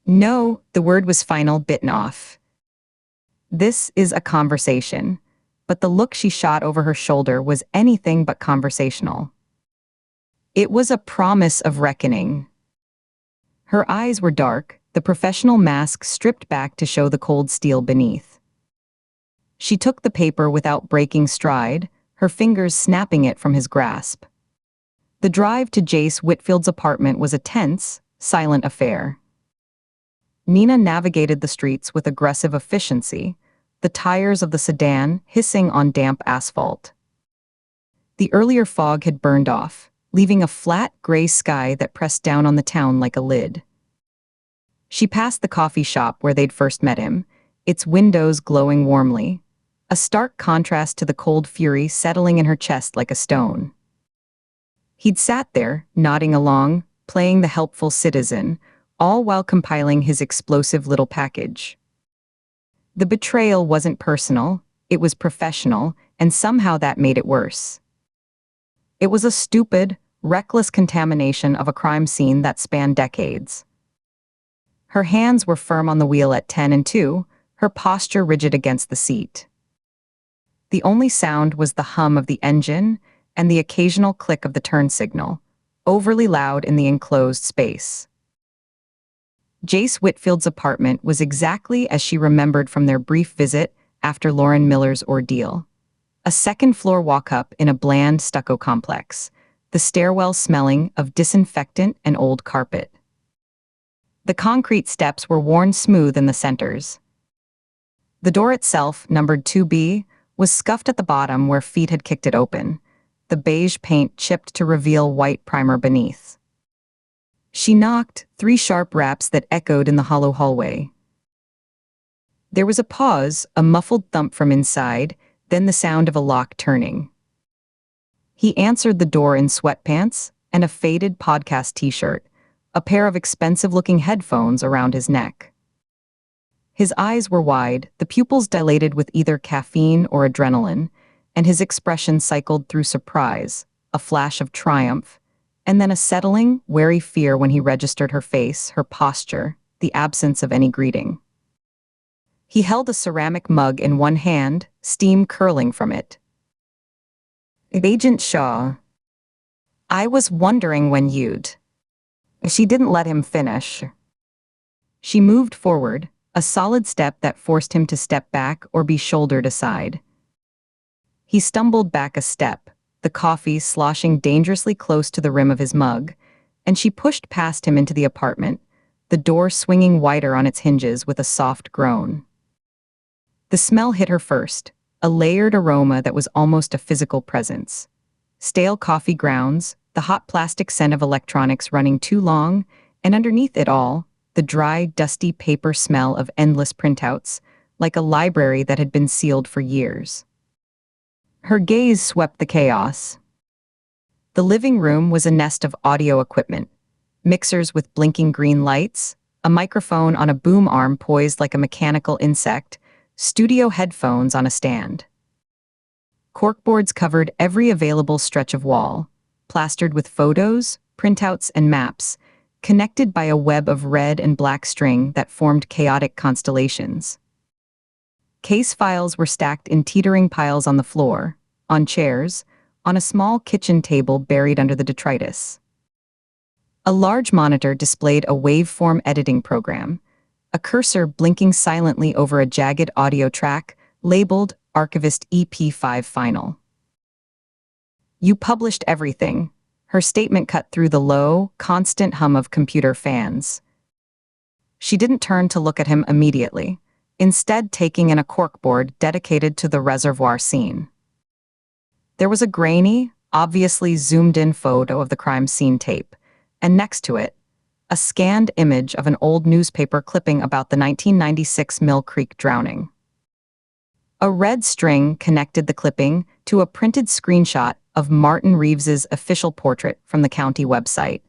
Speaker 2: No, the word was final, bitten off. This is a conversation, but the look she shot over her shoulder was anything but conversational. It was a promise of reckoning. Her eyes were dark, the professional mask stripped back to show the cold steel beneath. She took the paper without breaking stride, her fingers snapping it from his grasp. The drive to Jace Whitfield's apartment was a tense, silent affair. Nina navigated the streets with aggressive efficiency, the tires of the sedan hissing on damp asphalt. The earlier fog had burned off, leaving a flat, gray sky that pressed down on the town like a lid. She passed the coffee shop where they'd first met him, its windows glowing warmly, a stark contrast to the cold fury settling in her chest like a stone. He'd sat there, nodding along, playing the helpful citizen, all while compiling his explosive little package. The betrayal wasn't personal, it was professional, and somehow that made it worse. It was a stupid, reckless contamination of a crime scene that spanned decades. Her hands were firm on the wheel at 10 and 2, her posture rigid against the seat. The only sound was the hum of the engine and the occasional click of the turn signal, overly loud in the enclosed space. Jace Whitfield's apartment was exactly as she remembered from their brief visit after Lauren Miller's ordeal. A second-floor walk-up in a bland stucco complex, the stairwell smelling of disinfectant and old carpet. The concrete steps were worn smooth in the centers. The door itself, numbered 2B, was scuffed at the bottom where feet had kicked it open, the beige paint chipped to reveal white primer beneath. She knocked, 3 sharp raps that echoed in the hollow hallway. There was a pause, a muffled thump from inside, then the sound of a lock turning. He answered the door in sweatpants and a faded podcast t-shirt, a pair of expensive-looking headphones around his neck. His eyes were wide, the pupils dilated with either caffeine or adrenaline, and his expression cycled through surprise, a flash of triumph, and then a settling, wary fear when he registered her face, her posture, the absence of any greeting. He held a ceramic mug in one hand, steam curling from it. Agent Shaw. I was wondering when you'd. She didn't let him finish. She moved forward, a solid step that forced him to step back or be shouldered aside. He stumbled back a step, the coffee sloshing dangerously close to the rim of his mug, and she pushed past him into the apartment, the door swinging wider on its hinges with a soft groan. The smell hit her first, a layered aroma that was almost a physical presence. Stale coffee grounds, the hot plastic scent of electronics running too long, and underneath it all, the dry, dusty paper smell of endless printouts, like a library that had been sealed for years. Her gaze swept the chaos. The living room was a nest of audio equipment, mixers with blinking green lights, a microphone on a boom arm poised like a mechanical insect, studio headphones on a stand. Corkboards covered every available stretch of wall, plastered with photos, printouts, and maps, connected by a web of red and black string that formed chaotic constellations. Case files were stacked in teetering piles on the floor, on chairs, on a small kitchen table buried under the detritus. A large monitor displayed a waveform editing program, a cursor blinking silently over a jagged audio track labeled Archivist EP5 Final. You published everything. Her statement cut through the low, constant hum of computer fans. She didn't turn to look at him immediately, instead taking in a corkboard dedicated to the reservoir scene. There was a grainy, obviously zoomed-in photo of the crime scene tape, and next to it, a scanned image of an old newspaper clipping about the 1996 Mill Creek drowning. A red string connected the clipping to a printed screenshot of Martin Reeves's official portrait from the county website.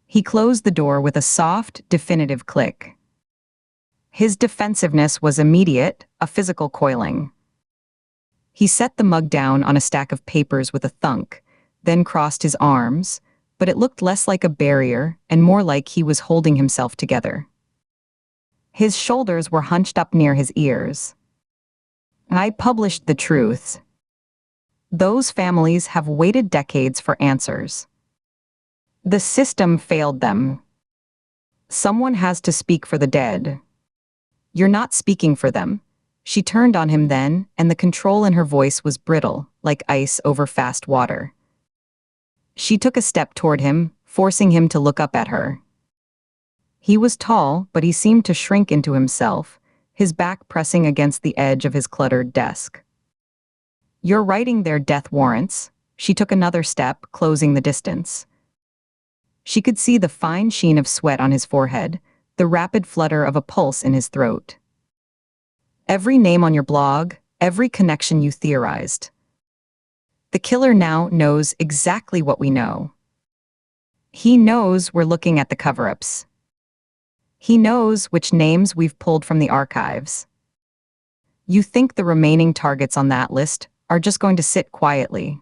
Speaker 2: He closed the door with a soft, definitive click. His defensiveness was immediate, a physical coiling. He set the mug down on a stack of papers with a thunk, then crossed his arms, but it looked less like a barrier and more like he was holding himself together. His shoulders were hunched up near his ears. I published the truth. Those families have waited decades for answers. The system failed them. Someone has to speak for the dead. You're not speaking for them. She turned on him then, and the control in her voice was brittle, like ice over fast water. She took a step toward him, forcing him to look up at her. He was tall, but he seemed to shrink into himself, his back pressing against the edge of his cluttered desk. You're writing their death warrants. She took another step, closing the distance. She could see the fine sheen of sweat on his forehead, the rapid flutter of a pulse in his throat. Every name on your blog, every connection you theorized. The killer now knows exactly what we know. He knows we're looking at the cover-ups. He knows which names we've pulled from the archives. You think the remaining targets on that list are just going to sit quietly.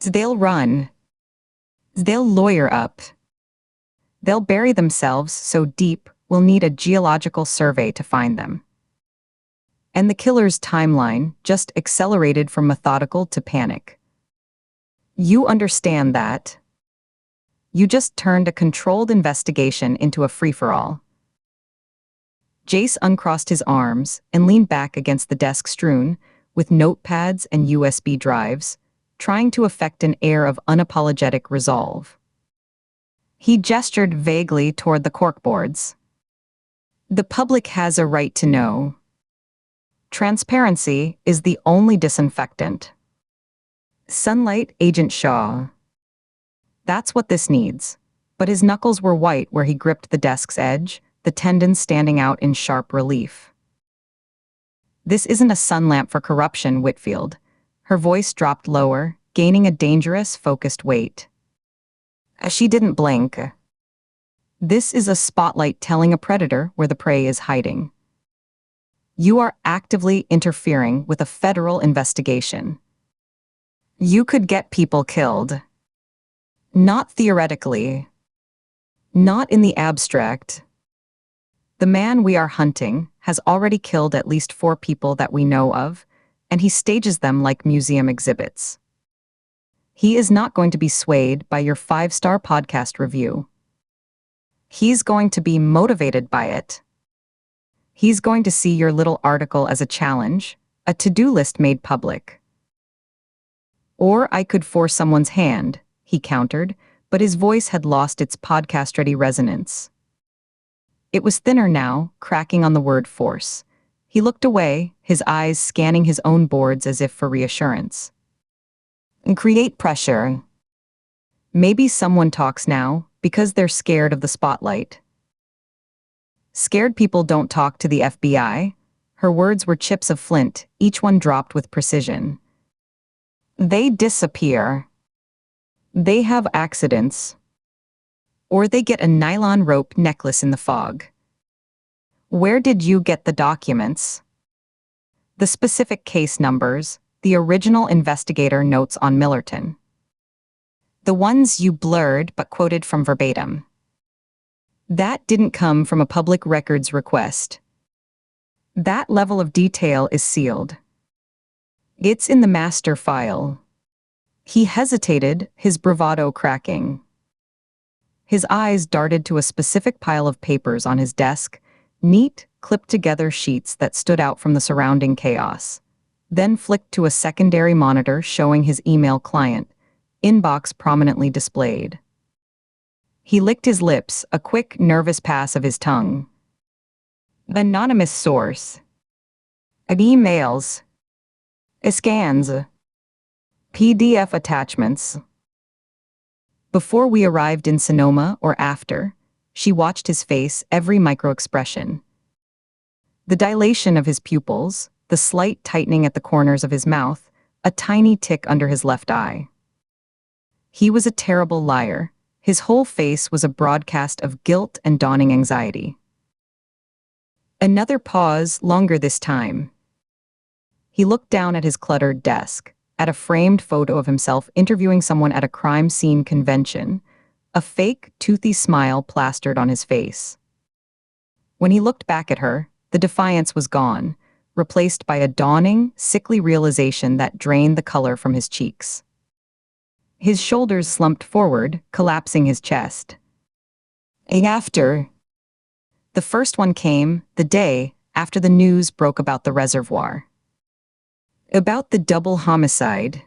Speaker 2: They'll run. They'll lawyer up. They'll bury themselves so deep we'll need a geological survey to find them. And the killer's timeline just accelerated from methodical to panic. You understand that. You just turned a controlled investigation into a free-for-all. Jace uncrossed his arms and leaned back against the desk strewn with notepads and USB drives, trying to effect an air of unapologetic resolve. He gestured vaguely toward the corkboards. The public has a right to know. Transparency is the only disinfectant. Sunlight, Agent Shaw. That's what this needs. But his knuckles were white where he gripped the desk's edge, the tendons standing out in sharp relief. This isn't a sun lamp for corruption, Whitfield. Her voice dropped lower, gaining a dangerous, focused weight. She didn't blink. This is a spotlight telling a predator where the prey is hiding. You are actively interfering with a federal investigation. You could get people killed. Not theoretically. Not in the abstract. The man we are hunting has already killed at least 4 people that we know of, and he stages them like museum exhibits. He is not going to be swayed by your 5-star podcast review. He's going to be motivated by it. He's going to see your little article as a challenge, a to-do list made public. Or I could force someone's hand, he countered, but his voice had lost its podcast-ready resonance. It was thinner now, cracking on the word force. He looked away, his eyes scanning his own boards as if for reassurance. And create pressure. Maybe someone talks now because they're scared of the spotlight. Scared people don't talk to the FBI. Her words were chips of flint, each one dropped with precision. They disappear. They have accidents. Or they get a nylon rope necklace in the fog. Where did you get the documents? The specific case numbers, the original investigator notes on Millerton. The ones you blurred but quoted from verbatim. That didn't come from a public records request. That level of detail is sealed. It's in the master file. He hesitated, his bravado cracking. His eyes darted to a specific pile of papers on his desk, neat, clipped-together sheets that stood out from the surrounding chaos. Then flicked to a secondary monitor showing his email client, inbox prominently displayed. He licked his lips, a quick, nervous pass of his tongue. Anonymous source. Emails. Scans. PDF attachments. Before we arrived in Sonoma or after, she watched his face, every micro-expression. The dilation of his pupils, the slight tightening at the corners of his mouth, a tiny tick under his left eye. He was a terrible liar. His whole face was a broadcast of guilt and dawning anxiety. Another pause, longer this time. He looked down at his cluttered desk, at a framed photo of himself interviewing someone at a crime scene convention, a fake, toothy smile plastered on his face. When he looked back at her, the defiance was gone, replaced by a dawning, sickly realization that drained the color from his cheeks. His shoulders slumped forward, collapsing his chest. After. The first one came, the day after the news broke about the reservoir. About the double homicide.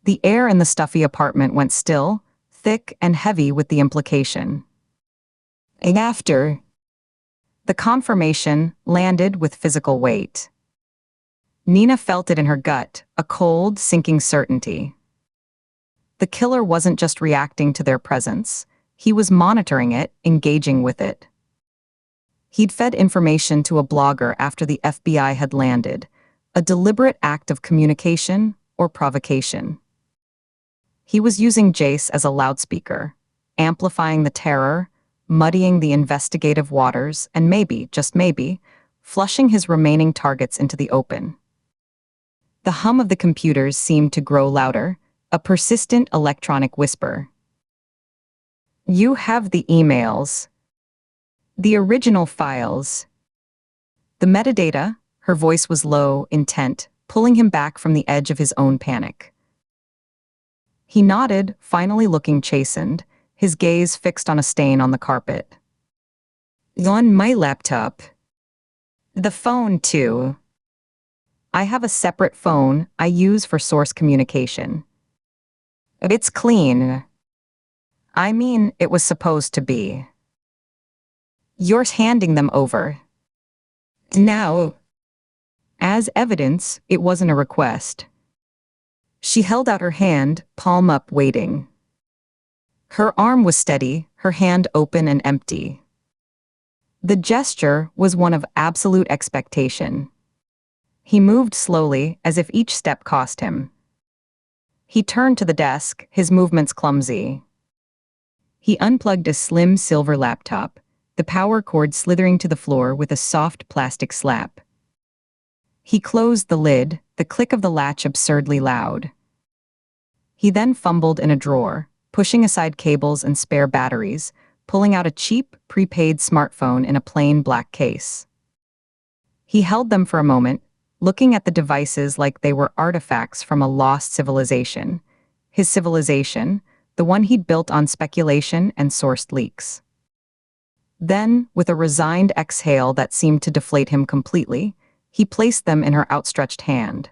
Speaker 2: The air in the stuffy apartment went still, thick and heavy with the implication. After. The confirmation landed with physical weight. Nina felt it in her gut, a cold, sinking certainty. The killer wasn't just reacting to their presence. He was monitoring it, engaging with it. He'd fed information to a blogger after the FBI had landed, a deliberate act of communication or provocation. He was using Jace as a loudspeaker, amplifying the terror, muddying the investigative waters, and maybe, just maybe, flushing his remaining targets into the open. The hum of the computers seemed to grow louder, a persistent electronic whisper. You have the emails. The original files. The metadata, her voice was low, intent, pulling him back from the edge of his own panic. He nodded, finally looking chastened, his gaze fixed on a stain on the carpet. On my laptop. The phone, too. I have a separate phone I use for source communication. It's clean. I mean, it was supposed to be. You're handing them over. Now. As evidence, it wasn't a request. She held out her hand, palm up, waiting. Her arm was steady, her hand open and empty. The gesture was one of absolute expectation. He moved slowly, as if each step cost him. He turned to the desk, his movements clumsy. He unplugged a slim silver laptop, the power cord slithering to the floor with a soft plastic slap. He closed the lid, the click of the latch absurdly loud. He then fumbled in a drawer, pushing aside cables and spare batteries, pulling out a cheap, prepaid smartphone in a plain black case. He held them for a moment, looking at the devices like they were artifacts from a lost civilization, his civilization, the one he'd built on speculation and sourced leaks. Then, with a resigned exhale that seemed to deflate him completely, he placed them in her outstretched hand.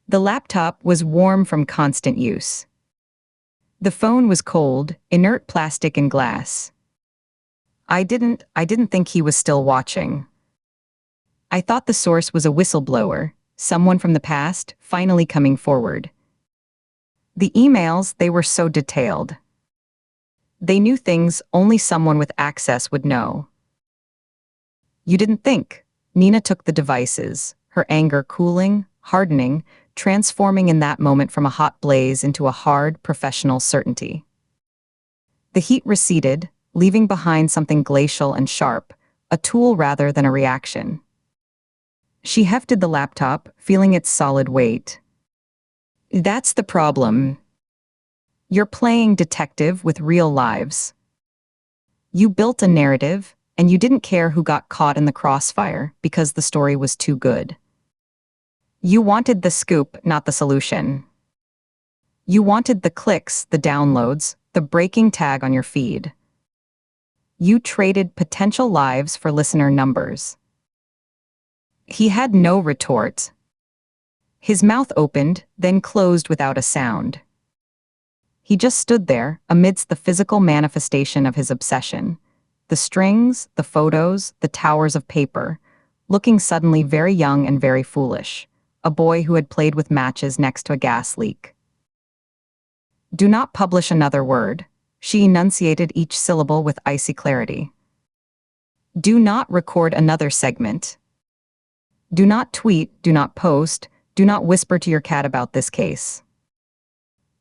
Speaker 2: The laptop was warm from constant use. The phone was cold, inert plastic and glass. I didn't think he was still watching. I thought the source was a whistleblower, someone from the past, finally coming forward. The emails, they were so detailed. They knew things only someone with access would know. You didn't think. Nina took the devices, her anger cooling, hardening, transforming in that moment from a hot blaze into a hard, professional certainty. The heat receded, leaving behind something glacial and sharp, a tool rather than a reaction. She hefted the laptop, feeling its solid weight. That's the problem. You're playing detective with real lives. You built a narrative, and you didn't care who got caught in the crossfire because the story was too good. You wanted the scoop, not the solution. You wanted the clicks, the downloads, the breaking tag on your feed. You traded potential lives for listener numbers. He had no retort. His mouth opened, then closed without a sound. He just stood there, amidst the physical manifestation of his obsession. The strings, the photos, the towers of paper, looking suddenly very young and very foolish, a boy who had played with matches next to a gas leak. Do not publish another word. She enunciated each syllable with icy clarity. Do not record another segment. Do not tweet, do not post, do not whisper to your cat about this case.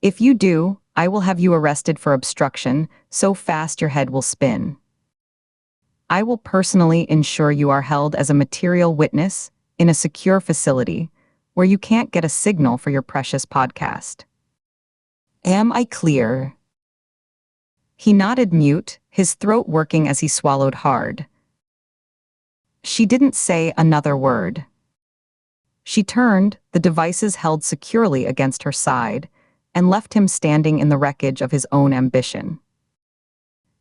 Speaker 2: If you do, I will have you arrested for obstruction, so fast your head will spin. I will personally ensure you are held as a material witness in a secure facility where you can't get a signal for your precious podcast. Am I clear? He nodded mute, his throat working as he swallowed hard. She didn't say another word. She turned, the devices held securely against her side, and left him standing in the wreckage of his own ambition.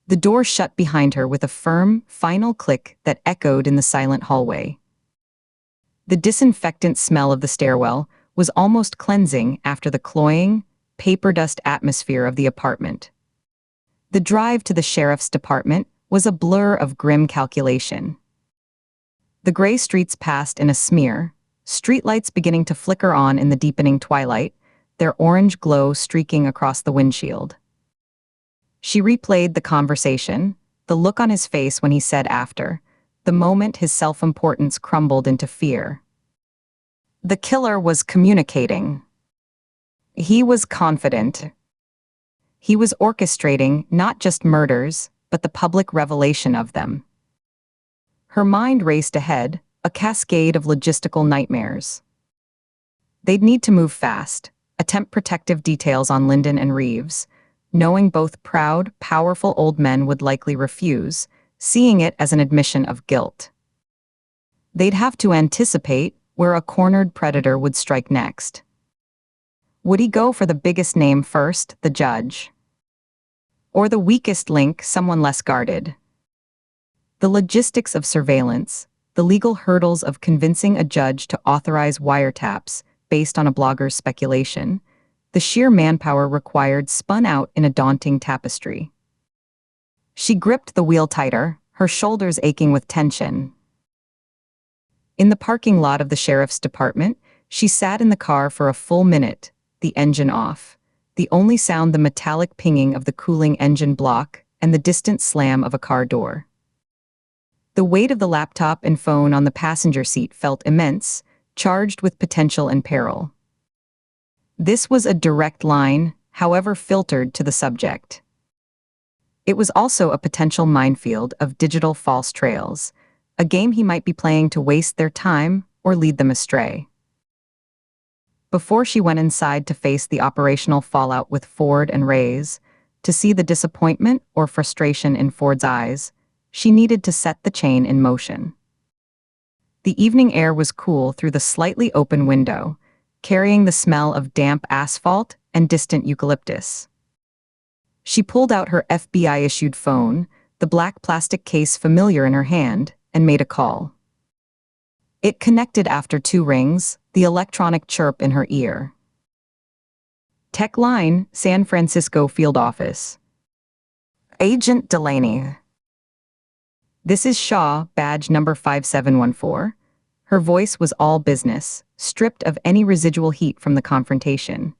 Speaker 2: The door shut behind her with a firm, final click that echoed in the silent hallway. The disinfectant smell of the stairwell was almost cleansing after the cloying, paper dust atmosphere of the apartment. The drive to the sheriff's department was a blur of grim calculation. The gray streets passed in a smear, streetlights beginning to flicker on in the deepening twilight, their orange glow streaking across the windshield. She replayed the conversation, the look on his face when he said after, the moment his self-importance crumbled into fear. The killer was communicating. He was confident. He was orchestrating not just murders, but the public revelation of them. Her mind raced ahead, a cascade of logistical nightmares. They'd need to move fast, attempt protective details on Lyndon and Reeves, knowing both proud, powerful old men would likely refuse, seeing it as an admission of guilt. They'd have to anticipate where a cornered predator would strike next. Would he go for the biggest name first, the judge? Or the weakest link, someone less guarded? The logistics of surveillance, the legal hurdles of convincing a judge to authorize wiretaps based on a blogger's speculation, the sheer manpower required spun out in a daunting tapestry. She gripped the wheel tighter, her shoulders aching with tension. In the parking lot of the sheriff's department, she sat in the car for a full minute, the engine off, the only sound the metallic pinging of the cooling engine block and the distant slam of a car door. The weight of the laptop and phone on the passenger seat felt immense, charged with potential and peril. This was a direct line, however filtered to the subject. It was also a potential minefield of digital false trails, a game he might be playing to waste their time or lead them astray. Before she went inside to face the operational fallout with Ford and Reyes, to see the disappointment or frustration in Ford's eyes, she needed to set the chain in motion. The evening air was cool through the slightly open window, carrying the smell of damp asphalt and distant eucalyptus. She pulled out her FBI-issued phone, the black plastic case familiar in her hand, and made a call. It connected after 2 rings, the electronic chirp in her ear. Tech line, San Francisco Field Office. Agent Delaney. This is Shaw, badge number 5714. Her voice was all business, stripped of any residual heat from the confrontation.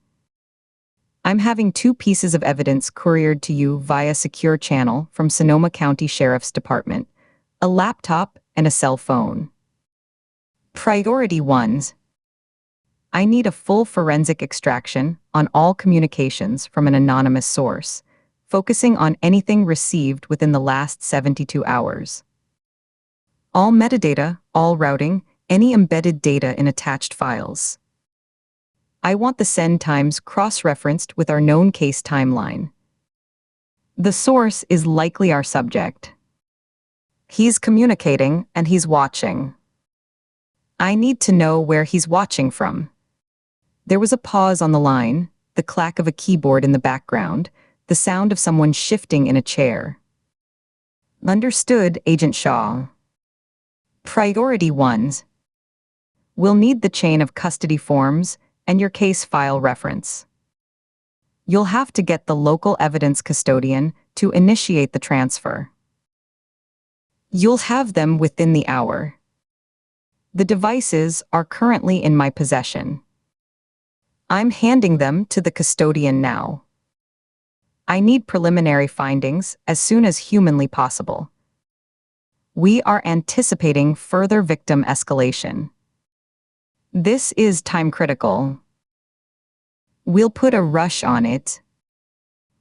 Speaker 2: I'm having 2 pieces of evidence couriered to you via secure channel from Sonoma County Sheriff's Department, a laptop and a cell phone. Priority 1. I need a full forensic extraction on all communications from an anonymous source, focusing on anything received within the last 72 hours. All metadata, all routing, any embedded data in attached files. I want the send times cross-referenced with our known case timeline. The source is likely our subject. He's communicating and he's watching. I need to know where he's watching from. There was a pause on the line, the clack of a keyboard in the background, the sound of someone shifting in a chair. Understood, Agent Shaw. Priority 1. We'll need the chain of custody forms and your case file reference. You'll have to get the local evidence custodian to initiate the transfer. You'll have them within the hour. The devices are currently in my possession. I'm handing them to the custodian now. I need preliminary findings as soon as humanly possible. We are anticipating further victim escalation. This is time critical. We'll put a rush on it.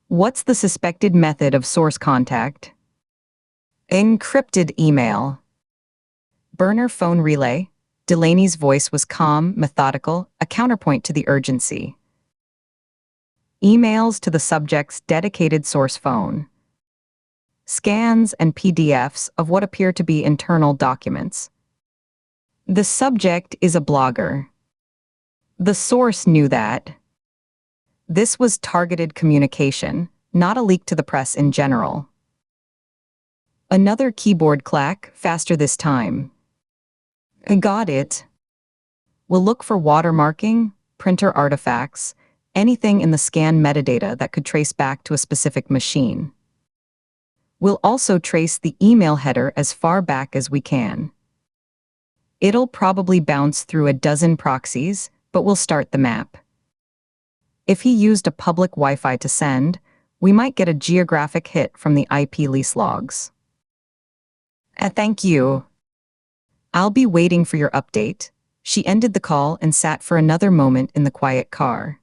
Speaker 2: What's the suspected method of source contact? Encrypted email. Burner phone relay. Delaney's voice was calm, methodical, a counterpoint to the urgency. Emails to the subject's dedicated source phone. Scans and PDFs of what appear to be internal documents. The subject is a blogger. The source knew that. This was targeted communication, not a leak to the press in general. Another keyboard clack, faster this time. I got it. We'll look for watermarking, printer artifacts, anything in the scan metadata that could trace back to a specific machine. We'll also trace the email header as far back as we can. It'll probably bounce through a dozen proxies, but we'll start the map. If he used a public Wi-Fi to send, we might get a geographic hit from the IP lease logs. Thank you. I'll be waiting for your update. She ended the call and sat for another moment in the quiet car.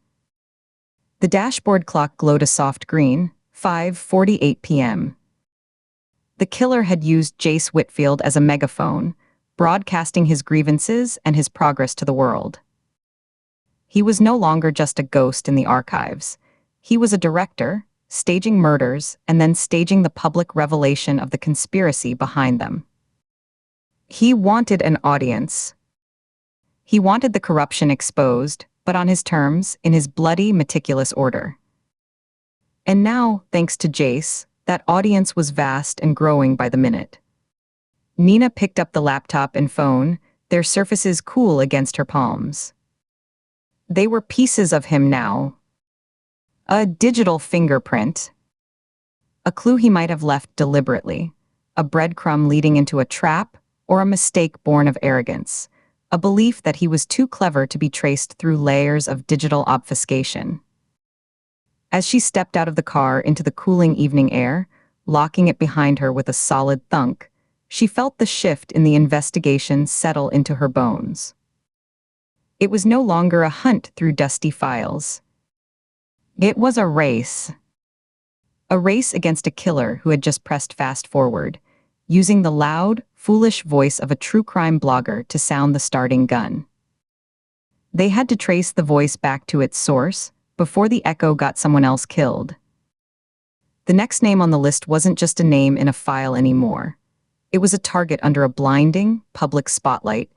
Speaker 2: The dashboard clock glowed a soft green, 5:48 p.m. The killer had used Jace Whitfield as a megaphone, broadcasting his grievances and his progress to the world. He was no longer just a ghost in the archives. He was a director, staging murders and then staging the public revelation of the conspiracy behind them. He wanted an audience. He wanted the corruption exposed, but on his terms, in his bloody, meticulous order. And now, thanks to Jace, that audience was vast and growing by the minute. Nina picked up the laptop and phone, their surfaces cool against her palms. They were pieces of him now. A digital fingerprint. A clue he might have left deliberately. A breadcrumb leading into a trap, or a mistake born of arrogance. A belief that he was too clever to be traced through layers of digital obfuscation. As she stepped out of the car into the cooling evening air, locking it behind her with a solid thunk, she felt the shift in the investigation settle into her bones. It was no longer a hunt through dusty files. It was a race. A race against a killer who had just pressed fast forward, using the loud, foolish voice of a true crime blogger to sound the starting gun. They had to trace the voice back to its source before the echo got someone else killed. The next name on the list wasn't just a name in a file anymore. It was a target under a blinding, public spotlight,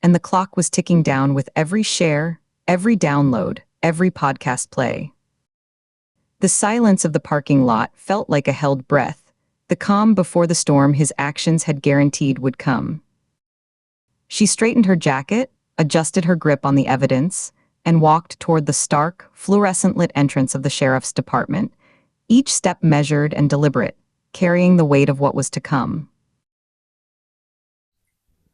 Speaker 2: and the clock was ticking down with every share, every download, every podcast play. The silence of the parking lot felt like a held breath, the calm before the storm his actions had guaranteed would come. She straightened her jacket, adjusted her grip on the evidence, and walked toward the stark, fluorescent-lit entrance of the sheriff's department, each step measured and deliberate, carrying the weight of what was to come.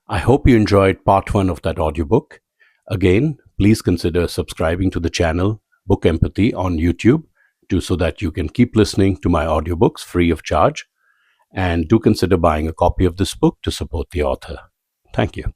Speaker 1: I hope you enjoyed part one of that audiobook. Again, please consider subscribing to the channel Book Empathy on YouTube so that you can keep listening to my audiobooks free of charge. And do consider buying a copy of this book to support the author. Thank you.